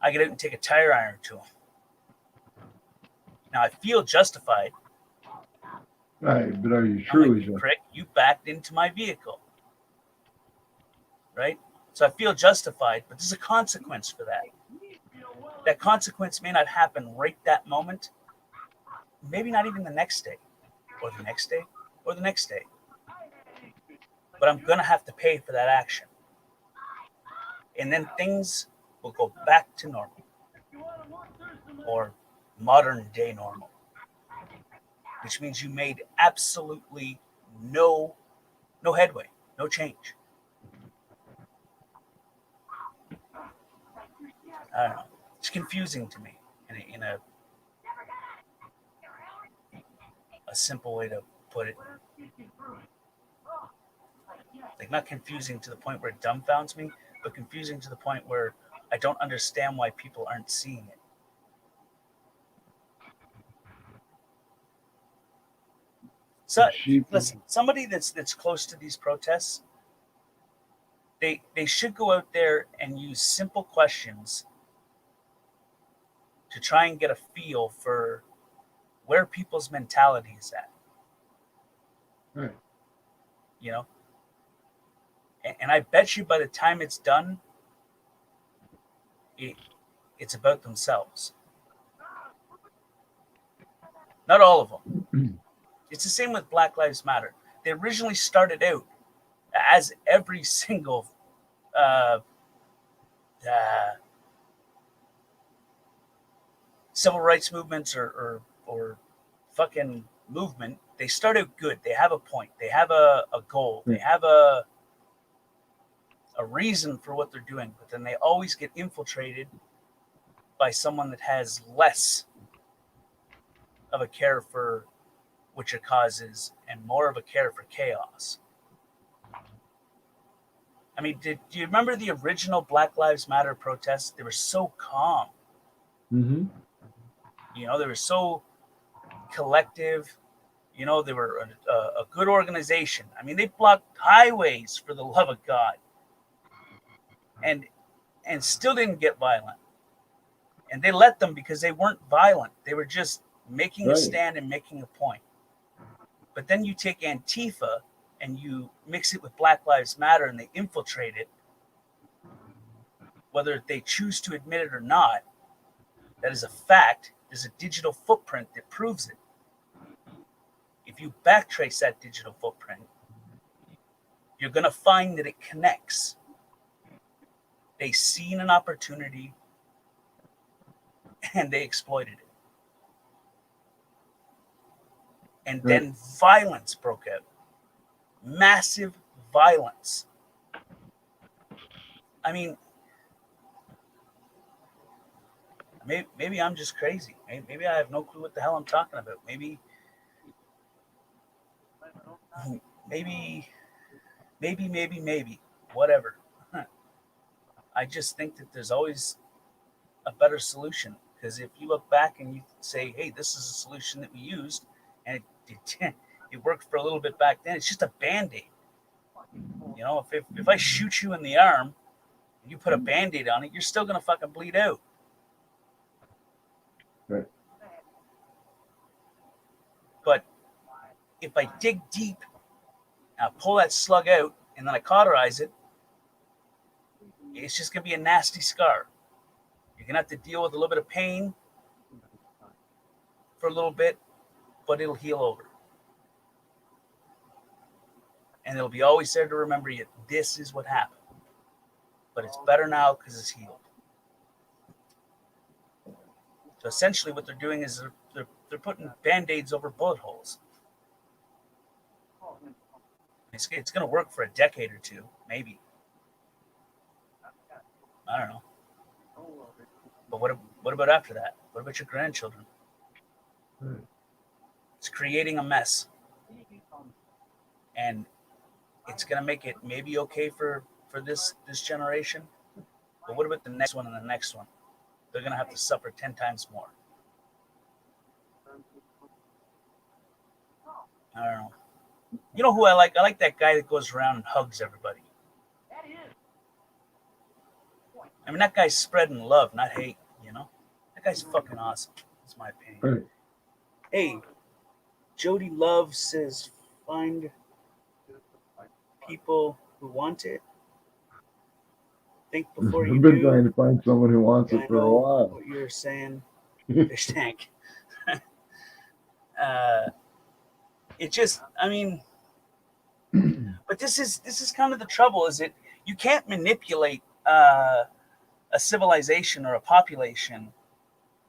I get out and take a tire iron to him. Now I feel justified. Right, but are you truly justified? Prick, you backed into my vehicle. Right? So I feel justified, but there's a consequence for that. That consequence may not happen right that moment. Maybe not even the next day, or the next day, or the next day. But I'm going to have to pay for that action. And then things will go back to normal, or modern day normal, which means you made absolutely no headway, no change. I don't know. It's confusing to me in a simple way to put it. Like, not confusing to the point where it dumbfounds me, but confusing to the point where I don't understand why people aren't seeing it. So listen, somebody that's close to these protests, they should go out there and use simple questions to try and get a feel for where people's mentality is at. Right. You know? And I bet you by the time it's done, it's about themselves. Not all of them. It's the same with Black Lives Matter. They originally started out as every single civil rights movements or fucking movement. They start out good. They have a point. They have a goal. They have a reason for what they're doing, but then they always get infiltrated by someone that has less of a care for what your cause is and more of a care for chaos. I mean, do you remember the original Black Lives Matter protests? They were so calm. Mm-hmm. You know, they were so collective. You know, they were a good organization. I mean, they blocked highways, for the love of God, and still didn't get violent. And they let them because they weren't violent. They were just making a Right. stand and making a point. But then you take Antifa and you mix it with Black Lives Matter and they infiltrate it, whether they choose to admit it or not. That is a fact. There's a digital footprint that proves it. If you backtrace that digital footprint, you're going to find that it connects. They seen an opportunity and they exploited it. And then violence broke out. Massive violence. I mean, maybe I'm just crazy. Maybe I have no clue what the hell I'm talking about. Maybe, whatever. I just think that there's always a better solution. Because if you look back and you say, hey, this is a solution that we used, and it worked for a little bit back then, it's just a Band-Aid. You know, if I shoot you in the arm, and you put a Band-Aid on it, you're still going to fucking bleed out. Right. But if I dig deep, and I pull that slug out, and then I cauterize it, it's just going to be a nasty scar. You're going to have to deal with a little bit of pain for a little bit, but it'll heal over. And it'll be always there to remember you. This is what happened. But it's better now because it's healed. So essentially what they're doing is they're putting Band-Aids over bullet holes. It's going to work for a decade or two, maybe. I don't know. But what about after that? What about your grandchildren? It's creating a mess. And it's going to make it maybe okay for this generation. But what about the next one and the next one? They're going to have to suffer 10 times more. I don't know. You know who I like? I like that guy that goes around and hugs everybody. I mean, that guy's spreading love, not hate, you know? That guy's fucking awesome. That's my opinion. Right. Hey, Jody Love says, find people who want it. Think before you I've been do. trying to find someone who wants I it for a know while. what you're saying, fish tank. It just, I mean, but this is kind of the trouble, is it? You can't manipulate a civilization or a population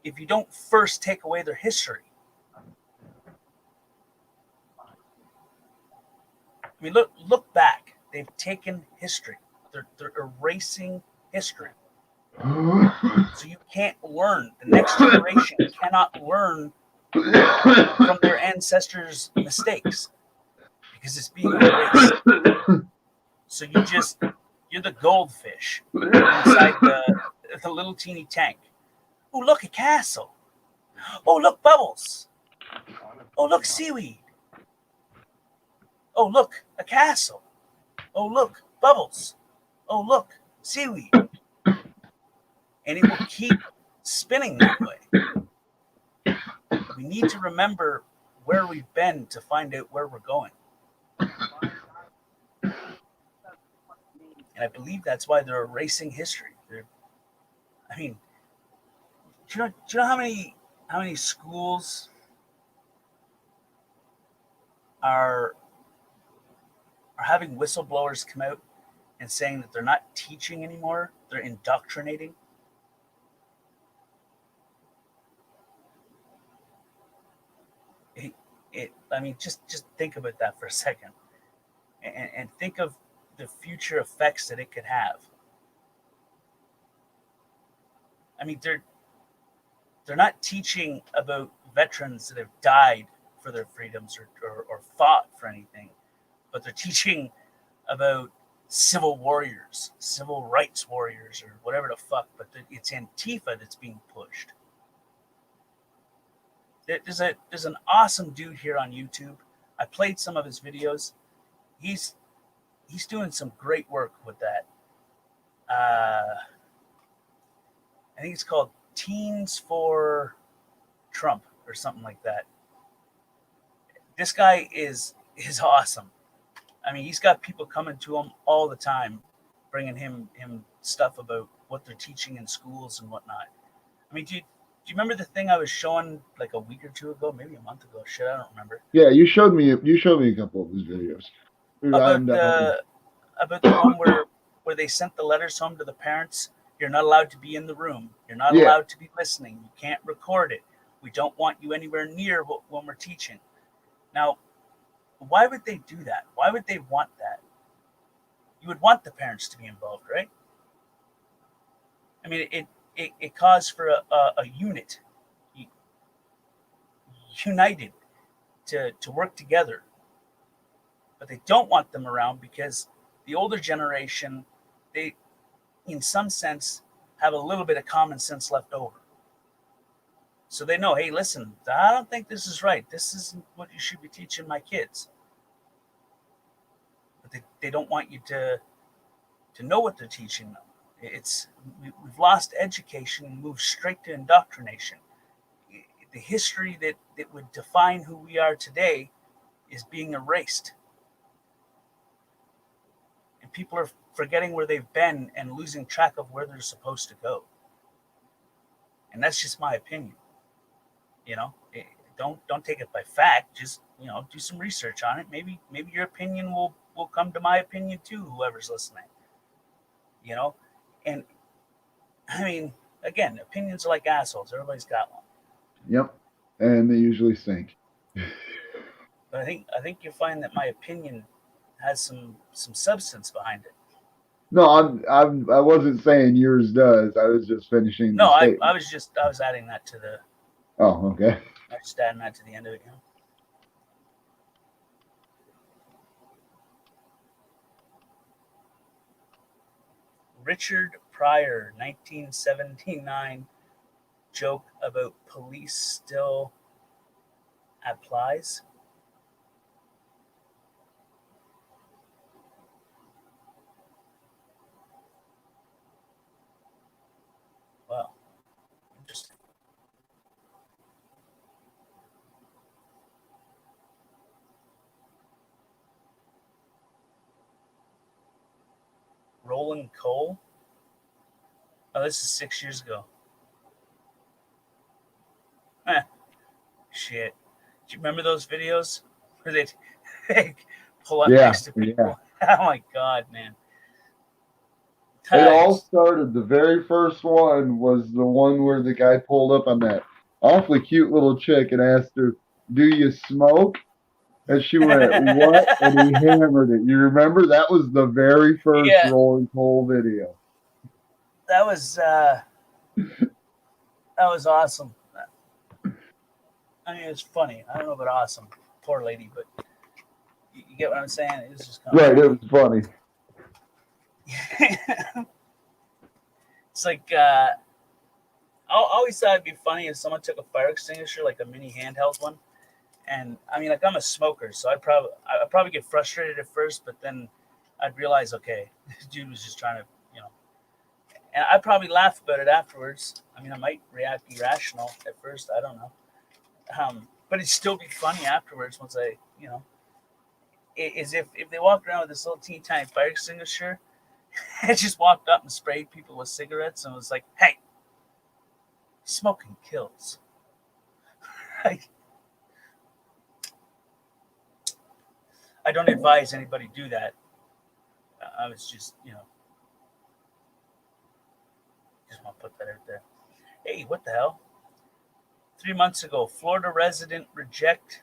if you don't first take away their history. I mean, look back. They've taken history. They're erasing history. So you can't learn. The next generation cannot learn from their ancestors' mistakes because it's being erased. So you're the goldfish inside the little teeny tank. Oh, look, a castle. Oh, look, bubbles. Oh, look, seaweed. Oh, look, a castle. Oh, look, bubbles. Oh, look, seaweed. And it will keep spinning that way. We need to remember where we've been to find out where we're going. And I believe that's why they're erasing history. I mean, do you know how many schools are having whistleblowers come out and saying that they're not teaching anymore, they're indoctrinating? I mean, just think about that for a second, and think of the future effects that it could have. I mean, they're not teaching about veterans that have died for their freedoms or fought for anything, but they're teaching about civil warriors, civil rights warriors, or whatever the fuck. But it's Antifa that's being pushed. There's an awesome dude here on YouTube. I played some of his videos. He's doing some great work with that. I think it's called Teens for Trump or something like that. This guy is awesome. I mean, he's got people coming to him all the time, bringing him stuff about what they're teaching in schools and whatnot. I mean, do you remember the thing I was showing like a week or two ago, maybe a month ago? Shit, I don't remember. Yeah, you showed me a couple of his videos. About the one where they sent the letters home to the parents. You're not allowed to be in the room. You're not allowed to be listening. You can't record it. We don't want you anywhere near when we're teaching. Now, why would they do that? Why would they want that? You would want the parents to be involved, right? I mean, it calls for a unit, united to work together. But they don't want them around because the older generation, they, in some sense, have a little bit of common sense left over. So they know, hey, listen, I don't think this is right. This isn't what you should be teaching my kids. But they don't want you to know what they're teaching them. We've lost education and moved straight to indoctrination. The history that would define who we are today is being erased. And people are forgetting where they've been and losing track of where they're supposed to go. And that's just my opinion. You know, don't take it by fact. Just, do some research on it. Maybe your opinion will come to my opinion too, whoever's listening. And I mean, again, opinions are like assholes. Everybody's got one. Yep, and they usually stink. But I think you'll find that my opinion has some substance behind it. No, I wasn't saying yours does. I was just finishing. No, I was adding that to the. Oh, okay. I was just adding that to the end of it. Richard Pryor, 1979, joke about police still applies. Wow, interesting. Roland Cole. Oh, this is 6 years ago. Shit. Do you remember those videos where they pull up next to people? Yeah. Oh my God, man. It all started, the very first one was the one where the guy pulled up on that awfully cute little chick and asked her, "Do you smoke?" And she went, "What?" And he hammered it. You remember? That was the very first Roland Cole video. That was awesome. I mean, it was funny. I don't know about awesome. Poor lady, but you get what I'm saying? It was just kind of right. It was funny. It's like I always thought it'd be funny if someone took a fire extinguisher, like a mini handheld one, and I mean, like, I'm a smoker, so I'd probably get frustrated at first, but then I'd realize, okay, this dude was just trying to, and I'd probably laugh about it afterwards. I mean, I might react irrational at first, I don't know, but it'd still be funny afterwards once I, is if they walked around with this little teeny tiny fire extinguisher. I just walked up and sprayed people with cigarettes and was like, "Hey, smoking kills." I don't advise anybody do that. I was just, just want to put that out there. Hey, what the hell? 3 months ago, Florida resident reject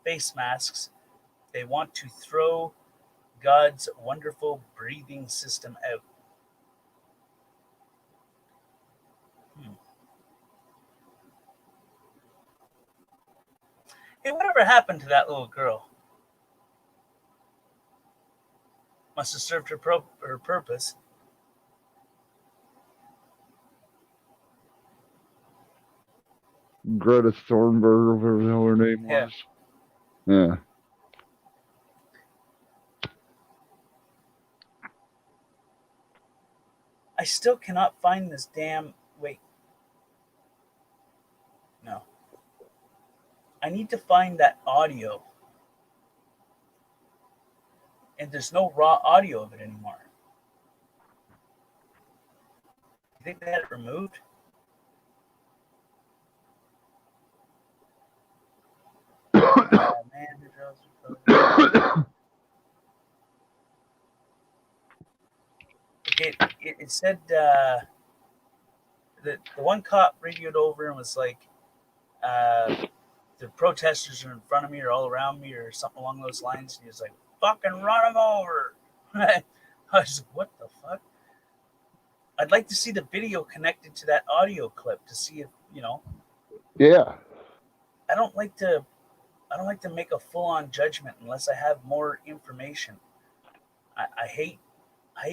face masks. They want to throw God's wonderful breathing system out. Hey, whatever happened to that little girl? Must have served her purpose. Greta Thunberg, whatever the hell her name Yeah. was. Yeah. I still cannot find this damn. Wait. No. I need to find that audio. And there's no raw audio of it anymore. You think they had it removed? Oh, man. It said the one cop radioed over and was like, the protesters are in front of me or all around me or something along those lines. And he was like, fucking run them over. I was like, what the fuck? I'd like to see the video connected to that audio clip to see if, Yeah. I don't like to make a full-on judgment unless I have more information. I hate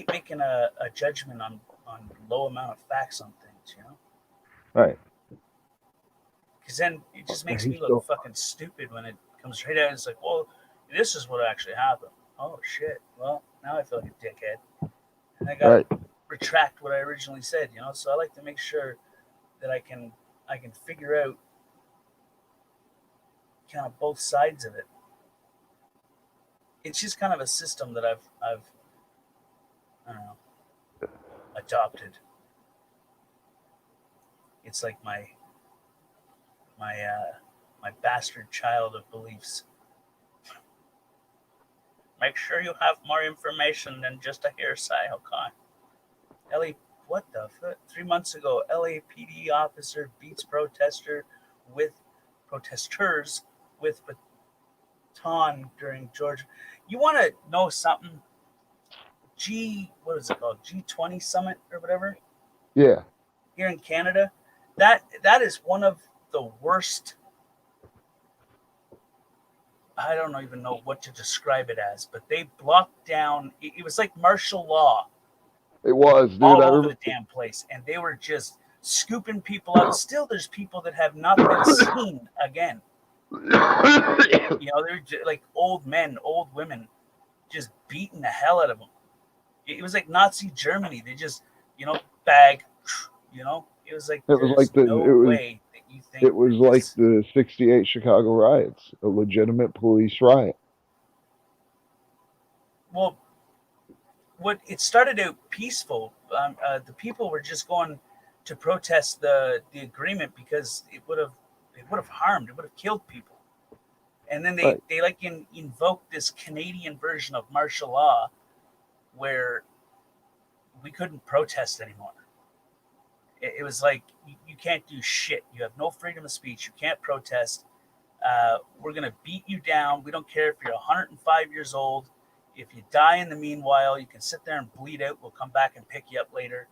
making a judgment on low amount of facts on things, Right. Because then it just makes me he's look still- fucking stupid when it comes right out. It's like, well, this is what actually happened. Oh shit. Well, now I feel like a dickhead, and I gotta retract what I originally said. So I like to make sure that I can figure out kind of both sides of it. It's just kind of a system that I've I don't know, adopted. It's like my bastard child of beliefs. Make sure you have more information than just a hearsay, okay? What the fuck? 3 months ago, LAPD officer beats protesters with baton during Georgia. You want to know something? What is it called? G20 summit or whatever? Yeah. Here in Canada. That is one of the worst. I don't even know what to describe it as, but they blocked down. It was like martial law. It was, dude. All I over remember. the damn place, and they were just scooping people out. Still, there's people that have not been seen again. They're just like old men, old women, just beating the hell out of them. It was like Nazi Germany. They just, bag. It was like It was like way that you think it was like the '68 Chicago riots, a legitimate police riot. Well, it started out peaceful. The people were just going to protest the agreement because it would have harmed, it would have killed people. And then they invoked this Canadian version of martial law where we couldn't protest anymore. It was like, you can't do shit. You have no freedom of speech. You can't protest. We're going to beat you down. We don't care if you're 105 years old. If you die in the meanwhile, you can sit there and bleed out. We'll come back and pick you up later.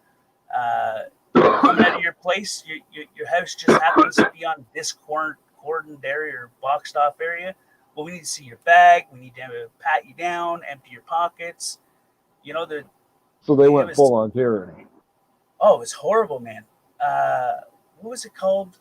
Coming out of your place, your house just happens to be on this cordoned area or boxed off area. Well, we need to see your bag. We need to pat you down, empty your pockets. So they went full on tyranny. Oh, it was horrible, man. What was it called?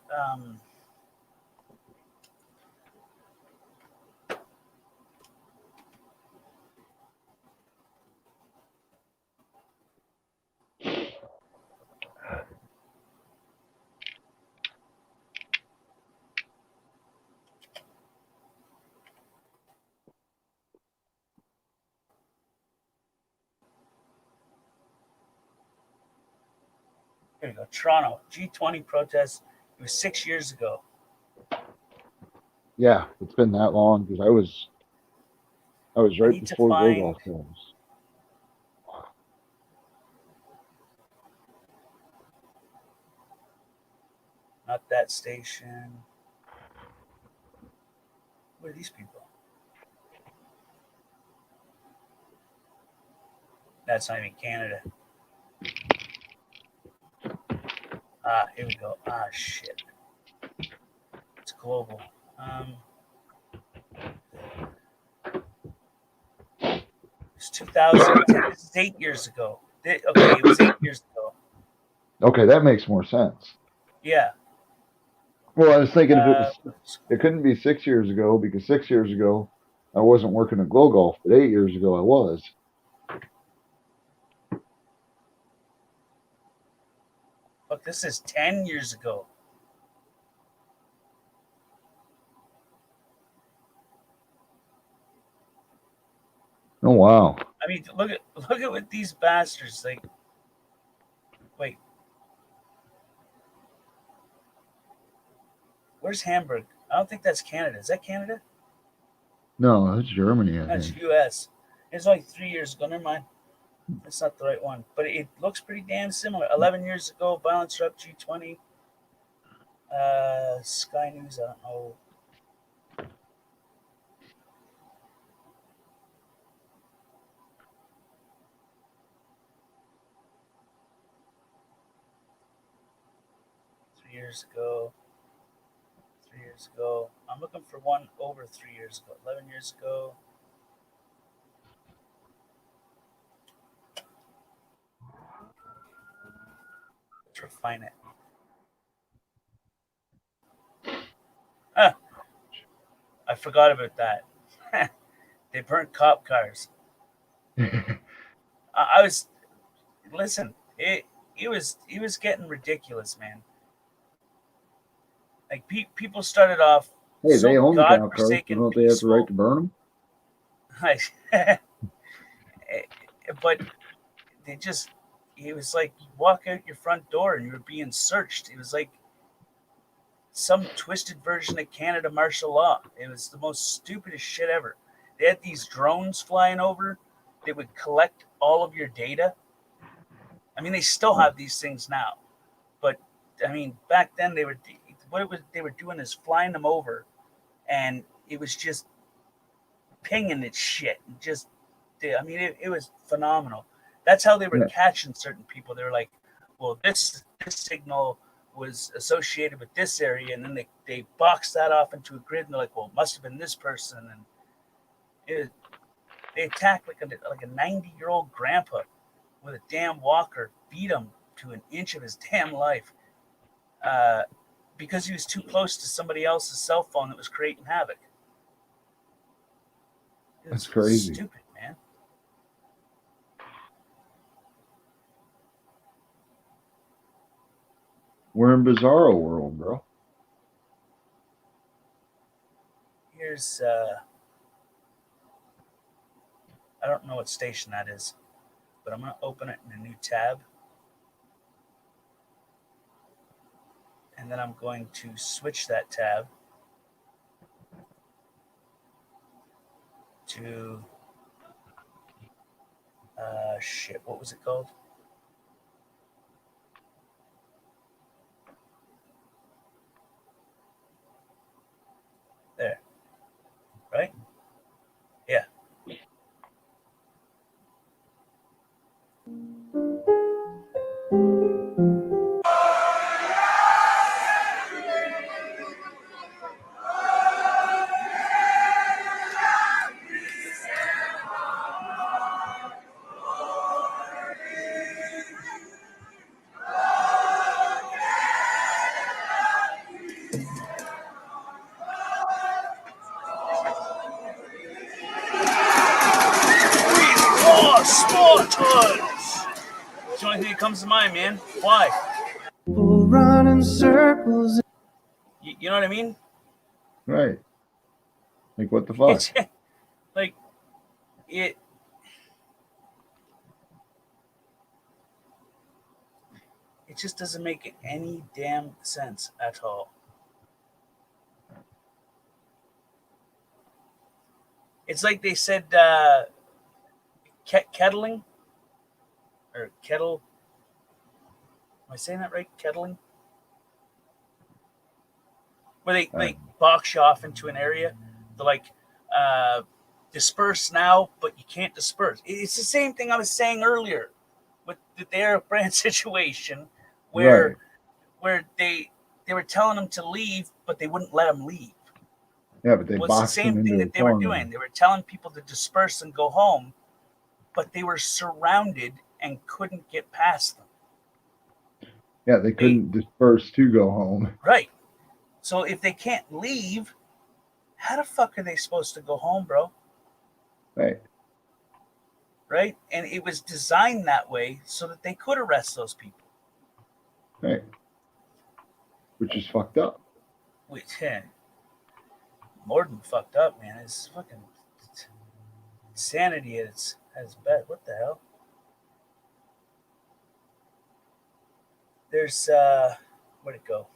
Here you go. Toronto, G20 protests. It was 6 years ago. Yeah, it's been that long because I was right before Rudolph comes. Not that station. What are these people? That's not even Canada. Here we go. Shit. It's global. It's 2010. This is 8 years ago. Okay, it was 8 years ago. Okay, that makes more sense. Yeah. Well, I was thinking it couldn't be 6 years ago because 6 years ago I wasn't working at Glow Golf, but 8 years ago I was. Look, this is 10 years ago. Oh wow! I mean, look at what these bastards like. Wait, where's Hamburg? I don't think that's Canada. Is that Canada? No, that's Germany. I That's think. U.S. It's like 3 years ago. Never mind. That's not the right one, but it looks pretty damn similar. 11 years ago, Balance Up G20. Sky News. I don't know. Years ago. 3 years ago. I'm looking for one over 3 years ago. 11 years ago. Let's refine it. I forgot about that. They burnt cop cars. I was listen. It was getting ridiculous, man. Like people started off. Hey, so they own the cop cars. godforsaken Don't they have the right to burn them? But they just. It was like you walk out your front door and you were being searched. It was like some twisted version of Canada martial law. It was the most stupidest shit ever. They had these drones flying over. They would collect all of your data. I mean, they still have these things now, but I mean, back then they were doing is flying them over, and it was just pinging its shit. I mean, it was phenomenal. That's how they were catching certain people. They were like, well, this signal was associated with this area, and then they boxed that off into a grid, and they're like, well, it must have been this person, and they attacked like a 90-year-old grandpa with a damn walker, beat him to an inch of his damn life because he was too close to somebody else's cell phone that was creating havoc. That's crazy. Stupid, man. We're in Bizarro world, bro. Here's I don't know what station that is, but I'm going to open it in a new tab. And then I'm going to switch that tab to, what was it called? There. Right? Yeah. Spartans! It's the only thing that comes to mind, man. Why? We'll run in circles. You know what I mean? Right. Like, what the fuck? Like, it just doesn't make any damn sense at all. It's like they said kettling or kettle. Am I saying that right? Kettling? Where they box you off into an area. They're like, disperse now, but you can't disperse. It's the same thing I was saying earlier with the Eric Brand situation where they were telling them to leave, but they wouldn't let them leave. Yeah, but they It was the same thing that they were doing. They were telling people to disperse and go home, but they were surrounded and couldn't get past them. Yeah, they couldn't disperse to go home. Right. So if they can't leave, how the fuck are they supposed to go home, bro? Right. Right? And it was designed that way so that they could arrest those people. Right. Which is fucked up. Which, more than fucked up, man. It's fucking insanity at its best. What the hell? There's where'd it go?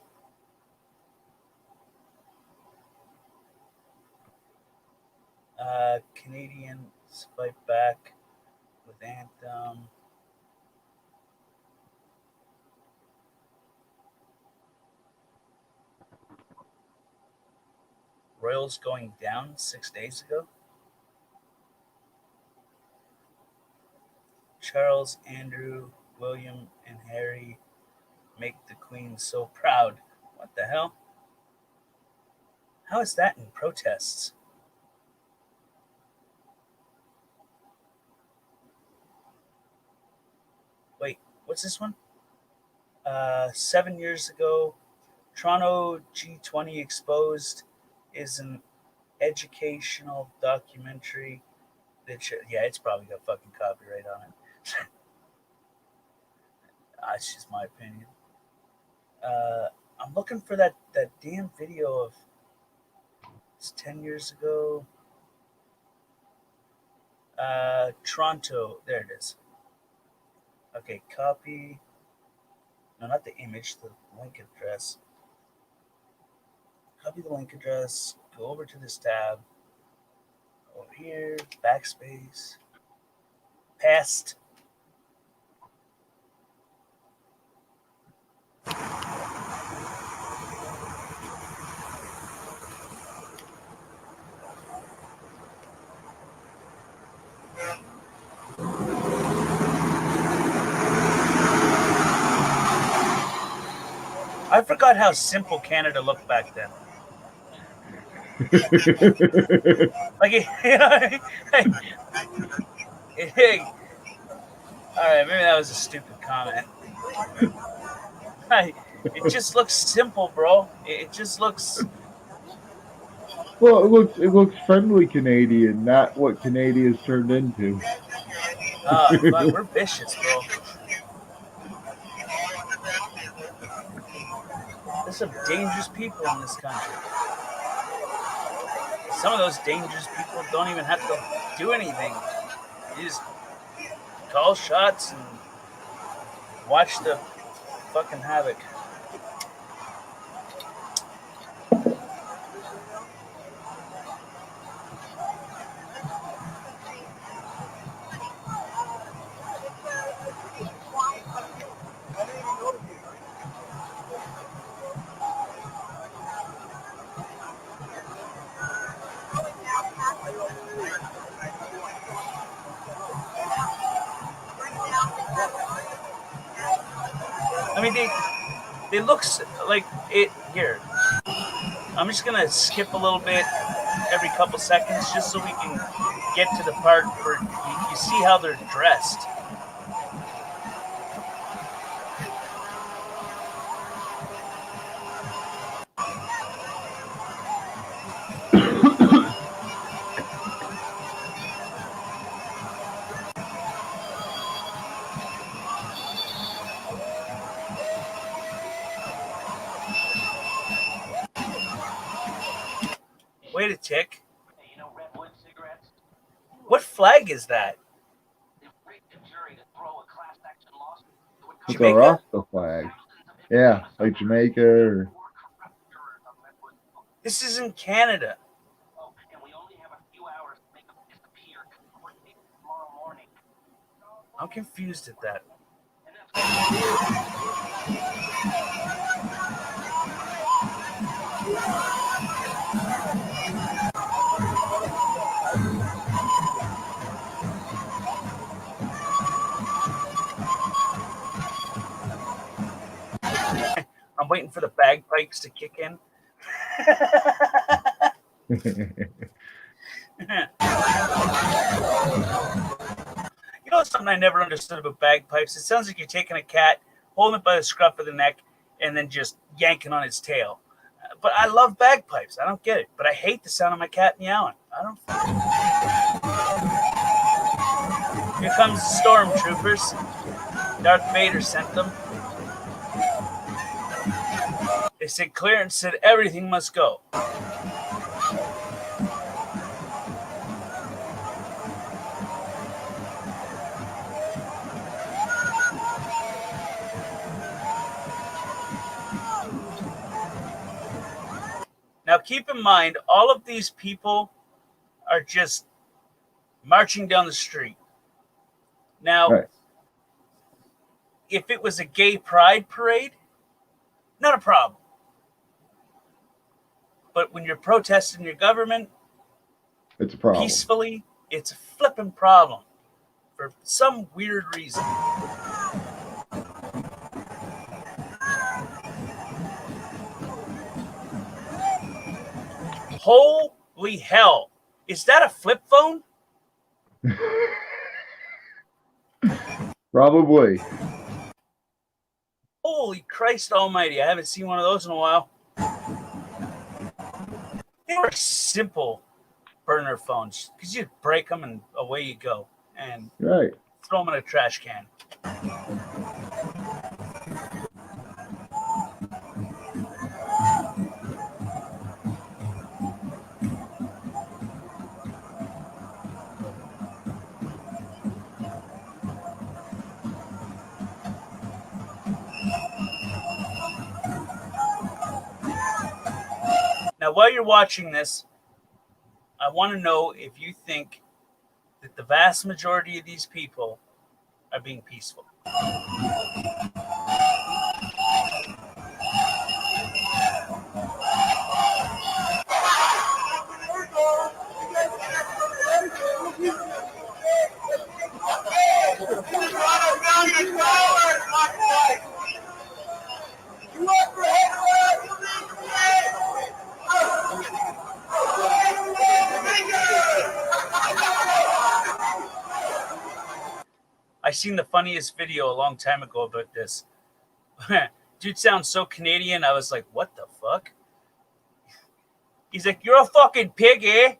Canadians fight back with Anthem. Royals going down 6 days ago. Charles, Andrew, William, and Harry make the Queen so proud. What the hell? How is that in protests? Wait, what's this one? 7 years ago, Toronto G20 Exposed is an educational documentary that it's probably got fucking copyright on it. That's just my opinion. I'm looking for that damn video of it's 10 years ago. Toronto, there it is. Okay, copy. No, not the image, the link address. Copy the link address, go over to this tab. Over here, backspace, past. I forgot how simple Canada looked back then. Like, you know, hey, all right, maybe that was a stupid comment. It just looks simple, bro. It just looks. Well, it looks friendly Canadian, not what Canadia's turned into. Fuck, we're vicious, bro. There's some dangerous people in this country. Some of those dangerous people don't even have to do anything. You just call shots and watch the fucking havoc. I mean, they look like it here. I'm just gonna skip a little bit every couple seconds just so we can get to the part where you see how they're dressed. Wait a tick. What flag is that? It's a Rasta flag. Yeah, like Jamaica or. This is in Canada. I'm confused at that. I'm waiting for the bagpipes to kick in. You know something I never understood about bagpipes? It sounds like you're taking a cat, holding it by the scruff of the neck, and then just yanking on its tail. But I love bagpipes. I don't get it. But I hate the sound of my cat meowing. I don't. Here comes the stormtroopers. Darth Vader sent them. They said clear and said everything must go. Now keep in mind, all of these people are just marching down the street. Now, Right. if it was a gay pride parade, not a problem. But when you're protesting your government It's a problem. peacefully, it's a flipping problem for some weird reason. Holy hell. Is that a flip phone? Probably. Holy Christ almighty. I haven't seen one of those in a while. They were simple burner phones because you break them and away you go and Right. throw them in a trash can. Now, while you're watching this, I want to know if you think that the vast majority of these people are being peaceful. I seen the funniest video a long time ago about this. Dude sounds so Canadian. I was like, what the fuck? He's like, you're a fucking pig, eh?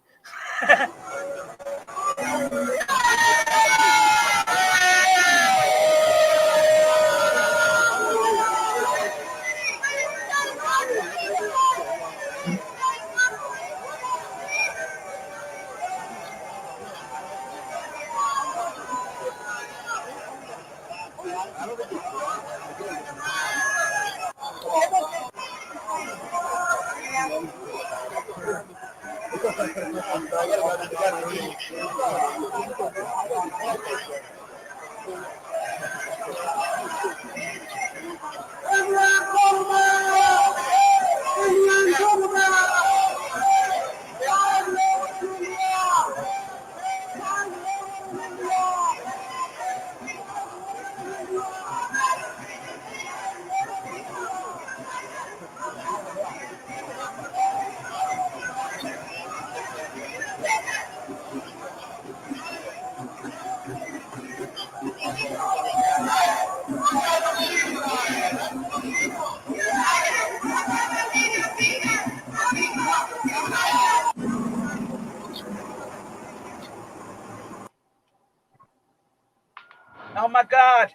Oh my God!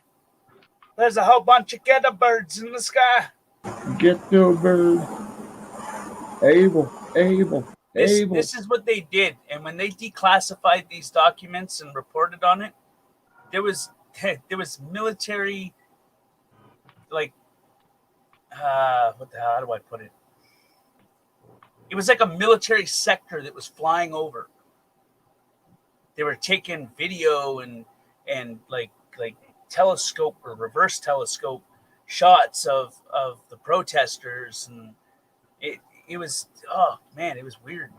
There's a whole bunch of ghetto birds in the sky. Get the bird. Able. This is what they did, and when they declassified these documents and reported on it, there was military, like, what the hell? How do I put it? It was like a military sector that was flying over. They were taking video and like telescope or reverse telescope shots of the protesters, and it was, oh man, it was weird.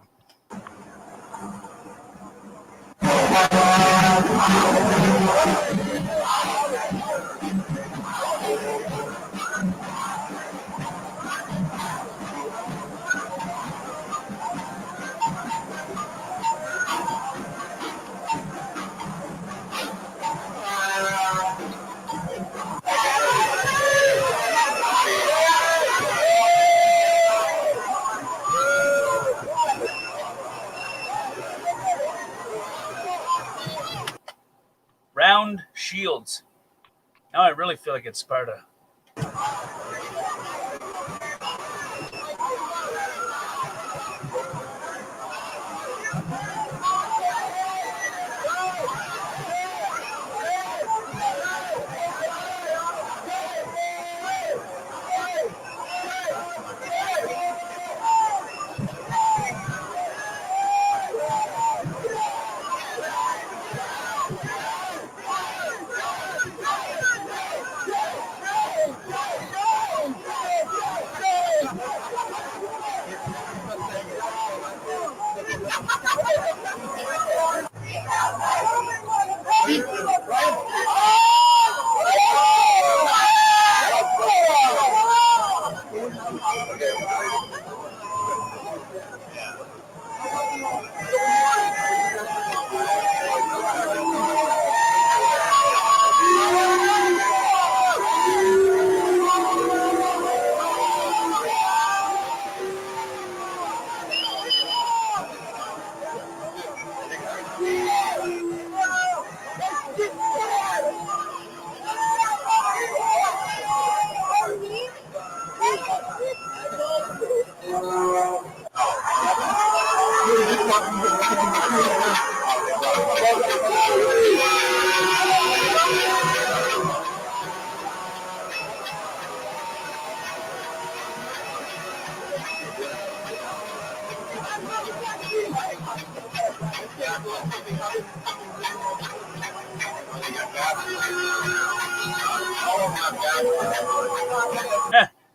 round shields. Now I really feel like it's Sparta.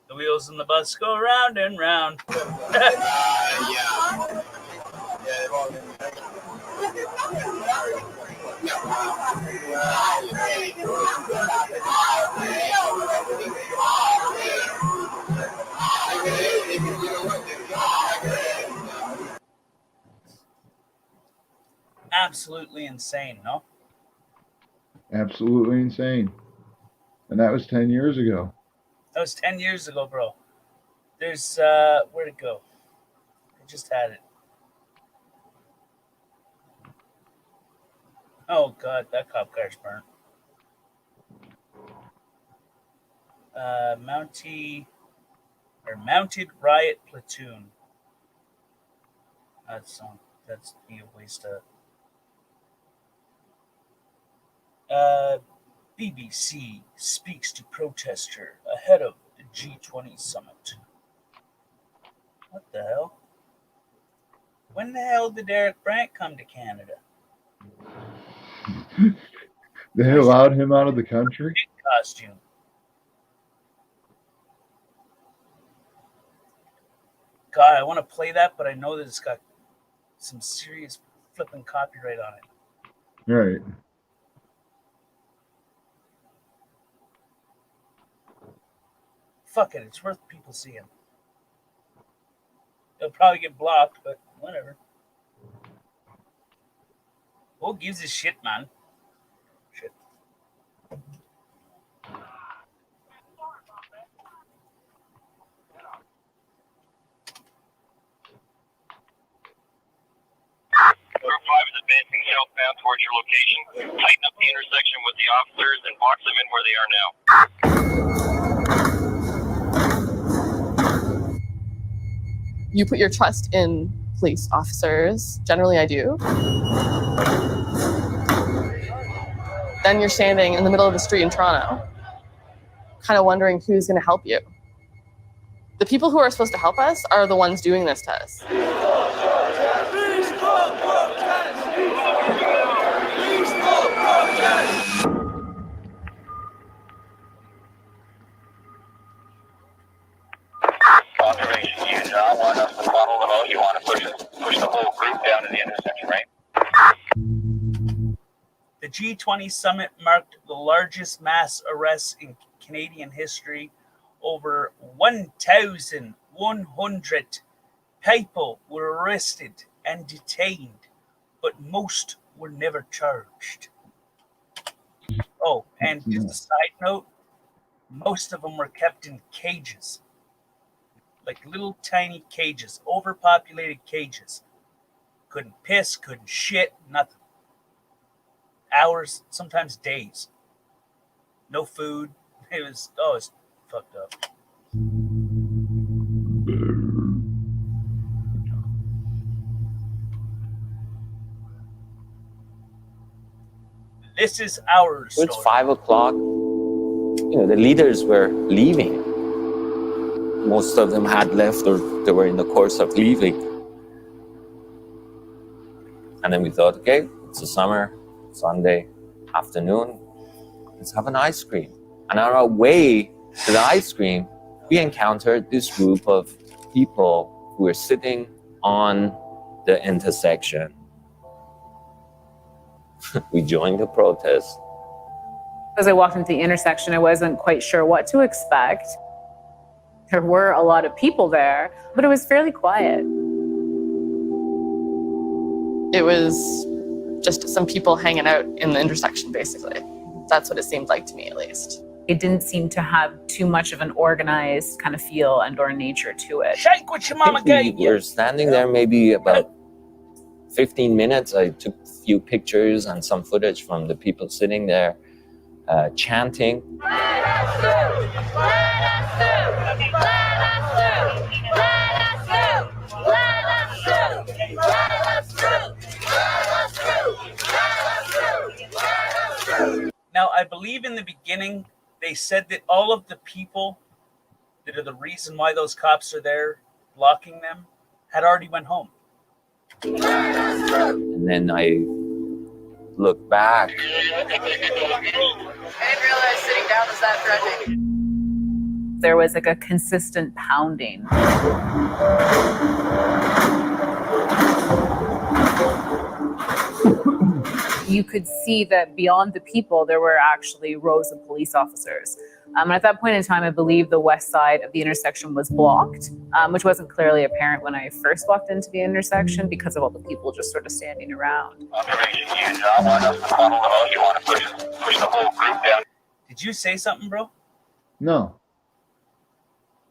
The wheels in the bus go round and round. Absolutely insane, no? Absolutely insane. And that was 10 years ago. That was 10 years ago, bro. There's, where'd it go? I just had it. Oh, God, that cop car's burnt. Mounted Riot Platoon. That's be a waste of. BBC speaks to protester ahead of the G20 summit. What the hell? When the hell did Eric Brandt come to Canada? They allowed him out of the country? Costume. God, I want to play that, but I know that it's got some serious flipping copyright on it. Right. Fuck it, it's worth people seeing. It'll probably get blocked, but whatever. Who gives a shit, man? Shit. Group 5 is advancing southbound towards your location. Tighten up the intersection with the officers and box them in where they are now. You put your trust in police officers. Generally, I do. Then you're standing in the middle of the street in Toronto, kind of wondering who's going to help you. The people who are supposed to help us are the ones doing this to us. Observation, you do not want us to funnel them out. You want to push the whole group down to the intersection, right? The G20 summit marked the largest mass arrests in Canadian history. Over 1,100 people were arrested and detained, but most were never charged. Oh, and just a side note, most of them were kept in cages. Like little tiny cages, overpopulated cages. Couldn't piss, couldn't shit, nothing. hours, sometimes days. No food. It's fucked up. This is our story. It's 5 o'clock. The leaders were leaving. Most of them had left or they were in the course of leaving. And then we thought, okay, it's a summer, Sunday afternoon, let's have an ice cream. And on our way to the ice cream, we encountered this group of people who were sitting on the intersection. We joined the protest. As I walked into the intersection, I wasn't quite sure what to expect. There were a lot of people there, but it was fairly quiet. It was just some people hanging out in the intersection, basically. That's what it seemed like to me, at least. It didn't seem to have too much of an organized kind of feel and or nature to it. Shake what your mama gave We you. were standing there maybe about 15 minutes. I took a few pictures and some footage from the people sitting there chanting. Now, I believe in the beginning, they said that all of the people that are the reason why those cops are there blocking them had already went home. And then I looked back. I didn't realize sitting down was that threatening. There was like a consistent pounding. You could see that beyond the people, there were actually rows of police officers. And at that point in time, I believe the west side of the intersection was blocked, which wasn't clearly apparent when I first walked into the intersection because of all the people just sort of standing around. Did you say something, bro? No.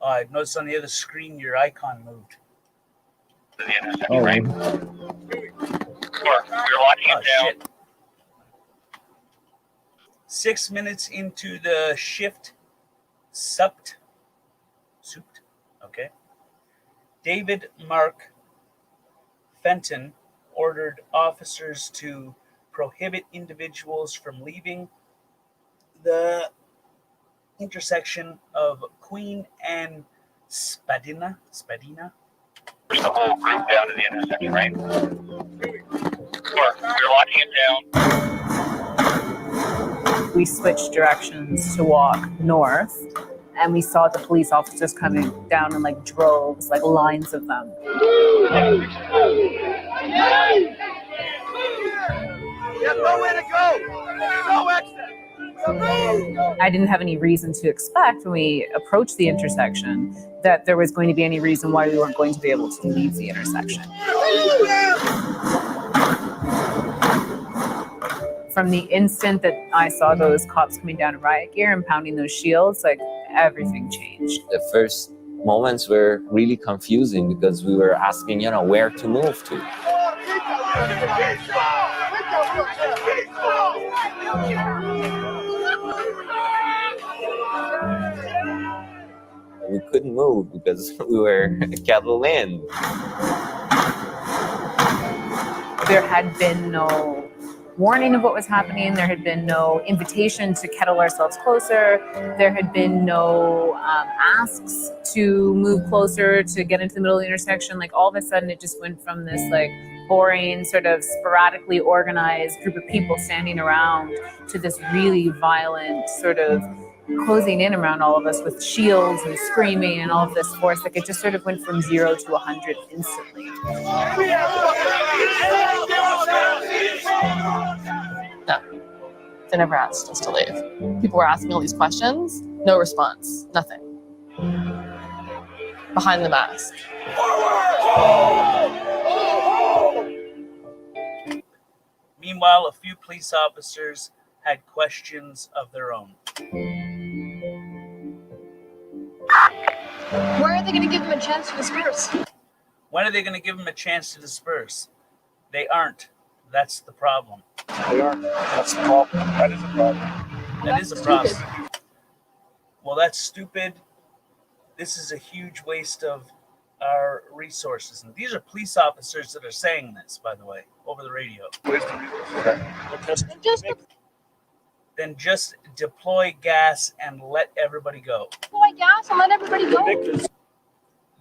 Oh, I noticed on the other screen your icon moved. Oh, We're locking it down. Shit. 6 minutes into the shift, supped, okay. David Mark Fenton ordered officers to prohibit individuals from leaving the intersection of Queen and Spadina. Push the whole group down to the intersection, right? We're locking it down. We switched directions to walk north, and we saw the police officers coming down in like droves, like lines of them. Nowhere to go. No exit. I didn't have any reason to expect when we approached the intersection that there was going to be any reason why we weren't going to be able to leave the intersection. From the instant that I saw those cops coming down in riot gear and pounding those shields, like everything changed. The first moments were really confusing because we were asking, where to move to. We couldn't move because we were kettled in. There had been no warning of what was happening. There had been no invitation to kettle ourselves closer. There had been no asks to move closer to get into the middle of the intersection. Like all of a sudden it just went from this like boring sort of sporadically organized group of people standing around to this really violent sort of closing in around all of us with shields and screaming and all of this force. Like it just sort of went from 0 to 100 instantly. No, they never asked us to leave. People were asking all these questions, no response, nothing. Behind the mask. Meanwhile, a few police officers had questions of their own. Where are they going to give them a chance to disperse? When are they going to give them a chance to disperse? They aren't. That's the problem. They are. That's the problem. That is a problem. That is a problem. Well, that's stupid. This is a huge waste of our resources. And these are police officers that are saying this, by the way, over the radio. Then just deploy gas and let everybody go. Deploy gas and let everybody go.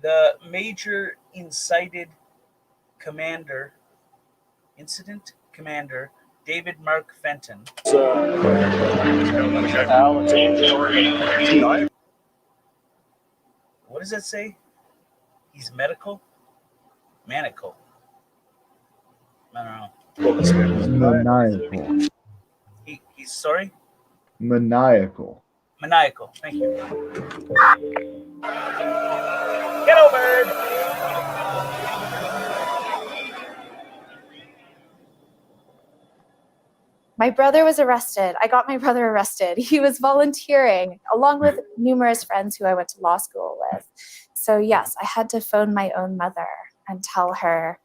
The major incident commander, David Mark Fenton. What does that say? He's medical? Manical. I don't know. Maniacal. He's sorry? Maniacal. Maniacal. Thank you. Get over it! My brother was arrested. I got my brother arrested. He was volunteering along with numerous friends who I went to law school with. So yes, I had to phone my own mother and tell her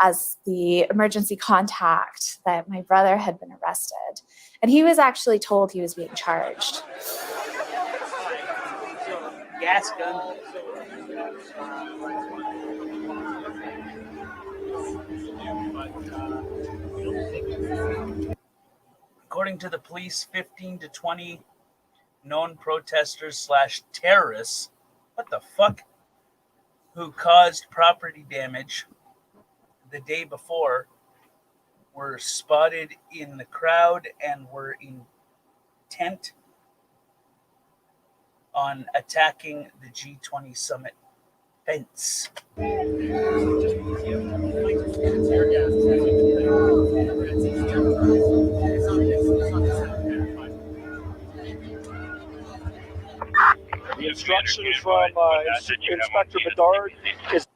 as the emergency contact that my brother had been arrested. And he was actually told he was being charged. Gas gun. According to the police, 15 to 20 known protesters / terrorists, what the fuck, who caused property damage the day before were spotted in the crowd and were intent on attacking the G20 summit fence. The instruction from Inspector Bedard is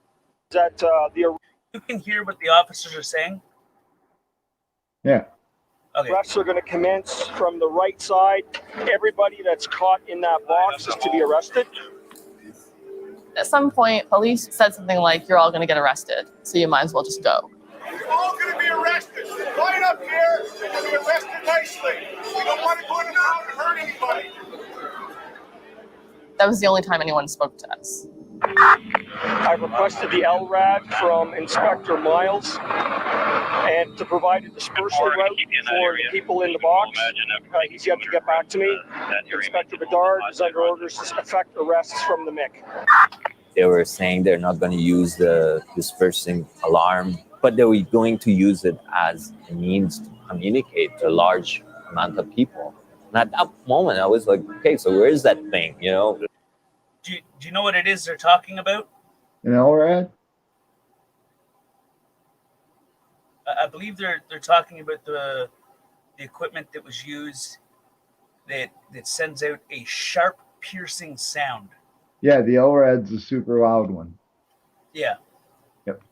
that the You can hear what the officers are saying? Yeah. Okay. arrests are going to commence from the right side. Everybody that's caught in that box is to be arrested. At some point, police said something like, "You're all going to get arrested, so you might as well just go." You're all going to be arrested. Line up here and you'll be arrested nicely. We don't want to go in the crowd and hurt anybody. That was the only time anyone spoke to us. I requested the LRAD from Inspector Miles and to provide a dispersal route for the people in the box. He's yet to get back to me. Inspector Bedard is under orders to effect arrests from the MIC. They were saying they're not going to use the dispersing alarm, but they were going to use it as a means to communicate to a large amount of people. And at that moment, I was like, okay, so where is that thing, you know? Do you know what it is they're talking about? An LRAD? I believe they're talking about the equipment that was used that sends out a sharp, piercing sound. Yeah, the LRAD's a super loud one. Yeah. Yep.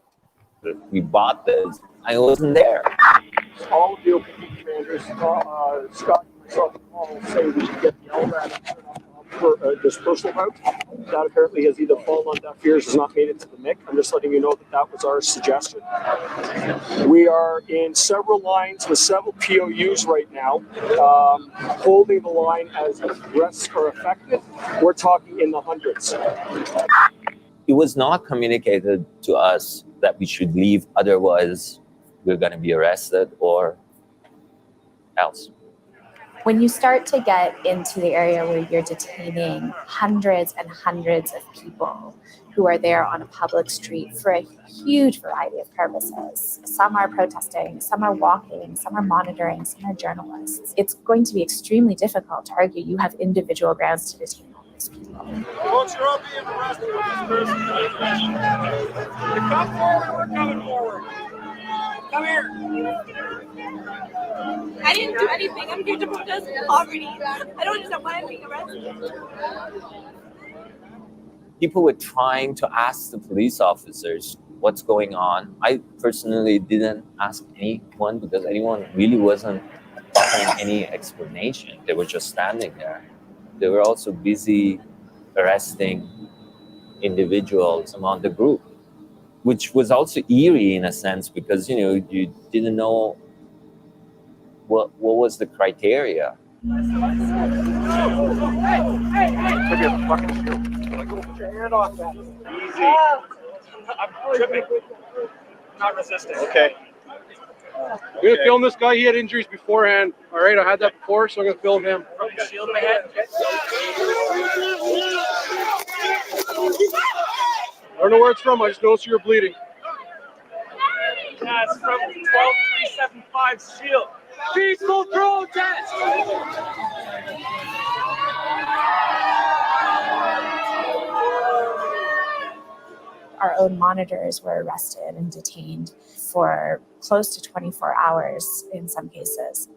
We bought this. I wasn't there. All of the OPD commanders, Scott and myself, all say we should get the LRAD for a dispersal route. That apparently has either fallen on deaf ears, has not made it to the MIC. I'm just letting you know that was our suggestion. We are in several lines with several POUs right now, holding the line as arrests are effective. We're talking in the hundreds. It was not communicated to us that we should leave, otherwise we're going to be arrested or else. When you start to get into the area where you're detaining hundreds and hundreds of people who are there on a public street for a huge variety of purposes, some are protesting, some are walking, some are monitoring, some are journalists, it's going to be extremely difficult to argue you have individual grounds to detain all these people. Folks, you're all being arrested with this person. You come forward, we're coming forward. Come here. I didn't do anything. I'm here to protest poverty. I don't understand why I'm being arrested. People were trying to ask the police officers what's going on. I personally didn't ask anyone because anyone really wasn't offering any explanation. They were just standing there. They were also busy arresting individuals among the group, which was also eerie in a sense because, you know, you didn't know what was the criteria? Took you a fucking shield. Put your hand off that. Easy. I'm tripping. Not resisting. Okay. I'm gonna film this guy. He had injuries beforehand. All right, I had that before, so I'm gonna film him. Shield my head. I don't know where it's from. I just noticed you were bleeding. Yeah, it's from 12375 shield. Peaceful protest. Our own monitors were arrested and detained for close to 24 hours in some cases.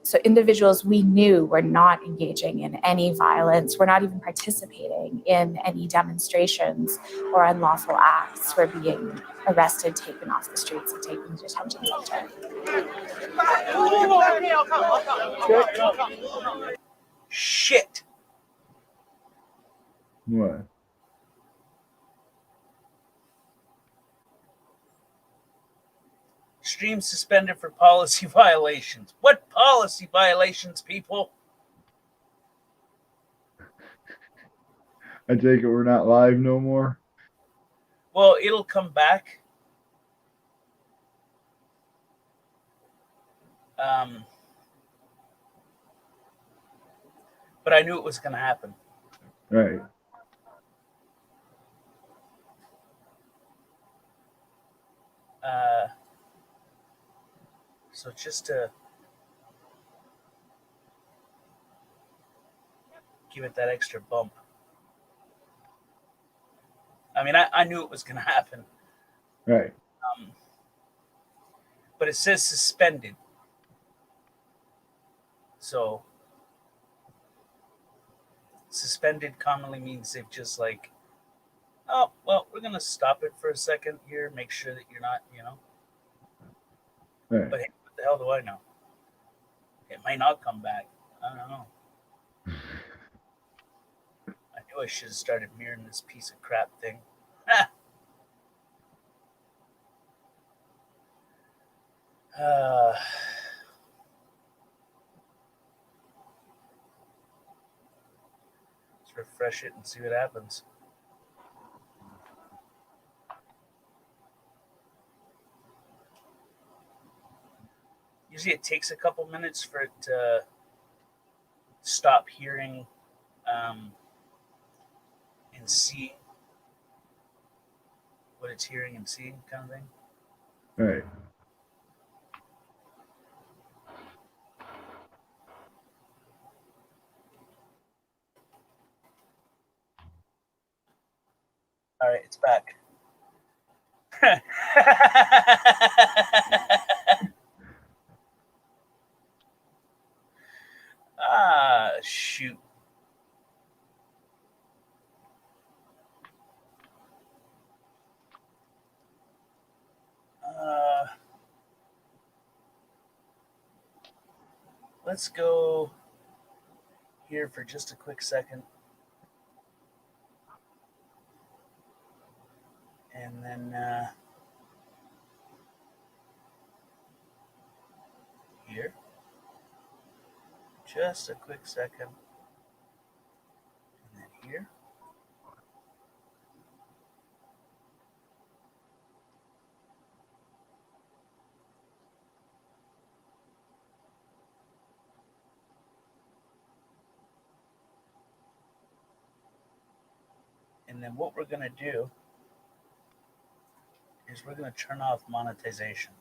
So individuals we knew were not engaging in any violence, were not even participating in any demonstrations or unlawful acts, were being arrested, taken off the streets, and taken to detention center. Shit. What? Stream suspended for policy violations. What policy violations, people? I take it we're not live no more. Well, it'll come back. But I knew it was going to happen. Right. So just to give it that extra bump. I mean, I knew it was going to happen. Right. But it says suspended. So suspended commonly means they've just like, oh, well, we're going to stop it for a second here, make sure that you're not, Right. But hey, what the hell do I know? It might not come back. I don't know. I knew I should have started mirroring this piece of crap thing. Let's refresh it and see what happens. Usually it takes a couple minutes for it to stop hearing and see what it's hearing and seeing, kind of thing. Right. All right, it's back. Shoot. Let's go here for just a quick second. And then here. Just a quick second. And then here. And then what we're going to do is we're going to turn off monetization.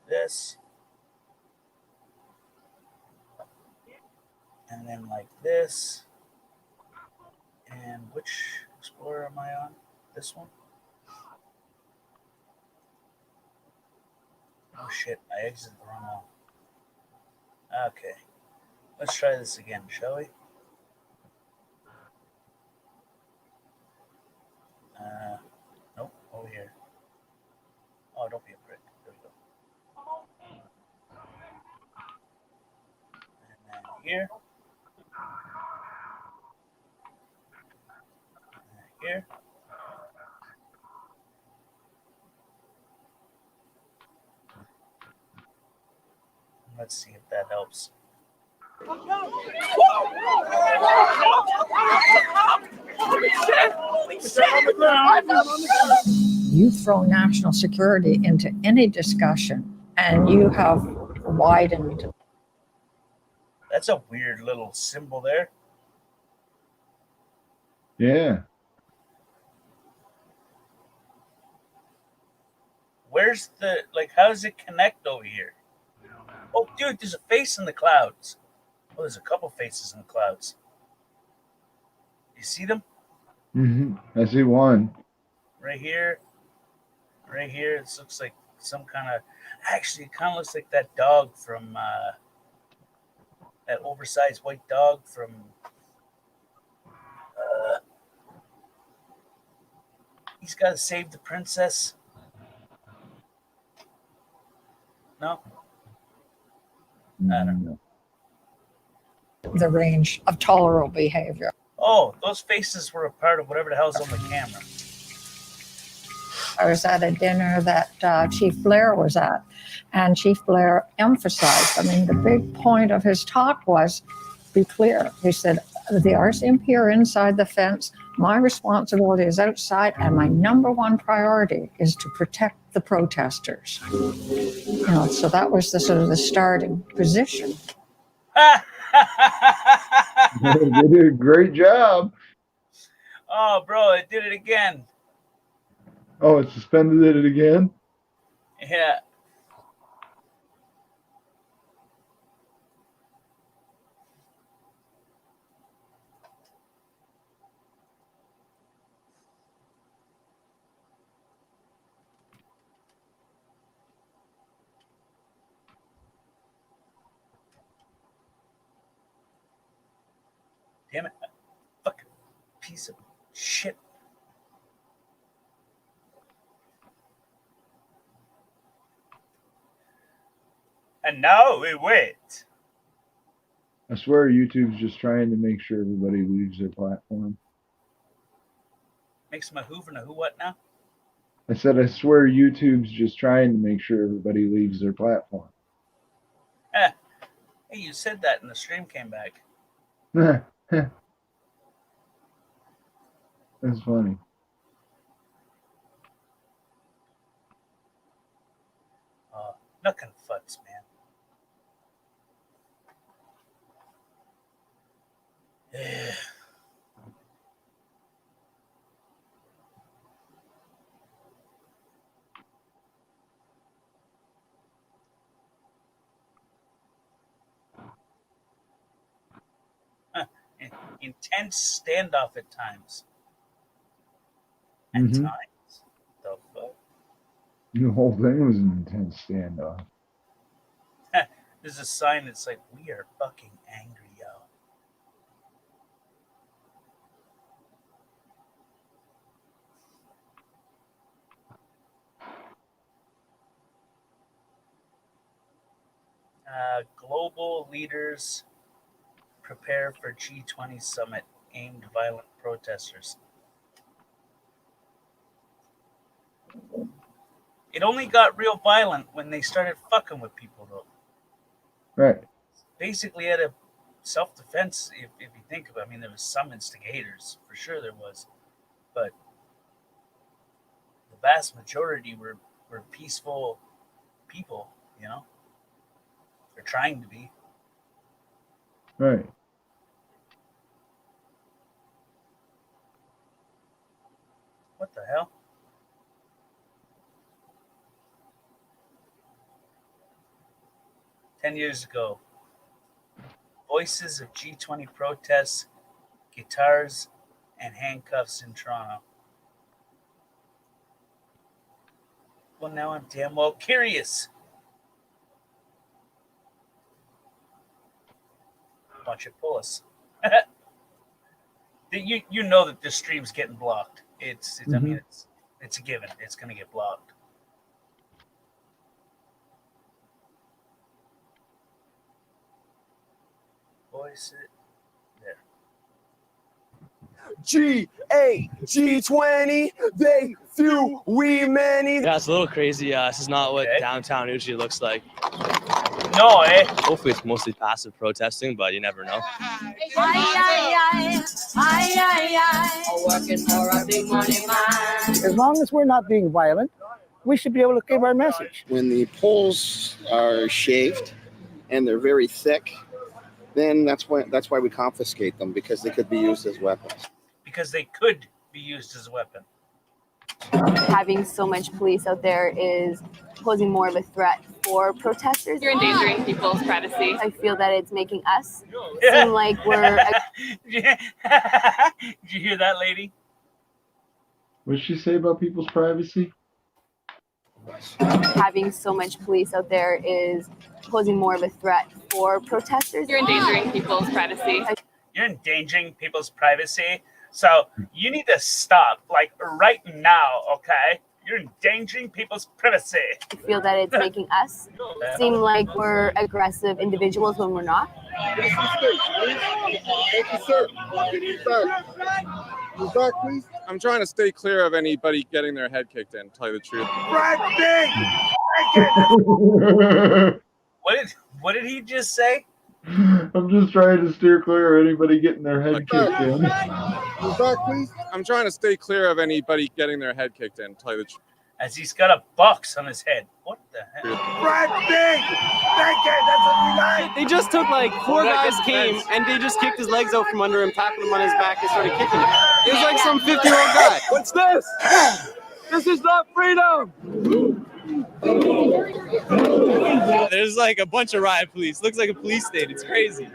This, and then like this, and which Explorer am I on? This one? Oh shit, I exited the wrong one. Okay. Let's try this again, shall we? Nope, over here. Oh, don't be a prick. There we go. And then here. And here. Let's see if that helps. You throw national security into any discussion and you have widened. That's a weird little symbol there. Yeah. Where's the, like, how does it connect over here? Oh, dude, there's a face in the clouds. Oh, there's a couple faces in the clouds. You see them? I see one. Right here. Right here. This looks like some kind of... Actually, it kind of looks like that dog from... that oversized white dog from... he's got to save the princess. No? I don't know. The range of tolerable behavior. Oh, those faces were a part of whatever the hell's on the camera. I was at a dinner that Chief Blair was at, and Chief Blair emphasized, I mean, the big point of his talk was, be clear. He said, the RCMP are inside the fence. My responsibility is outside, and my number one priority is to protect the protesters. You know, so that was the sort of the starting position. They did a great job. Oh, bro, it did it again. Oh, it suspended it again? Yeah. Damn it. Fucking piece of shit. And now we wait. I swear YouTube's just trying to make sure everybody leaves their platform. Makes my Hoover and a who what now? I said, I swear YouTube's just trying to make sure everybody leaves their platform. Hey, you said that and the stream came back. That's funny. Knuckin' futz, man. Yeah. Intense standoff at times. At times. The fuck? The whole thing was an intense standoff. There's a sign that's like, we are fucking angry, yo. Global leaders prepare for G20 summit aimed violent protesters. It only got real violent when they started fucking with people, though. Right. Basically, out of self-defense, if you think of it, I mean, there was some instigators, for sure there was, but the vast majority were peaceful people, you know? They're trying to be. Right. What the hell? Years ago, voices of G20 protests, guitars, and handcuffs in Toronto. Well, now I'm damn well curious. Watch it pull us. You know that this stream's getting blocked. I mean, it's a given. It's gonna get blocked. Voice it there. G8, G20, they few, we many. Yeah, it's a little crazy. This is not what downtown usually looks like. No, eh? Hopefully it's mostly passive protesting, but you never know. Working for a big money man. As long as we're not being violent, we should be able to give our message. When the poles are shaved and they're very thick, then that's why we confiscate them, because they could be used as weapons. Because they could be used as a weapon. Having so much police out there is posing more of a threat for protesters. You're endangering people's privacy. I feel that it's making us seem like we're. Did you hear that, lady? What did she say about people's privacy? Having so much police out there is posing more of a threat for protesters. You're endangering people's privacy. You're endangering people's privacy. So you need to stop, like right now, okay? You're endangering people's privacy. I feel that it's making us seem like we're aggressive individuals when we're not. Thank you, sir. Move back, please. I'm trying to stay clear of anybody getting their head kicked in, to tell you the truth. What did he just say? I'm just trying to steer clear of anybody getting their head kicked in. Move back, please. I'm trying to stay clear of anybody getting their head kicked in, to tell you the truth. As he's got a box on his head. What the hell? They just took like four guys came and they just kicked his legs out from under him, tackled him on his back, and started kicking him. It was like some 50-year-old guy. What's this? This is not freedom. There's like a bunch of riot police. Looks like a police state. It's crazy.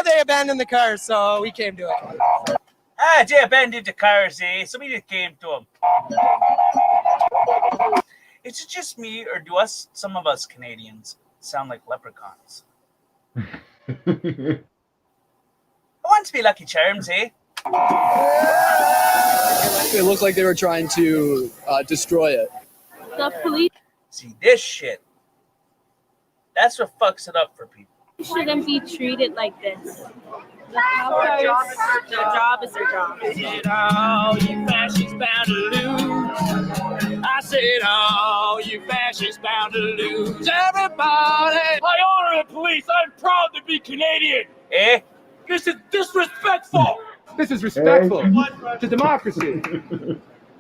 They abandoned the car, so we came to it. They abandoned the cars, eh? So we just came to him. Is it just me, or do some of us Canadians sound like leprechauns? I want to be Lucky Charms, eh? It looked like they were trying to destroy it. The police See, this shit. That's what fucks it up for people. shouldn't be treated like this. Their job is their job. I said, oh, you fascists bound to lose. I said, oh, you fascists bound to lose. Everybody! I honor the police. I'm proud to be Canadian. Eh? This is disrespectful. This is respectful to democracy.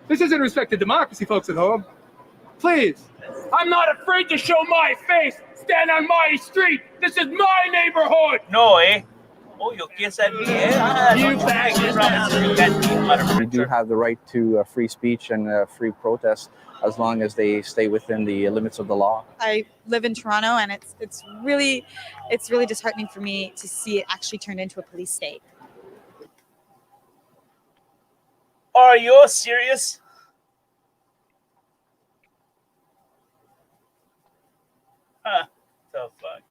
This isn't respect to democracy, folks at home. Please. I'm not afraid to show my face. Stand on my street. This is my neighborhood. No, eh? Oh, you kiss at me, eh? You fascists bound to lose. We do have the right to free speech and free protest as long as they stay within the limits of the law. I live in Toronto, and it's really disheartening for me to see it actually turned into a police state. Are you serious? Huh. The fuck?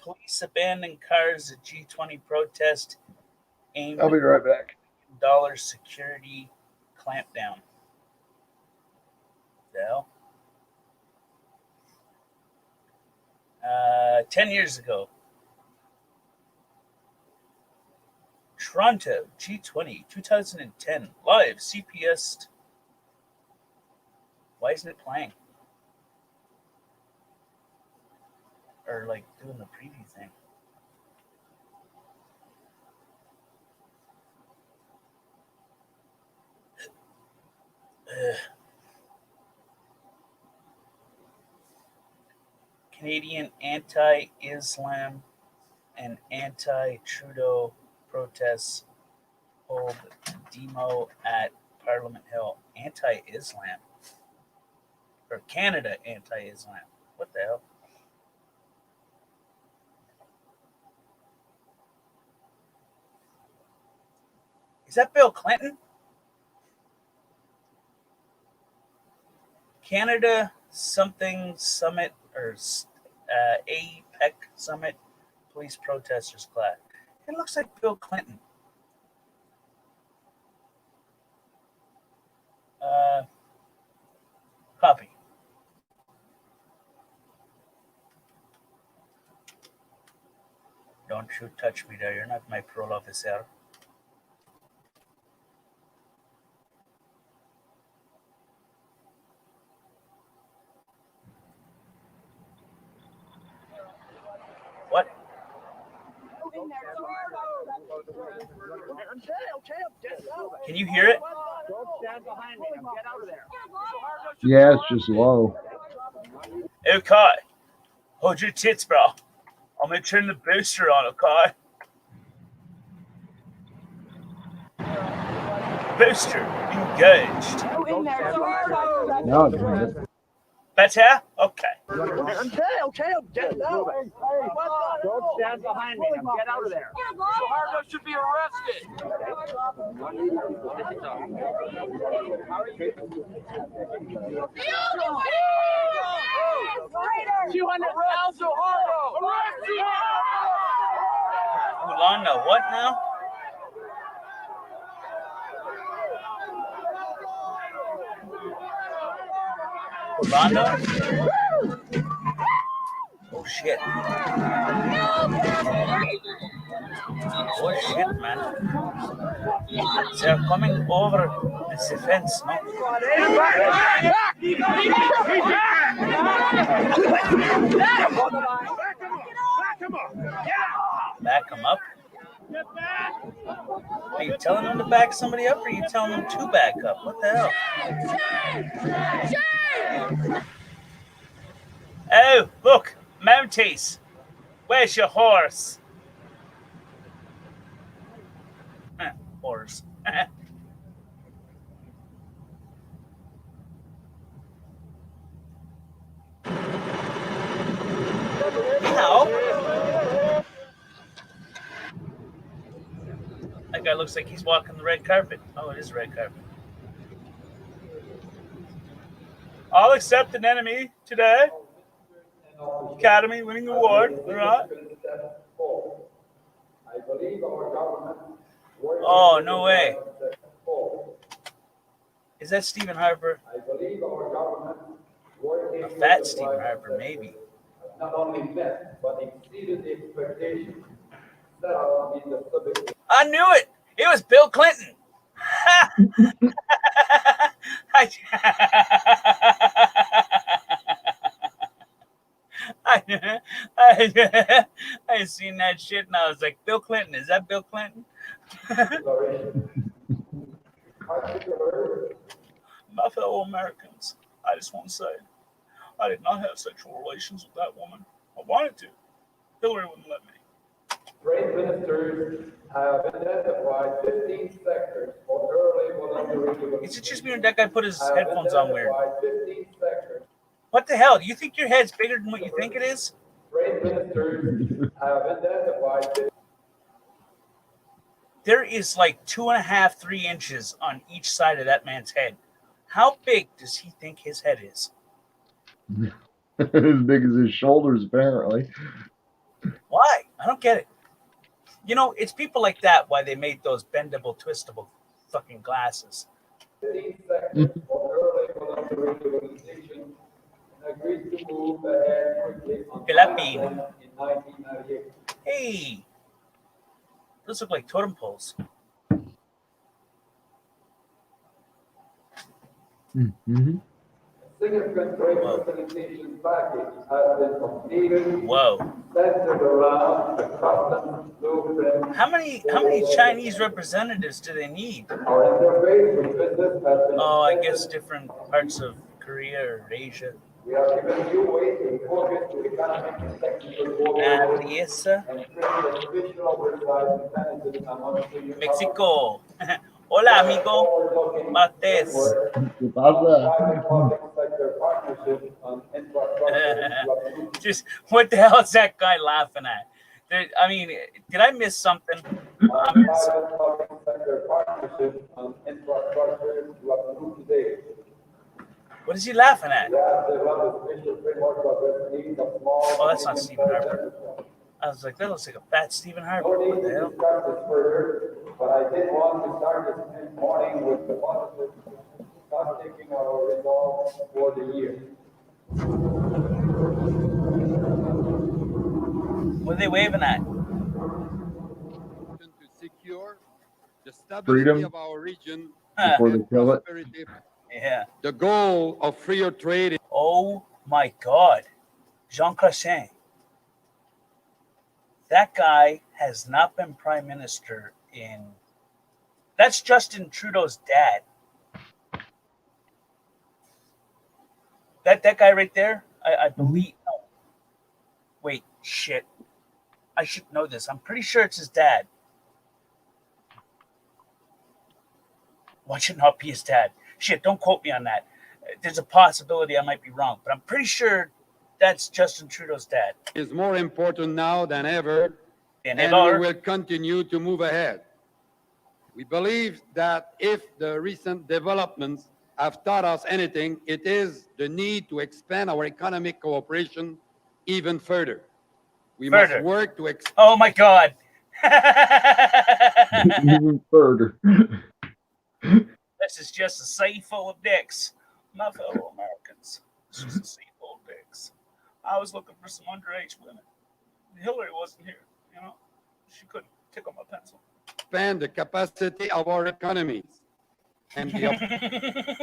Police abandoned cars at G20 protest aimed I'll be right back. $1 security clampdown. The hell? 10 years ago, Toronto G20 2010 live CPS. Why isn't it playing? Or like doing the preview thing. Canadian anti-Islam and anti-Trudeau protests hold demo at Parliament Hill. Anti-Islam. Or Canada anti-Islam. What the hell? Is that Bill Clinton? Canada something summit or APEC summit police protesters class. It looks like Bill Clinton. Copy. Don't you touch me there. You're not my parole officer. What? Can you hear it? Yeah, it's just low. Okay. Hold your tits, bro. I'm gonna turn the booster on, okay? Booster engaged. No, it's not. Better? Okay. Okay, get out. Don't stand behind me. Get out of there. Suharto should be arrested. 200,000 Suharto. Ulanda, what now? Ulanda? Oh shit. Oh shit, man. They're coming over this fence, no? Back him up? Are you telling them to back somebody up, or are you telling them to back up? What the hell? Oh, look, Mounties. Where's your horse? Horse. How? That guy looks like he's walking the red carpet. Oh, it is red carpet. I'll accept an enemy today. Academy winning award. All right. Oh, no way. Is that Stephen Harper? A fat Stephen Harper, maybe. Not only met, but exceeded the expectations set out in the subject. I knew it. It was Bill Clinton. I seen that shit and I was like, Bill Clinton, is that Bill Clinton? My fellow Americans, I just want to say, I did not have sexual relations with that woman. I wanted to. Hillary wouldn't let me. Trade ministers have identified 15 sectors for early voluntary. Is it just me or that guy put his headphones on weird? 15 sectors. What the hell? Do you think your head's bigger than what you think it is? Trade ministers have identified 15. There is like 2.5, 3 inches on each side of that man's head. How big does he think his head is? As big as his shoulders, apparently. Why? I don't get it. You know, it's people like that why they made those bendable, twistable fucking glasses. 15 sectors for early voluntary organization and agreed to move ahead quickly on Philippine. in 1998. Hey, those look like totem poles. Mm-hmm. Significant trade facilitation package has been completed. Whoa. Centered around the customs blueprint. How many Chinese representatives do they need? Our interface with business has been. Oh, I guess different parts of Korea or Asia. We are giving new ways to focus to economic and technical And yes, and create official oversight mechanism among Mexico. Hola, amigo. Martes. ¿Qué pasa? Just what the hell is that guy laughing at? I mean, did I miss something? What is he laughing at? Yeah, they run the special framework of referees of small. Oh, that's not Stephen Harper. I was like, that looks like a fat Stephen Harper. No need What the to hell? discuss this further, but I did want to start this morning with the positive, not taking our results for the year. What are they waving at? To secure the stability Freedom. of our region Before they and kill it. prosperity. Yeah. The goal of freer trade. Oh my God. Jean Chrétien. That guy has not been prime minister in. That's Justin Trudeau's dad. That guy right there, I believe. No. Wait, shit. I should know this. I'm pretty sure it's his dad. Why should not be his dad? Shit, don't quote me on that. There's a possibility I might be wrong, but I'm pretty sure that's Justin Trudeau's dad. Is more important now than ever, And and we will continue to move ahead. We believe that if the recent developments have taught us anything, it is the need to expand our economic cooperation even further. We Further. must work to expand. Oh my God. Even further. This is just a sea full of dicks. My fellow Americans. This is a sea full of dicks. I was looking for some underage women. Hillary wasn't here, you know. She couldn't tickle my pencil. Expand the capacity of our economies. And the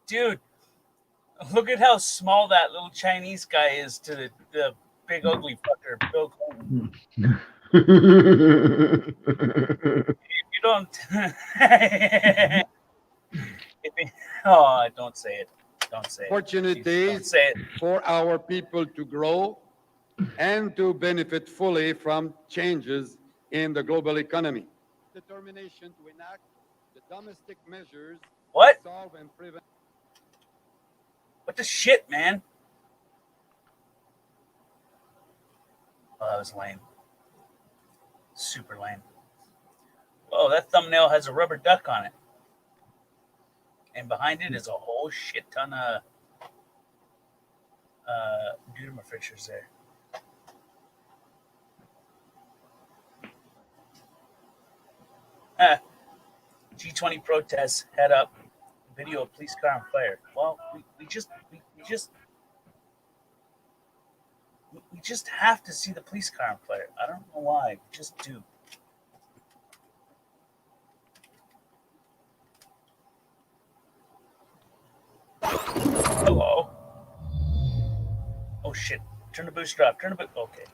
Dude, look at how small that little Chinese guy is to the big ugly fucker, Bill Clinton. You don't. Don't say it. Don't say it. opportunities for our people to grow and to benefit fully from changes in the global economy. Determination to enact the domestic measures What? to solve and prevent. What the shit, man? Oh, that was lame. Super lame. Oh, that thumbnail has a rubber duck on it. And behind it is a whole shit ton of Dudema Fishers there. G20 protests head up. Video of police car on fire. Well, we just have to see the police car on fire. I don't know why. We just do. Hello. Oh shit. Turn the booster off. Turn the boot. Okay.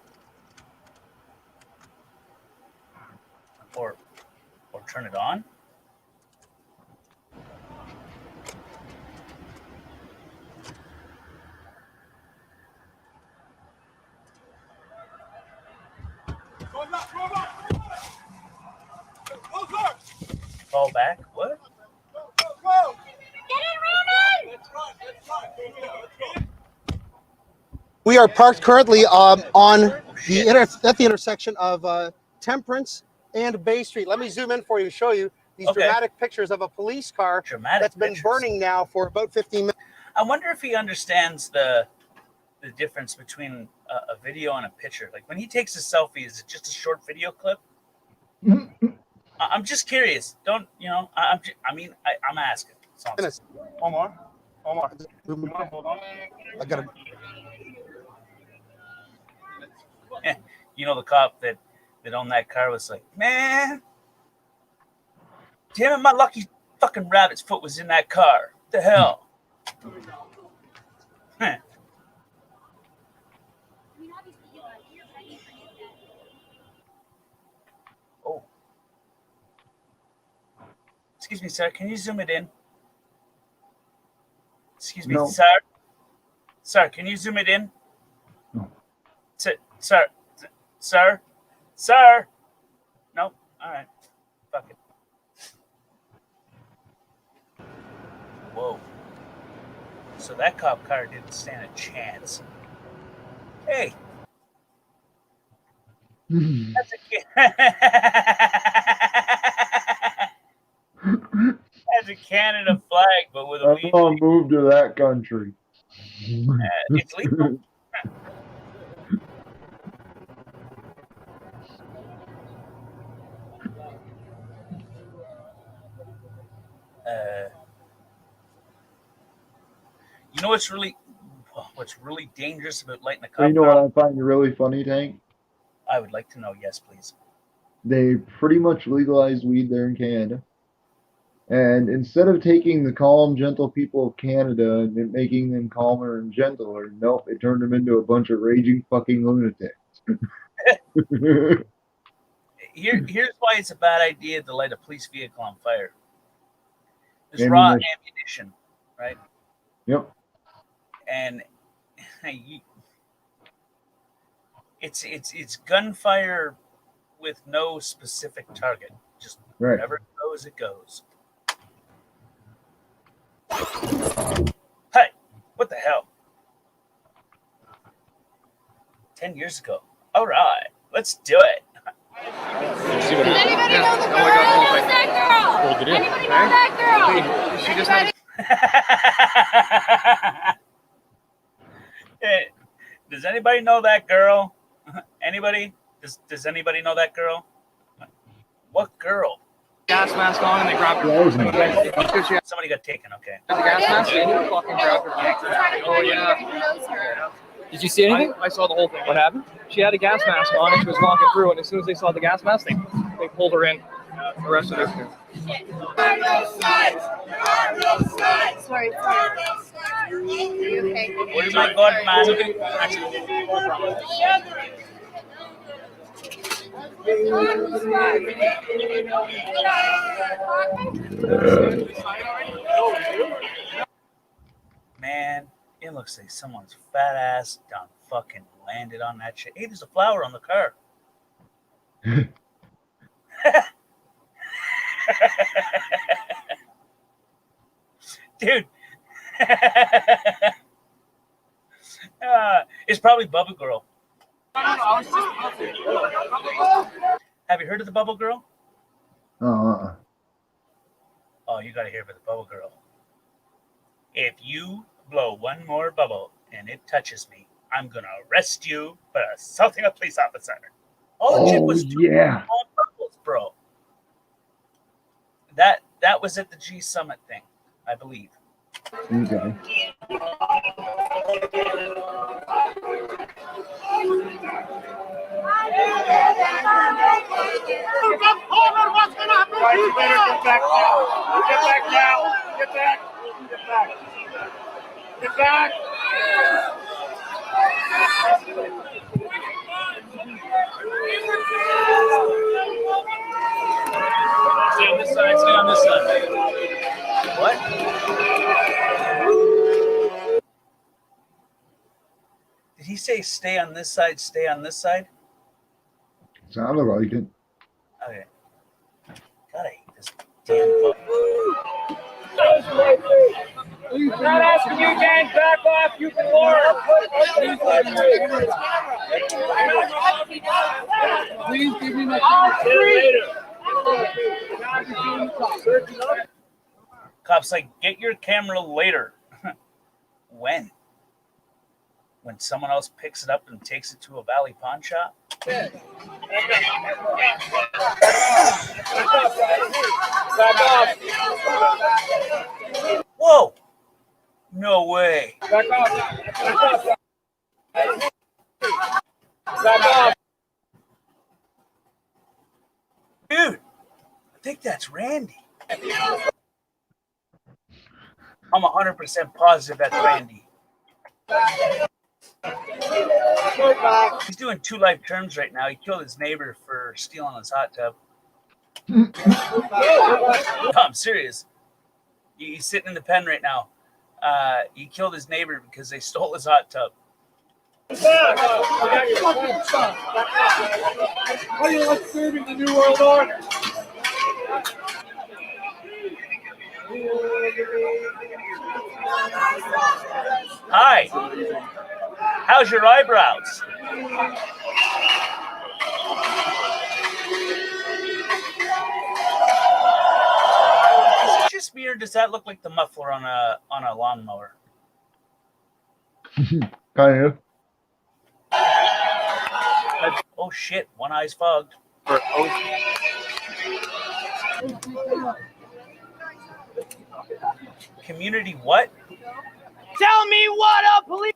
Or turn it on. Fall back. What? We are parked currently at the intersection of Temperance and Bay Street. Let me zoom in for you to show you these dramatic pictures of a police car that's been burning now for about 15 minutes. I wonder if he understands the difference between a video and a picture. Like when he takes a selfie, is it just a short video clip? I'm just curious. Don't you know? I'm asking. One more. Hold on. I gotta. You know, the cop that owned that car was like, man, damn it, my lucky fucking rabbit's foot was in that car. What the hell? Huh. Oh. Excuse me, sir. Can you zoom it in? Excuse me, No. sir. Sir, can you zoom it in? No. Sir. No. All right. Fuck it. Whoa. So that cop car didn't stand a chance. Hey. That's a kid. As a Canada flag, but with a I'm weed. gonna move to that country. It's legal. You know what's really dangerous about lighting a cop You know car? what I find really funny, Tank? I would like to know. Yes, please. They pretty much legalized weed there in Canada. And instead of taking the calm, gentle people of Canada and making them calmer and gentler, nope, it turned them into a bunch of raging fucking lunatics. Here's why it's a bad idea to light a police vehicle on fire. There's raw ammunition, right? Yep. And it's gunfire with no specific target. Just wherever it goes, it goes. Hey, what the hell? 10 years ago. All right, let's do it. Does anybody know the girl? Who's that girl? Anybody know that girl? She just Hey, does anybody know that girl? Anybody? Does anybody know that girl? What girl? Gas mask on and they grabbed her. Somebody got taken. Okay. The gas mask. They fucking grabbed her. Oh yeah. Did you see anything? I saw the whole thing. What happened? She had a gas mask on and she was walking through, and as soon as they saw the gas mask, they pulled her in, arrested her. Sorry. Are you okay? Oh my God, man. Man, it looks like someone's fat ass done fucking landed on that shit. Hey, there's a flower on the car. Dude. It's probably Bubble Girl. Have you heard of the Bubble Girl? Oh, you gotta hear about the Bubble Girl. If you blow one more bubble and it touches me, I'm gonna arrest you for assaulting a police officer. All the chick was doing all bubbles, bro. That was at the G Summit thing, I believe. Okay. Right, you better get back now. Get back now. Get back. Get back. Get back. Stay on this side, stay on this side. What? Did he say stay on this side, stay on this side? Sounded like it. Okay. God, I hate this damn book. I'm not asking you again. Back off. You can Lord. Please give me my Cop's like, get your camera later. When? When someone else picks it up and takes it to a Valley pawn shop? Back off. Whoa! No way. Back off. Back off. Back off. Dude, I think that's Randy. I'm 100% positive that's Randy. He's doing 2 life terms right now. He killed his neighbor for stealing his hot tub. No, I'm serious. He's sitting in the pen right now. He killed his neighbor because they stole his hot tub. How do you like serving the New World Order? Hi. How's your eyebrows? Is it just me or or does that look like the muffler on a lawnmower? Kind of. Oh shit! One eye's fogged. Community what? Tell me what a police.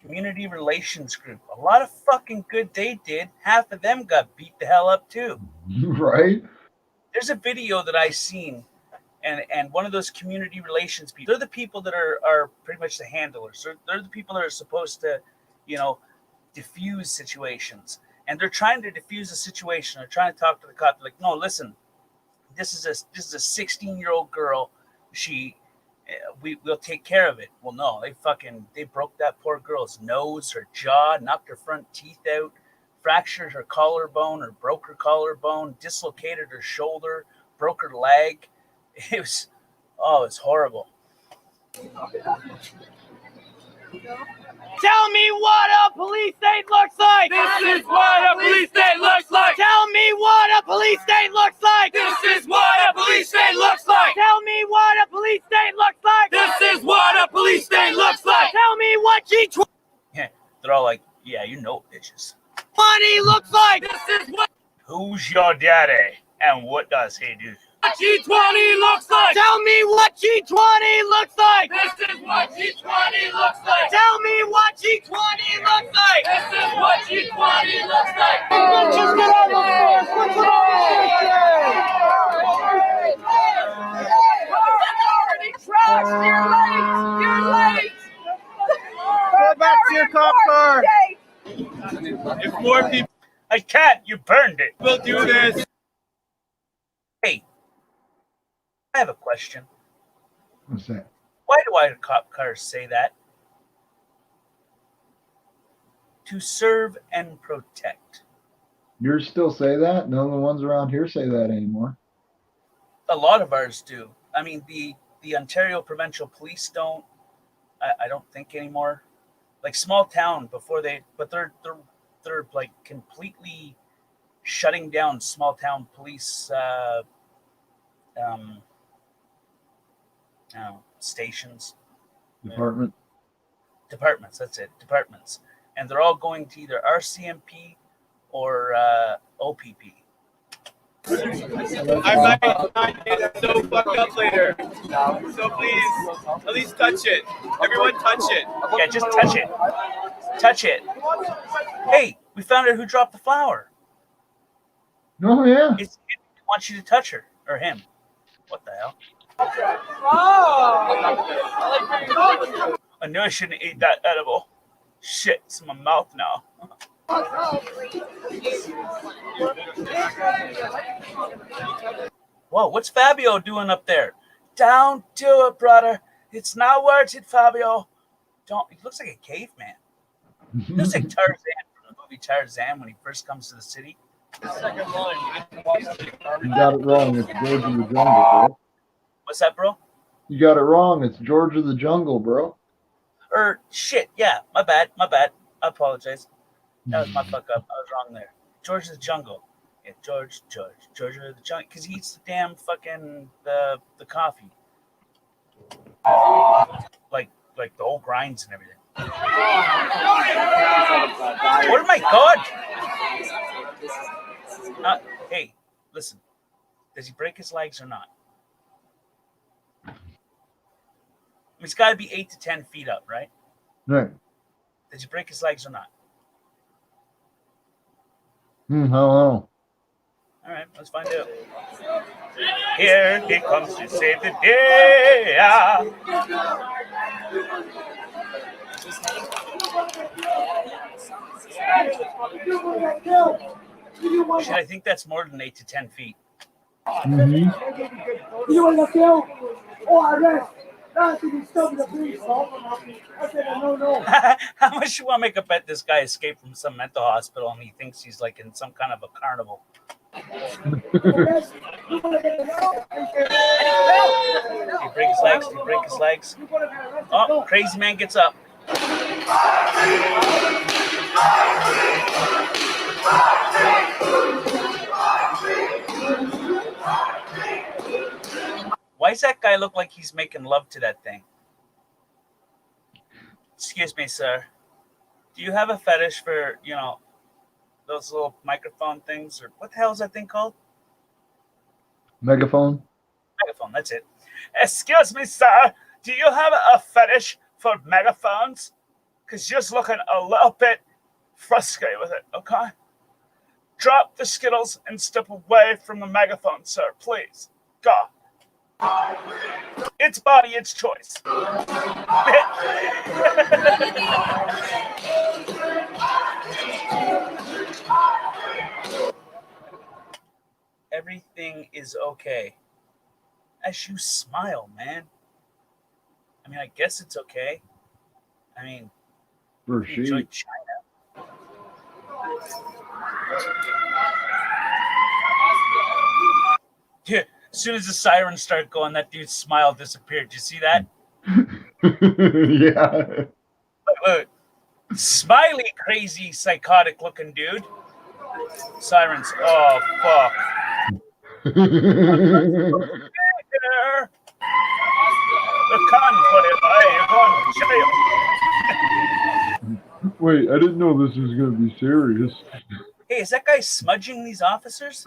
Community relations group. A lot of fucking good they did. Half of them got beat the hell up too. Right? There's a video that I seen, and one of those community relations people. They're the people that are pretty much the handlers. They're the people that are supposed to, diffuse situations. And they're trying to diffuse a situation. They're trying to talk to the cop. They're like, no, listen, this is a 16-year-old girl. We'll take care of it. Well, no, they broke that poor girl's nose, her jaw, knocked her front teeth out, fractured her collarbone or broke her collarbone, dislocated her shoulder, broke her leg. It's horrible. Tell me what a police state looks like. This is what a police state looks like. Tell me what a police state looks like. This is what a police state looks like. Tell me what a police state looks like. This is what a police state looks like. Tell me what G20 Yeah, they're all like, yeah, bitches. looks like. This is what Who's your daddy and what does he do? G20 looks like. Tell me what G20 looks like. This is what G20 looks like. Tell me what G20 looks like. This is what G20 looks like. Just get on the floor. Put it on. You're late. You're late. Go back to your cop car. If more people, I can't. You burned it. We'll do this. Hey, I have a question. What's that? Why do our cop cars say that? To serve and protect. Yours still say that? None of the ones around here say that anymore. A lot of ours do. I mean, the Ontario Provincial Police don't. I don't think anymore. Like small town before they're like completely shutting down small town police stations. Departments, that's it. Departments. And they're all going to either RCMP or OPP. I might get so fucked up later. So please, at least touch it. Everyone touch it. Yeah, just touch it. Touch it. Hey, we found out who dropped the flower. Oh, yeah. He wants you to touch her. Or him. What the hell? I knew I shouldn't eat that edible. Shit, it's in my mouth now. Whoa, what's Fabio doing up there? Don't do it, brother. It's not worth it, Fabio. He looks like a caveman. He looks like Tarzan from the movie Tarzan when he first comes to the city. You got it wrong. It's George of the Jungle, bro. What's that, bro? You got it wrong. It's George of the Jungle, bro. Shit, yeah. My bad. I apologize. That was my fuck up. I was wrong there. George of the Jungle. Yeah, George of the Jungle. Because he eats the damn fucking the coffee. Like the whole grinds and everything. Oh my God! Hey, listen. Does he break his legs or not? He's got to be 8 to 10 feet up, right? Right. Did he break his legs or not? I don't know. All right, let's find out. Here he comes to save the day. Shit, I think that's more than 8 to 10 feet. Mm-hmm. You want to kill or arrest? How much you want to make a bet this guy escaped from some mental hospital and he thinks he's like in some kind of a carnival? Did he break his legs? Did he break his legs? Oh, crazy man gets up. Why does that guy look like he's making love to that thing? Excuse me, sir. Do you have a fetish for, you know, those little microphone things? Or what the hell is that thing called? Megaphone? Megaphone, that's it. Excuse me, sir. Do you have a fetish for megaphones? Because you're just looking a little bit frustrated with it, okay? Drop the Skittles and step away from the megaphone, sir, please. Go. It's body, it's choice. Everything is okay. As you smile, man. I mean, I guess it's okay. I mean, For you enjoy sure. China. Yeah, as soon as the sirens start going, that dude's smile disappeared. Did you see that? Yeah. Look. Smiley, crazy, psychotic looking dude. Sirens. Oh, fuck. There. The con put it. Hey, you're going to jail. Wait, I didn't know this was going to be serious. Hey, is that guy smudging these officers?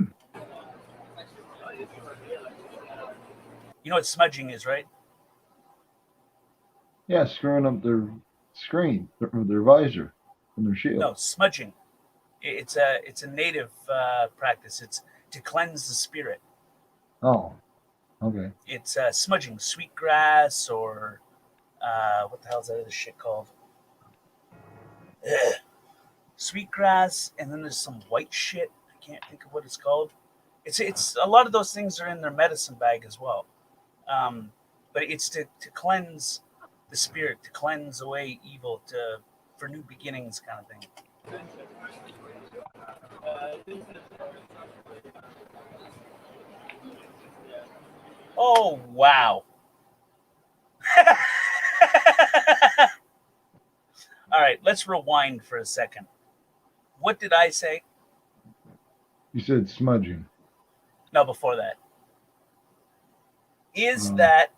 You know what smudging is, right? Yeah, screwing up their screen, their visor, and their shield. No, smudging. It's a native practice. It's to cleanse the spirit. Oh, okay. It's smudging sweetgrass or what the hell is that other shit called? Ugh. Sweetgrass, and then there's some white shit. I can't think of what it's called. It's a lot of those things are in their medicine bag as well. But it's to cleanse the spirit, to cleanse away evil, for new beginnings, kind of thing. Oh, wow. All right, let's rewind for a second. What did I say? You said smudging. No, before that. Is that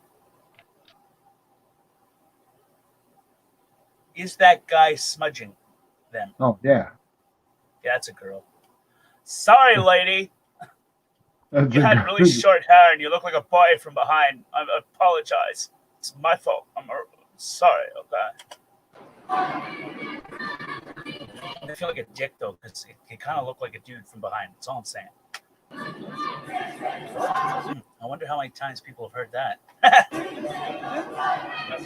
guy smudging them? Oh, yeah. Yeah, that's a girl. Sorry, lady. That's You a had really good- short hair and you look like a boy from behind. I apologize. It's my fault. I'm sorry, okay? I feel like a dick, though, because it kind of looked like a dude from behind. That's all I'm saying. I wonder how many times people have heard that.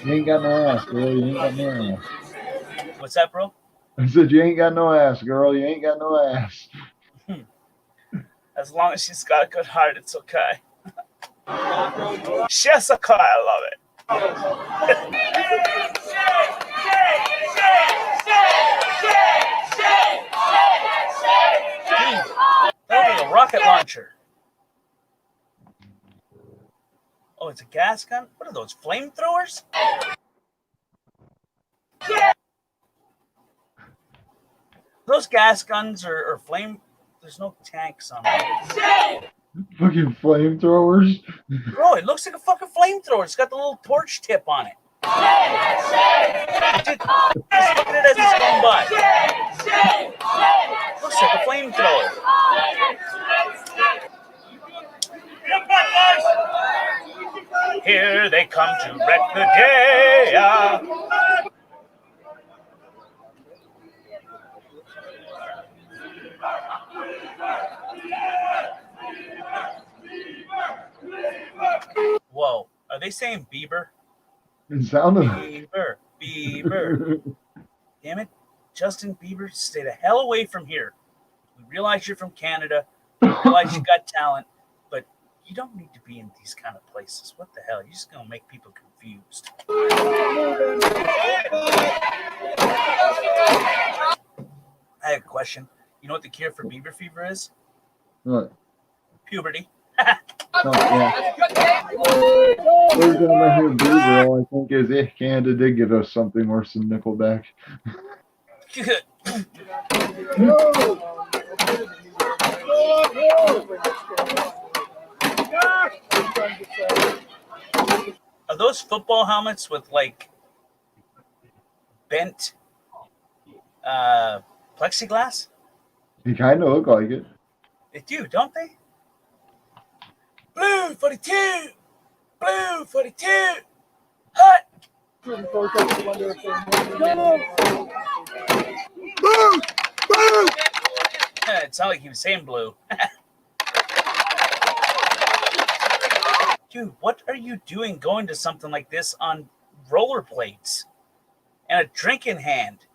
You ain't got no ass, girl. You ain't got no ass. What's that, bro? I said you ain't got no ass, girl. You ain't got no ass. As long as she's got a good heart, it's okay. Jessica, I love it. That was a rocket launcher. Oh, it's a gas gun? What are those, flamethrowers? Those gas guns or flame... There's no tanks on them. Fucking flamethrowers. Bro, it looks like a fucking flamethrower. It's got the little torch tip on it. Just look at it as it's going by. Looks like a flamethrower. Here they come to wreck the day. Whoa, are they saying Bieber? It sounded. Bieber. Damn it. Justin Bieber, stay the hell away from here. We realize you're from Canada. We realize you got talent, but you don't need to be in these kind of places. What the hell? You're just going to make people confused. I have a question. You know what the cure for Bieber fever is? What? Puberty. Oh, yeah. Every time I hear Bieber, all I think is, Canada did give us something worse than Nickelback. Are those football helmets with like bent plexiglass? They kind of look like it. They do, don't they? Blue 42! Blue 42! Hut! It sounded like he was saying blue. Dude, what are you doing going to something like this on rollerblades and a drink in hand?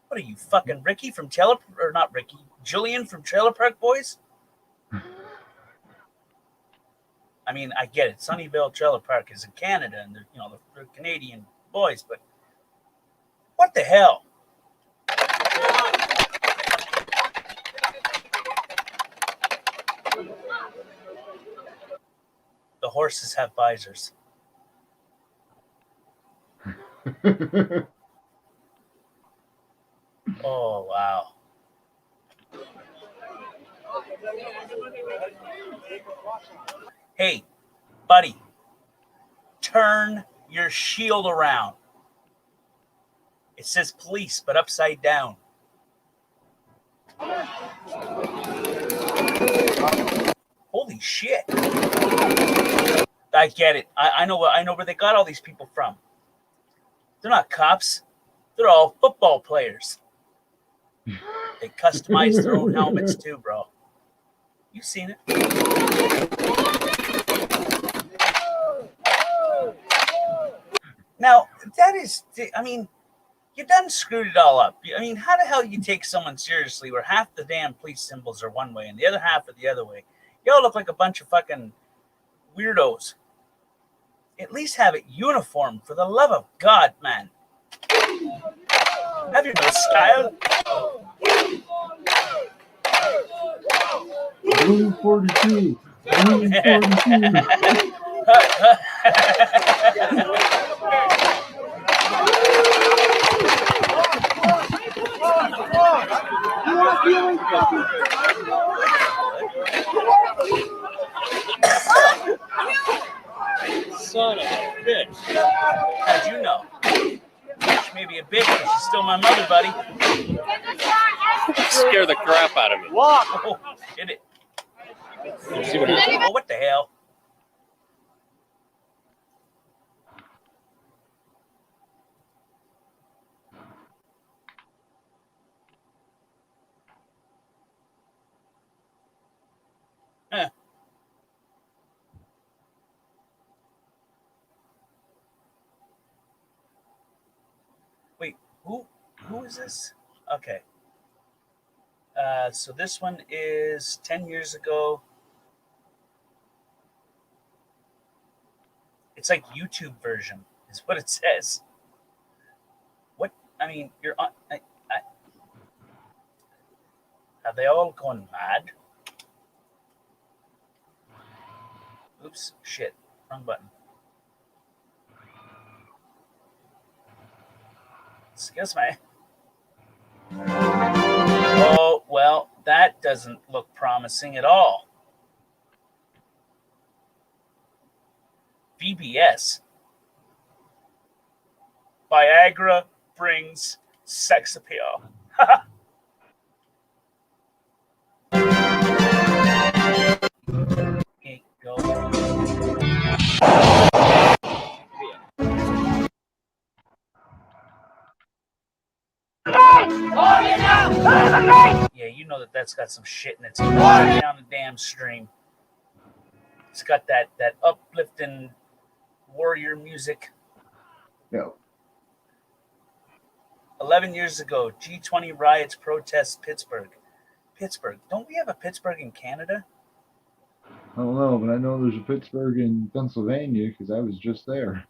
What are you, fucking Ricky from Trailer, or not Ricky, Julian from Trailer Park Boys? I mean, I get it. Sunnyvale Trailer Park is in Canada, and they're, they're Canadian boys, but what the hell? The horses have visors. Oh, wow. Hey, buddy, turn your shield around. It says police, but upside down. Holy shit. I get it. I know where they got all these people from. They're not cops. They're all football players. They customize their own helmets too, bro. You've seen it. Now, that is, I mean, you done screwed it all up. I mean, how the hell you take someone seriously where half the damn police symbols are one way and the other half are the other way? Y'all look like a bunch of fucking weirdos. At least have it uniform, for the love of God, man. Have you no style? Blue 42. Blue 42. Son of a bitch. How'd you know? She may be a bitch, but she's still my mother, buddy. Scare the crap out of me. Walk! Oh, did it. See what it is? Oh, what the hell? Huh. Wait, who is this? Okay. So this one is 10 years ago. It's like YouTube version, is what it says. What? I mean, you're on. Have they all gone mad? Oops, shit. Wrong button. Excuse me. Oh, well, that doesn't look promising at all. VBS. Viagra brings sex appeal. Okay, go. Yeah, you know that's got some shit in it. It's right down the damn stream. It's got that uplifting warrior music. Yeah. 11 years ago, G20 riots, protests, Pittsburgh. Pittsburgh. Don't we have a Pittsburgh in Canada? I don't know, but I know there's a Pittsburgh in Pennsylvania because I was just there.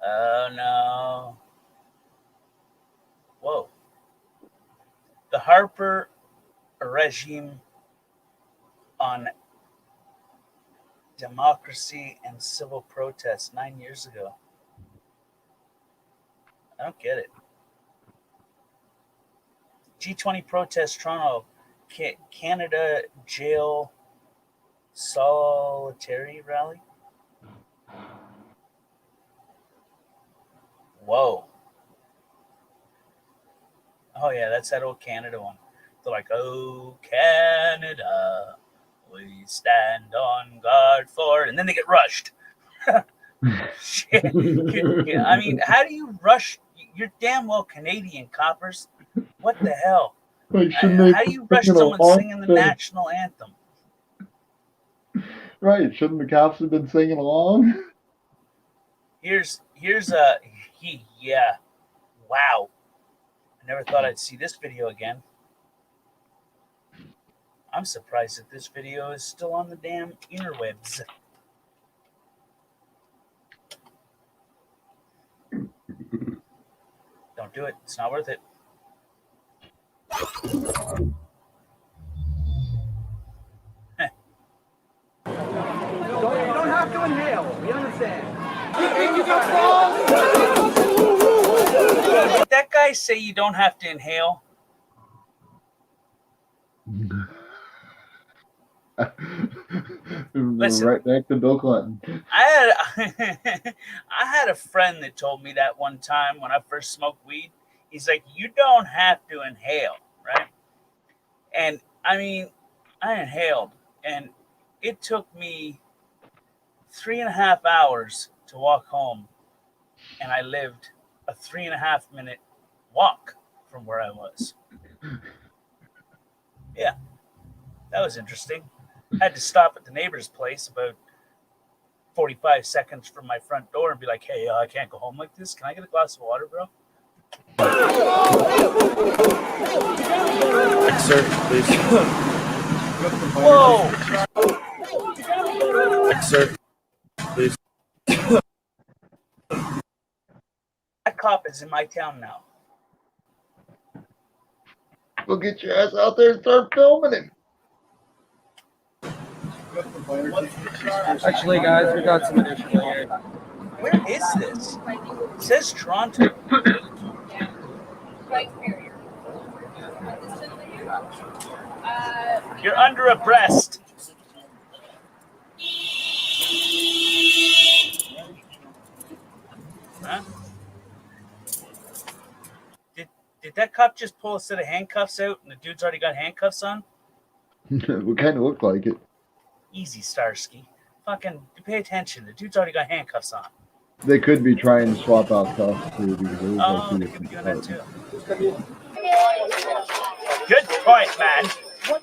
Oh, no. Whoa. The Harper regime on democracy and civil protests 9 years ago. I don't get it. G20 protest, Toronto, Canada jail solitary rally. Whoa. Oh, yeah, that's that old Canada one. They're like, oh, Canada, we stand on guard for... And then they get rushed. Shit. I mean, how do you rush? You're damn well Canadian, coppers. What the hell? Like, How do you rush someone singing the national anthem? Right, shouldn't the cops have been singing along? Here's yeah. Wow. I never thought I'd see this video again. I'm surprised that this video is still on the damn interwebs. Don't do it. It's not worth it. You don't have to inhale. We understand. Did that guy say you don't have to inhale? Listen, right back to Bill Clinton. I had a friend that told me that one time when I first smoked weed. He's like, you don't have to inhale, right? And I mean, I inhaled, and it took me 3.5 hours to walk home, and I lived a 3.5 minute walk from where I was. Yeah, that was interesting. I had to stop at the neighbor's place about 45 seconds from my front door and be like, hey, I can't go home like this. Can I get a glass of water, bro? Sir, please. Whoa! Sir, please. That cop is in my town now. Go get your ass out there and start filming him. Actually, guys, we got some additional here. Where is this? It says Toronto. You're under arrest. Huh? Did that cop just pull a set of handcuffs out and the dude's already got handcuffs on? It kind of looked like it. Easy, Starsky. Fucking pay attention. The dude's already got handcuffs on. They could be trying to swap out cuffs too because it was Oh, like two they could be doing that different too. Good point, man. What?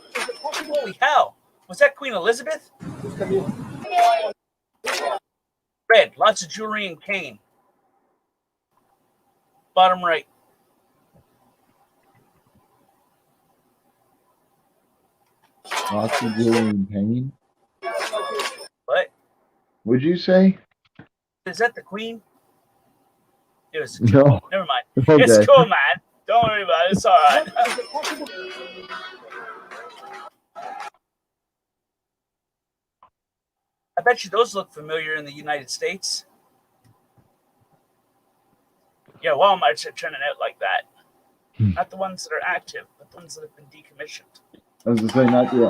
Holy hell. Was that Queen Elizabeth? Red, lots of jewelry and cane. Bottom right. Lots of jewelry and pain. What? Would you say? Is that the Queen? It was. No. Never mind. Okay. It's cool, man. Don't worry about it. It's all right. I bet you those look familiar in the United States. Yeah, Walmart's are turning out like that. Not the ones that are active, but the ones that have been decommissioned. I was gonna say not the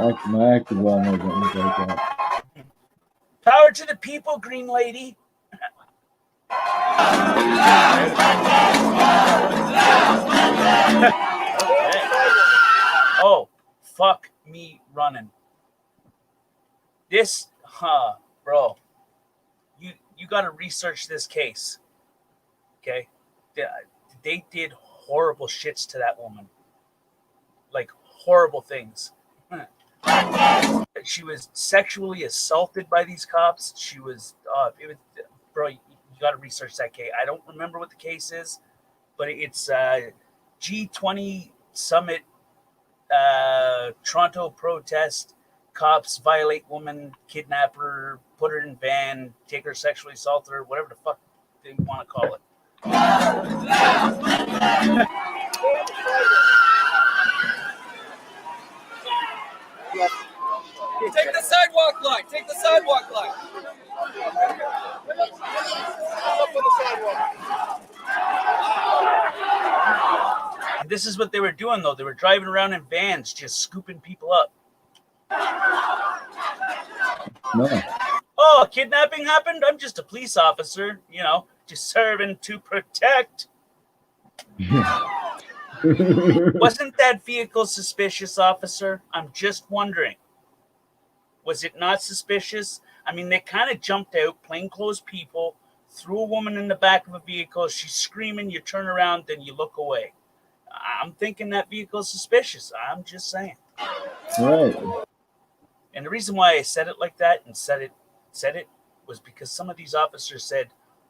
active one, like that. Power to the people, Green Lady. Oh, fuck me running. This, bro, you got to research this case. Okay, they did horrible shits to that woman, like horrible things. She was sexually assaulted by these cops. She was, bro. You got to research that case. I don't remember what the case is, but it's G20 summit, Toronto protest. Cops violate woman, kidnap her, put her in van, take her sexually assault her, whatever the fuck they want to call it. Take the sidewalk line. Take the sidewalk line. And this is what they were doing, though. They were driving around in vans, just scooping people up. No. Oh, kidnapping happened? I'm just a police officer, to serve and to protect. Wasn't that vehicle suspicious, officer? I'm just wondering. Was it not suspicious? I mean, they kind of jumped out, plainclothes people, threw a woman in the back of a vehicle. She's screaming. You turn around, then you look away. I'm thinking that vehicle's suspicious. I'm just saying. Right. And the reason why I said it like that and said it was because some of these officers said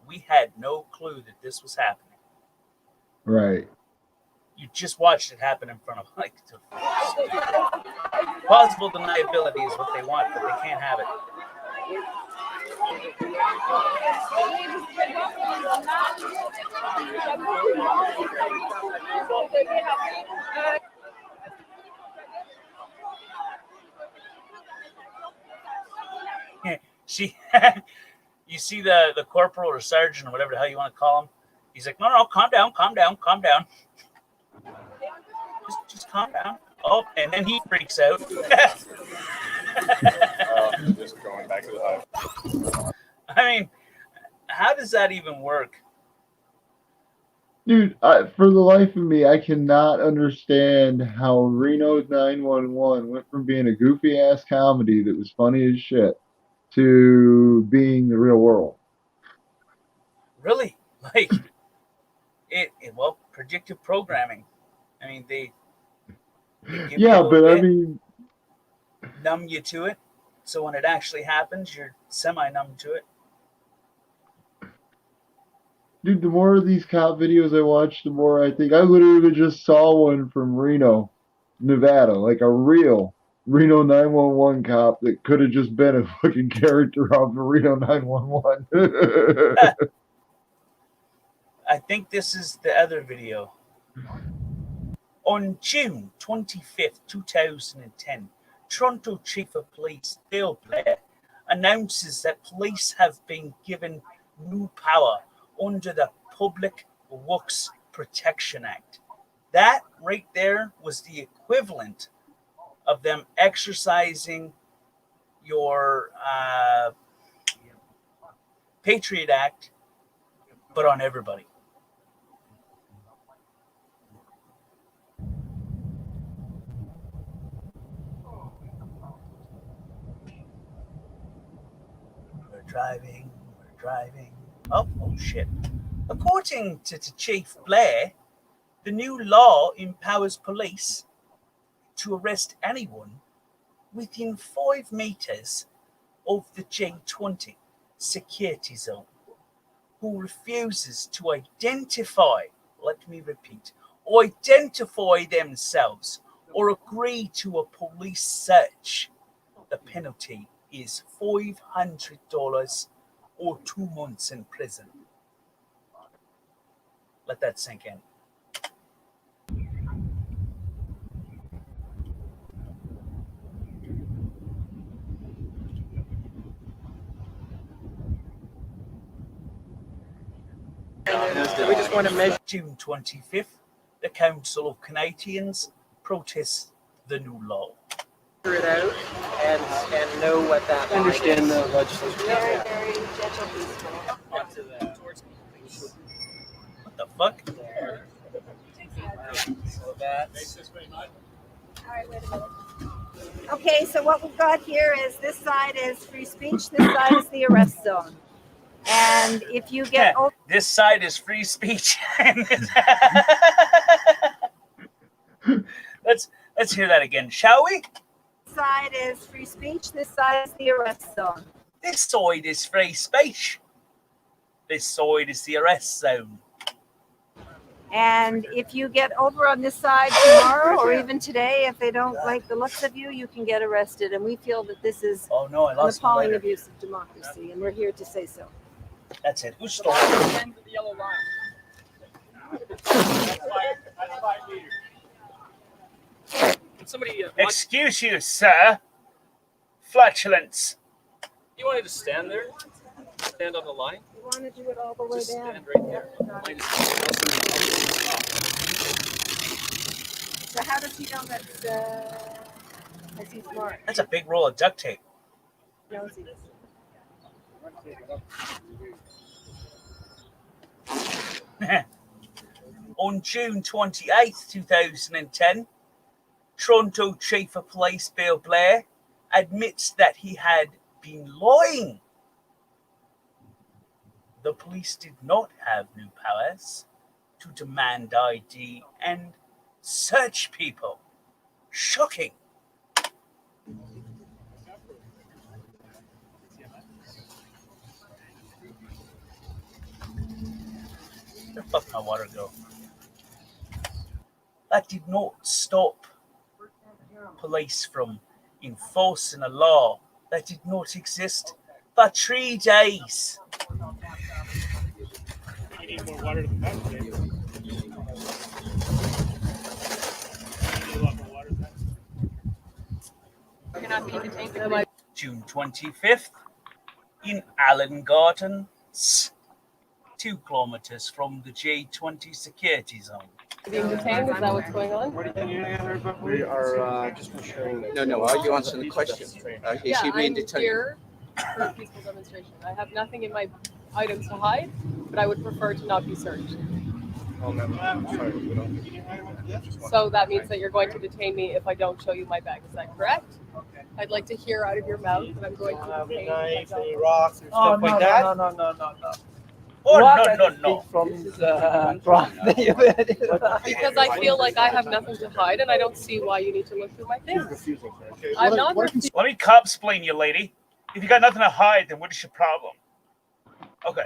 we had no clue that this was happening. Right. You just watched it happen in front of like plausible deniability is what they want, but they can't have it. You see the corporal or sergeant or whatever the hell you want to call him. He's like, no, calm down. Just calm down. Oh, and then he freaks out. Just going back to the hive. I mean, how does that even work? Dude, for the life of me, I cannot understand how Reno 911 went from being a goofy ass comedy that was funny as shit to being the real world. Really? Like, well, predictive programming. I mean, they give you a but I bit, mean, numb you to it. So when it actually happens, you're semi-numb to it. dude, the more of these cop videos I watch, the more I think I literally just saw one from Reno, Nevada, like a real Reno 911 cop that could have just been a fucking character off of Reno 911. I think this is the other video. On June 25th, 2010, Toronto Chief of Police Dale Blair announces that police have been given new power under the Public Works Protection Act. That right there was the equivalent of them exercising your Patriot Act, but on everybody. We're driving. Oh shit. According to Chief Blair, the new law empowers police to arrest anyone within 5 meters of the J20 security zone who refuses to identify themselves or agree to a police search. The penalty is $500 or 2 months in prison. Let that sink in. We just want to measure. June 25th, the Council of Canadians protests the new law. Figure it out and know what that. Understand the legislation. Very gentle, peaceful. What the fuck? So that's. All right, wait a minute. Okay, so what we've got here is this side is free speech, this side is the arrest zone. And if you get over this side is free speech. Let's hear that again, shall we? this side is free speech, this side is the arrest zone. This side is free speech. This side is the arrest zone. And if you get over on this side tomorrow or even today, if they don't like the looks of you, you can get arrested. And we feel that this is an appalling abuse of democracy, and we're here to say so. That's it. Who stole End of the yellow line. Can somebody Excuse you, sir. Flatulence. you wanted to stand there? Stand on the line? You want to do it all the way Just down? stand right there. So how does he know that he's smart? That's a big roll of duct tape. Knows he On June 28th, 2010, Toronto Chief of Police Bill Blair admits that he had been lying. The police did not have new powers to demand ID and search people. Shocking. Where the fuck my water go? That did not stop police from enforcing a law that did not exist for 3 days. You need more water than that, Jay. You need a lot more water than that. June 25th, in Allen Gardens, 2 kilometers from the J20 security zone. Being detained, is that what's going on? We are just ensuring that. No, are you answering the question? Is he being detained? Here for a peaceful demonstration. I have nothing in my items to hide, but I would prefer to not be searched. Oh, no, I'm sorry, we don't. So that means that you're going to detain me if I don't show you my bag. Is that correct? I'd like to hear out of your mouth that I'm going to detain you. Knives, any rocks, or Oh, stuff like that. no. Oh, What? no. Because I feel like I have nothing to hide, and I don't see why you need to look through my things. I'm not refusing. Let me cop-splain you, lady. If you got nothing to hide, then what is your problem? Okay.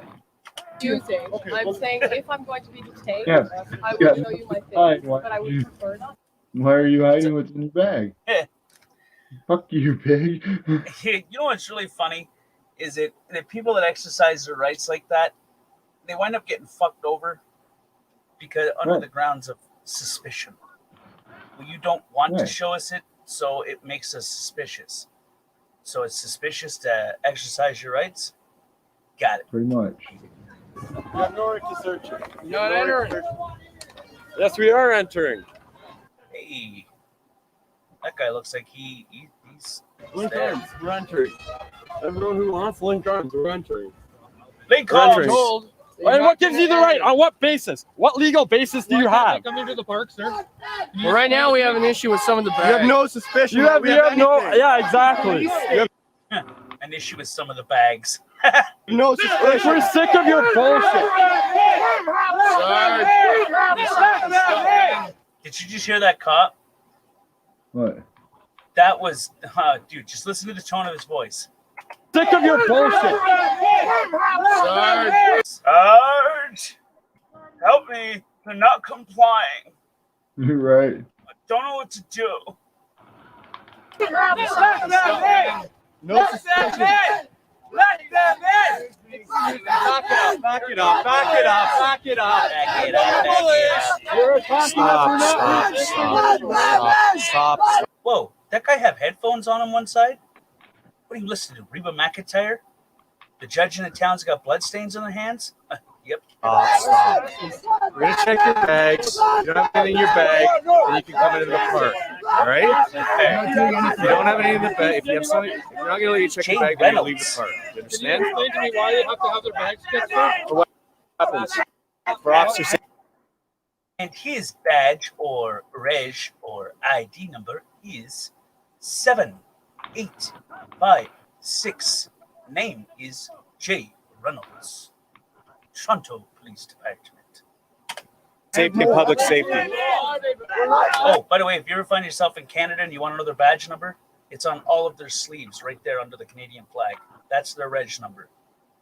Confusing. I'm saying if I'm going to be detained, Yeah. I Yeah. will show you my Hide, things, why- but I would prefer not. Why are you hiding what's in your bag? Fuck you, pig. You know what's really funny is that the people that exercise their rights like that, they wind up getting fucked over because under the grounds of suspicion. Well, you don't want to Right. show us it, so it makes us suspicious. So it's suspicious to exercise your rights. Got it. Pretty much. You have nowhere to search it. Not entering. Yes, we are entering. Hey, that guy looks like he's Link there. arms, we're entering. Everyone who wants link arms, we're entering. Link We're arms. entering. And what gives you the right? On what basis? What legal basis do you have? Come into the park, sir. Well, right now we have an issue with some of the bags. You have no suspicion. You have no. Yeah, exactly. You have An issue with some of the bags. no suspicion. We're sick of your bullshit. Did you just hear that cop? What? That was, dude, just listen to the tone of his voice. Sick of your bullshit. Sarge, help me. They're not complying. You're right. I don't know what to do. No suspicion. Back it up. You're attacking us or not? Stop. Whoa, that guy have headphones on one side? What are you listening to? Reba McEntire? The judge in the town's got bloodstains on their hands? Yep. Stop. We're gonna check your bags. You don't have anything in your bag, then you can come into the park. All right? If you don't have anything in the bag, if you have something, if you're not gonna let you check your bag, then you leave the park. You understand? Explain to me why they have to have their bags checked, sir? For what happens? For officer safety. And his badge or reg or ID number is 7856. Name is J. Reynolds. Toronto Police Department. Safety, public safety. Oh, by the way, if you ever find yourself in Canada and you want another badge number, it's on all of their sleeves right there under the Canadian flag. That's their reg number.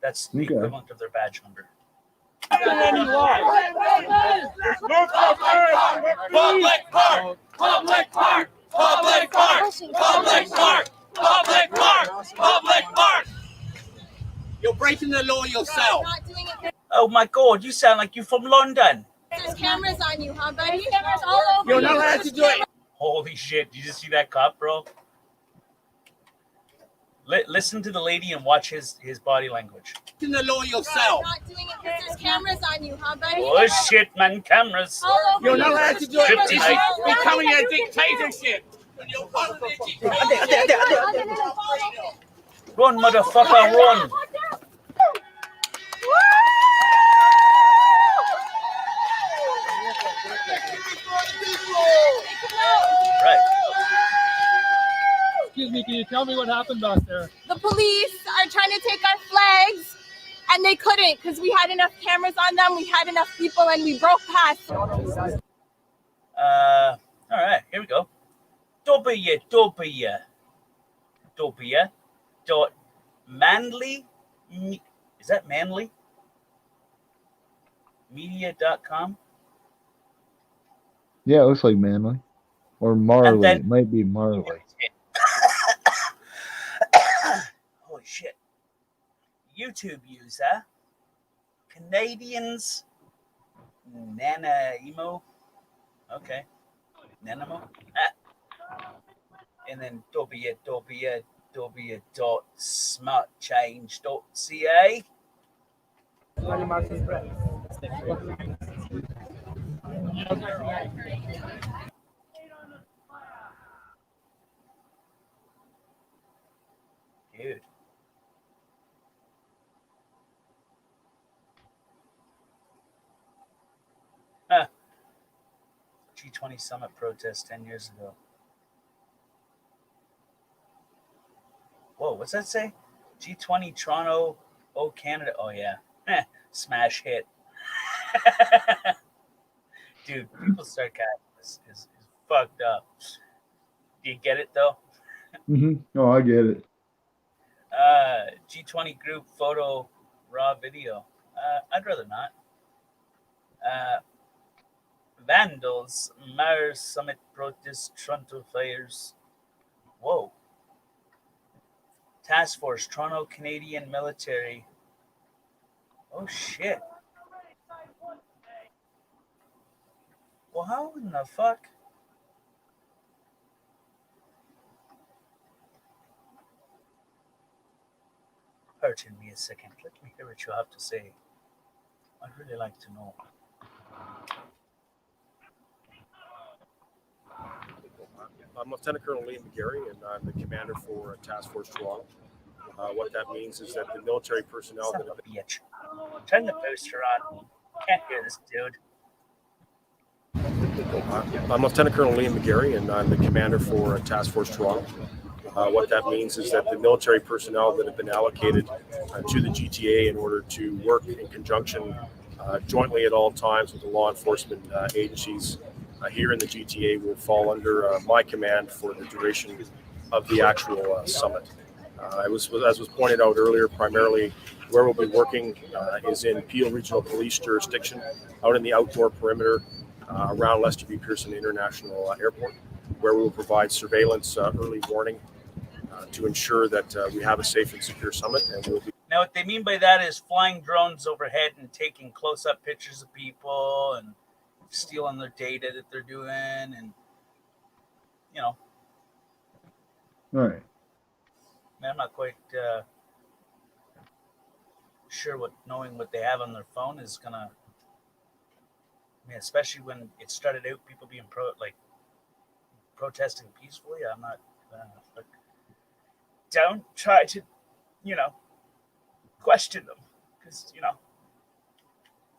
That's the equivalent of their badge number. Public park! Public park! Public park! Public park! Public park! Public park! You're breaking the law yourself. Oh my God, you sound like you're from London. There's cameras on you, huh, buddy? There's cameras all over You're you. not allowed to do it. Holy shit, did you just see that cop, bro? Listen to the lady and watch his body language. Breaking the law yourself. You're not doing it because there's cameras on you, huh, buddy? Oh shit, man, cameras. All over You're you. not allowed to do it. Kryptonite. This is becoming a dictatorship. And you're part of the dictatorship. Run, motherfucker, run. Lady, can you tell me what happened back there? The police are trying to take our flags, and they couldn't because we had enough cameras on them, we had enough people, and we broke past. All right, here we go. Manly, is that Manly? Media.com. Yeah, it looks like Manly. Or Marley. then- It might be Marley. Holy shit. YouTube user. Canadians. Nanaimo. Okay. Nanaimo. And then www.smartchange.ca. Dude. G20 summit protest 10 years ago. Whoa, what's that say? G20 Toronto, oh Canada. Oh yeah. Smash hit. Dude, people's sarcasm is fucked up. Do you get it though? Oh, I get it. G20 group photo raw video. I'd rather not. Vandals, Mars Summit protest, Toronto fires. Whoa. Task Force, Toronto Canadian military. Oh shit. Well, how in the fuck? Pardon me a second. Let me hear what you have to say. I'd really like to know. I'm Lieutenant Colonel Liam McGarry, and I'm the commander for Task Force Toronto. What that means is that the military personnel Son that of a bitch. Turn the booster on. Can't hear this dude. I'm Lieutenant Colonel Liam McGarry, and I'm the commander for Task Force Toronto. What that means is that the military personnel that have been allocated to the GTA in order to work in conjunction jointly at all times with the law enforcement agencies here in the GTA will fall under my command for the duration of the actual summit. As was pointed out earlier, primarily where we'll be working is in Peel Regional Police jurisdiction, out in the outdoor perimeter around Lester B. Pearson International Airport, where we will provide surveillance, early warning to ensure that we have a safe and secure summit. And we'll be. Now, what they mean by that is flying drones overhead and taking close-up pictures of people and stealing their data that they're doing, and All right. I'm not quite sure knowing what they have on their phone is gonna. I mean, especially when it started out, people being protesting peacefully. I'm not. Don't try to, question them, because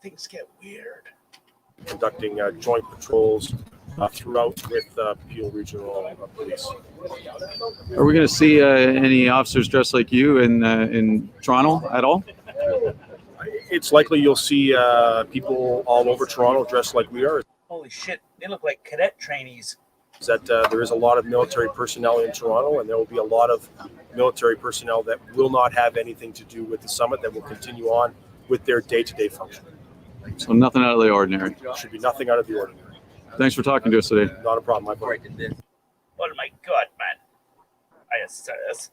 things get weird. Conducting joint patrols throughout with Peel Regional Police. Are we going to see any officers dressed like you in Toronto at all? It's likely you'll see people all over Toronto dressed like we are. Holy shit, they look like cadet trainees. That there is a lot of military personnel in Toronto, and there will be a lot of military personnel that will not have anything to do with the summit, that will continue on with their day-to-day function. So nothing out of the ordinary. Should be nothing out of the ordinary. Thanks for talking to us today. Not a problem, my pleasure. Oh my god, man. I just said this.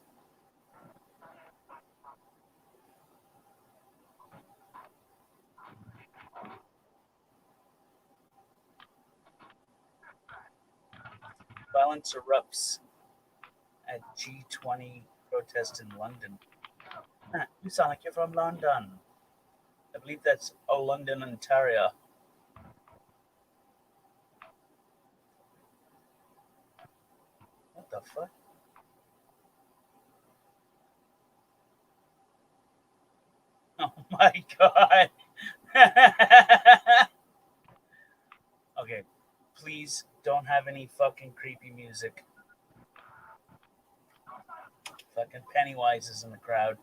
Violence erupts at G20 protest in London. You sound like you're from London. I believe that's London, Ontario. What the fuck? Oh my god. Okay, please don't have any fucking creepy music. Fucking Pennywise is in the crowd.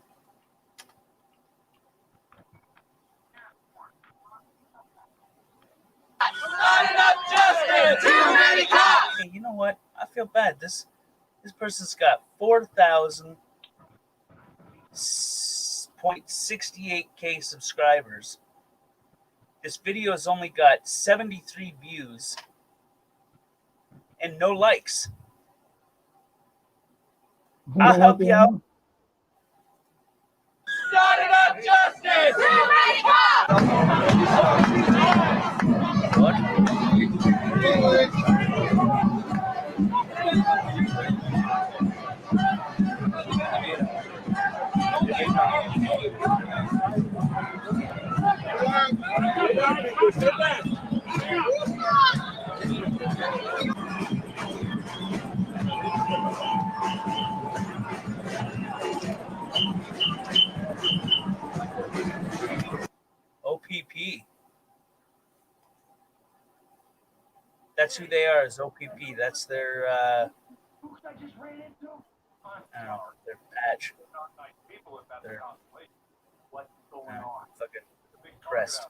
Hey, you know what? I feel bad. This person's got 4,000.68K subscribers. This video has only got 73 views and no likes. I'll help you out. Started up justice! OPP. That's who they are, is OPP. That's their, I don't know, their badge. Their fucking crest.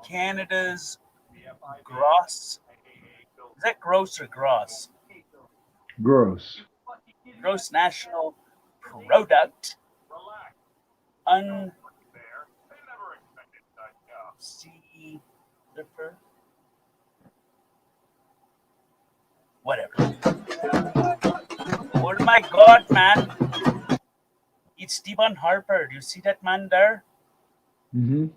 Canada's gross. Is that gross or gross? Gross. Gross national product. Whatever. Oh my God, man! It's Stephen Harper. Do you see that man there? Mm-hmm.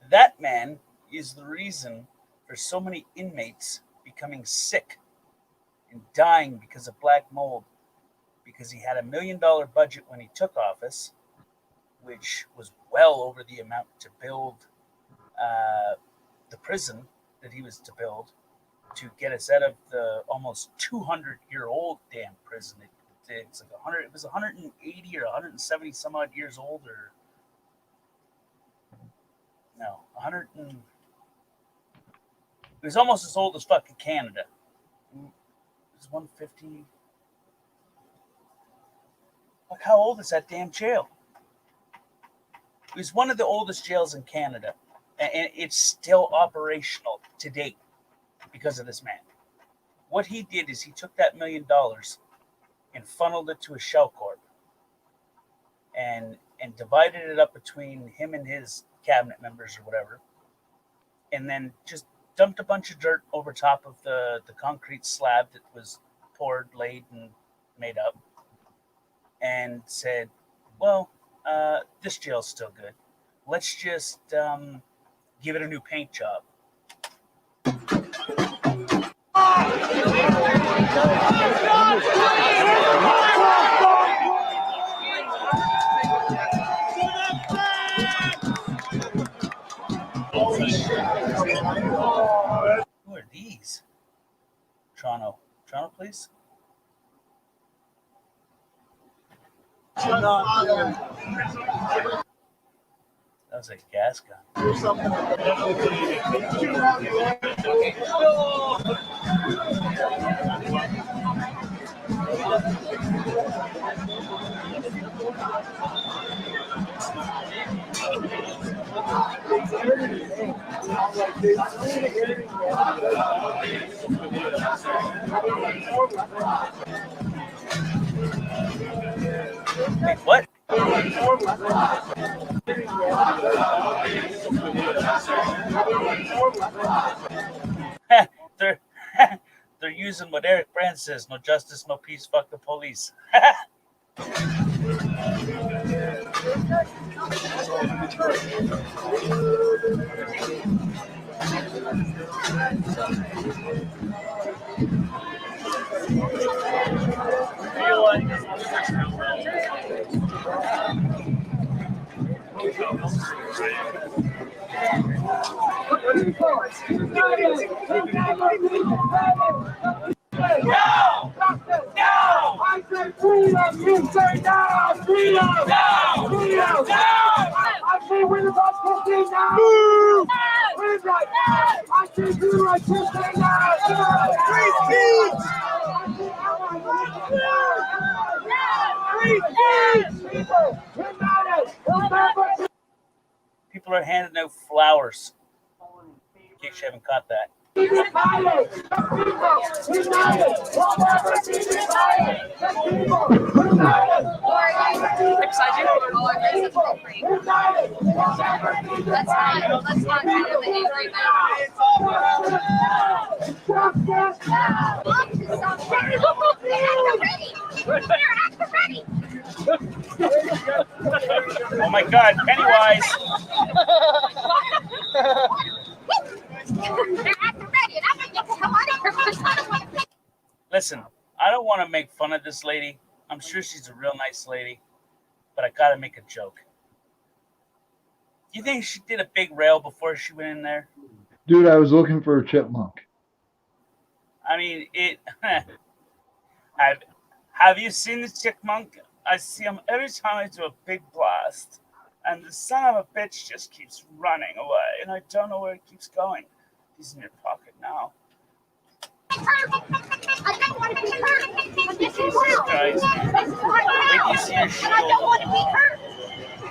That man is the reason for so many inmates becoming sick and dying because of black mold, because he had $1 million budget when he took office, which was well over the amount to build the prison that he was to build to get us out of the almost 200-year-old damn prison. It's like 100. It was 180 or 170 some odd years old, or no, 100. It was almost as old as fucking Canada. It was 150. Look, how old is that damn jail? It was one of the oldest jails in Canada, and it's still operational to date because of this man. What he did is he took that $1 million and funneled it to a shell corp, and divided it up between him and his cabinet members or whatever, and then just dumped a bunch of dirt over top of the concrete slab that was poured, laid, and made up, and said, well, this jail's still good. Let's just give it a new paint job. Who are these? Toronto, please. That was a gas gun. Wait, what? They're using what Eric Brand says: no justice, no peace, fuck the police. No! No! I say freedom! You say no! Freedom! No! Freedom! No! I say we're the best team now! Move! We're right! I say you right to say no! Free speech! People are handing out flowers. In case you haven't caught that. Let's not do the angry Oh my God, Pennywise! Listen, I don't want to make fun of this lady. I'm sure she's a real nice lady, but I gotta make a joke. Do you think she did a big rail before she went in there? Dude, I was looking for a chipmunk. I mean, it. Have you seen the chipmunk? I see him every time I do a big blast, and the son of a bitch just keeps running away, and I don't know where he keeps going. He's in your pocket now. I don't want to be hurt. But this is real. Guys, wait till you see your shield. I don't want to be hurt.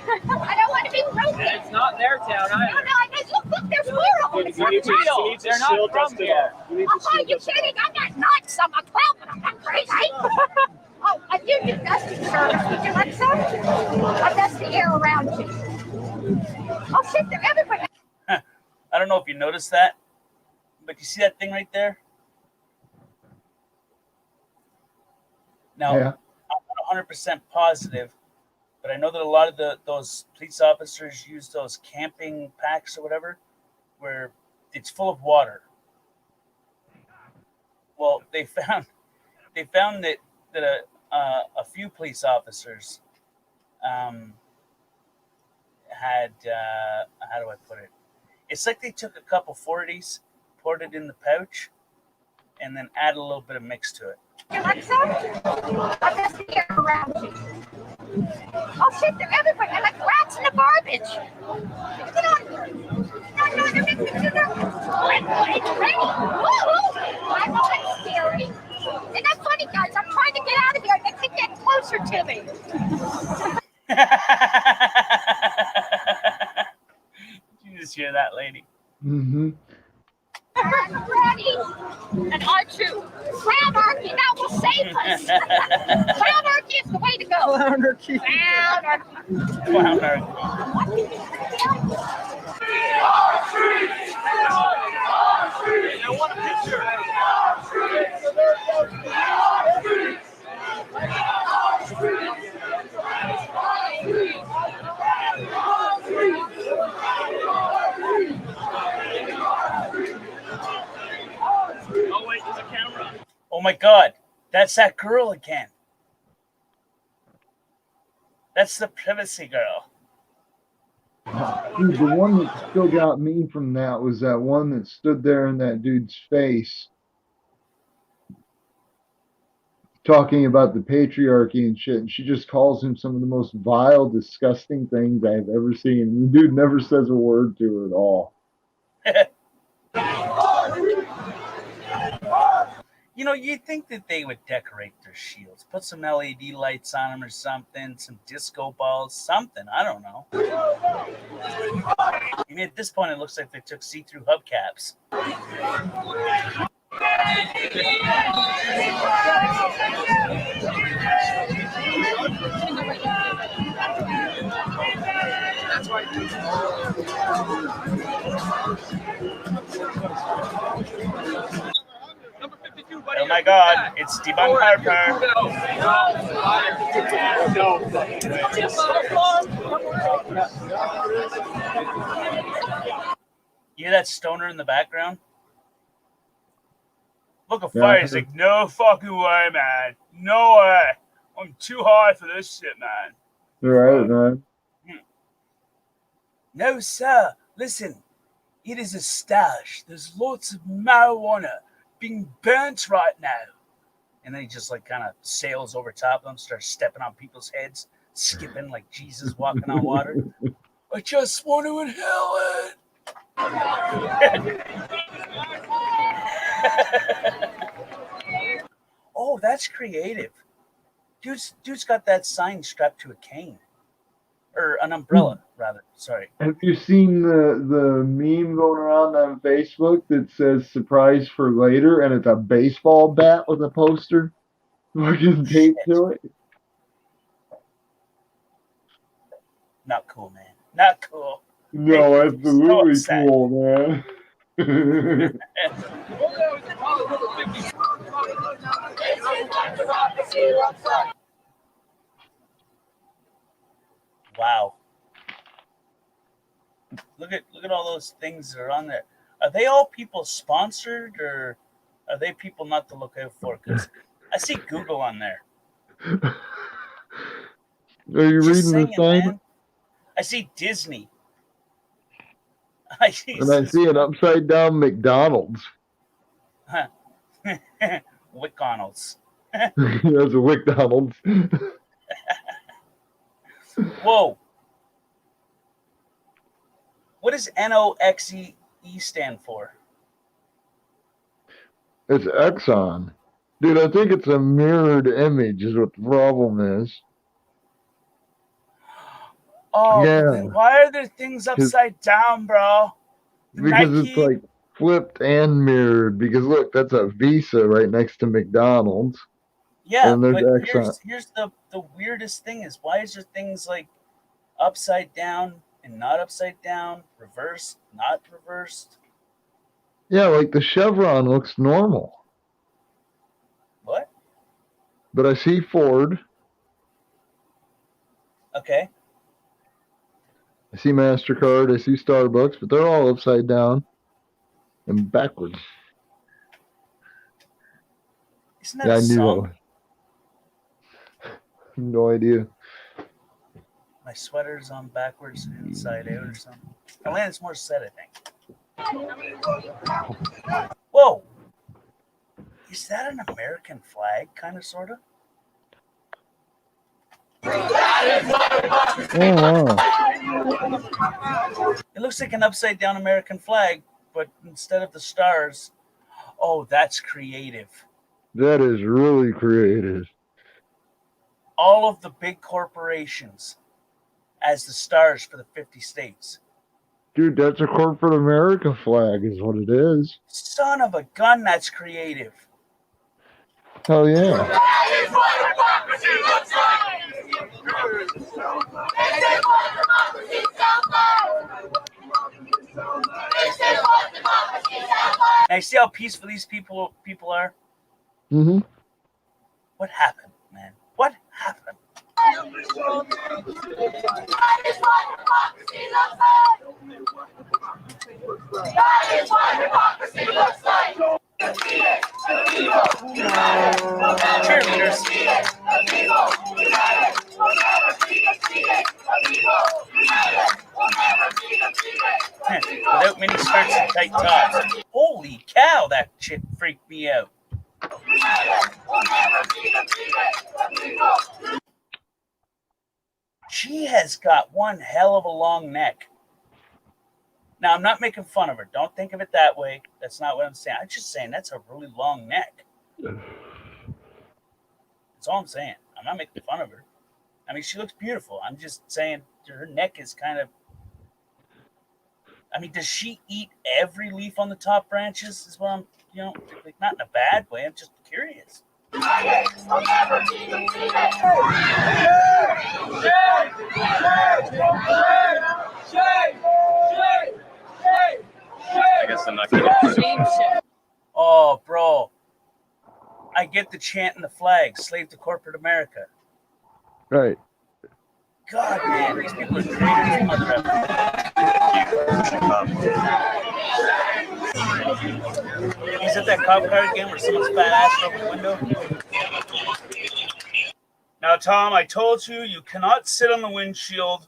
I don't want to be broken. It's not their town either. No, I just look, there's more of them. It's real. They're not from here. Oh, are you kidding? I'm not nuts. I'm a 12, but I'm not crazy. Oh, I do do dusting service. Would you like some? I'll dust the air around you. Oh, shit, they're everybody. I don't know if you noticed that, but you see that thing right there? Now, Yeah. I'm not 100% positive, but I know that a lot of those police officers use those camping packs or whatever, where it's full of water. Well, they found that a few police officers had how do I put it? It's like they took a couple 40s, poured it in the pouch, and then added a little bit of mix to it. You like some? I'll dust the air around you. Oh, shit, they're everybody. They're like rats in the garbage. Get on here. No, they're making it to the... It's ready. Woo-hoo. I know it's scary. Isn't that funny, guys? I'm trying to get out of here. They can get closer to me. Did you just hear that, lady? Mm-hmm. Ready? And R2. Clownarchy, that will save us. Clownarchy is the way to go. Clownarchy. Clownarchy. I want a picture. Oh wait, there's a camera. Oh my God, that's that girl again. That's the privacy girl. Dude, the one that still got me from that was that one that stood there in that dude's face talking about the patriarchy and shit, and she just calls him some of the most vile, disgusting things I've ever seen. And the dude never says a word to her at all. You know, you'd think that they would decorate their shields, put some LED lights on them or something, some disco balls, something. I don't know. I mean, at this point, it looks like they took see-through hubcaps. That's right. Oh my God, it's Devon Harper. You hear that stoner in the background? Look at fire. He's like, no fucking way, man. No way. I'm too high for this shit, man. Right, man. No, sir. Listen, it is a stash. There's lots of marijuana being burnt right now. And then he just like kind of sails over top of them, starts stepping on people's heads, skipping like Jesus walking on water. I just want to inhale it. Oh, that's creative. Dude's got that sign strapped to a cane. Or an umbrella, rather. Sorry. Have you seen the meme going around on Facebook that says "surprise for later" and it's a baseball bat with a poster fucking taped to it? Not cool, man. Not cool. No, absolutely cool, man. Wow. Look at all those things that are on there. Are they all people sponsored, or are they people not to look out for? Because I see Google on there. Are you reading the sign? Man. I see Disney. I see an upside down McDonald's. Huh. McDonald's. That's a McDonald's. Whoa. What does NOXE stand for? It's Exxon. Dude, I think it's a mirrored image is what the problem is. Oh, yeah. Then why are there things upside down, bro? Because it's like flipped and mirrored. Because look, that's a Visa right next to McDonald's. Yeah, and there's but Exxon. here's the weirdest thing is, why is there things like upside down and not upside down, reversed, not reversed? Yeah, like the chevron looks normal. What? But I see Ford. Okay. I see MasterCard. I see Starbucks, but they're all upside down and backwards. Isn't that a song? No idea. My sweater's on backwards and inside out or something. Alanis Morissette, I think. Whoa. Is that an American flag, kind of, sort of? Oh, wow. It looks like an upside down American flag, but instead of the stars, oh, that's creative. That is really creative. All of the big corporations as the stars for the 50 states. Dude, that's a corporate America flag is what it is. Son of a gun, that's creative. Hell yeah. That is what democracy looks like. This is what democracy sounds like. This is what democracy sounds like. Now, you see how peaceful these people are? Mm-hmm. What happened, man? What happened? That is what democracy looks like. That is what democracy looks like. Cheerleaders. Without mini skirts and tight tops. Holy cow, that chick freaked me out. She has got one hell of a long neck. Now, I'm not making fun of her. Don't think of it that way. That's not what I'm saying. I'm just saying that's a really long neck. That's all I'm saying. I'm not making fun of her. I mean, she looks beautiful. I'm just saying her neck is kind of... I mean, does she eat every leaf on the top branches? Is what I'm, like, not in a bad way. I'm just curious. I guess I'm not going to. Oh, bro. I get the chant and the flag, slave to corporate America. Right. God, man, these people are traitors, mother effers. He's at that cop car again where someone's fat ass over the window. Now, Tom, I told you, you cannot sit on the windshield.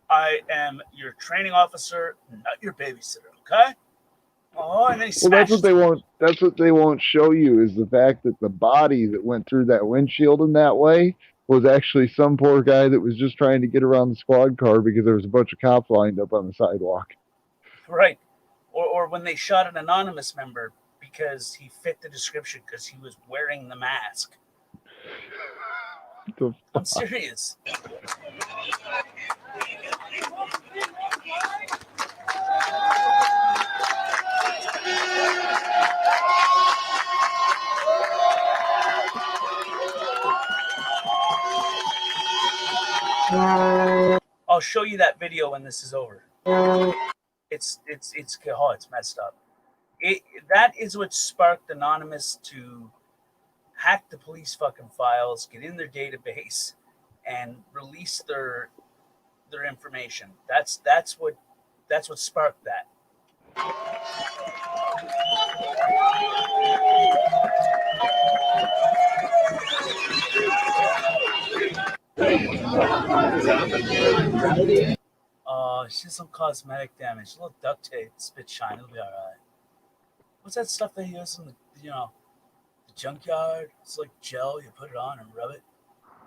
I am your training officer, not your babysitter, okay? Oh, and they Well, smashed. that's what they won't. That's what they won't show you is the fact that the body that went through that windshield in that way was actually some poor guy that was just trying to get around the squad car because there was a bunch of cops lined up on the sidewalk. Right. Or when they shot an anonymous member because he fit the description because he was wearing the mask. I'm serious. I'll show you that video when this is over. It's messed up. That is what sparked Anonymous to hack the police fucking files, get in their database, and release their information. That's what sparked that. It's just some cosmetic damage. A little duct tape, spit shine, it'll be all right. What's that stuff they use in the junkyard? It's like gel. You put it on and rub it.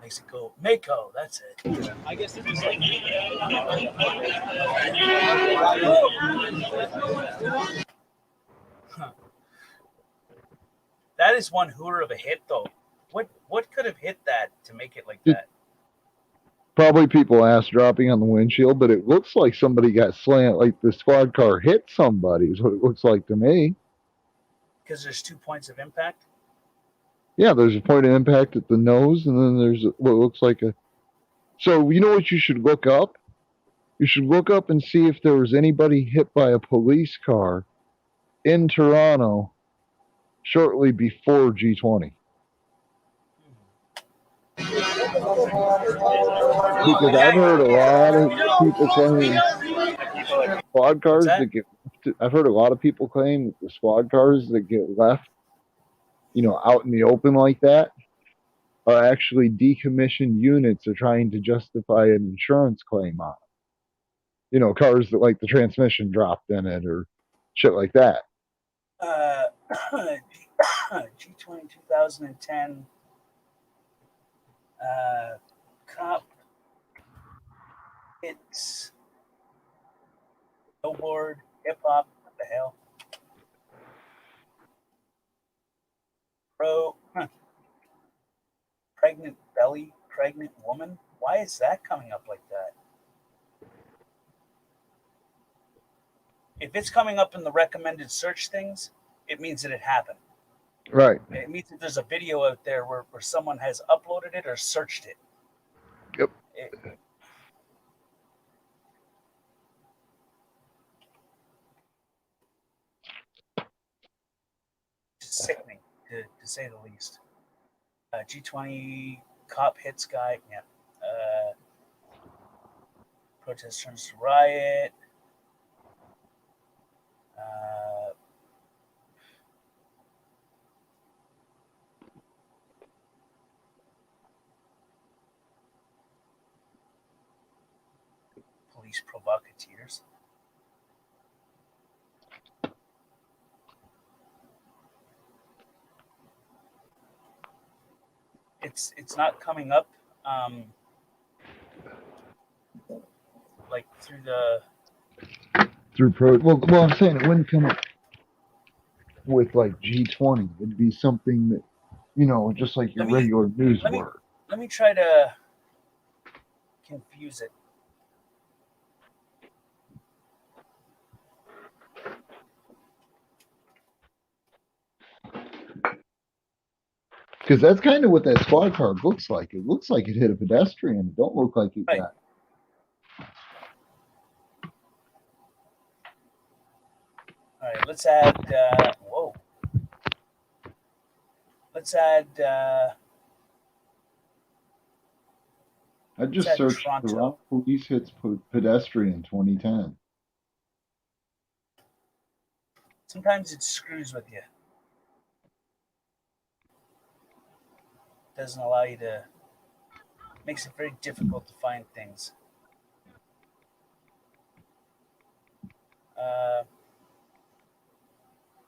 Makes it go. Mako, that's it. I guess this is like. Huh. That is one hooter of a hit, though. What could have hit that to make it like that? Probably people ass dropping on the windshield, but it looks like somebody got slammed. Like the squad car hit somebody. Is what it looks like to me. Because there's 2 points of impact. Yeah, there's a point of impact at the nose, and then there's what looks like a. So you know what you should look up? You should look up and see if there was anybody hit by a police car in Toronto shortly before G20. Because I've heard a lot of people claim squad cars that get. I've heard a lot of people claim the squad cars that get left, out in the open like that, are actually decommissioned units are trying to justify an insurance claim on. Cars that like the transmission dropped in it or shit like that. G20 2010 cop hits snowboard hip hop. What the hell? Pregnant woman. Why is that coming up like that? If it's coming up in the recommended search things, it means that it happened. Right. It means that there's a video out there where someone has uploaded it or searched it. Yep. It's sickening, to say the least. G20 cop hits guy. Yeah. Protest turns to riot. Police provocateurs. It's not coming up like through well, I'm saying it wouldn't come up with like G20. It'd be something that just like your regular news word. Let me try to confuse it. Because that's kind of what that squad car looks like. It looks like it hit a pedestrian. It don't look like it got. All right, let's add. Whoa. Let's add. I just searched Toronto police hits pedestrian 2010. Sometimes it screws with you. Doesn't allow you to. Makes it very difficult to find things.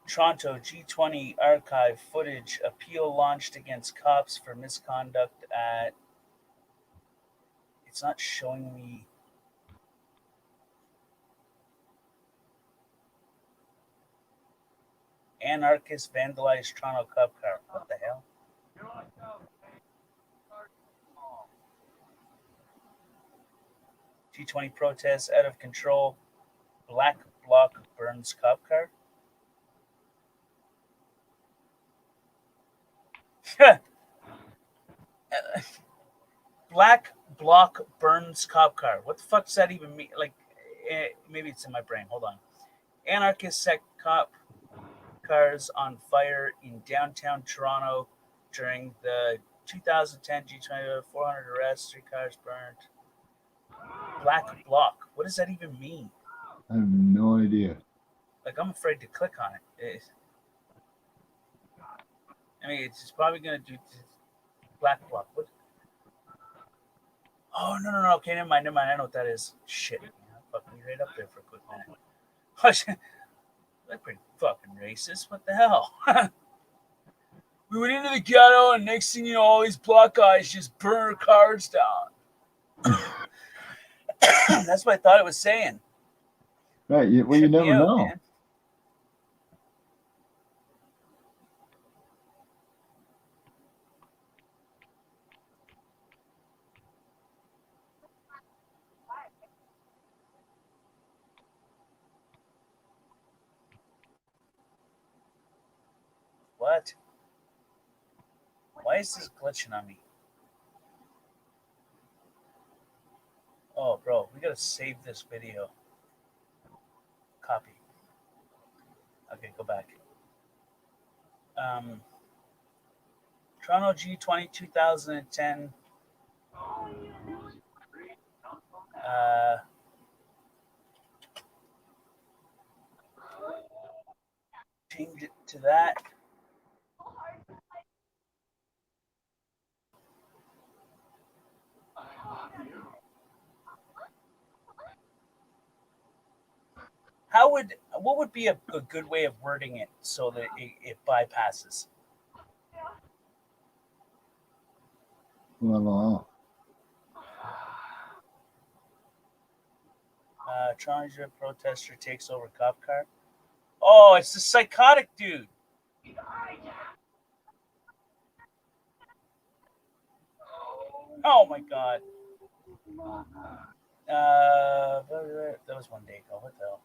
Toronto G20 archive footage appeal launched against cops for misconduct at. It's not showing me. Anarchists vandalized Toronto cop car. What the hell? G20 protests out of control. Black bloc burns cop car. Black bloc burns cop car. What the fuck does that even mean? Like, maybe it's in my brain. Hold on. Anarchists set cop cars on fire in downtown Toronto during the 2010 G20. 400 arrests, 3 cars burned. Black bloc. What does that even mean? I have no idea. Like, I'm afraid to click on it. I mean, it's probably going to do black bloc. What? Oh, no. Okay, never mind. I know what that is. Shit. Fucking right up there for a quick minute. That's pretty fucking racist. What the hell? We went into the ghetto, and next thing you know, all these black guys just burn our cars down. That's what I thought it was saying. Right. Well, you never know. Man. What? Why is this glitching on me? Oh, bro, we gotta save this video. Copy. Okay, go back. Toronto G20 2010. Change it to that. What would be a good way of wording it so that it bypasses? Well, Toronto protester takes over cop car. Oh, it's the psychotic dude. Oh my god. That was one day ago. What the hell?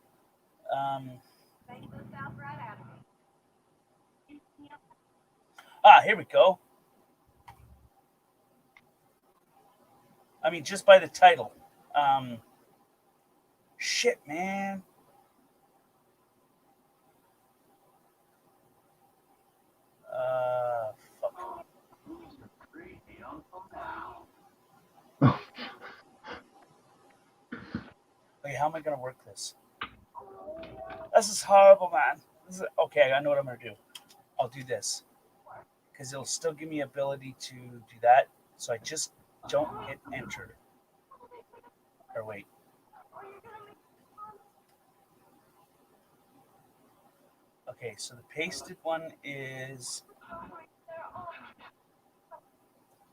Here we go. I mean, just by the title. Shit, man. Fuck. Okay, how am I gonna work this? This is horrible, man. Okay, I know what I'm gonna do. I'll do this because it'll still give me ability to do that. So I just don't hit enter. Or wait. Okay, so the pasted one is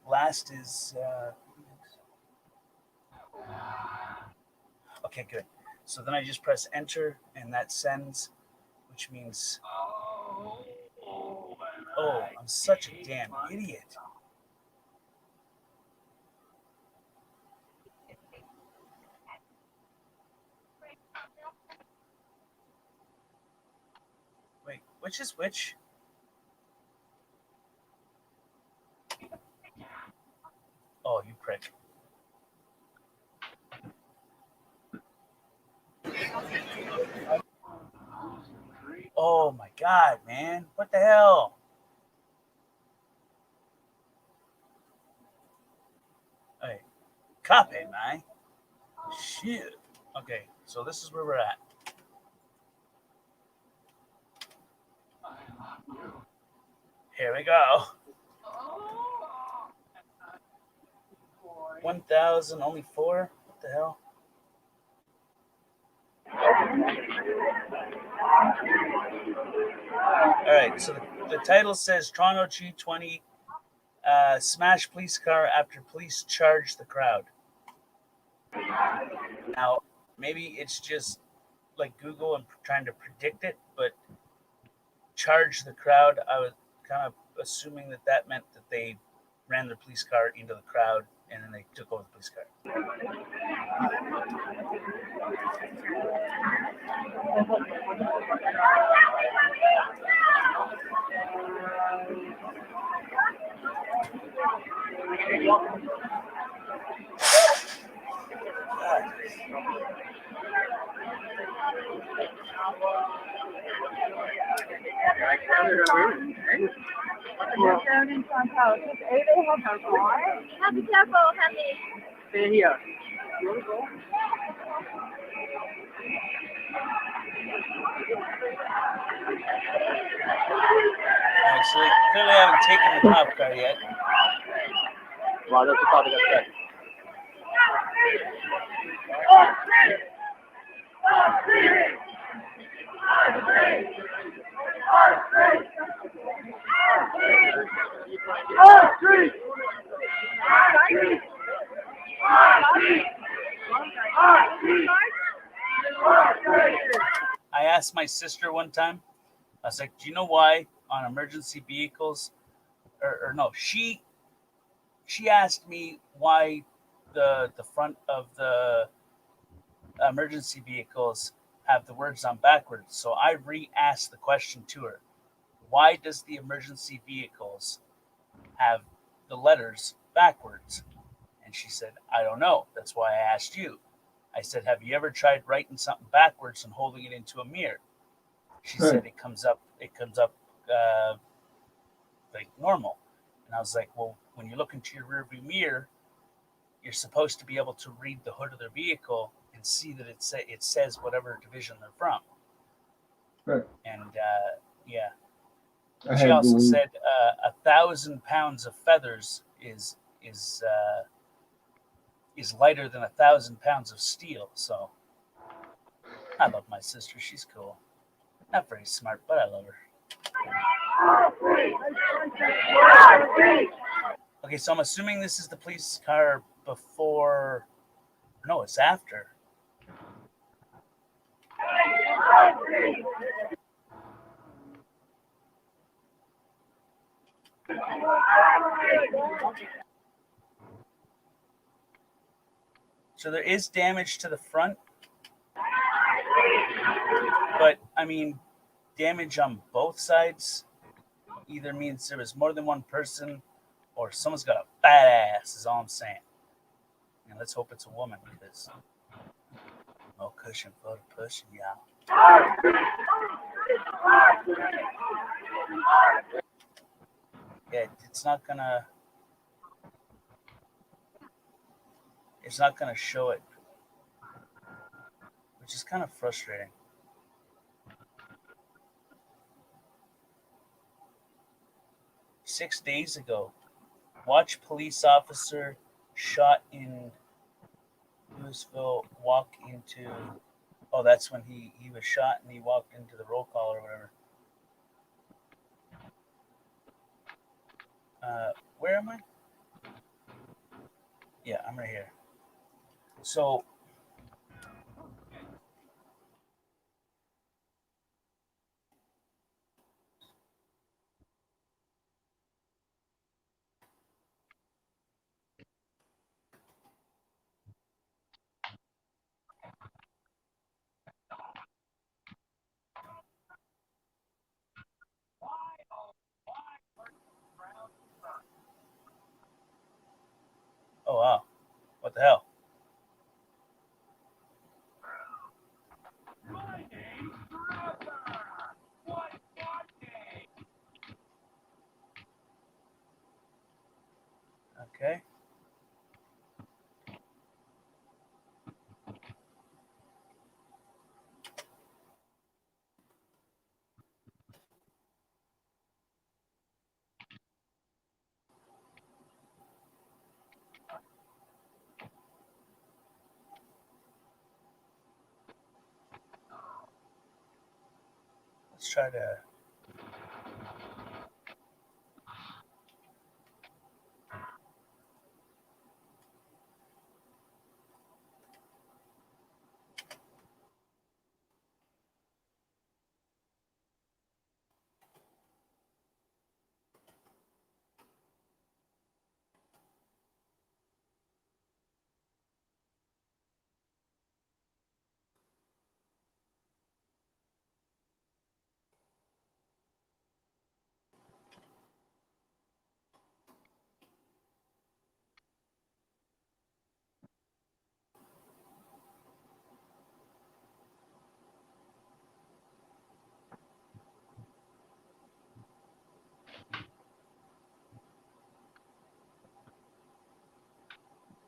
last is okay, good. So then I just press enter and that sends, which means I'm such a damn idiot. Wait, which is which? Oh, you prick. Oh my god, man. What the hell? Hey, copy, man. Shit. Okay, so this is where we're at. Here we go. 1,000, only 4? What the hell? All right, so the title says Toronto G20 smash police car after police charge the crowd. Now, maybe it's just like Google and trying to predict it, but charge the crowd, I was kind of assuming that meant that they ran their police car into the crowd and then they took over the police car. Be careful, honey. Stay here. Alright, so they clearly haven't taken the cop car yet. Wow, that's the cop that got set. I asked my sister one time, I was like, do you know why on emergency vehicles, or no, she asked me why the front of the emergency vehicles have the words on backwards. So I re-asked the question to her. Why does the emergency vehicles have the letters backwards? And she said, I don't know. That's why I asked you. I said, have you ever tried writing something backwards and holding it into a mirror? She said it comes up like normal. And I was like, well, when you look into your rearview mirror, you're supposed to be able to read the hood of their vehicle and see that it says whatever division they're from. Right. And yeah. She also said 1,000 pounds of feathers is lighter than 1,000 pounds of steel. So I love my sister. She's cool. Not very smart, but I love her. Okay, so I'm assuming this is the police car before. No, it's after. So there is damage to the front, but I mean, damage on both sides either means there was more than one person or someone's got a fat ass, is all I'm saying. And let's hope it's a woman, because no cushion for the pushing, y'all. Yeah, it's not gonna show it, which is kind of frustrating. "6 days ago, watch police officer shot in Louisville walk into." Oh, that's when he was shot and he walked into the roll call or whatever. Where am I? Yeah, I'm right here. So oh wow, what the hell? try to.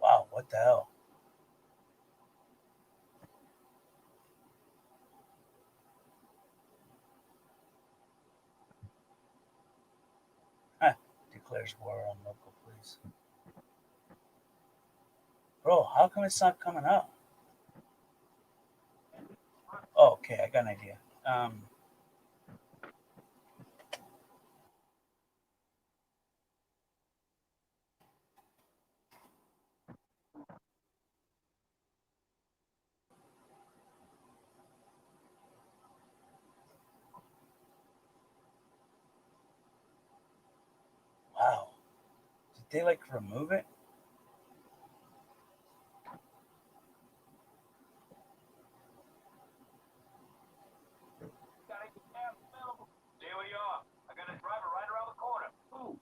Wow, what the hell? Declares war on local police. Bro, how come it's not coming up? Oh, okay, I got an idea. Wow. Did they like remove it? Stay where you are. I got a driver right around the corner. Ooh.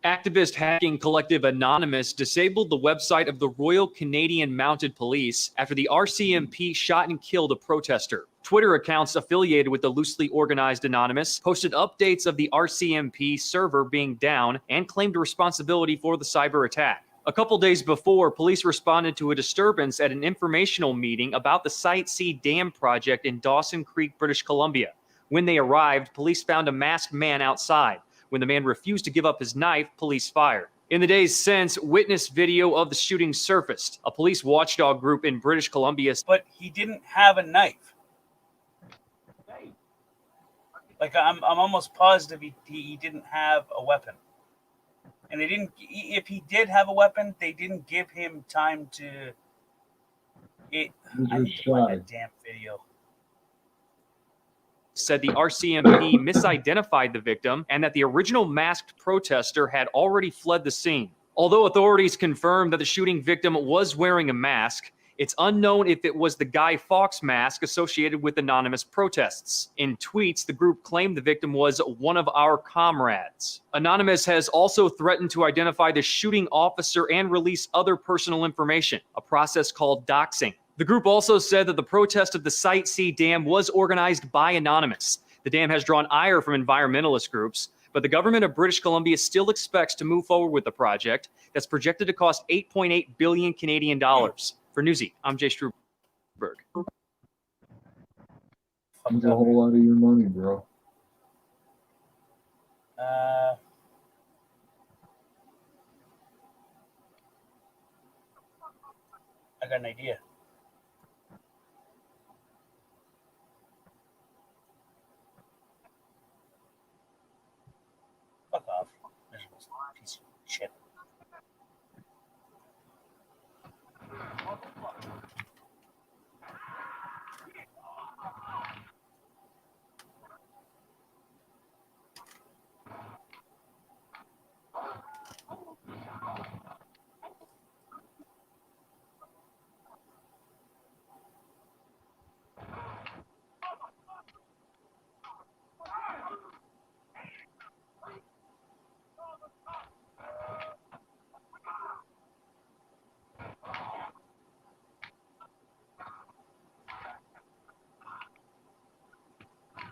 Activist hacking collective Anonymous disabled the website of the Royal Canadian Mounted Police after the RCMP shot and killed a protester. Twitter accounts affiliated with the loosely organized Anonymous posted updates of the RCMP server being down and claimed responsibility for the cyber attack. A couple days before, police responded to a disturbance at an informational meeting about the Site C Dam project in Dawson Creek, British Columbia. When they arrived, police found a masked man outside. When the man refused to give up his knife, police fired. In the days since, witness video of the shooting surfaced. A police watchdog group in British Columbia. But he didn't have a knife. Like I'm almost positive he didn't have a weapon. And they didn't. If he did have a weapon, they didn't give him time to. I need to find that damn video. Said the RCMP misidentified the victim and that the original masked protester had already fled the scene. Although authorities confirmed that the shooting victim was wearing a mask, it's unknown if it was the Guy Fawkes mask associated with anonymous protests. In tweets, the group claimed the victim was one of our comrades. Anonymous has also threatened to identify the shooting officer and release other personal information, a process called doxing. The group also said that the protest of the Site C Dam was organized by Anonymous. The dam has drawn ire from environmentalist groups, but the government of British Columbia still expects to move forward with the project that's projected to cost 8.8 billion Canadian dollars. For Newsy, I'm Jay Struberg. That's a whole lot of your money, bro. I got an idea. Fuck off. Miserable piece of shit.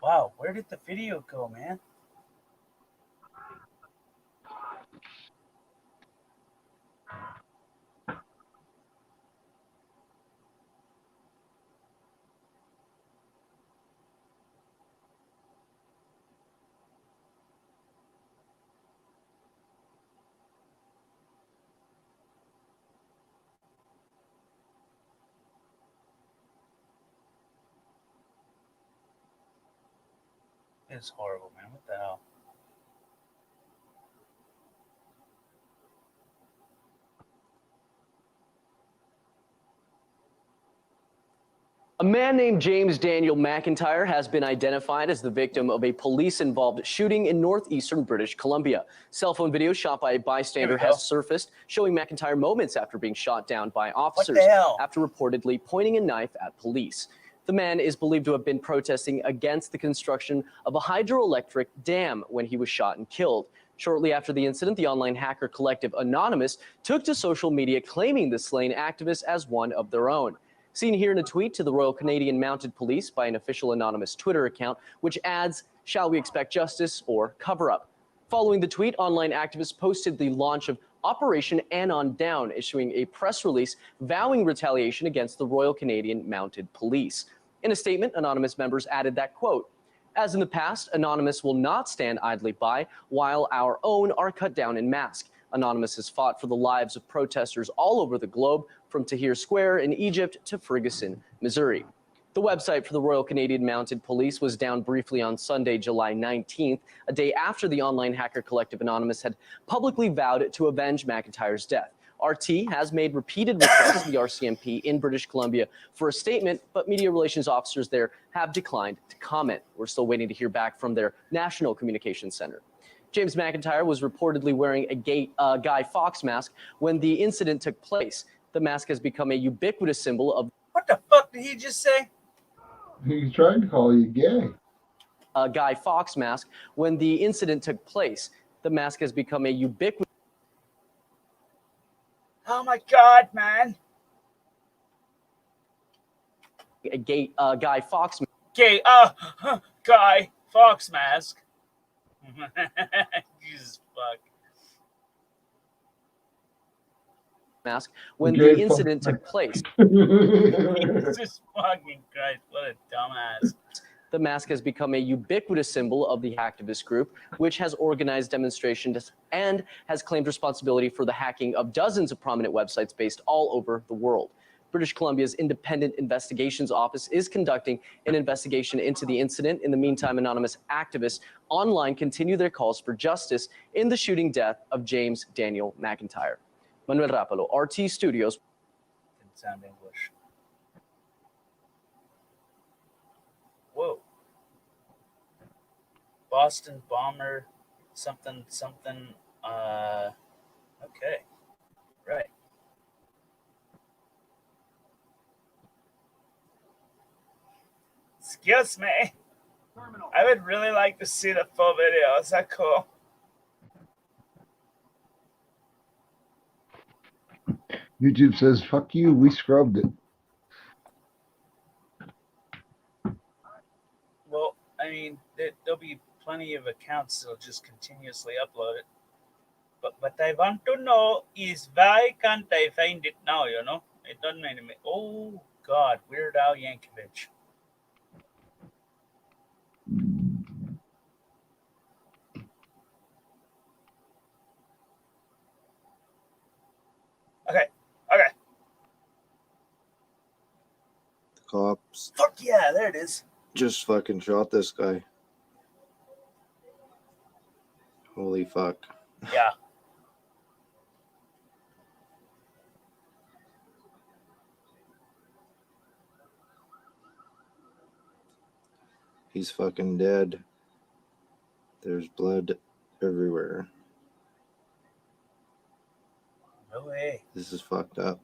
Wow, where did the video go, man? is horrible, man. What the hell? A man named James Daniel McIntyre has been identified as the victim of a police-involved shooting in northeastern British Columbia. Cell phone video shot by a bystander has surfaced, showing McIntyre moments after being shot down by officers after reportedly pointing a knife at police. The man is believed to have been protesting against the construction of a hydroelectric dam when he was shot and killed. Shortly after the incident, the online hacker collective Anonymous took to social media claiming the slain activist as one of their own. Seen here in a tweet to the Royal Canadian Mounted Police by an official anonymous Twitter account, which adds, "Shall we expect justice or cover-up?" Following the tweet, online activists posted the launch of Operation Anon Down, issuing a press release vowing retaliation against the Royal Canadian Mounted Police. In a statement, Anonymous members added that, quote, "As in the past, Anonymous will not stand idly by while our own are cut down en masse. Anonymous has fought for the lives of protesters all over the globe, from Tahrir Square in Egypt to Ferguson, Missouri." The website for the Royal Canadian Mounted Police was down briefly on Sunday, July 19th, a day after the online hacker collective Anonymous had publicly vowed to avenge McIntyre's death. RT has made repeated requests to the RCMP in British Columbia for a statement, but media relations officers there have declined to comment. We're still waiting to hear back from their National Communications Center. James McIntyre was reportedly wearing a Guy Fawkes mask when the incident took place. The mask has become a ubiquitous symbol of... What the fuck did he just say? He's trying to call you gay. A Guy Fawkes mask when the incident took place. The mask has become a ubiquitous... Oh my God, man. A Guy Fawkes... Gay, Guy Fawkes mask. Jesus fuck. Mask when the incident took place. Jesus fucking Christ, what a dumbass. The mask has become a ubiquitous symbol of the hacktivist group, which has organized demonstrations and has claimed responsibility for the hacking of dozens of prominent websites based all over the world. British Columbia's Independent Investigations Office is conducting an investigation into the incident. In the meantime, anonymous activists online continue their calls for justice in the shooting death of James Daniel McIntyre. Manuel Rapalo, RT Studios. Didn't sound English. Whoa. Boston bomber, something. Okay. Right. Excuse me. I would really like to see the full video. Is that cool? YouTube says, "Fuck you, we scrubbed it." Well, I mean, there'll be plenty of accounts that'll just continuously upload it. But I want to know is why can't I find it now, you know? It doesn't make me. Oh, God, Weird Al Yankovic. Okay. The cops Fuck yeah, there it is. just fucking shot this guy. Holy fuck. Yeah. He's fucking dead. There's blood everywhere. No way. This is fucked up.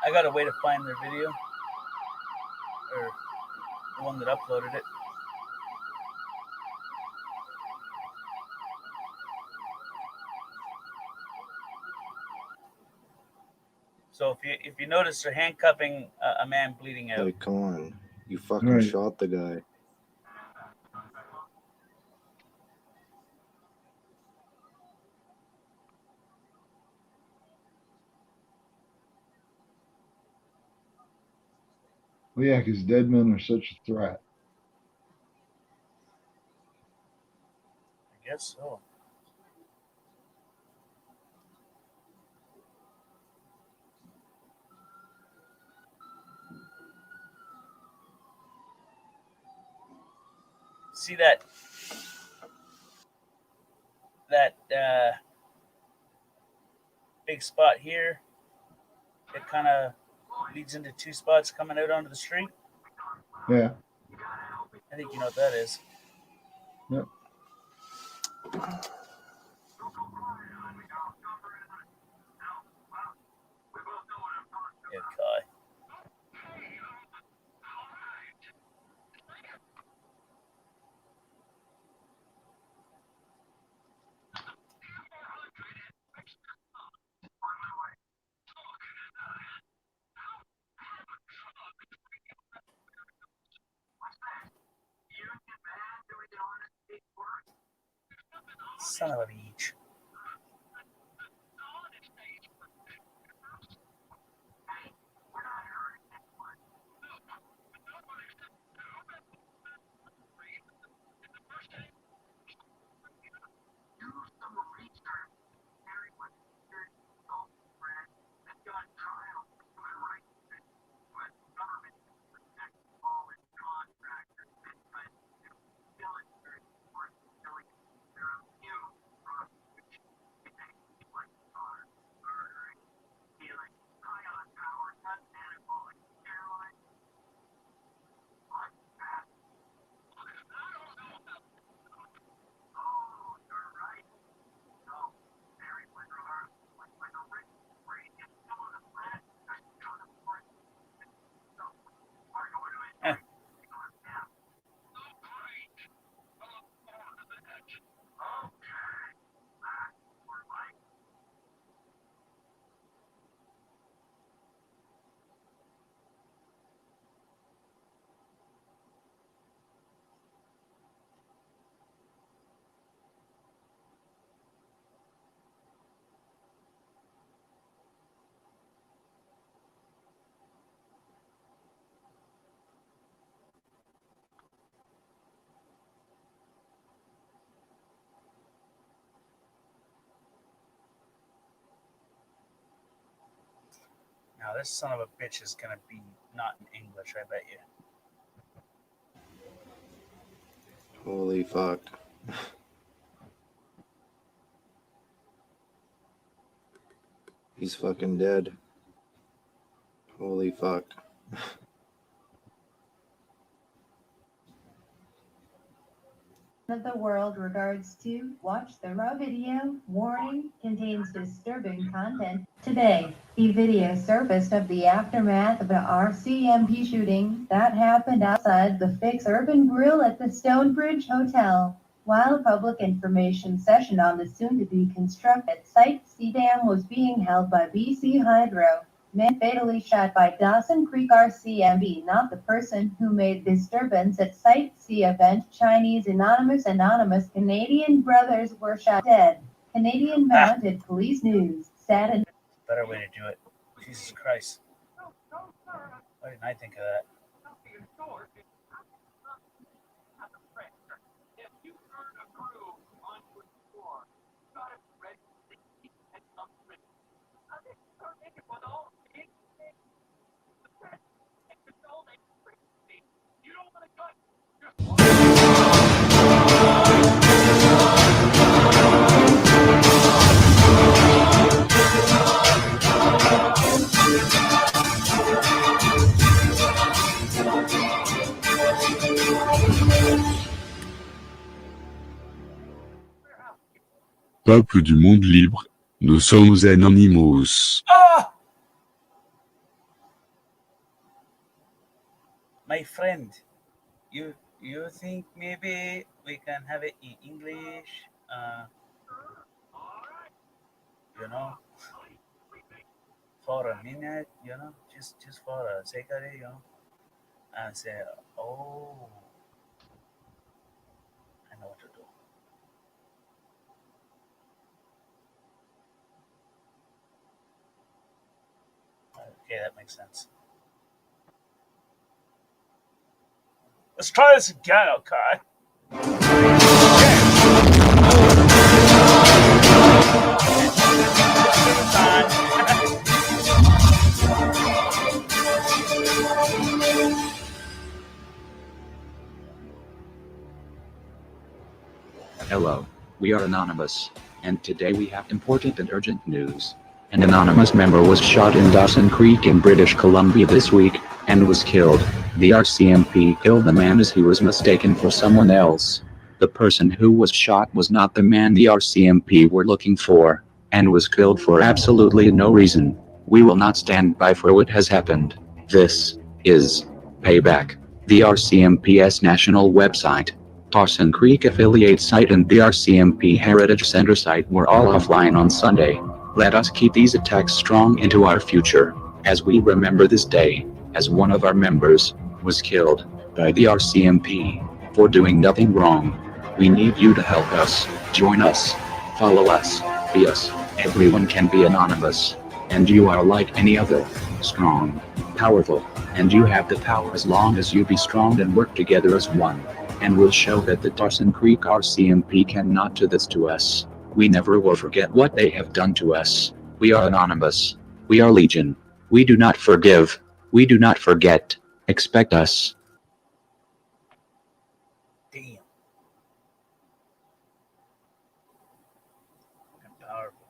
I got a way to find their video. Or the one that uploaded it. So if you notice, they're handcuffing a man bleeding out. Like, come on. You fucking Right. shot the guy. Well, yeah, because dead men are such a threat. I guess so. See that big spot here? It kind of leads into two spots coming out onto the street. Yeah. I think you know what that is. Yep. Yeah, Kai. Son of a beach. Now this son of a bitch is gonna be not in English, I bet you. Holy fuck. He's fucking dead. Holy fuck. Of the world regards to watch the raw video. Warning, contains disturbing content. Today, the video surfaced of the aftermath of the RCMP shooting that happened outside the Fix Urban Grill at the Stonebridge Hotel. While a public information session on the soon-to-be constructed Site C dam was being held by BC Hydro, man fatally shot by Dawson Creek RCMP, not the person who made disturbance at Site C event. Chinese anonymous Canadian brothers were shot dead. Canadian Mounted Police News said in Better way to do it. Jesus Christ. Why didn't I think of that? Peuple du monde libre, nous sommes anonymous. Ah! My friend, you think maybe we can have it in English? You know, for a minute, you know, just for a second, you know, and say, oh, I know what to do. Okay, that makes sense. Let's try this again, okay? Hello, we are Anonymous, and today we have important and urgent news. An anonymous member was shot in Dawson Creek in British Columbia this week, and was killed. The RCMP killed the man as he was mistaken for someone else. The person who was shot was not the man the RCMP were looking for, and was killed for absolutely no reason. We will not stand by for what has happened. This is payback. The RCMP's national website, Dawson Creek affiliate site and the RCMP Heritage Center site were all offline on Sunday. Let us keep these attacks strong into our future, as we remember this day, as one of our members was killed by the RCMP for doing nothing wrong. We need you to help us, join us, follow us, be us. Everyone can be anonymous, and you are like any other, strong, powerful, and you have the power as long as you be strong and work together as one. And we'll show that the Dawson Creek RCMP cannot do this to us. We never will forget what they have done to us. We are Anonymous. We are Legion. We do not forgive. We do not forget. Expect us. Damn. Powerful.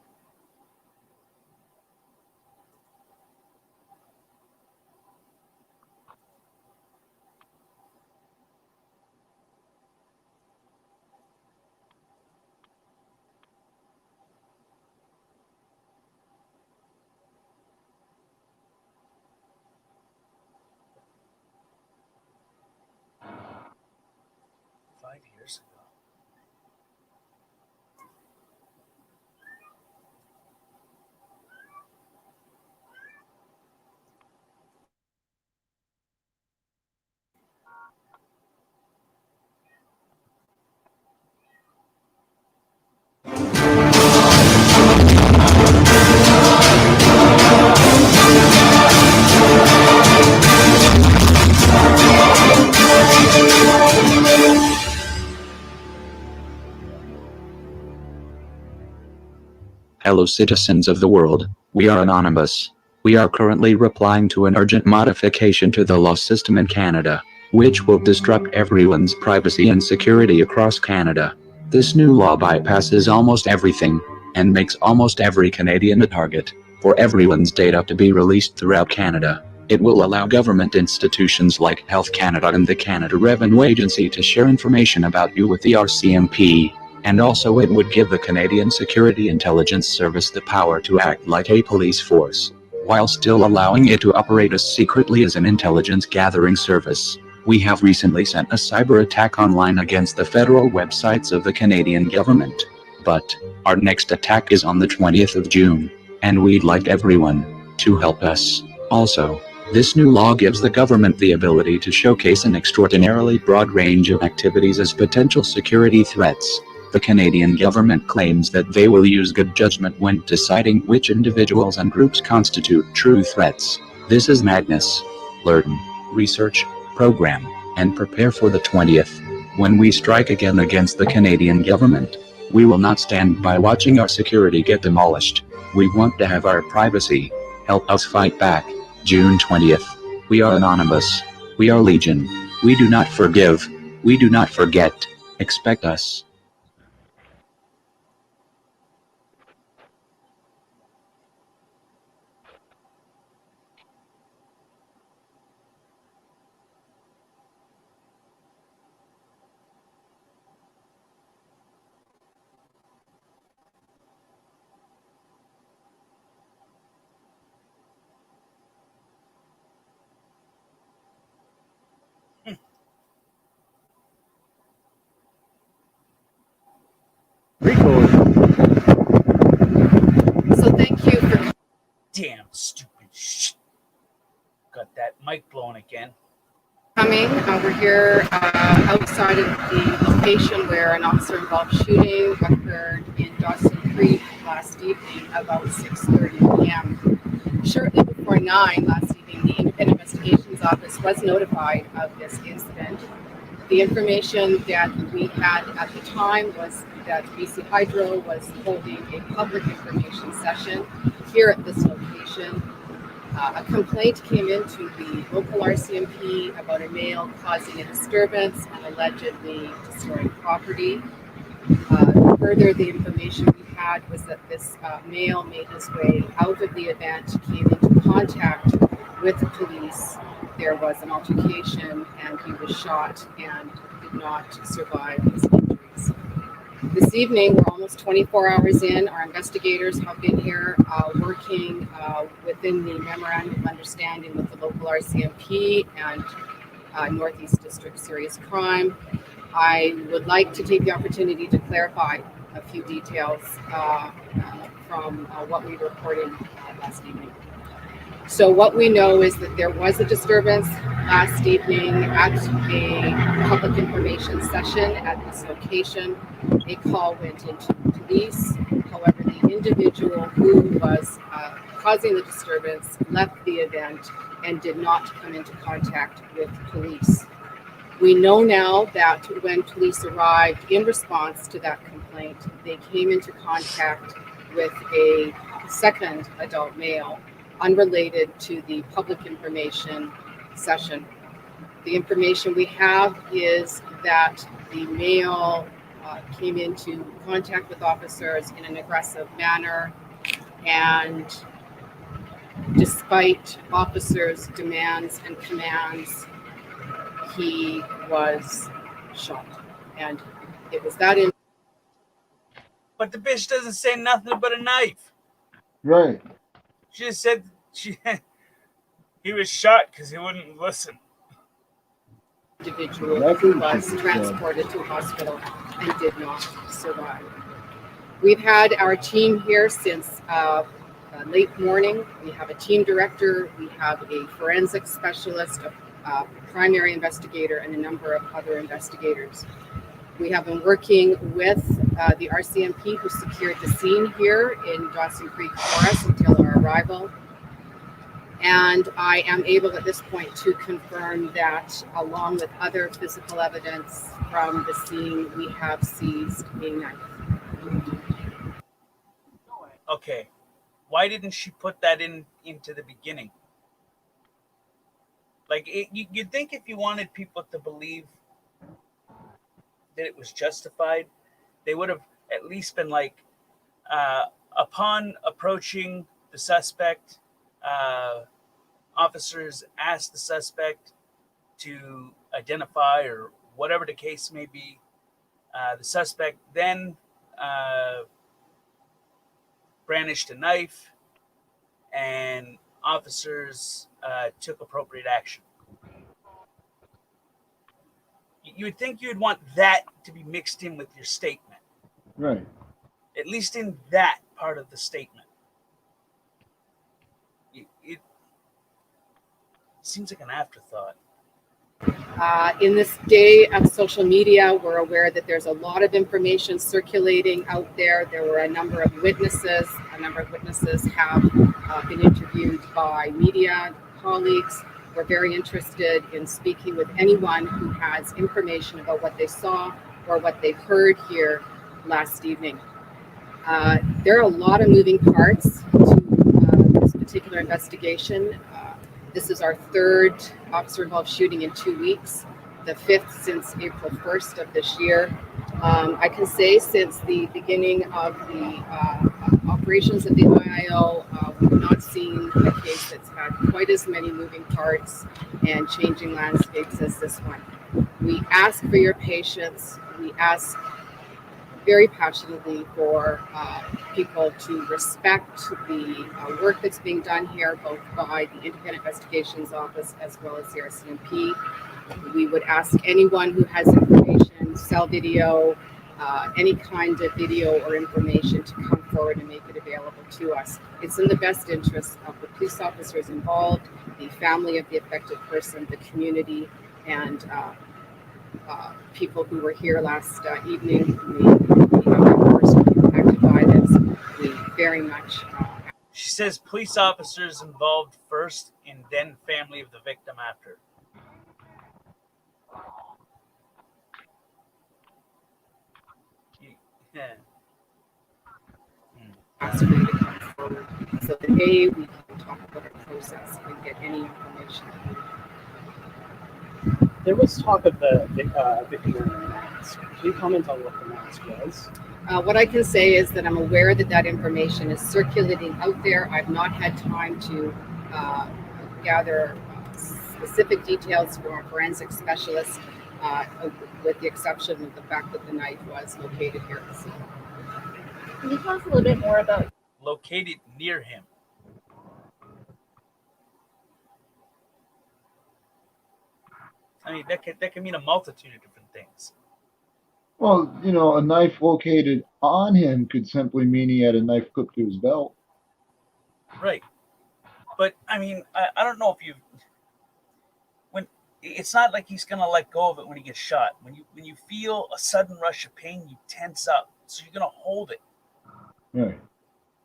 Hello citizens of the world, we are Anonymous. We are currently replying to an urgent modification to the law system in Canada, which will disrupt everyone's privacy and security across Canada. This new law bypasses almost everything, and makes almost every Canadian a target, for everyone's data to be released throughout Canada. It will allow government institutions like Health Canada and the Canada Revenue Agency to share information about you with the RCMP. And also it would give the Canadian Security Intelligence Service the power to act like a police force, while still allowing it to operate as secretly as an intelligence gathering service. We have recently sent a cyber attack online against the federal websites of the Canadian government. But our next attack is on the 20th of June, and we'd like everyone to help us. Also, this new law gives the government the ability to showcase an extraordinarily broad range of activities as potential security threats. The Canadian government claims that they will use good judgment when deciding which individuals and groups constitute true threats. This is madness. Learn, research, program, and prepare for the 20th. When we strike again against the Canadian government, we will not stand by watching our security get demolished. We want to have our privacy. Help us fight back. June 20th. We are Anonymous. We are Legion. We do not forgive. We do not forget. Expect us. So thank you for Damn stupid shit. Got that mic blown again. coming. We're here outside of the location where an officer-involved shooting occurred in Dawson Creek last evening about 6:30 p.m. Shortly before 9 last evening, the Independent Investigations Office was notified of this incident. The information that we had at the time was that BC Hydro was holding a public information session here at this location. A complaint came into the local RCMP about a male causing a disturbance and allegedly destroying property. Further, the information we had was that this male made his way out of the event, came into contact with the police. There was an altercation and he was shot and did not survive his injuries. This evening, we're almost 24 hours in. Our investigators have been here working within the memorandum of understanding with the local RCMP and Northeast District Serious Crime. I would like to take the opportunity to clarify a few details from what we reported last evening. So what we know is that there was a disturbance last evening at a public information session at this location. A call went into police. However, the individual who was causing the disturbance left the event and did not come into contact with police. We know now that when police arrived in response to that complaint, they came into contact with a second adult male unrelated to the public information session. The information we have is that the male came into contact with officers in an aggressive manner, and despite officers' demands and commands, he was shot. And it was that in. But the bitch doesn't say nothing but a knife. Right. She just said he was shot because he wouldn't listen. Individual was transported to hospital and did not survive. We've had our team here since late morning. We have a team director, we have a forensic specialist, a primary investigator, and a number of other investigators. We have been working with the RCMP, who secured the scene here in Dawson Creek for us until our arrival. And I am able at this point to confirm that, along with other physical evidence from the scene, we have seized a knife. Okay, why didn't she put that into the beginning? Like, you'd think if you wanted people to believe that it was justified, they would have at least been like, upon approaching the suspect, officers asked the suspect to identify, or whatever the case may be. The suspect then brandished a knife, and officers took appropriate action. You would think you'd want that to be mixed in with your statement. Right. At least in that part of the statement. It seems like an afterthought. In this day of social media, we're aware that there's a lot of information circulating out there. There were a number of witnesses. A number of witnesses have been interviewed by media colleagues. We're very interested in speaking with anyone who has information about what they saw or what they heard here last evening. There are a lot of moving parts to this particular investigation. This is our third officer-involved shooting in 2 weeks, the fifth since April 1st of this year. I can say since the beginning of the operations of the IIO, we've not seen a case that's had quite as many moving parts and changing landscapes as this one. We ask for your patience. We ask very passionately for people to respect the work that's being done here, both by the Independent Investigations Office as well as the RCMP. We would ask anyone who has information, cell video, any kind of video or information to come forward and make it available to us. It's in the best interest of the police officers involved, the family of the affected person, the community, and people who were here last evening. We have personally impacted by this. We very much. She says police officers involved first and then family of the victim after. Yeah. ask for you to come forward so that we can talk about our process and get any information. There was talk of the victim wearing a mask. Can you comment on what the mask was? What I can say is that I'm aware that that information is circulating out there. I've not had time to gather specific details from our forensic specialists, with the exception of the fact that the knife was located here at the scene. Can you tell us a little bit more about located near him? I mean, that can mean a multitude of different things. Well, you know, a knife located on him could simply mean he had a knife clipped to his belt. Right. But I mean, I don't know if when it's not like he's gonna let go of it when he gets shot. When you feel a sudden rush of pain, you tense up. So you're gonna hold it. Right.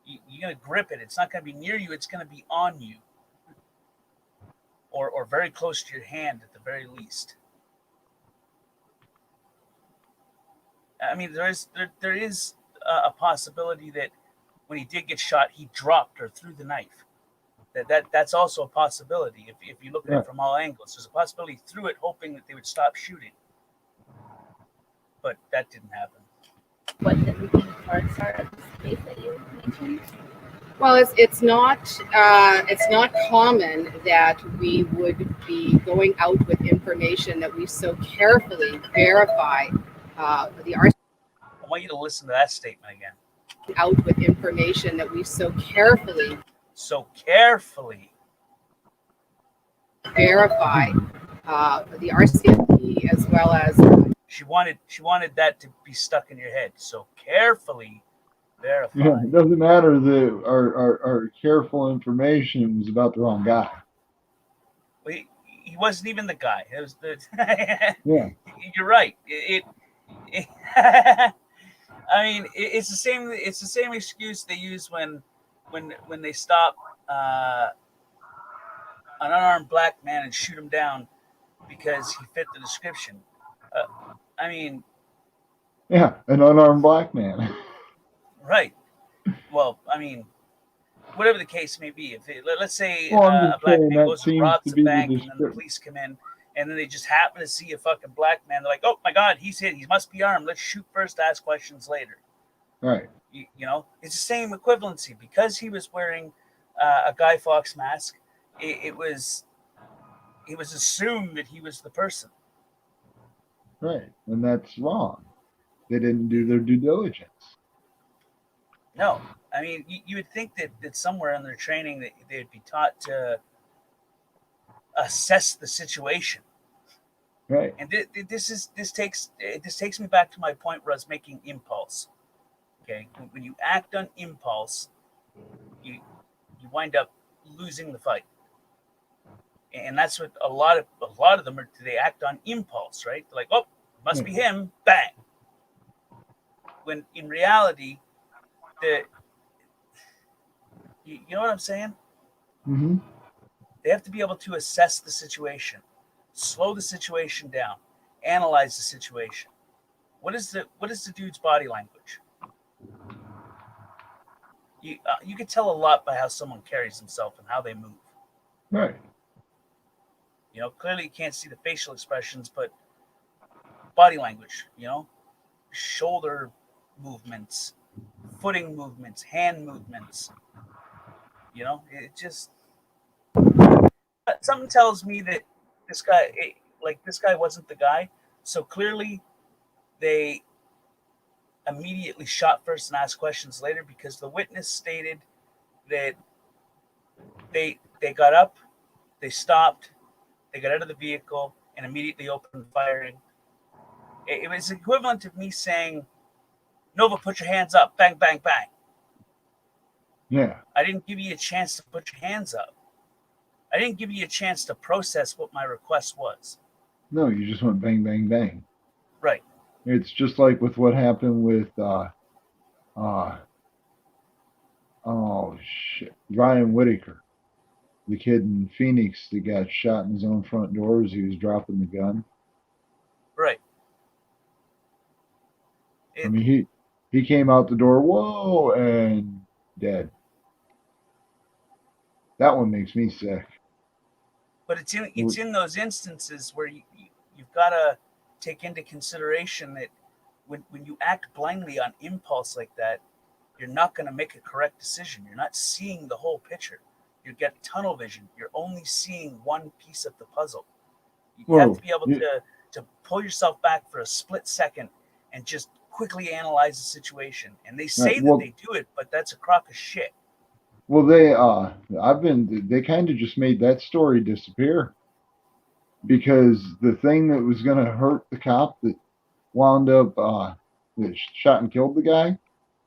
You're gonna grip it. It's not gonna be near you. It's gonna be on you, or very close to your hand at the very least. I mean, there is a possibility that when he did get shot, he dropped or threw the knife. That's also a possibility if you look at it from all angles. There's a possibility he threw it hoping that they would stop shooting, but that didn't happen. what the moving parts are of this case that you mentioned? Well, it's not common that we would be going out with information that we so carefully verify. I want you to listen to that statement again. Out with information that we so carefully verify the RCMP as well as she wanted that to be stuck in your head. So carefully verify. Yeah, it doesn't matter that our careful information was about the wrong guy. Well, he wasn't even the guy. It was the Yeah. You're right. I mean, it's the same. It's the same excuse they use when they stop an unarmed black man and shoot him down because he fit the description. I mean, Yeah, an unarmed black man. right. Well, I mean, whatever the case may be. Let's say Well, I'm a just black saying man that goes and seems robs to a be the bank, and then the description. police come in, and then they just happen to see a fucking black man. They're like, "Oh my God, he's hit. He must be armed. Let's shoot first, ask questions later." Right. You know, it's the same equivalency because he was wearing a Guy Fawkes mask. It was assumed that he was the person. Right. And that's wrong. They didn't do their due diligence. No, I mean, you would think that somewhere in their training that they'd be taught to assess the situation. Right. And this takes me back to my point where I was making impulse. Okay, when you act on impulse, you wind up losing the fight, and that's what a lot of them are. They act on impulse, right? They're like, "Oh, must be him!" Bang. When in reality, you know what I'm saying? Mm-hmm. They have to be able to assess the situation, slow the situation down, analyze the situation. What is the dude's body language? You can tell a lot by how someone carries himself and how they move. Right. You know, clearly you can't see the facial expressions, but body language, you know, shoulder movements, footing movements, hand movements. You know, it just something tells me that this guy wasn't the guy. So clearly they immediately shot first and asked questions later, because the witness stated that they got up, they stopped, they got out of the vehicle and immediately opened firing. It was equivalent of me saying, "Nova, put your hands up, bang, bang, bang." Yeah. I didn't give you a chance to put your hands up. I didn't give you a chance to process what my request was. No, you just went bang, bang, bang. Right. It's just like with what happened with Ryan Whitaker, the kid in Phoenix that got shot in his own front door as he was dropping the gun. Right. I mean, He came out the door, whoa, and dead. That one makes me sick. But it's in those instances where you've got to take into consideration that when you act blindly on impulse like that, you're not going to make a correct decision. You're not seeing the whole picture. You get tunnel vision. You're only seeing one piece of the puzzle. You have to be able to pull yourself back for a split second and just quickly analyze the situation. And they say that they do it, but that's a crock of shit. Well, they kind of just made that story disappear, because the thing that was going to hurt the cop that wound up that shot and killed the guy,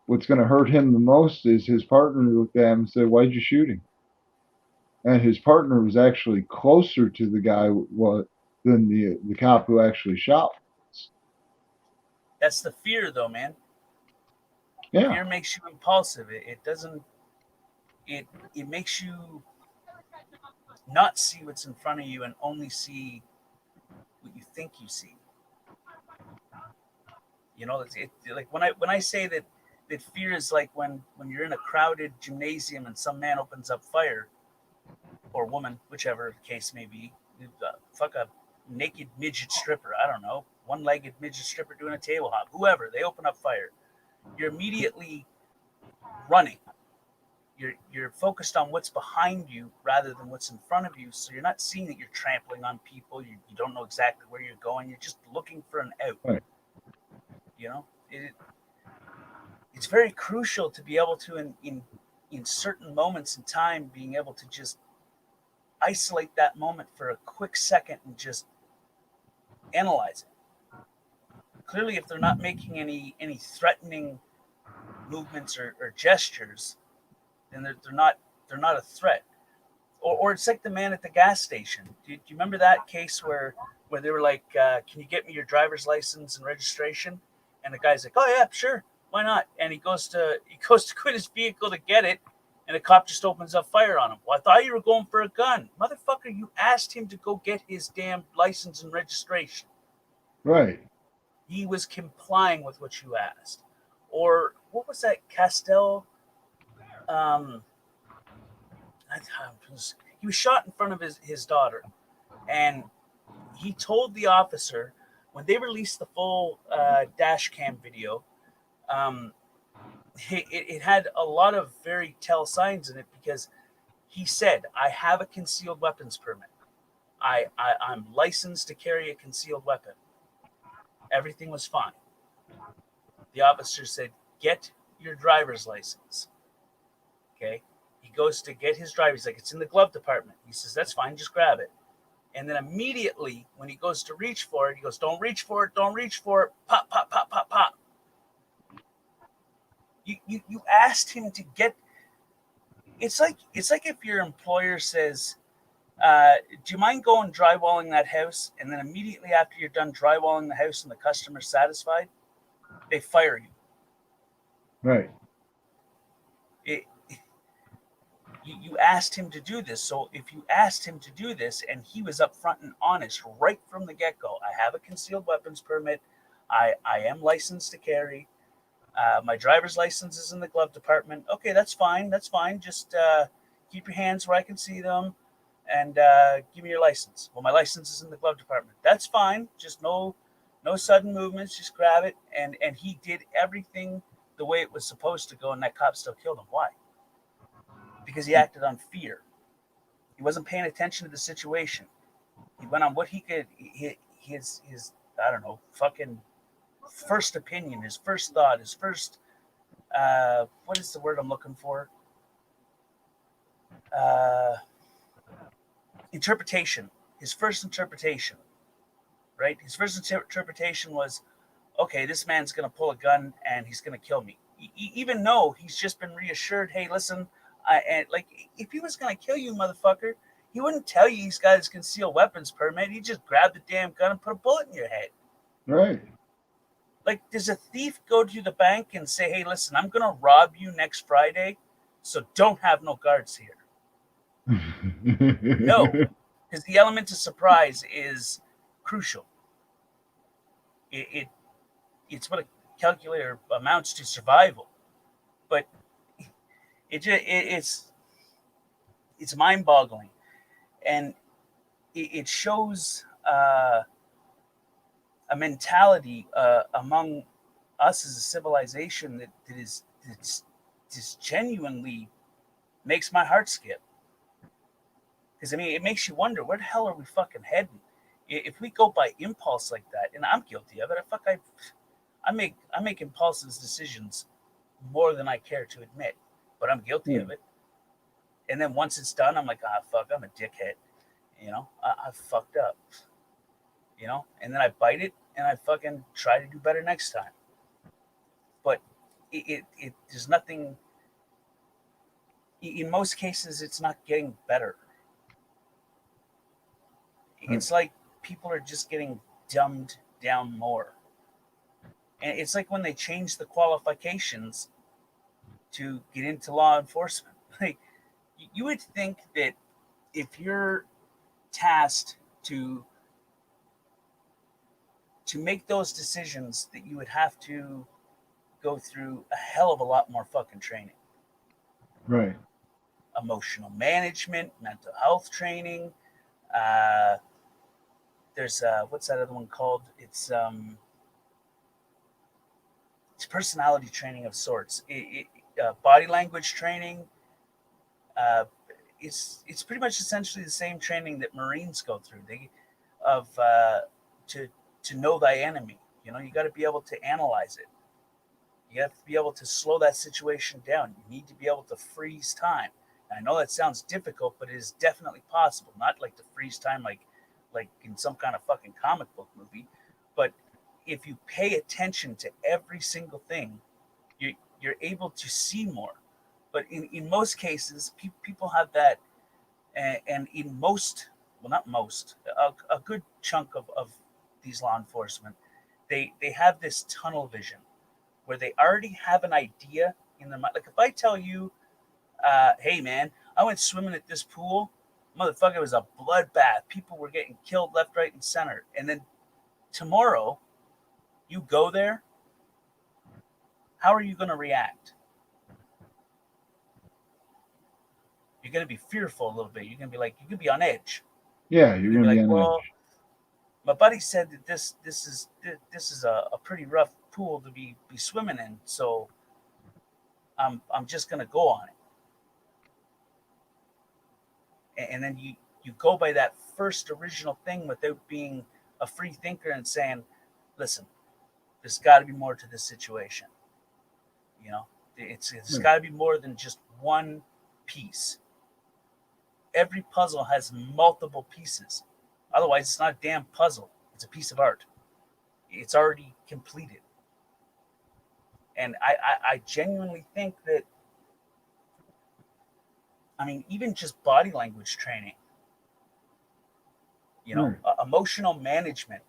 what's going to hurt him the most is his partner looked at him and said, "Why'd you shoot him?" And his partner was actually closer to the guy than the cop who actually shot. That's the fear, though, man. Yeah. Fear makes you impulsive. It doesn't. It makes you not see what's in front of you and only see what you think you see. You know, like when I say that fear is like when you're in a crowded gymnasium and some man opens up fire, or woman, whichever the case may be, fuck a naked midget stripper, I don't know, one-legged midget stripper doing a table hop, whoever, they open up fire. You're immediately running. You're focused on what's behind you rather than what's in front of you, so you're not seeing that you're trampling on people. You don't know exactly where you're going. You're just looking for an out. Right. You know, it's very crucial to be able to, in certain moments in time, being able to just isolate that moment for a quick second and just analyze it. Clearly, if they're not making any threatening movements or gestures, then they're not a threat. Or it's like the man at the gas station. Do you remember that case where they were like, "Can you get me your driver's license and registration?" And the guy's like, "Oh yeah, sure, why not?" And he goes to quit his vehicle to get it, and the cop just opens up fire on him. "Well, I thought you were going for a gun, motherfucker! You asked him to go get his damn license and registration. Right. He was complying with what you asked." Or what was that, Castell? He was shot in front of his daughter, and he told the officer, when they released the full dash cam video, it had a lot of very tell signs in it, because he said, "I have a concealed weapons permit. I'm licensed to carry a concealed weapon." Everything was fine. The officer said, "Get your driver's license." Okay. He goes to get his driver. He's like, "It's in the glove department." He says, "That's fine. Just grab it." And then immediately when he goes to reach for it, he goes, "Don't reach for it. Don't reach for it." Pop, pop, pop, pop, pop. You asked him to get. It's like if your employer says, "Do you mind going drywalling that house?" And then immediately after you're done drywalling the house and the customer's satisfied, they fire you. Right. You asked him to do this. So if you asked him to do this and he was upfront and honest right from the get-go, "I have a concealed weapons permit. I am licensed to carry. My driver's license is in the glove department." "Okay, that's fine. That's fine. Just keep your hands where I can see them, and give me your license." "Well, my license is in the glove department." "That's fine. Just no sudden movements. Just grab it." And he did everything the way it was supposed to go, and that cop still killed him. Why? Because he acted on fear. He wasn't paying attention to the situation. He went on what he could, his I don't know, fucking first opinion, his first thought, his first, what is the word I'm looking for? Interpretation. His first interpretation, right? His first interpretation was, "Okay, this man's going to pull a gun and he's going to kill me." Even though he's just been reassured, "Hey, listen, and like, if he was going to kill you, motherfucker, he wouldn't tell you he's got his concealed weapons permit. He'd just grab the damn gun and put a bullet in your head." Right. Like, does a thief go to the bank and say, "Hey, listen, I'm going to rob you next Friday, so don't have no guards here"? No, because the element of surprise is crucial. It's what calculator amounts to survival. But it's mind-boggling, and it shows a mentality among us as a civilization that just genuinely makes my heart skip. Because I mean, it makes you wonder, where the hell are we fucking heading? If we go by impulse like that, and I'm guilty of it, I make impulsive decisions more than I care to admit, but I'm guilty of it. And then once it's done, I'm like, fuck, I'm a dickhead. You know, I fucked up. You know, and then I bite it and I fucking try to do better next time. But it there's nothing. In most cases, it's not getting better. It's like people are just getting dumbed down more. And it's like when they changed the qualifications to get into law enforcement. Like, you would think that if you're tasked to make those decisions, that you would have to go through a hell of a lot more fucking training. Right. Emotional management, mental health training. There's what's that other one called? It's personality training of sorts. Body language training. It's pretty much essentially the same training that Marines go through. To know thy enemy. You know, you got to be able to analyze it. You have to be able to slow that situation down. You need to be able to freeze time. And I know that sounds difficult, but it is definitely possible. Not like to freeze time like in some kind of fucking comic book movie, but if you pay attention to every single thing, you're able to see more. But in most cases, people have that, and in most, well, not most, a good chunk of these law enforcement, they have this tunnel vision where they already have an idea in their mind. Like if I tell you, hey man, I went swimming at this pool, motherfucker, it was a bloodbath. People were getting killed left, right, and center. And then tomorrow, you go there, how are you going to react? You're going to be fearful a little bit. You're going to be like, you could be on edge. Yeah, you're going to be like, on well, my buddy said that this is a pretty rough pool to be swimming in, so I'm just going to go on it. And then you go by that first original thing without being a free thinker and saying, listen, there's got to be more to this situation. You know, it's got to be more than just one piece. Every puzzle has multiple pieces. Otherwise, it's not a damn puzzle. It's a piece of art. It's already completed. And I genuinely think that, I mean, even just body language training, you know, emotional management,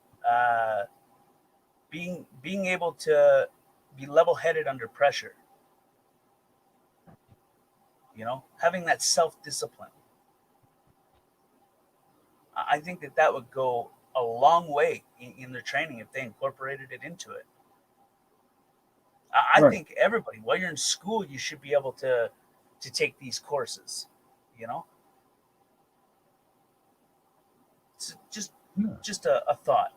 being able to be level-headed under pressure, you know, having that self-discipline. I think that would go a long way in their training if they incorporated it into it. I think everybody, while you're in school, you should be able to take these courses, you know? It's just a thought.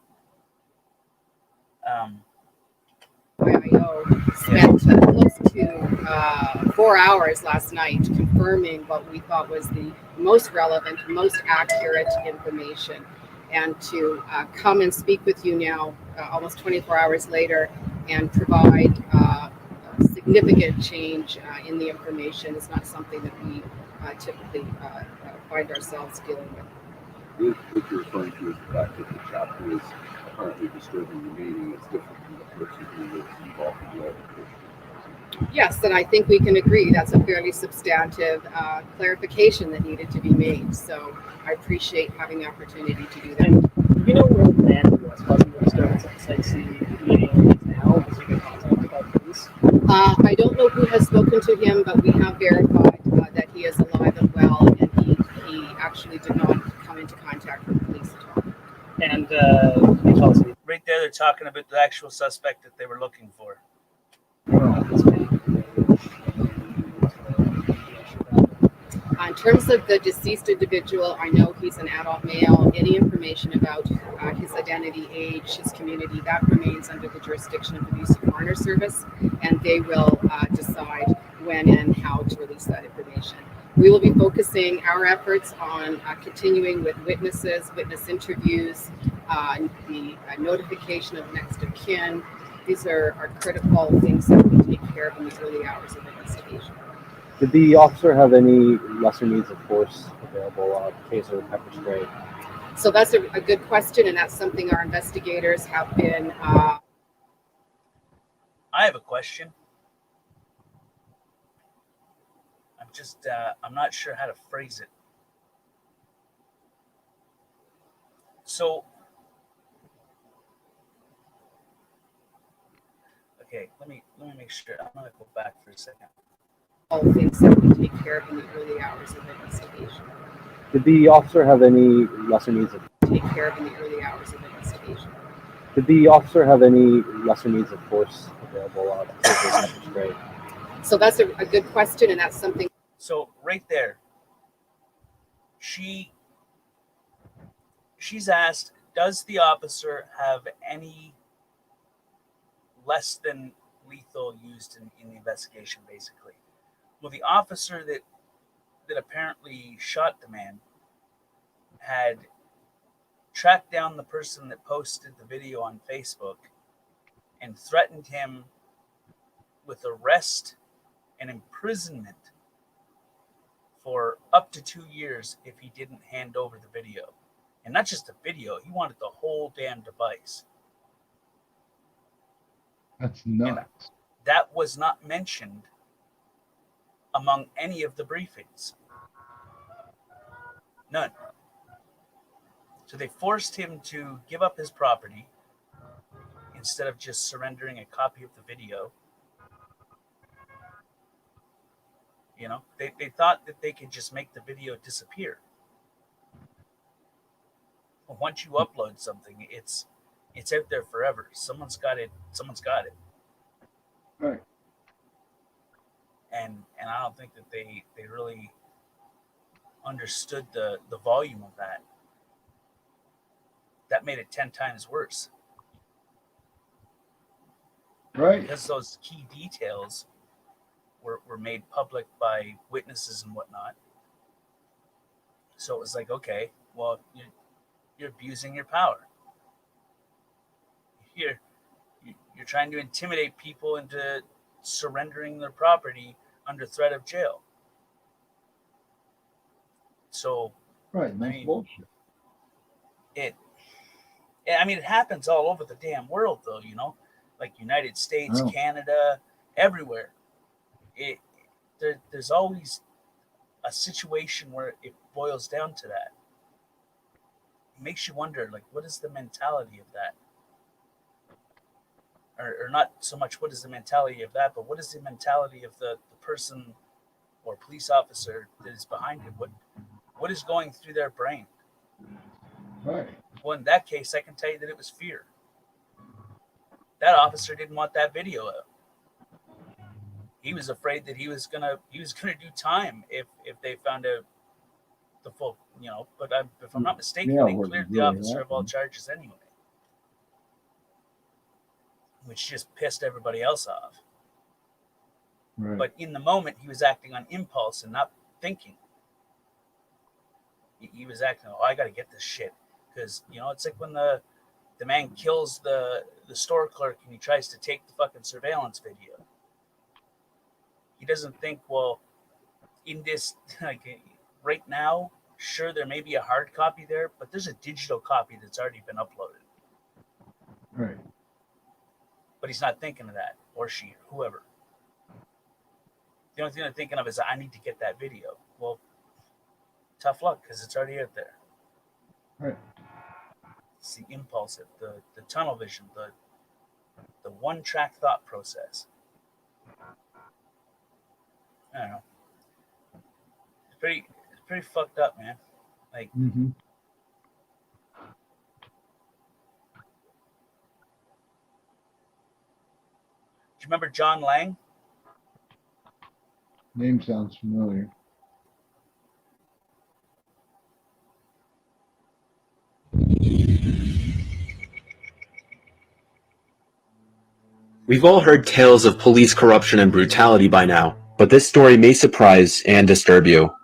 IO spent close to 4 hours last night confirming what we thought was the most relevant, most accurate information. And to come and speak with you now, almost 24 hours later, and provide significant change in the information is not something that we typically find ourselves dealing with. What you're referring to is the fact that the chapter is currently disturbing the meeting. It's different from the person who was involved in the application. Yes, and I think we can agree that's a fairly substantive clarification that needed to be made. So I appreciate having the opportunity to do that. Do you know where the man was causing the disturbance at the sightseeing meeting is now? Does he get contact with police? I don't know who has spoken to him, but we have verified that he is alive and well, and he actually did not come into contact with police at all. And can you tell us? Right there, they're talking talking about the actual suspect that they were looking for. In terms of the deceased individual, I know he's an adult male. Any information about his identity, age, his community, that remains under the jurisdiction of the BC Coroner Service, and they will decide when and how to release that information. We will be focusing our efforts on continuing with witnesses, witness interviews, the notification of next of kin. These are critical things that we take care of in the early hours of the investigation. Did the officer have any lesser means of force available, taser, pepper spray? So that's a good question, and that's something our investigators have been. I have a question. I'm not sure how to phrase it. So, okay, let me make sure. I'm gonna go back for a second. All things that we take care of in the early hours of the investigation. Did the officer have any lesser means of Take care of in the early hours of the investigation. Did the officer have any lesser means of force available, taser, pepper spray? So that's a good question, and that's something. So right there, she's asked, does the officer have any less than lethal used in the investigation, basically? Well, the officer that apparently shot the man had tracked down the person that posted the video on Facebook and threatened him with arrest and imprisonment for up to 2 years if he didn't hand over the video. And not just the video, he wanted the whole damn device. That's nuts. And that was not mentioned among any of the briefings. None. So they forced him to give up his property instead of just surrendering a copy of the video. You know, they thought that they could just make the video disappear. But once you upload something, it's out there forever. Someone's got it. Right. And I don't think that they really understood the volume of that. That made it 10 times worse. Right. Because those key details were made public by witnesses and whatnot. So it was like, okay, well, you're abusing your power. You're trying to intimidate people into surrendering their property under threat of jail. So, Right, that's bullshit. It happens all over the damn world, though. You know, like United States, Oh. Canada, everywhere. There's always a situation where it boils down to that. It makes you wonder, like, what is the mentality of that? Or not so much what is the mentality of that, but what is the mentality of the person or police officer that is behind it? What is going through their brain? Right. Well, in that case, I can tell you that it was fear. That officer didn't want that video out. He was afraid that he was gonna do time if they found out the full, you know. But if I'm not mistaken, Yeah, they what cleared was the really officer of all happening. charges anyway, which just pissed everybody else off. Right. But in the moment, he was acting on impulse and not thinking. He was acting, oh, I got to get this shit. Because, you know, it's like when the man kills the store clerk and he tries to take the fucking surveillance video. He doesn't think, well, in this, like, right now, sure, there may be a hard copy there, but there's a digital copy that's already been uploaded. Right. But he's not thinking of that, or she, or whoever. The only thing they're thinking of is, I need to get that video. Well, tough luck, because it's already out there. Right. It's the impulsive, the tunnel vision, the one-track thought process. I don't know. It's pretty fucked up, man. Like, Mm-hmm. you remember John Lang? Name sounds familiar. We've all heard tales of police corruption and brutality by now, but this story may surprise and disturb you.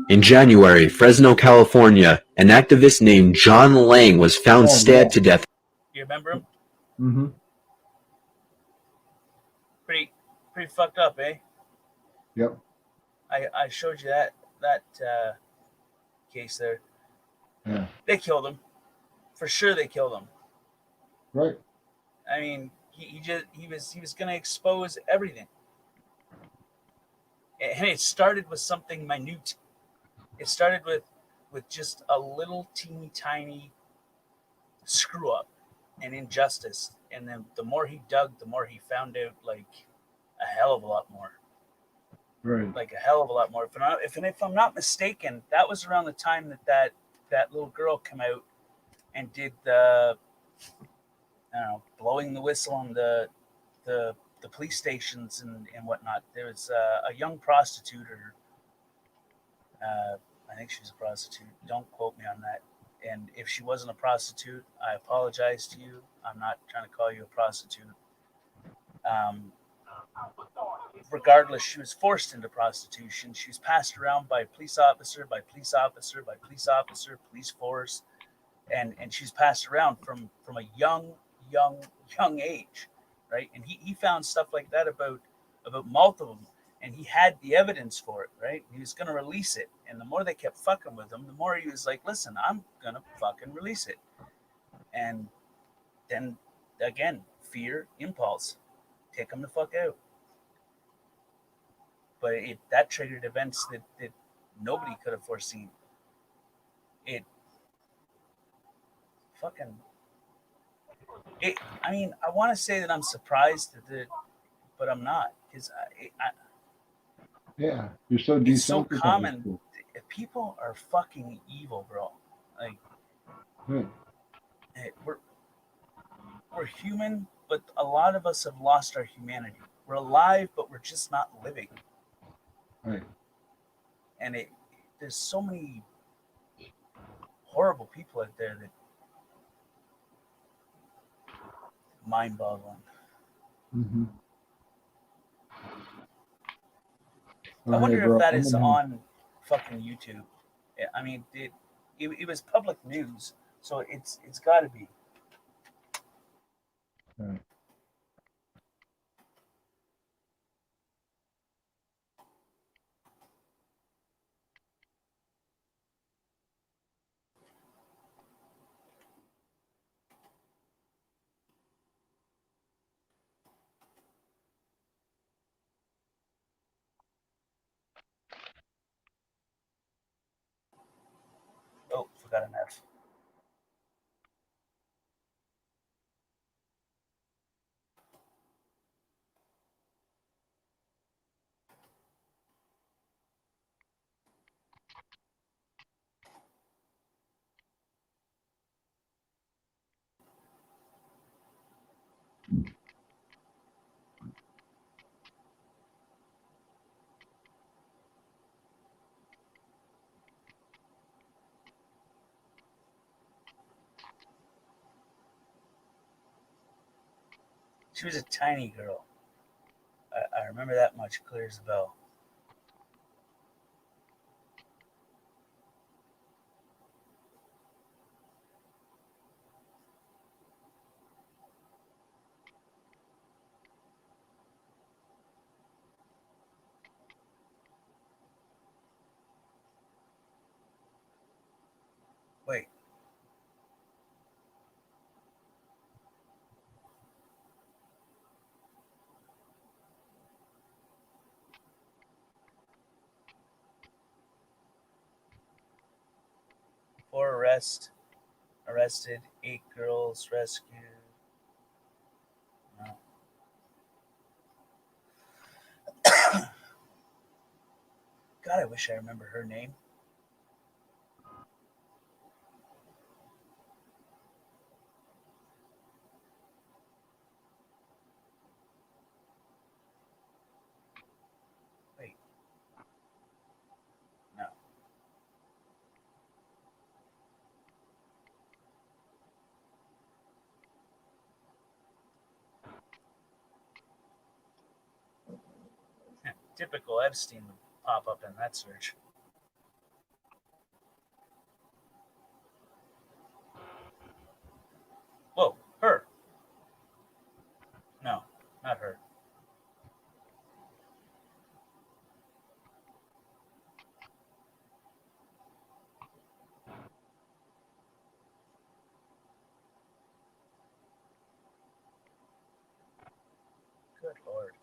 In January, Fresno, California, an activist named John Lang was found stabbed to death. You remember him? Mm-hmm. Pretty fucked up, eh? Yep. I showed you that case there. Yeah. They killed him. For sure they killed him. Right. I mean, he was gonna expose everything. And it started with something minute. It started with just a little teeny tiny screw up and injustice. And then the more he dug, the more he found out like a hell of a lot more. Right. Like a hell of a lot more. If I'm not mistaken, that was around the time that little girl came out and did the, I don't know, blowing the whistle on the police stations and whatnot. There was a young prostitute, or I think she was a prostitute. Don't quote me on that. And if she wasn't a prostitute, I apologize to you. I'm not trying to call you a prostitute. Regardless, she was forced into prostitution. She was passed around by police officer, by police officer, by police officer, police force, and she was passed around from a young age, right? And he found stuff like that about multiple of them, and he had the evidence for it, right? He was going to release it, and the more they kept fucking with him, the more he was like, listen, I'm going to fucking release it. And then again, fear, impulse, take him the fuck out. But that triggered events that nobody could have foreseen. I mean, I want to say that I'm surprised but I'm not, because Yeah, you're so it's so desensitized. common. People are fucking evil, bro. Like, we're human, but a lot of us have lost our humanity. We're alive, but we're just not living. Right. And there's so many horrible people out there that mind-boggling. Mm-hmm. I wonder if that is on fucking YouTube. I mean, it was public news, so it's got to be. Right. Oh, forgot an F. She was a tiny girl. I remember that much clear as a bell. Wait. Four arrested, 8 girls rescued. No. God, I wish I remember her name. Typical Epstein would pop up in that search. Whoa, her. No, not her. Good Lord.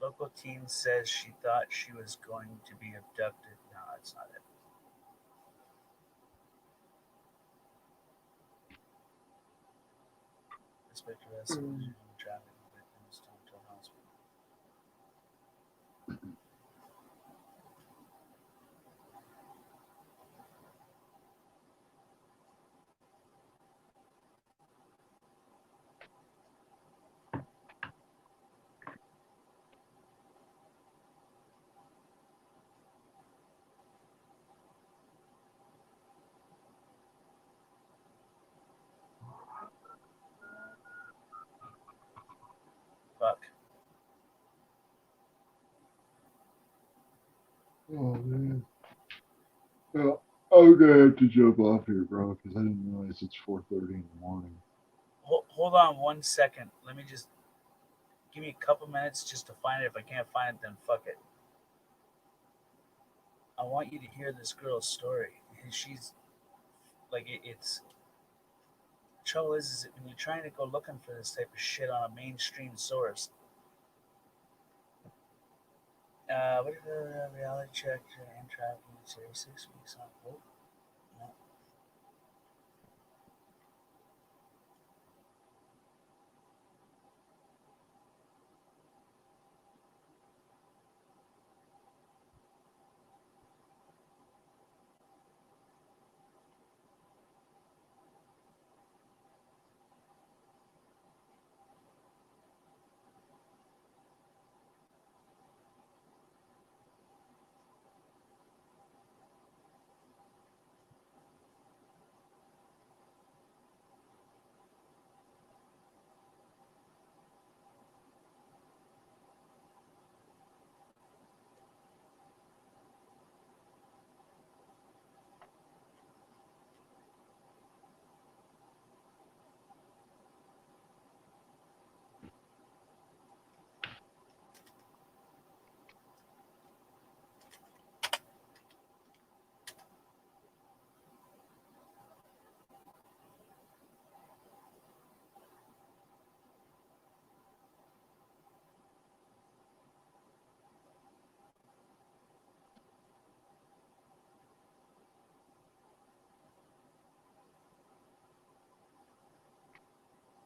Local teen says she thought she was going to be abducted. No, that's not it. This picture has some traffic victims to hospital. Fuck. Oh man. Well, I'm gonna have to jump off here, bro, because I didn't realize it's 4:30 in the morning. Hold on 1 second. Let me just give me a couple minutes just to find it. If I can't find it, then fuck it. I want you to hear this girl's story. She's like, it's trouble is that when you're trying to go looking for this type of shit on a mainstream source, what is the reality check and trafficking series 6 weeks on? Oh, no.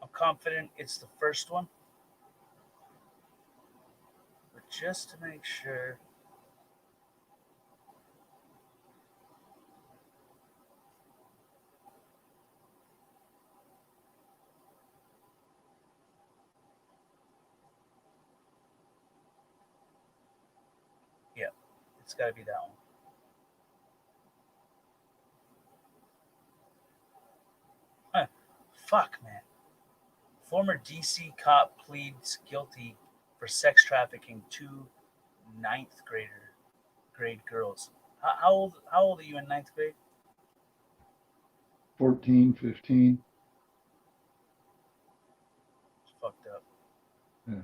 I'm confident it's the first one, but just to make sure. Yeah, it's got to be that one. Huh. Fuck, man. Former DC cop pleads guilty for sex trafficking 2 ninth grade girls. How old are you in 9th grade? 14, 15. It's fucked up. Yeah.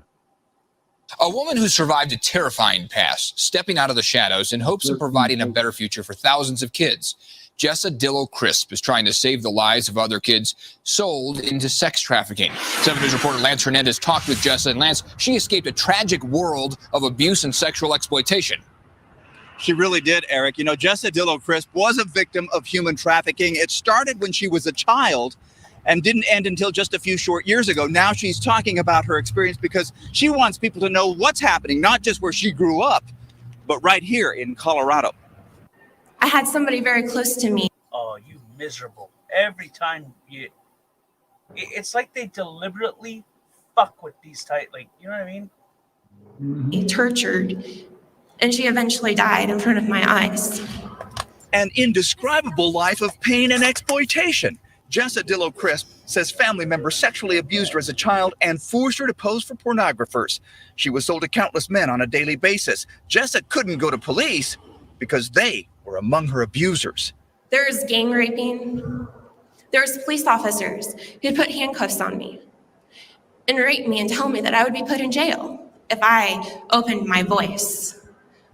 A woman who survived a terrifying past, stepping out of the shadows in hopes of providing a better future for thousands of kids. Jessa Dillow Crisp is trying to save the lives of other kids sold into sex trafficking. 7 News reporter Lance Hernandez talked with Jessa, and Lance, she escaped a tragic world of abuse and sexual exploitation. She really did, Eric. You know, Jessa Dillow Crisp was a victim of human trafficking. It started when she was a child, and didn't end until just a few short years ago. Now she's talking about her experience because she wants people to know what's happening, not just where she grew up, but right here in Colorado. I had somebody very close to me. Oh, you miserable. Every time it's like they deliberately fuck with these type, like, you know what I mean? Tortured, and she eventually died in front of my eyes. An indescribable life of pain and exploitation. Jessa Dillo Crisp says family members sexually abused her as a child and forced her to pose for pornographers. She was sold to countless men on a daily basis. Jessa couldn't go to police because they were among her abusers. There's gang raping. There's police officers who put handcuffs on me and rape me and tell me that I would be put in jail if I opened my voice.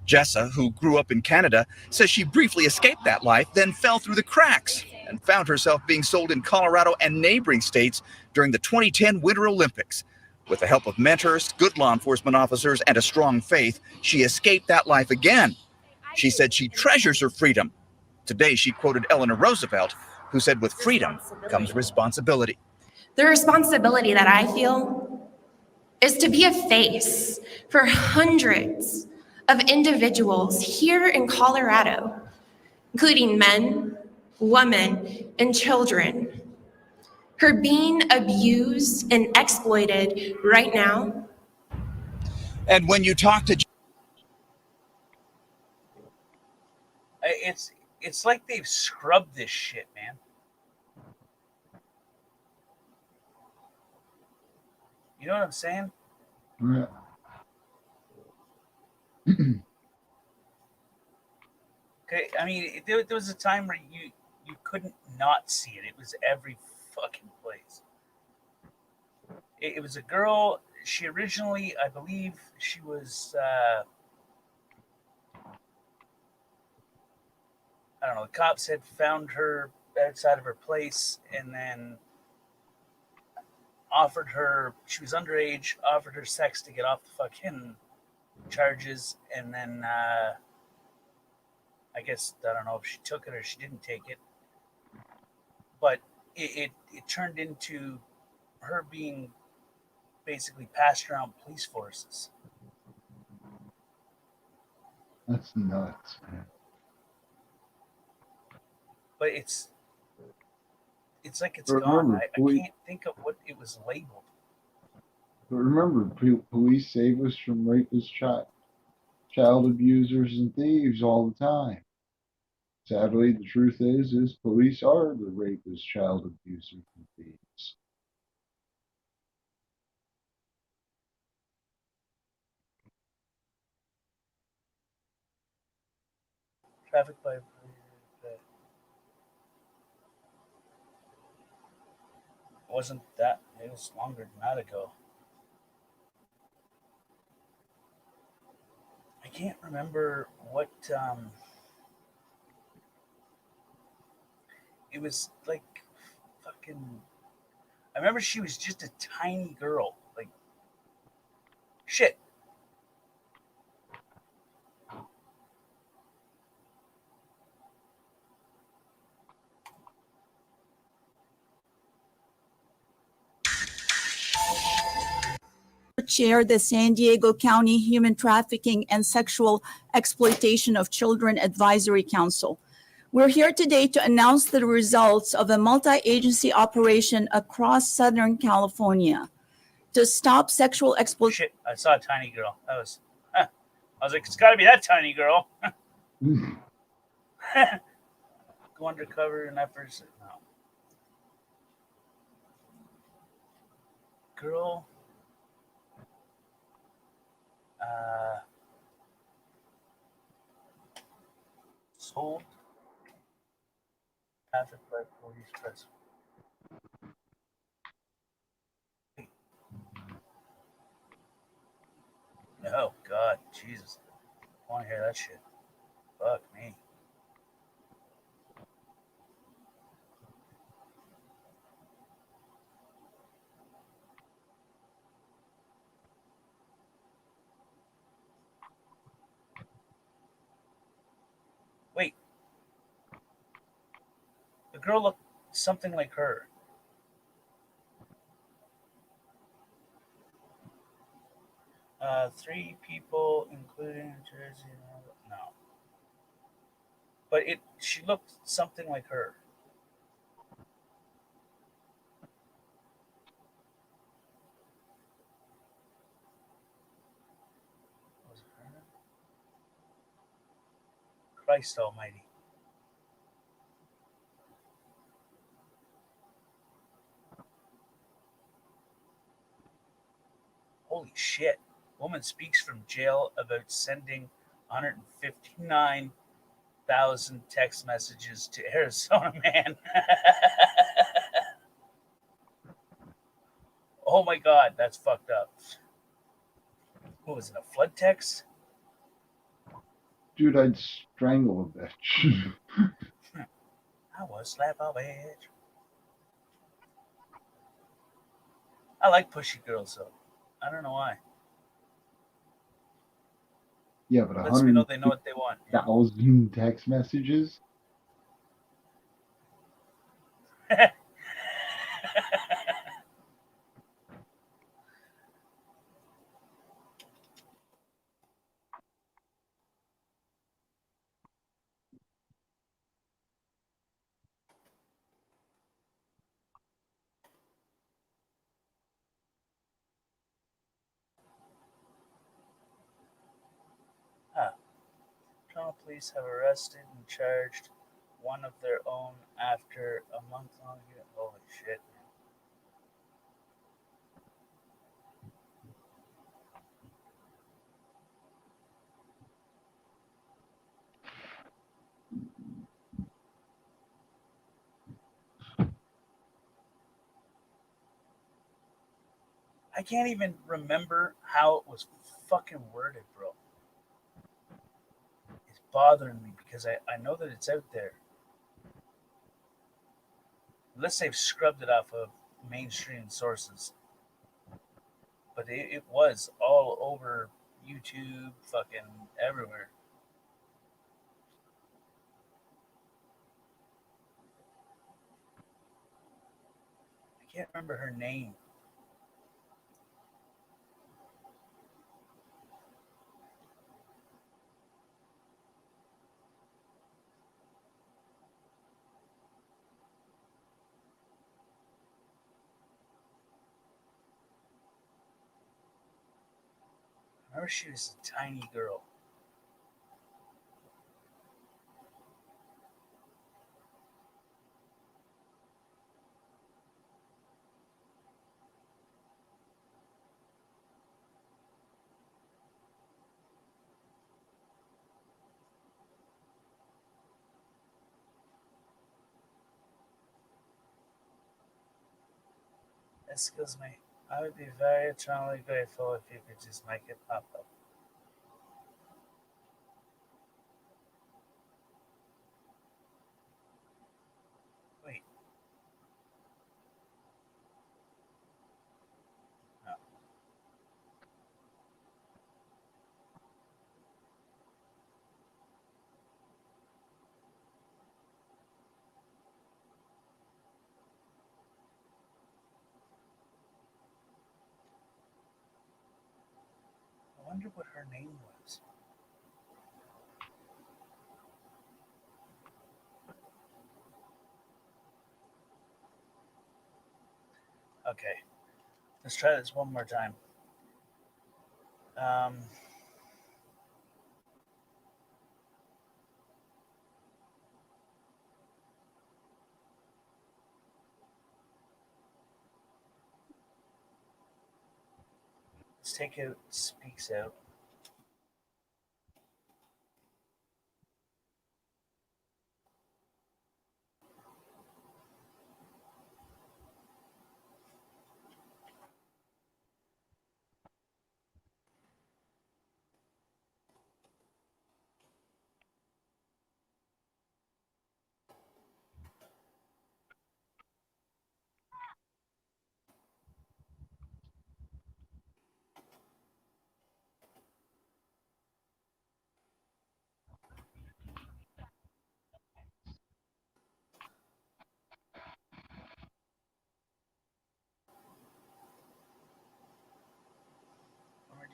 Jessa, who grew up in Canada, says she briefly escaped that life, then fell through the cracks and found herself being sold in Colorado and neighboring states during the 2010 Winter Olympics. With the help of mentors, good law enforcement officers, and a strong faith, she escaped that life again. She said she treasures her freedom. Today, she quoted Eleanor Roosevelt, who said, "With freedom comes responsibility." The responsibility that I feel is to be a face for hundreds of individuals here in Colorado, including men, women, and children, who are being abused and exploited right now. And when you talk to it's like they've scrubbed this shit, man. You know what I'm saying? Yeah. Okay, I mean, there was a time where you couldn't not see it. It was every fucking place. It was a girl. She originally, I believe, she was. I don't know. The cops had found her outside of her place, and then offered her. She was underage. Offered her sex to get off the fucking charges, and then I guess I don't know if she took it or she didn't take it, but it turned into her being basically passed around police forces. That's nuts, man. But it's like it's But gone. remember, I can't think of what it was labeled. But remember, police save us from rapists, child abusers, and thieves all the time. Sadly, the truth is police are the rapists, child abusers, and thieves. Traffic by wasn't that? It was longer than that ago. I can't remember what. It was like fucking. I remember she was just a tiny girl. Like shit. Chair the San Diego County Human Trafficking and Sexual Exploitation of Children Advisory Council. We're here today to announce the results of a multi-agency operation across Southern California to stop sexual exploitation. Shit, I saw a tiny girl. I was like, it's got to be that tiny girl. Go undercover and that person. No. Girl. Sold. Traffic by police press. Oh God, Jesus! I want to hear that shit. Fuck me. Wait. The girl looked something like her. 3 people, including Jersey. No, but she looked something like her. Was it her? Christ Almighty! Holy shit! Woman speaks from jail about sending 159,000 text messages to Arizona man. Oh my god, that's fucked up. What was it, a flood text? Dude, I'd strangle a bitch. I would slap a bitch. I like pushy girls though. I don't know why. Yeah, but Lets me know they know what they want. 100,000 text messages? Toronto police have arrested and charged one of their own after a month-long. Holy shit! I can't even remember how it was fucking worded, bro. It's bothering me because I know that it's out there. Unless they've scrubbed it off of mainstream sources. But it was all over YouTube, fucking everywhere. I can't remember her name. I remember she was a tiny girl. Excuse me. I would be very eternally grateful if you could just make it pop up. Wait. No. I wonder what her name was. Okay. Let's try this one more time. Let's take out speaks out.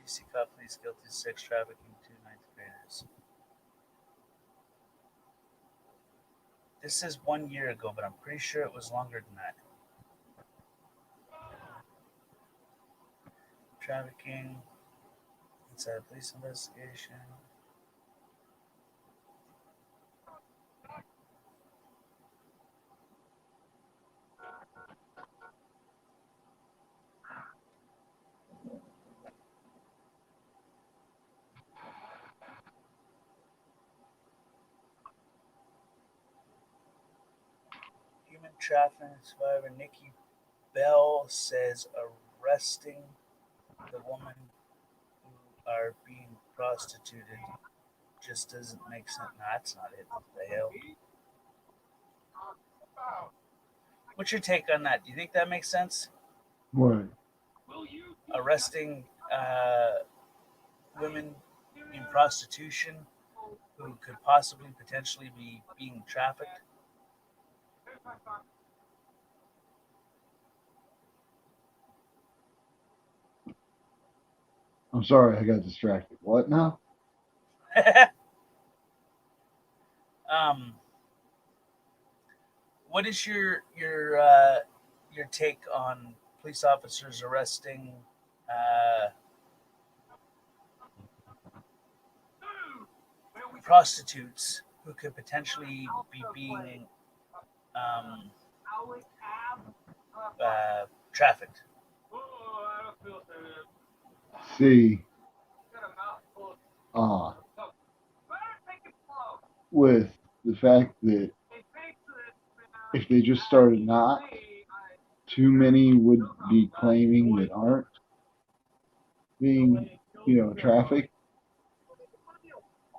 DC cop police guilty of sex trafficking 2 ninth graders. This says 1 year ago, but I'm pretty sure it was longer than that. Trafficking inside police investigation. Human trafficking survivor Nikki Bell says arresting the woman who are being prostituted just doesn't make sense. No, that's not it. What the hell? What's your take on that? Do you think that makes sense? What? Arresting women in prostitution who could possibly potentially be being trafficked? I'm sorry, I got distracted. What now? What is your take on police officers arresting prostitutes who could potentially be being trafficked? See, with the fact that if they just started not, too many would be claiming that aren't being, trafficked,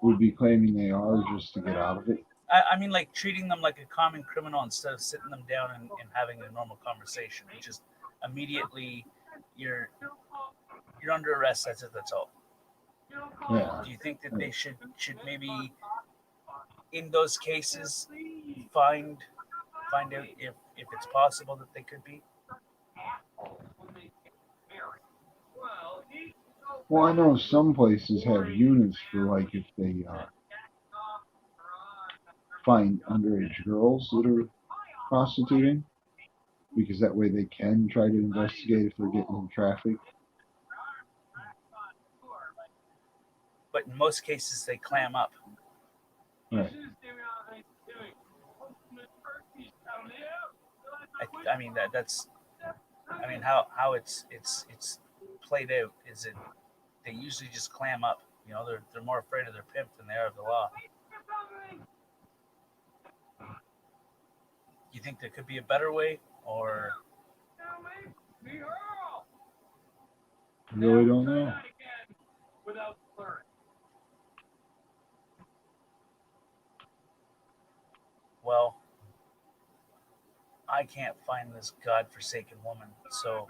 would be claiming they are just to get out of it. I mean, like treating them like a common criminal instead of sitting them down and having a normal conversation. Just immediately, you're under arrest. That's it. That's all. Yeah. Do you think that they should maybe, in those cases, find out if it's possible that they could be? Well, I know some places have units for like if they find underage girls that are prostituting, because that way they can try to investigate if they're getting trafficked. But in most cases, they clam up. Right. I mean that's. I mean how it's played out is it they usually just clam up. They're more afraid of their pimp than they are of the law. You think there could be a better way, or? I really don't know. Well, I can't find this godforsaken woman, so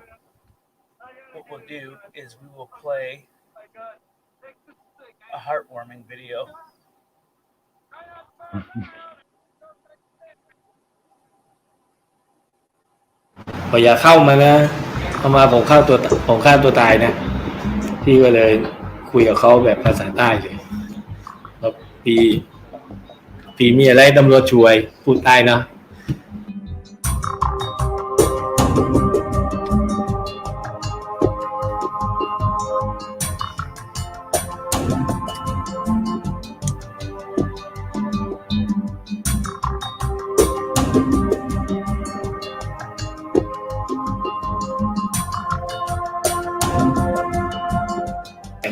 what we'll do is we will play a heartwarming video. พออย่าเข้ามานะเข้ามาผมฆ่าตัวตายนะพี่ก็เลยคุยกับเขาแบบภาษาใต้เลยแล้วปีมีอะไรตำรวจช่วยพูดใต้นะ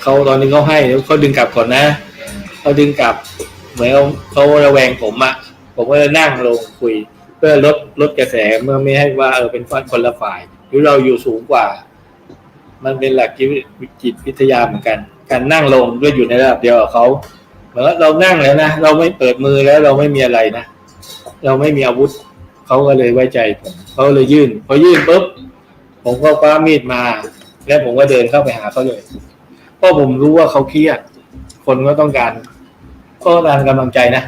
เขาตอนนี้เขาให้เขาดึงกลับก่อนนะเขาดึงกลับเหมือนเขาระแวงผมอ่ะผมก็เลยนั่งลงคุยเพื่อลดกระแสเมื่อไม่ให้ว่าเป็นคนละฝ่ายหรือเราอยู่สูงกว่ามันเป็นหลักจิตวิทยาเหมือนกันการนั่งลงด้วยอยู่ในระดับเดียวกับเขาเหมือนเรานั่งแล้วนะเราไม่เปิดมือแล้วเราไม่มีอะไรนะเราไม่มีอาวุธเขาก็เลยไว้ใจผมเขาเลยยื่นพอยื่นปุ๊บผมก็คว้ามีดมาแล้วผมก็เดินเข้าไปหาเขาเลยเพราะผมรู้ว่าเขาเครียดคนก็ต้องการกำลังใจนะ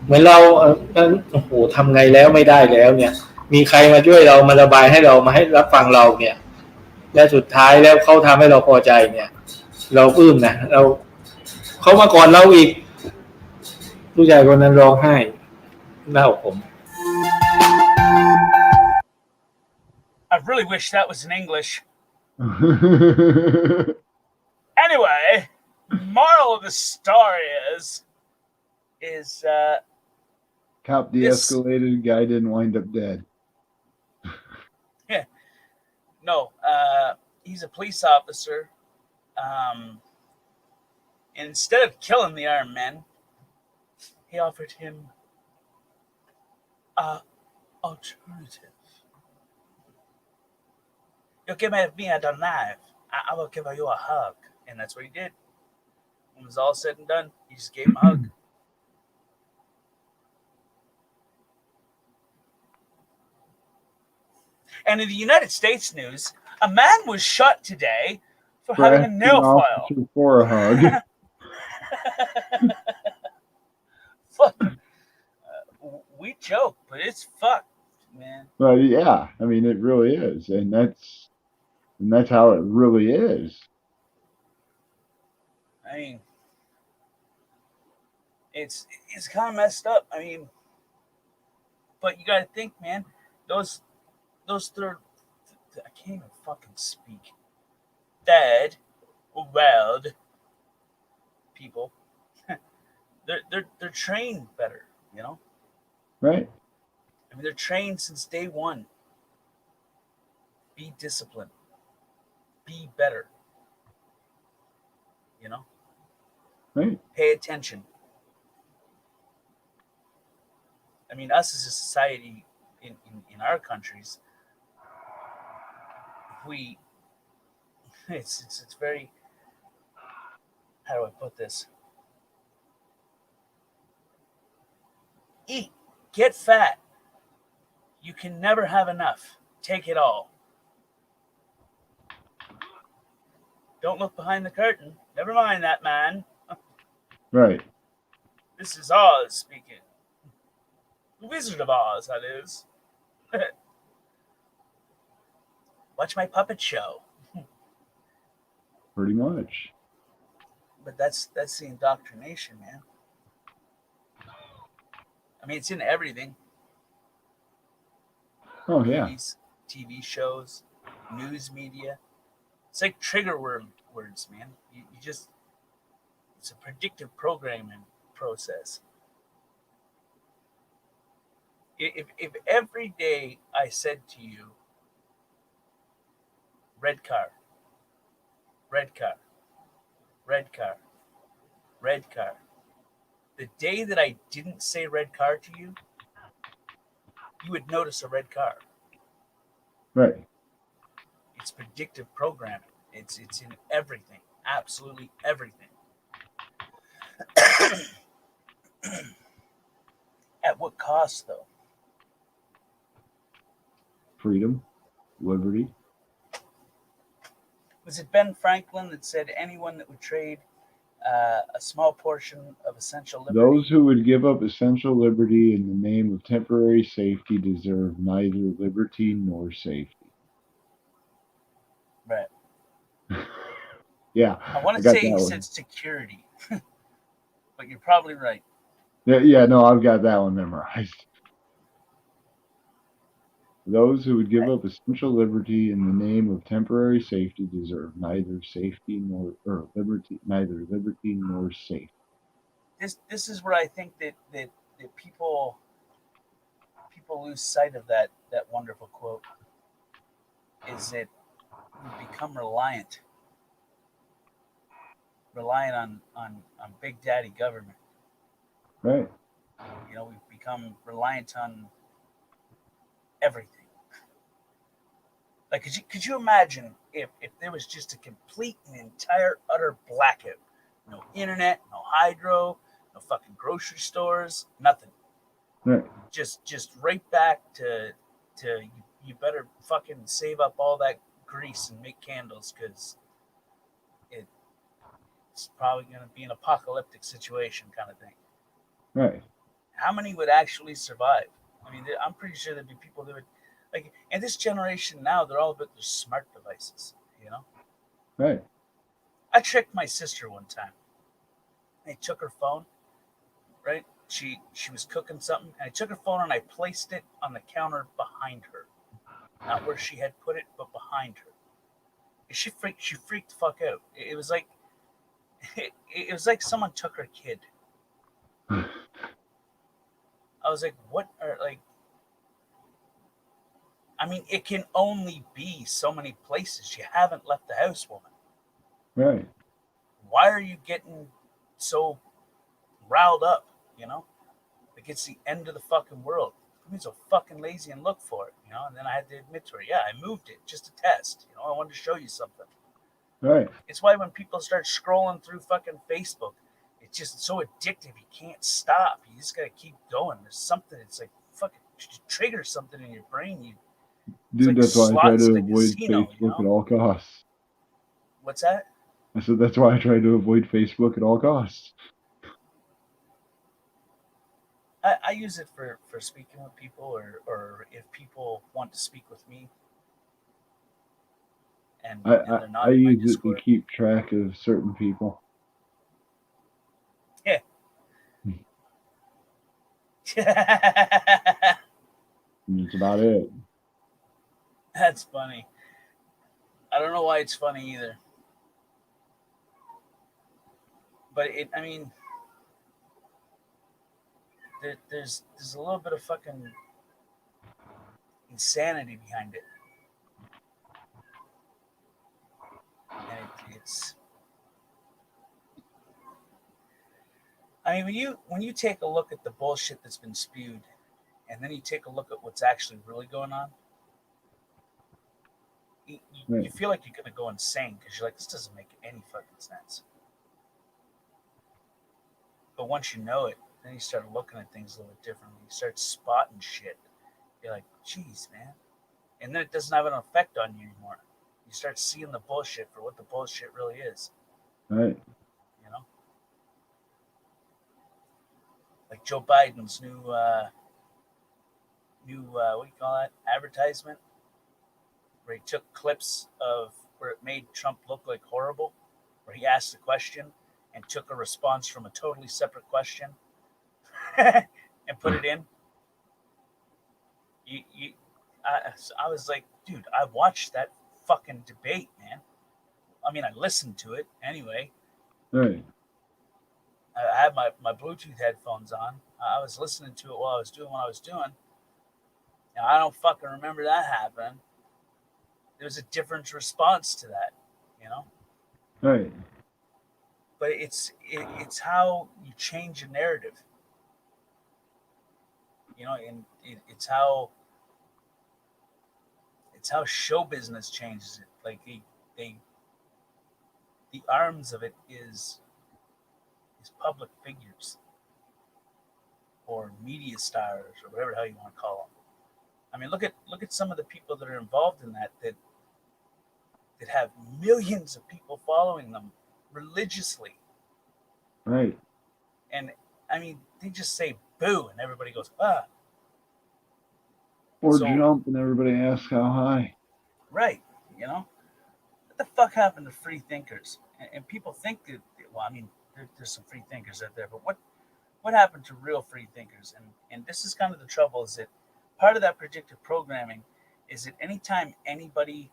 เหมือนเราโอ้โหทำไงแล้วไม่ได้แล้วเนี่ยมีใครมาช่วยเรามาระบายให้เรามาให้รับฟังเราเนี่ยและสุดท้ายแล้วเขาทำให้เราพอใจเนี่ย เราปลื้มนะเราเขามาก่อนเราอีกผู้ชายคนนั้นร้องไห้หน้าอกผม I really wish that was in English. Anyway, moral of the story is Cop de-escalated. Guy didn't wind up dead. yeah, no, he's a police officer. Instead of killing the armed man, he offered him a alternative. You give me a knife, I will give you a hug. And that's what he did. When it was all said and done, he just gave him a hug. And in the United States news, a man was shot today for having a nail file. For a hug. Fuck. We joke, but it's fucked, man. Well, yeah. I mean, it really is. And that's how it really is. I mean, it's kind of messed up. I mean, but you got to think, man, those third, I can't even fucking speak. Third world people, they're trained better, you know? Right. I mean, they're trained since day one. Be disciplined. Be better. You know? Right. Pay attention. I mean, us as a society in our countries, it's very, how do I put this? Eat. Get fat. You can never have enough. Take it all. Don't look behind the curtain. Never mind that, man. Right. This is Oz speaking. The Wizard of Oz, that is. Watch my puppet show. Pretty much. But that's the indoctrination, man. I mean, it's in everything. Oh, yeah. Movies, TV shows, news media. It's like trigger words, man. You just, it's a predictive programming process. If every day I said to you, red car, red car, red car, red car, the day that I didn't say red car to you, you would notice a red car. Right. It's predictive programming. It's in everything. Absolutely everything. At what cost, though? Freedom, liberty. Was it Ben Franklin that said anyone that would trade a small portion of essential liberty? Those who would give up essential liberty in the name of temporary safety deserve neither liberty nor safety. Right. Yeah. I want to got say that he one. said security, but you're probably right. Yeah, no, I've got that one memorized. Those who would give up essential liberty in the name of temporary safety deserve neither safety nor liberty, neither liberty nor safety. This is where I think that people lose sight of that wonderful quote. Is that we become reliant on Big Daddy government. Right. You know, we've become reliant on everything. Like, could you imagine if there was just a complete and entire utter blackout? No internet, no hydro, no fucking grocery stores, nothing. Right. Just right back to you better fucking save up all that grease and make candles, because it's probably going to be an apocalyptic situation kind of thing. Right. How many would actually survive? I mean, I'm pretty sure there'd be people that would, like, and this generation now, they're all about their smart devices, you know? Right. I tricked my sister one time. I took her phone, right? She was cooking something, and I took her phone and I placed it on the counter behind her. Not where she had put it, but behind her. And she freaked the fuck out. It was like it was like someone took her kid. I was like, what are like I mean, it can only be so many places. You haven't left the house, woman. Right. Why are you getting so riled up, you know? Like it's the end of the fucking world. I'm so fucking lazy and look for it, you know? And then I had to admit to her, yeah, I moved it just to test. You know, I wanted to show you something. Right. It's why when people start scrolling through fucking Facebook, it's just so addictive. You can't stop. You just gotta keep going. There's something. It's like fucking trigger something in your brain. Dude, like that's why I try slots to at a avoid casino, Facebook you know? at all costs. What's that? I said that's why I try to avoid Facebook at all costs. I use it for speaking with people or if people want to speak with me. And they're not I in my use it to Discord. keep track of certain people. Yeah. And that's about it. That's funny. I don't know why it's funny either. But I mean, there's a little bit of fucking insanity behind it. And it's I mean, when you take a look at the bullshit that's been spewed, and then you take a look at what's actually really going on, you feel like you're gonna go insane because you're like, this doesn't make any fucking sense. But once you know it, then you start looking at things a little bit differently. You start spotting shit. You're like, geez, man. And then it doesn't have an effect on you anymore. You start seeing the bullshit for what the bullshit really is. Right. You know? Like Joe Biden's new what do you call that? Advertisement, where he took clips of where it made Trump look like horrible, where he asked a question and took a response from a totally separate question and put it in. I was like, dude, I watched that fucking debate, man. I mean, I listened to it anyway. Right. I had my Bluetooth headphones on. I was listening to it while I was doing what I was doing. Now, I don't fucking remember that happening. There was a different response to that, you know? Right. But it's how you change a narrative. You know, and it's how show business changes it. Like the arms of it is public figures or media stars or whatever the hell you want to call them. I mean, look at some of the people that are involved in that have millions of people following them religiously. Right. And I mean, they just say boo and everybody goes, ah. Or So- jump and everybody asks how high. Right, you know? What the fuck happened to free thinkers? And people think that, well, I mean, there's some free thinkers out there, but what happened to real free thinkers? And this is kind of the trouble, is that part of that predictive programming is that anytime anybody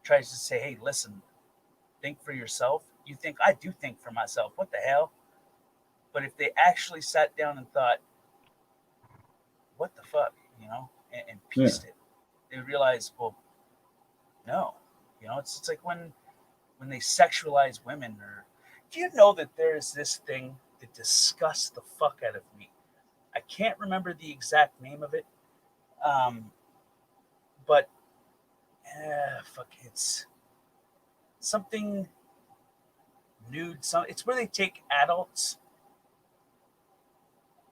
tries to say, hey, listen, think for yourself, you think, I do think for myself. What the hell? But if they actually sat down and thought, what the fuck, you know, and pieced it, they would realize, well, no, you know, it's like when they sexualize women. Or do you know that there is this thing that disgusts the fuck out of me? I can't remember the exact name of it, but fuck, it's something nude. It's where they take adults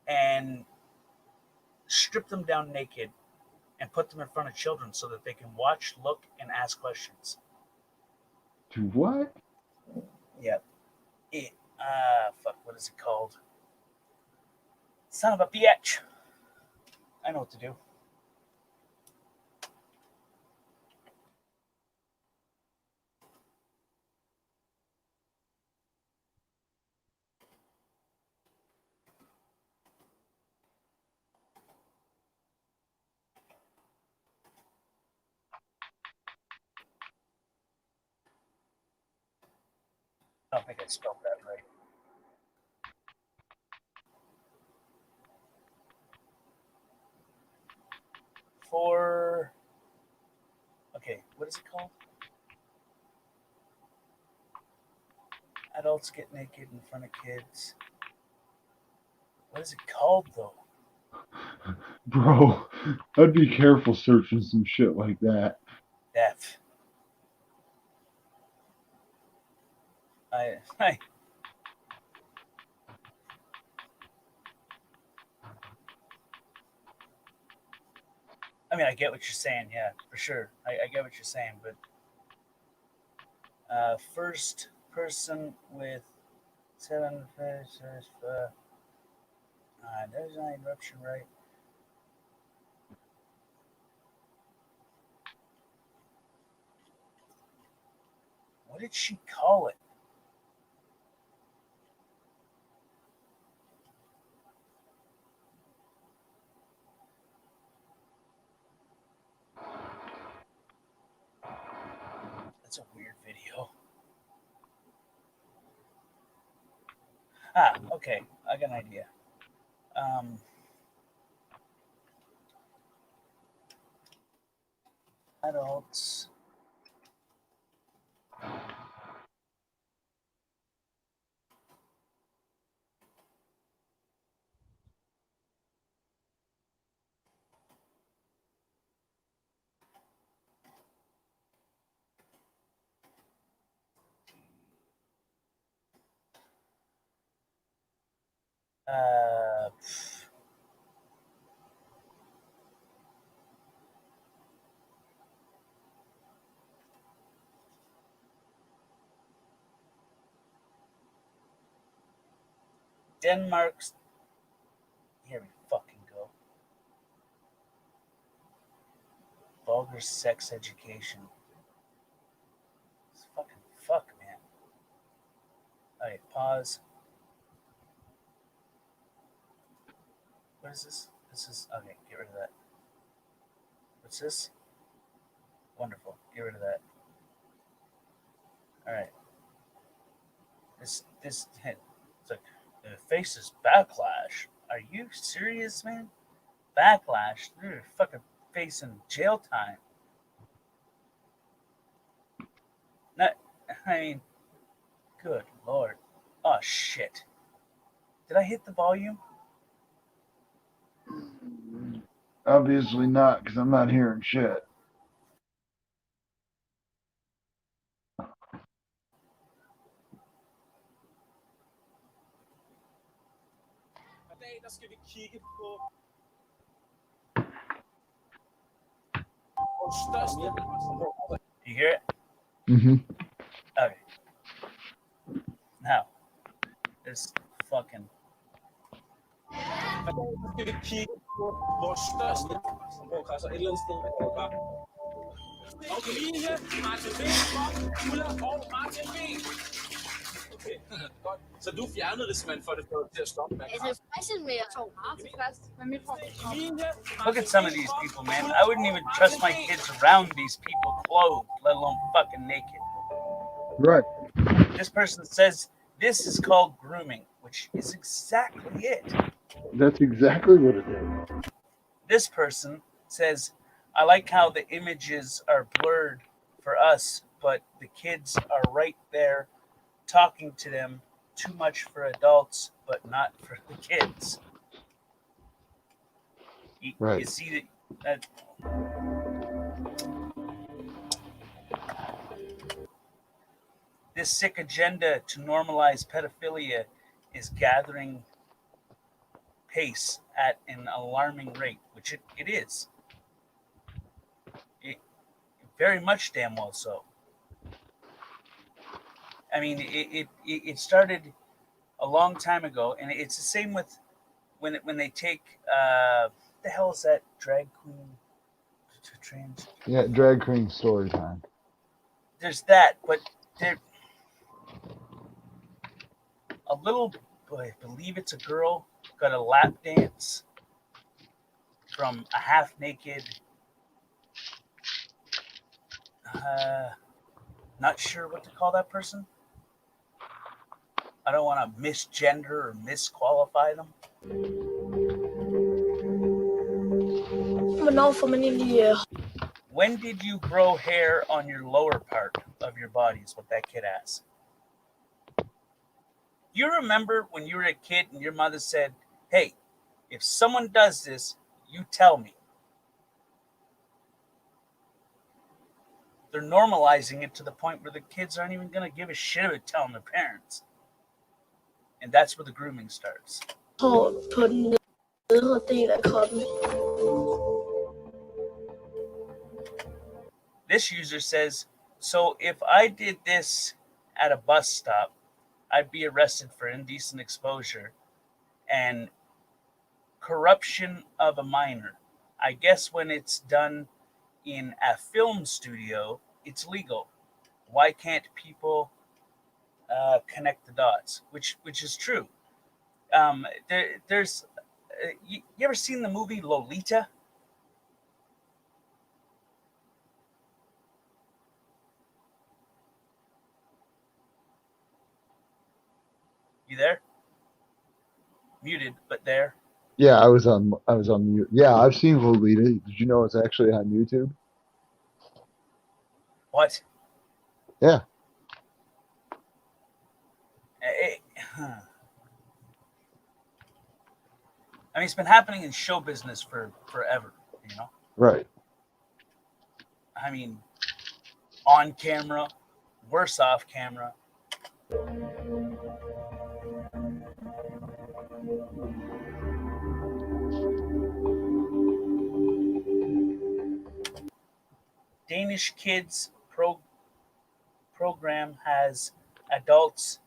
and strip them down naked and put them in front of children so that they can watch, look, and ask questions. To what? Yeah. Fuck, what is it called? Son of a bitch. I know what to do. I don't think I spelled that right. For, okay, what is it called? Adults get naked in front of kids. What is it called, though? Bro, I'd be careful searching some shit like that. Deaf. I mean, I get what you're saying, yeah, for sure. I get what you're saying, but first person with 7 faces, there's an interruption, right? What did she call it? That's a weird video. Okay, I got an idea. Adults. Denmark's. Here we fucking go. Vulgar sex education. It's fucking fuck, man. Alright, pause. What is this? This is. Okay, get rid of that. What's this? Wonderful. Get rid of that. Alright. This. It's like. The faces backlash. Are you serious, man? Backlash? You're fucking facing jail time. Not, I mean, good lord. Oh shit. Did I hit the volume? Obviously not, because I'm not hearing shit. Der skal vi kigge på You hear it? Mm-hmm. Okay. Now, this fucking. Der skal vi kigge på vores største altså et eller andet sted okay, lige her, Martin B, Ulla og Martin B. Okay, godt. Så du fjernede det simpelthen for det til at stoppe, mand. Look at some of these people, man. I wouldn't even trust my kids around these people clothed, let alone fucking naked. Right. This person says this is called grooming, which is exactly it. That's exactly what it is. This person says, I like how the images are blurred for us, but the kids are right there talking to them. Too much for adults, but not for the kids. You see that this sick agenda to normalize pedophilia is gathering pace at an alarming rate, which it is. Very much damn well so. I mean, it started a long time ago, and it's the same with when they take the hell is that drag queen trans? Yeah, drag queen story time. There's that, but there a little, I believe it's a girl, got a lap dance from a half naked. Not sure what to call that person. I don't want to misgender or misqualify them. When did you grow hair on your lower part of your body is what that kid asked. You remember when you were a kid and your mother said, hey, if someone does this, you tell me. They're normalizing it to the point where the kids aren't even going to give a shit about telling their parents. And that's where the grooming starts. This user says, so if I did this at a bus stop, I'd be arrested for indecent exposure and corruption of a minor. I guess when it's done in a film studio, it's legal. Why can't people connect the dots? Which is true. There's you ever seen the movie Lolita? You there? Muted, but there. Yeah, I was on mute. Yeah, I've seen Lolita. Did you know it's actually on YouTube? What? Yeah. I mean, it's been happening in show business for forever, you know? Right. I mean, on camera, worse off camera. Danish kids program has adults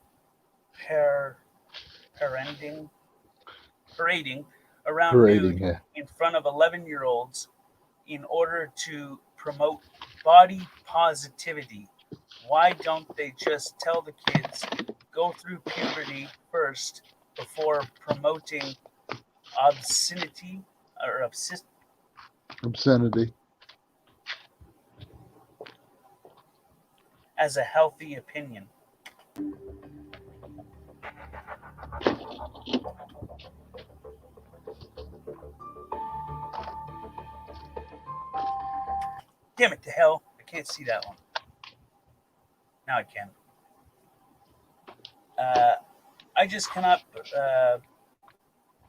parading around nude Yeah. in front of 11-year-olds in order to promote body positivity. Why don't they just tell the kids go through puberty first before promoting obscenity or Obscenity. as a healthy opinion? Damn it to hell. I can't see that one. Now I can. I just cannot.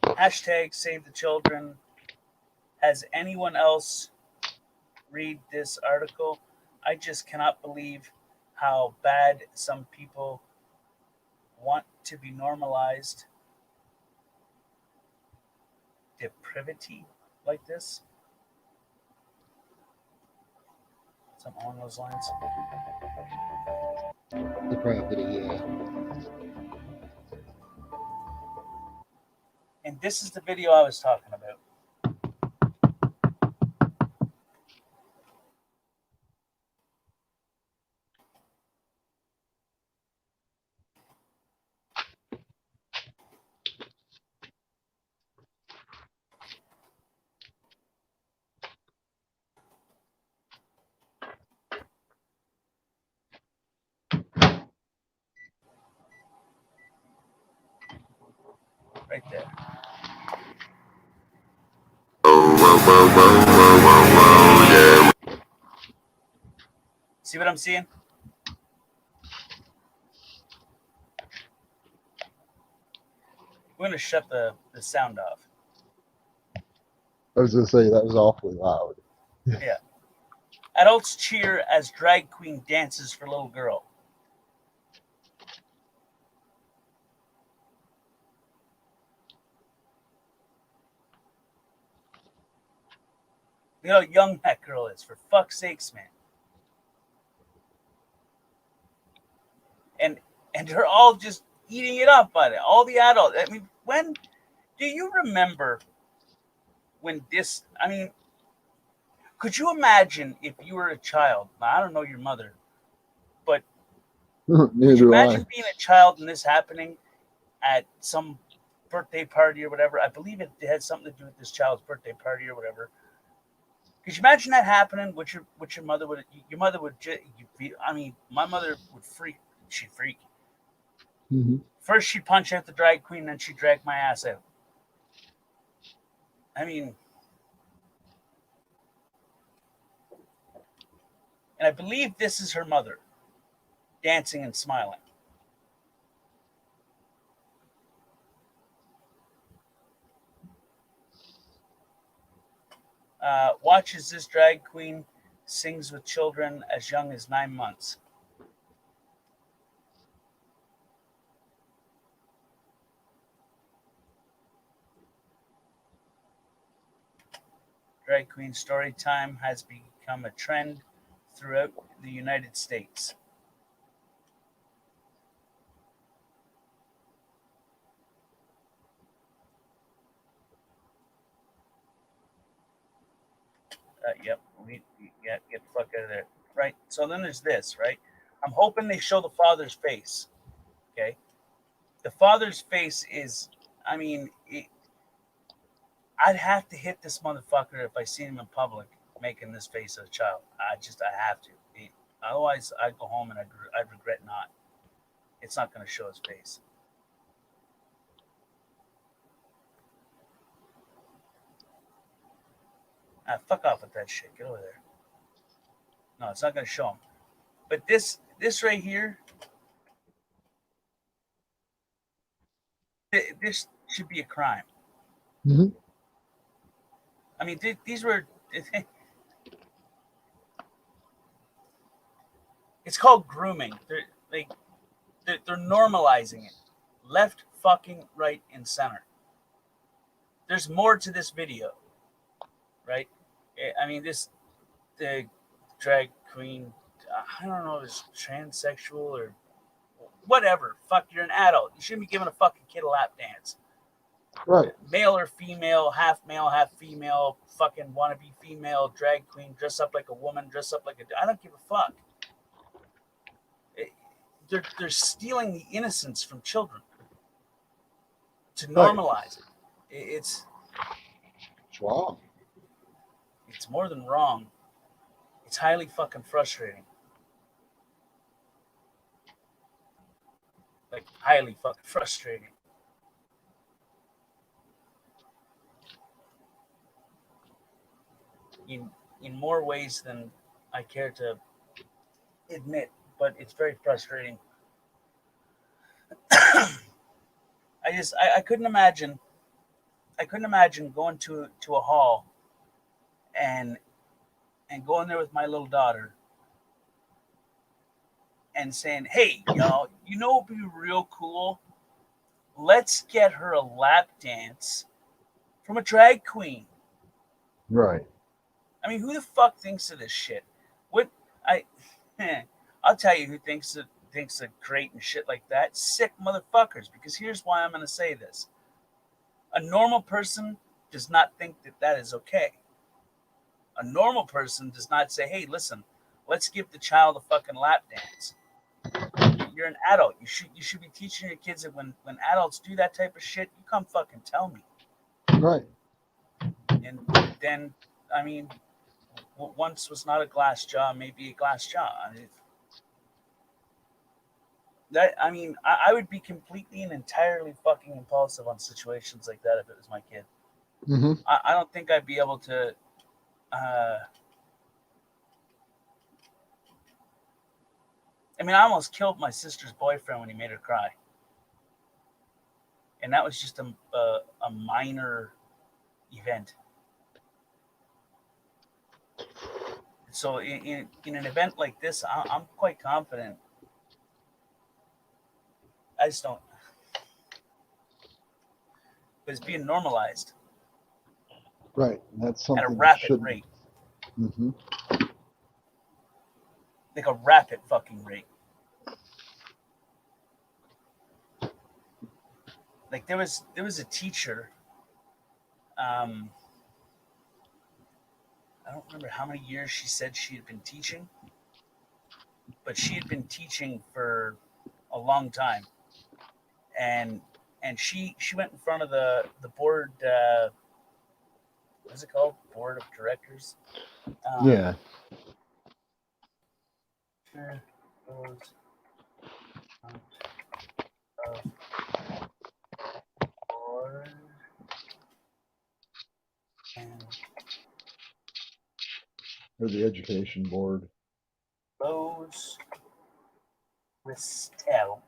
Hashtag save the children. Has anyone else read this article? I just cannot believe how bad some people want to be normalized. Depravity like this. Something along those lines. Depravity, yeah. And this is the video I was talking about. Right there. See what I'm seeing? We're going to shut the sound off. I was gonna say that was awfully loud. Yeah. Adults cheer as drag queen dances for little girl. Look how young that girl is, for fuck's sakes, man. And they're all just eating it up by it. All the adults. I mean, when do you remember when this? I mean, could you imagine if you were a child? Now, I don't know your mother, but could Neither you do I. imagine being a child and this happening at some birthday party or whatever? I believe it had something to do with this child's birthday party or whatever. Could you imagine that happening? What your mother would? Your mother would. I mean, my mother would freak. She'd freak. First she punched out the drag queen, then she dragged my ass out. I mean, and I believe this is her mother, dancing and smiling. Watches this drag queen sings with children as young as 9 months. Drag queen story time has become a trend throughout the United States. Yep, get the fuck out of there. Right. So then there's this, right? I'm hoping they show the father's face. Okay. The father's face is, I mean, I'd have to hit this motherfucker if I see him in public making this face of a child. I have to. Otherwise, I'd go home and I'd regret not. It's not going to show his face. Fuck off with that shit. Get over there. No, it's not going to show him. But this right here, this should be a crime. I mean, these were. It's called grooming. They're normalizing it, left, fucking, right, and center. There's more to this video, right? I mean, the drag queen. I don't know if it's transsexual or whatever. Fuck, you're an adult. You shouldn't be giving a fucking kid a lap dance. Right. Male or female, half female, fucking wannabe female, drag queen, dress up like a woman, dress up like a... I don't give a fuck. They're stealing the innocence from children to normalize it. It's wrong. It's more than wrong. It's highly fucking frustrating. Like, highly fucking frustrating. In more ways than I care to admit, but it's very frustrating. I couldn't imagine going to a hall and going there with my little daughter and saying, hey, y'all, you know what would be real cool? Let's get her a lap dance from a drag queen. Right. I mean, who the fuck thinks of this shit? I'll tell you who thinks of great and shit like that. Sick motherfuckers. Because here's why I'm going to say this. A normal person does not think that is okay. A normal person does not say, hey, listen, let's give the child a fucking lap dance. You're an adult. You should be teaching your kids that when adults do that type of shit, you come fucking tell me. Right. And then, I mean, what once was not a glass jaw may be a glass jaw. I would be completely and entirely fucking impulsive on situations like that if it was my kid. I don't think I'd be able to. I almost killed my sister's boyfriend when he made her cry, and that was just a minor event. So in an event like this, I'm quite confident. I just don't. But it's being normalized. Right. That's something at a rapid rate. Like a rapid fucking rate. Like there was a teacher. I don't remember how many years she said she had been teaching, but she had been teaching for a long time, and she went in front of the board. What's it called? Board of directors. Yeah. board and Or the education board. Rose Ristel.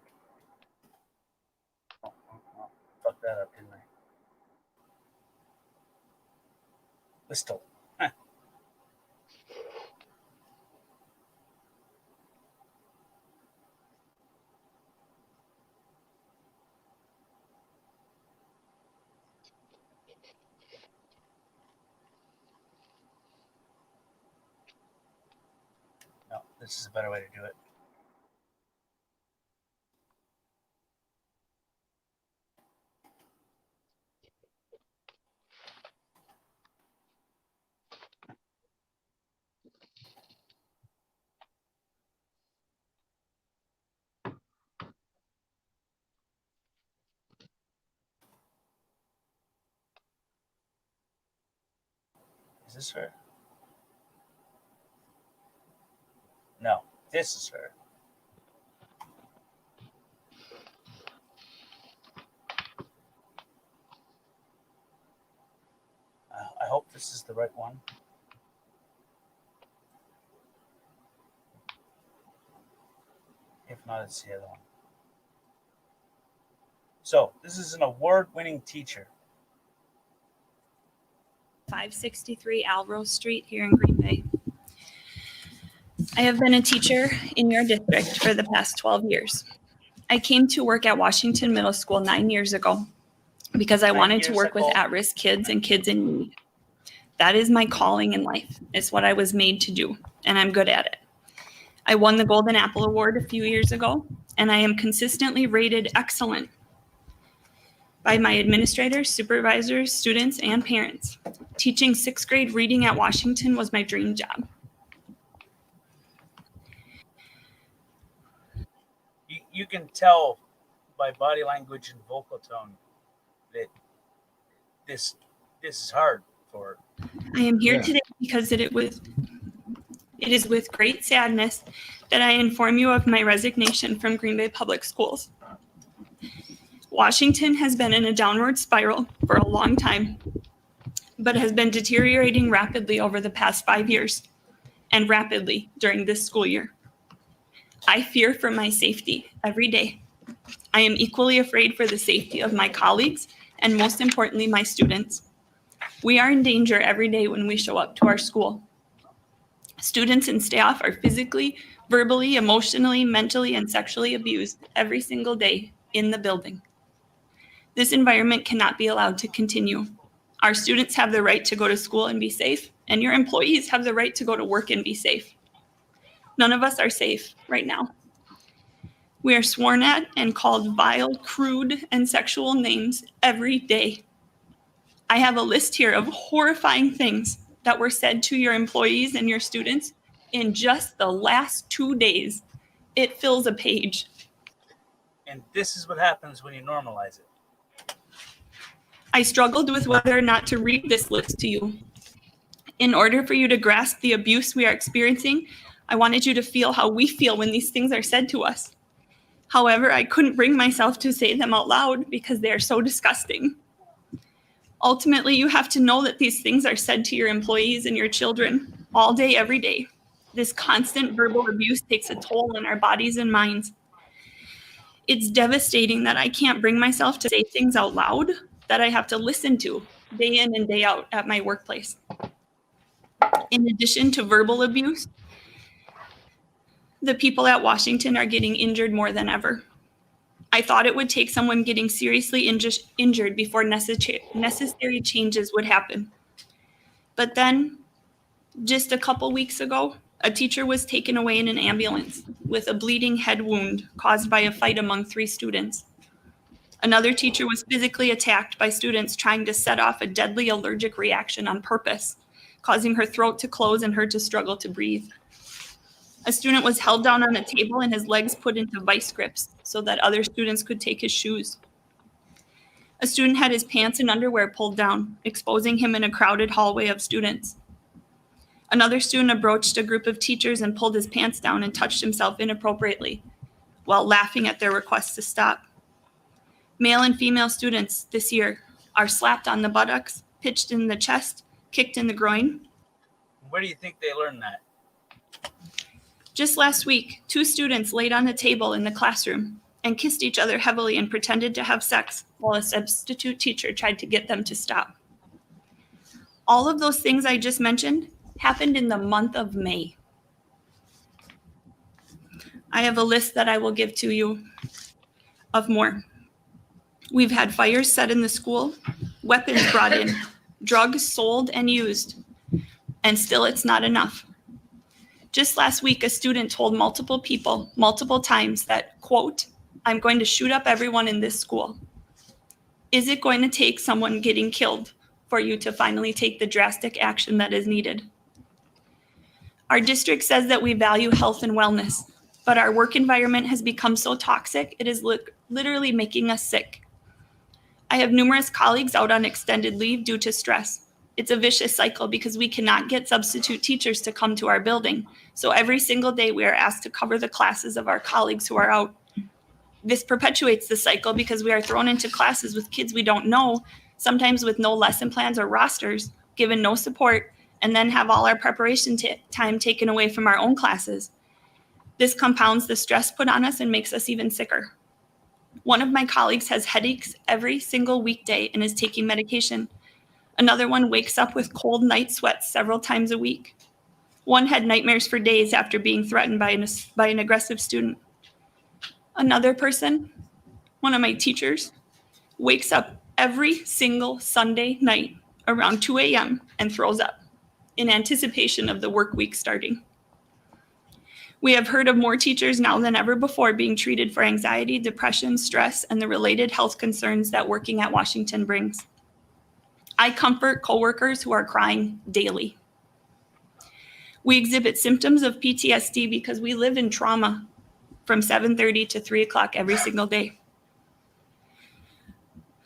Fuck that up, didn't I? Listel. Huh. No, this is a better way to do it. Is this her? No, this is her. I hope this is the right one. If not, it's the other one. So, this is an award-winning teacher. 563 Alrose Street here in Green Bay. I have been a teacher in your district for the past 12 years. I came to work at Washington Middle School 9 years ago because I wanted to work with at-risk kids and kids in need. That is my calling in life. It's what I was made to do, and I'm good at it. I won the Golden Apple Award a few years ago, and I am consistently rated excellent by my administrators, supervisors, students, and parents. Teaching 6th grade reading at Washington was my dream job. You can tell by body language and vocal tone that this is hard for her. I am here today because it is with great sadness that I inform you of my resignation from Green Bay Public Schools. Washington has been in a downward spiral for a long time, but has been deteriorating rapidly over the past 5 years and rapidly during this school year. I fear for my safety every day. I am equally afraid for the safety of my colleagues and, most importantly, my students. We are in danger every day when we show up to our school. Students and staff are physically, verbally, emotionally, mentally, and sexually abused every single day in the building. This environment cannot be allowed to continue. Our students have the right to go to school and be safe, and your employees have the right to go to work and be safe. None of us are safe right now. We are sworn at and called vile, crude, and sexual names every day. I have a list here of horrifying things that were said to your employees and your students in just the last 2 days. It fills a page. And this is what happens when you normalize it. I struggled with whether or not to read this list to you. In order for you to grasp the abuse we are experiencing, I wanted you to feel how we feel when these things are said to us. However, I couldn't bring myself to say them out loud because they are so disgusting. Ultimately, you have to know that these things are said to your employees and your children all day, every day. This constant verbal abuse takes a toll on our bodies and minds. It's devastating that I can't bring myself to say things out loud that I have to listen to day in and day out at my workplace. In addition to verbal abuse, the people at Washington are getting injured more than ever. I thought it would take someone getting seriously injured before necessary changes would happen. But then, just a couple weeks ago, a teacher was taken away in an ambulance with a bleeding head wound caused by a fight among 3 students. Another teacher was physically attacked by students trying to set off a deadly allergic reaction on purpose, causing her throat to close and her to struggle to breathe. A student was held down on a table and his legs put into vice grips so that other students could take his shoes. A student had his pants and underwear pulled down, exposing him in a crowded hallway of students. Another student approached a group of teachers and pulled his pants down and touched himself inappropriately while laughing at their request to stop. Male and female students this year are slapped on the buttocks, pitched in the chest, kicked in the groin. Where do you think they learned that? Just last week, 2 students laid on a table in the classroom and kissed each other heavily and pretended to have sex while a substitute teacher tried to get them to stop. All of those things I just mentioned happened in the month of May. I have a list that I will give to you of more. We've had fires set in the school, weapons brought in, drugs sold and used, and still it's not enough. Just last week, a student told multiple people, multiple times that, quote, "I'm going to shoot up everyone in this school." Is it going to take someone getting killed for you to finally take the drastic action that is needed? Our district says that we value health and wellness, but our work environment has become so toxic, it is literally making us sick. I have numerous colleagues out on extended leave due to stress. It's a vicious cycle because we cannot get substitute teachers to come to our building. So every single day we are asked to cover the classes of our colleagues who are out. This perpetuates the cycle because we are thrown into classes with kids we don't know, sometimes with no lesson plans or rosters, given no support, and then have all our preparation time taken away from our own classes. This compounds the stress put on us and makes us even sicker. One of my colleagues has headaches every single weekday and is taking medication. Another one wakes up with cold night sweats several times a week. One had nightmares for days after being threatened by an aggressive student. Another person, one of my teachers, wakes up every single Sunday night around 2 a.m. and throws up in anticipation of the work week starting. We have heard of more teachers now than ever before being treated for anxiety, depression, stress, and the related health concerns that working at Washington brings. I comfort coworkers who are crying daily. We exhibit symptoms of PTSD because we live in trauma from 7:30 to 3 o'clock every single day.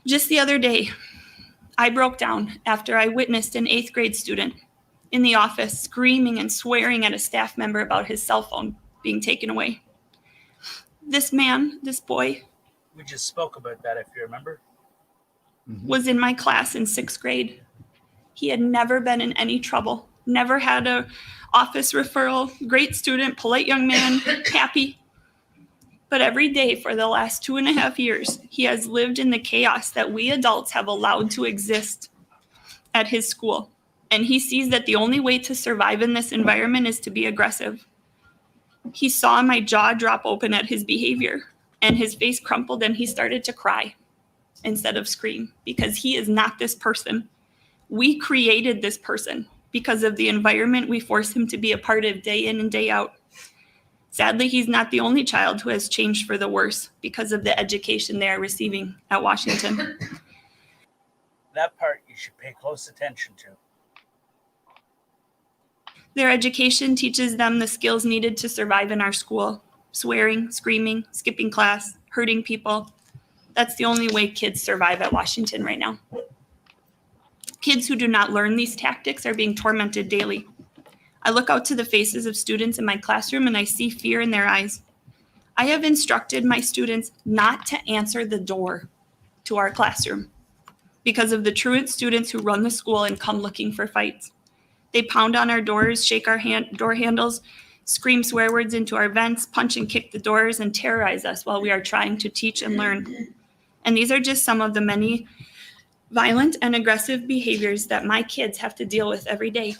Just the other day, I broke down after I witnessed an 8th grade student in the office screaming and swearing at a staff member about his cell phone being taken away. This man, this boy, We just spoke about that, if you remember. was in my class in 6th grade. He had never been in any trouble, never had a office referral, great student, polite young man, happy. But every day for the last 2.5 years, he has lived in the chaos that we adults have allowed to exist at his school. And he sees that the only way to survive in this environment is to be aggressive. He saw my jaw drop open at his behavior, and his face crumpled, and he started to cry instead of scream, because he is not this person. We created this person because of the environment we force him to be a part of day in and day out. Sadly, he's not the only child who has changed for the worse because of the education they are receiving at Washington. That part you should pay close attention to. Their education teaches them the skills needed to survive in our school: swearing, screaming, skipping class, hurting people. That's the only way kids survive at Washington right now. Kids who do not learn these tactics are being tormented daily. I look out to the faces of students in my classroom and I see fear in their eyes. I have instructed my students not to answer the door to our classroom because of the truant students who run the school and come looking for fights. They pound on our doors, shake our door handles, scream swear words into our vents, punch and kick the doors, and terrorize us while we are trying to teach and learn. And these are just some of the many violent and aggressive behaviors that my kids have to deal with every day.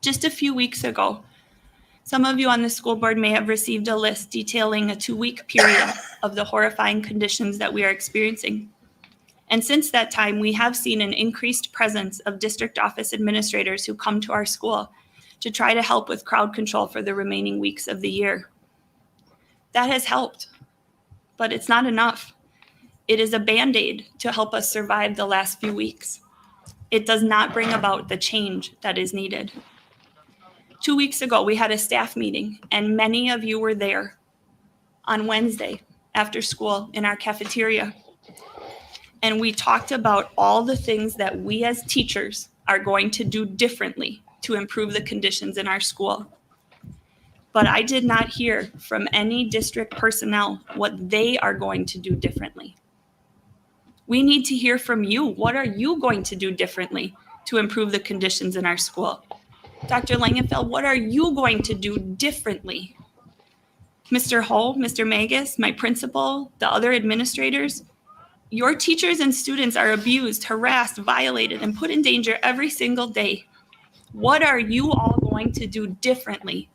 Just a few weeks ago, some of you on the school board may have received a list detailing a 2-week period of the horrifying conditions that we are experiencing. And since that time, we have seen an increased presence of district office administrators who come to our school to try to help with crowd control for the remaining weeks of the year. That has helped, but it's not enough. It is a Band-Aid to help us survive the last few weeks. It does not bring about the change that is needed. 2 weeks ago, we had a staff meeting, and many of you were there on Wednesday after school in our cafeteria. And we talked about all the things that we as teachers are going to do differently to improve the conditions in our school. but I did not hear from any district personnel what they are going to do differently. We need to hear from you. What are you going to do differently to improve the conditions in our school? Dr. Langenfeld, what are you going to do differently? Mr. Hull, Mr. Magus, my principal, the other administrators, your teachers and students are abused, harassed, violated, and put in danger every single day. What are you all going to do differently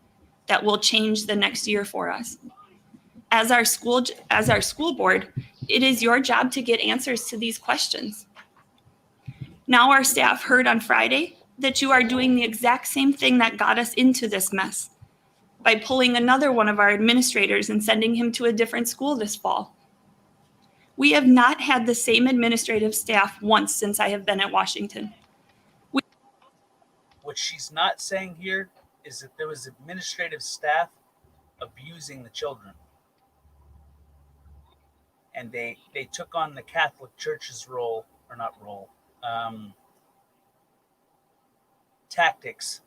that will change the next year for us? As our school board, it is your job to get answers to these questions. Now our staff heard on Friday that you are doing the exact same thing that got us into this mess by pulling another one of our administrators and sending him to a different school this fall. We have not had the same administrative staff once since I have been at Washington. What she's not saying here is that there was administrative staff abusing the children. And they took on the Catholic Church's tactics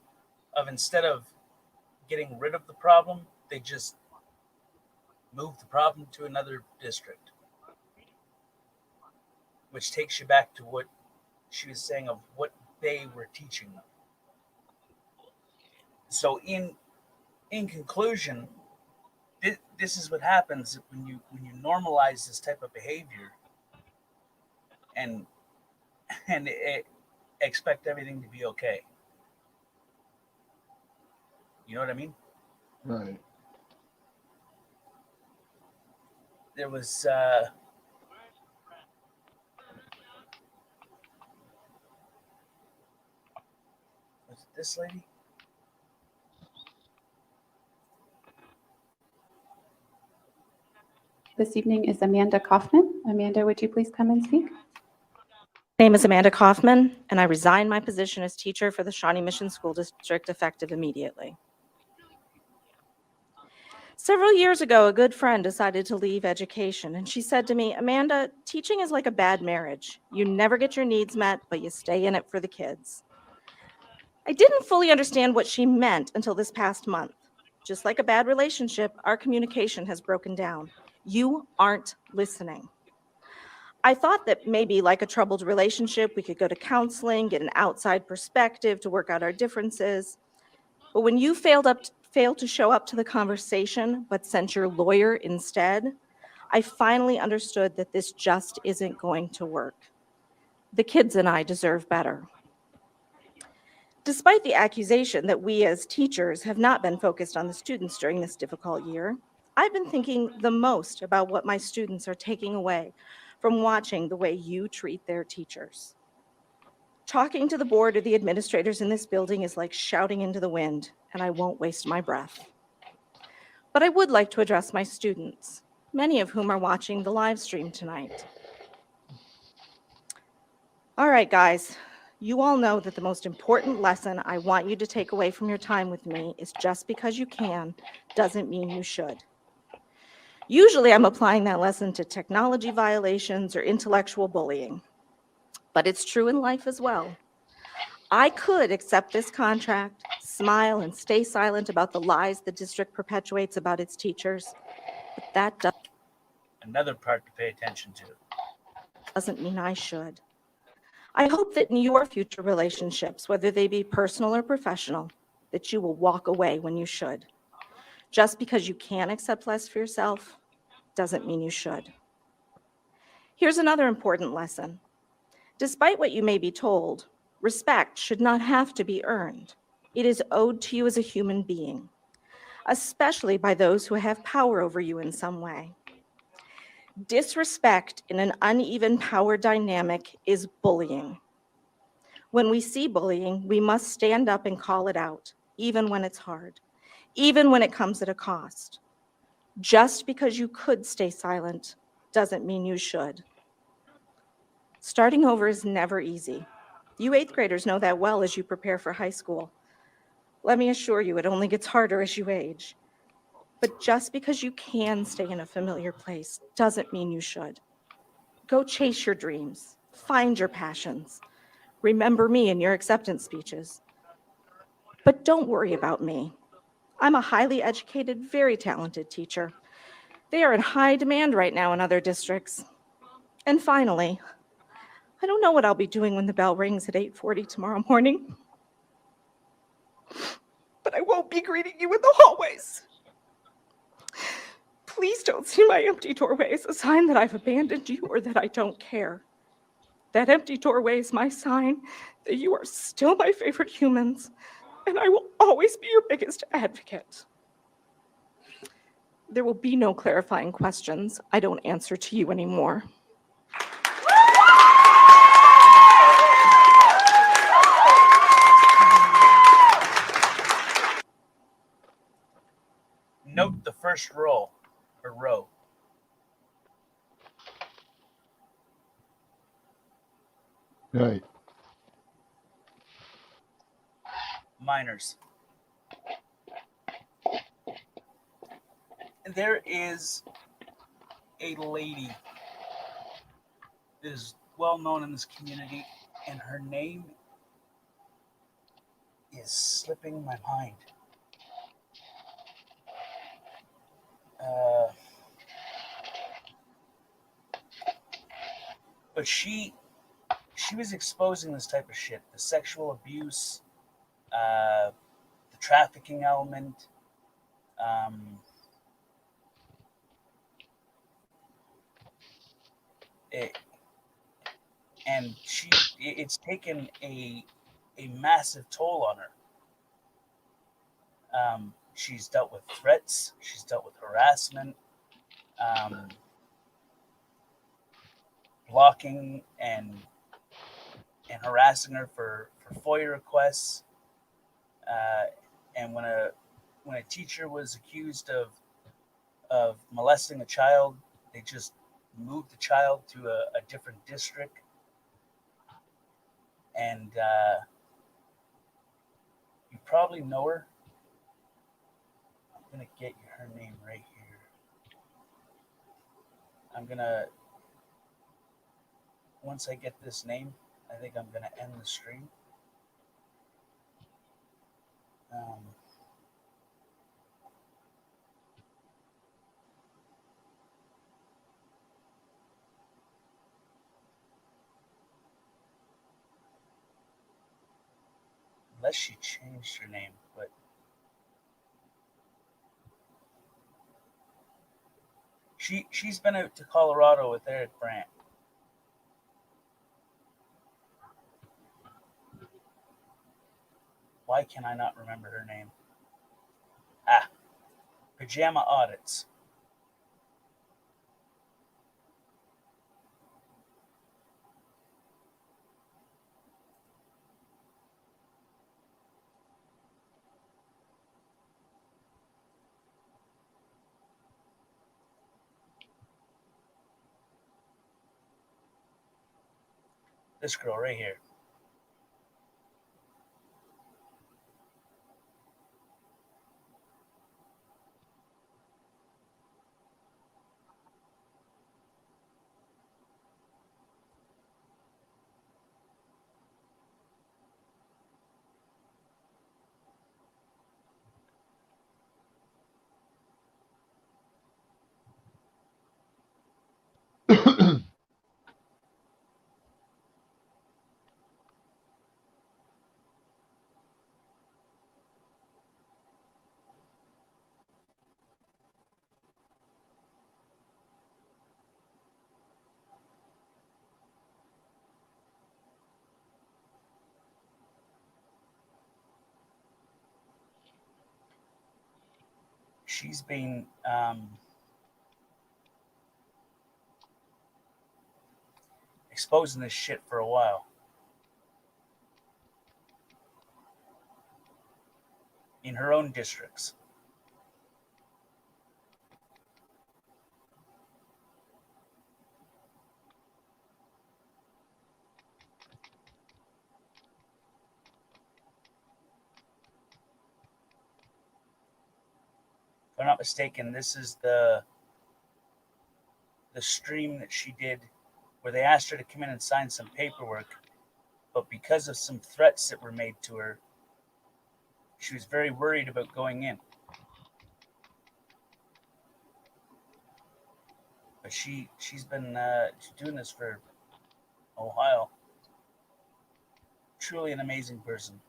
of, instead of getting rid of the problem, they just moved the problem to another district. Which takes you back to what she was saying of what they were teaching them. So in conclusion, this is what happens when you normalize this type of behavior and expect everything to be okay. You know what I mean? Right. There was it this lady? This evening is Amanda Kaufman. Amanda, would you please come and speak? My name is Amanda Kaufman, and I resign my position as teacher for the Shawnee Mission School District effective immediately. Several years ago, a good friend decided to leave education, and she said to me, Amanda, teaching is like a bad marriage. You never get your needs met, but you stay in it for the kids. I didn't fully understand what she meant until this past month. Just like a bad relationship, our communication has broken down. You aren't listening. I thought that maybe like a troubled relationship, we could go to counseling, get an outside perspective to work out our differences. But when you failed to show up to the conversation, but sent your lawyer instead, I finally understood that this just isn't going to work. The kids and I deserve better. Despite the accusation that we as teachers have not been focused on the students during this difficult year, I've been thinking the most about what my students are taking away from watching the way you treat their teachers. Talking to the board or the administrators in this building is like shouting into the wind, and I won't waste my breath. But I would like to address my students, many of whom are watching the live stream tonight. All right, guys, you all know that the most important lesson I want you to take away from your time with me is just because you can doesn't mean you should. Usually I'm applying that lesson to technology violations or intellectual bullying, but it's true in life as well. I could accept this contract, smile, and stay silent about the lies the district perpetuates about its teachers, but that another part to pay attention to. Doesn't mean I should. I hope that in your future relationships, whether they be personal or professional, that you will walk away when you should. Just because you can accept less for yourself doesn't mean you should. Here's another important lesson. Despite what you may be told, respect should not have to be earned. It is owed to you as a human being, especially by those who have power over you in some way. Disrespect in an uneven power dynamic is bullying. When we see bullying, we must stand up and call it out, even when it's hard, even when it comes at a cost. Just because you could stay silent doesn't mean you should. Starting over is never easy. You 8th graders know that well as you prepare for high school. Let me assure you, it only gets harder as you age. But just because you can stay in a familiar place doesn't mean you should. Go chase your dreams, find your passions. Remember me in your acceptance speeches. But don't worry about me. I'm a highly educated, very talented teacher. They are in high demand right now in other districts. And finally, I don't know what I'll be doing when the bell rings at 8:40 tomorrow morning. But I won't be greeting you in the hallways. Please don't see my empty doorway as a sign that I've abandoned you or that I don't care. That empty doorway is my sign that you are still my favorite humans, and I will always be your biggest advocate. There will be no clarifying questions. I don't answer to you anymore. Note the first row. Right. Minors. There is a lady that is well known in this community, and her name is slipping my mind. But she was exposing this type of shit, the sexual abuse, the trafficking element, and it's taken a massive toll on her. She's dealt with threats, she's dealt with harassment, blocking and harassing her for FOIA requests. And when a teacher was accused of molesting a child, they just moved the child to a different district. And you probably know her. I'm going to get you her name right here. Once I get this name, I think I'm going to end the stream. Unless she changed her name, but she's been out to Colorado with Eric Brandt. Why can I not remember her name? Pajama Audits. This girl right here. She's been exposing this shit for a while. In her own districts. If I'm not mistaken, this is the stream that she did where they asked her to come in and sign some paperwork, but because of some threats that were made to her, she was very worried about going in. but she's been doing this for a while. Truly an amazing person.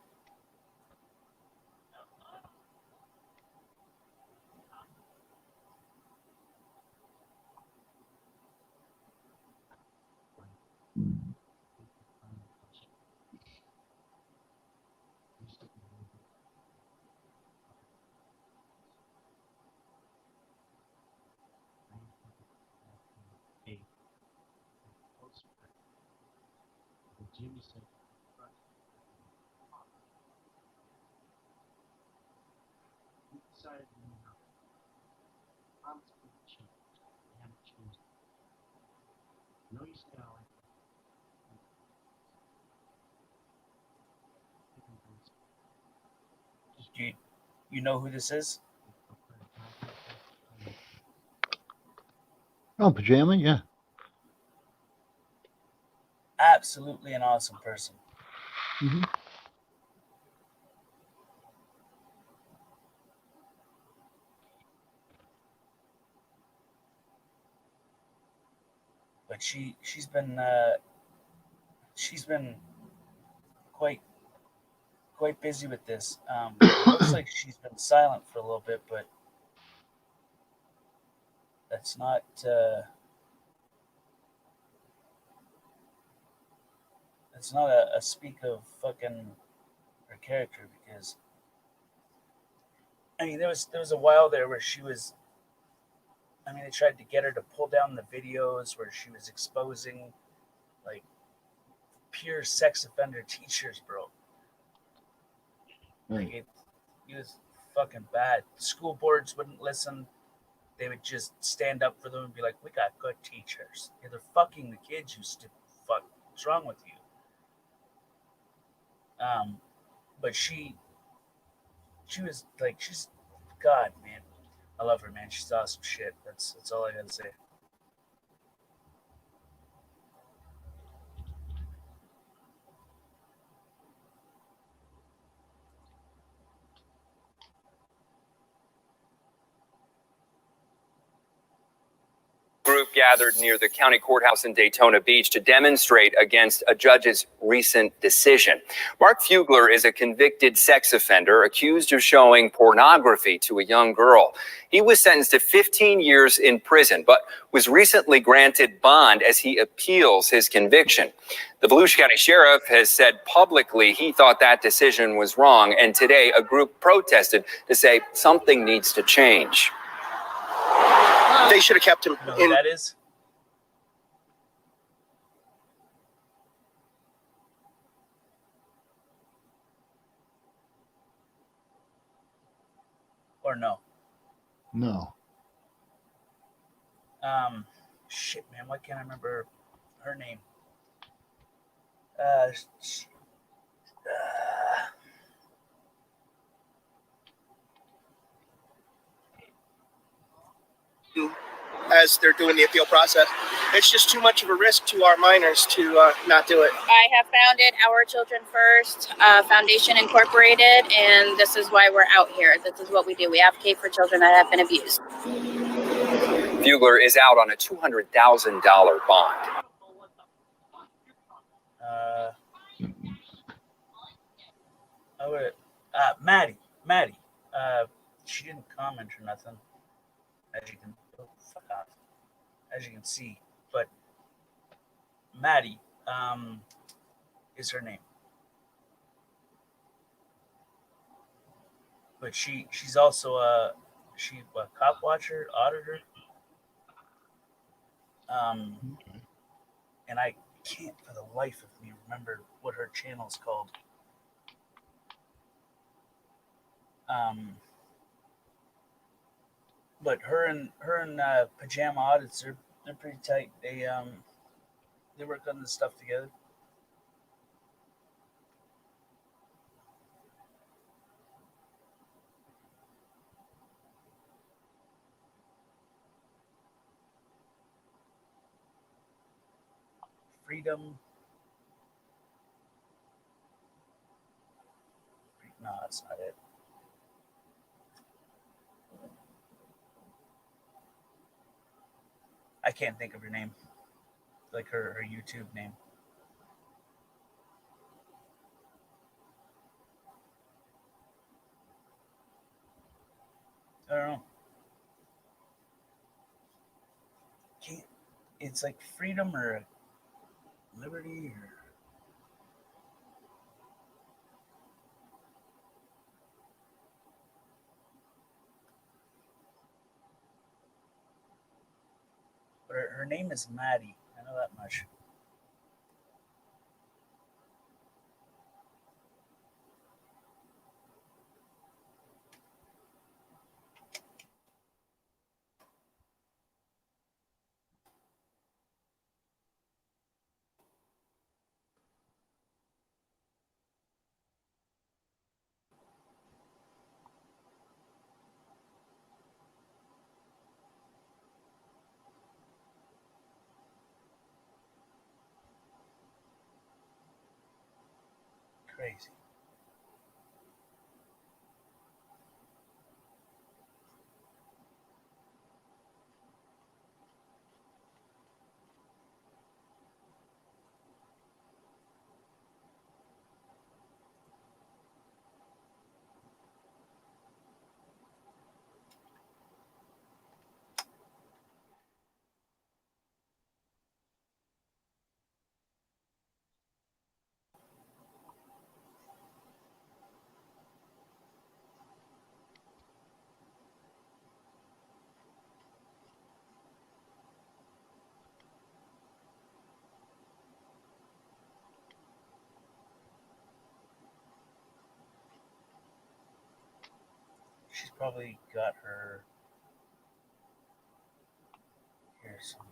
You know who this is? Oh, Pajama, yeah. Absolutely an awesome person. Mm-hmm. But she's been quite busy with this. Looks like she's been silent for a little bit, but that's not a speak of fucking her character, because I mean there was a while there where she was, I mean, they tried to get her to pull down the videos where she was exposing like pure sex offender teachers, bro. Like it was fucking bad. School boards wouldn't listen. They would just stand up for them and be like, "We got good teachers. Yeah, they're fucking the kids, you stupid fuck. What's wrong with you?" But she was like, she's God, man. I love her, man. She's awesome shit. That's all I gotta say. Group gathered near the county courthouse in Daytona Beach to demonstrate against a judge's recent decision. Mark Fugler is a convicted sex offender accused of showing pornography to a young girl. He was sentenced to 15 years in prison, but was recently granted bond as he appeals his conviction. The Volusia County Sheriff has said publicly he thought that decision was wrong, and today a group protested to say something needs to change. They should have kept him You know who that is? Or no? No. Shit, man. Why can't I remember her name? As they're doing the appeal process. It's just too much of a risk to our minors to not do it. I have founded Our Children First Foundation Incorporated, and this is why we're out here. This is what we do. We advocate for children that have been abused. Fugler is out on a $200,000 bond. Maddie. She didn't comment or nothing. As you can, fuck off. As you can see, but Maddie, is her name. But she's also a cop watcher, auditor. And I can't for the life of me remember what her channel's called. But her and Pajama Audits, they're pretty tight. They work on this stuff together. Freedom. No, that's not it. I I can't think of her name, like her YouTube name. I don't know. Can't, it's like freedom or liberty or. But her name is Maddie. I know that much. Crazy. She's probably got her here somewhere.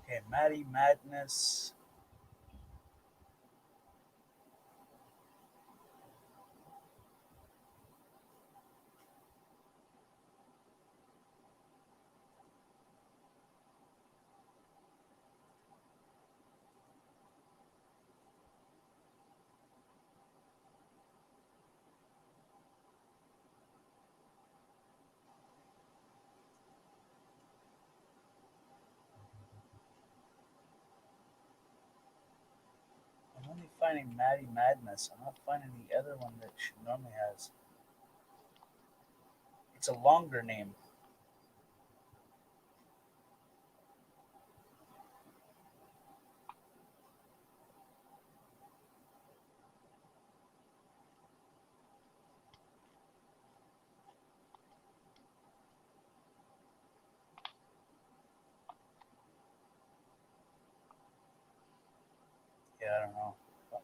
Okay, Maddie Madness. I'm only finding Maddie Madness. I'm not finding the other one that she normally has. It's a longer name. Yeah, I don't know. Fuck.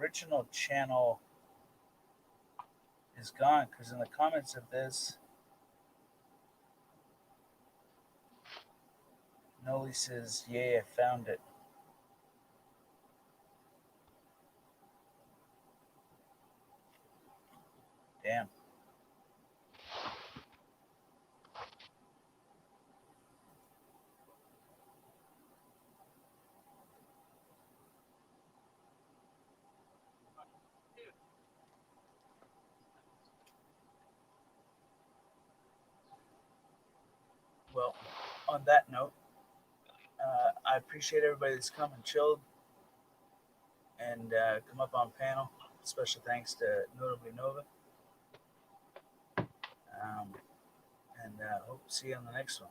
original channel is gone because in the comments of this, Noli says, "Yay, I found it." Damn. Well, on that note, I appreciate everybody that's come and chilled and come up on panel. Special thanks to Notably Nova. And hope to see you on the next one.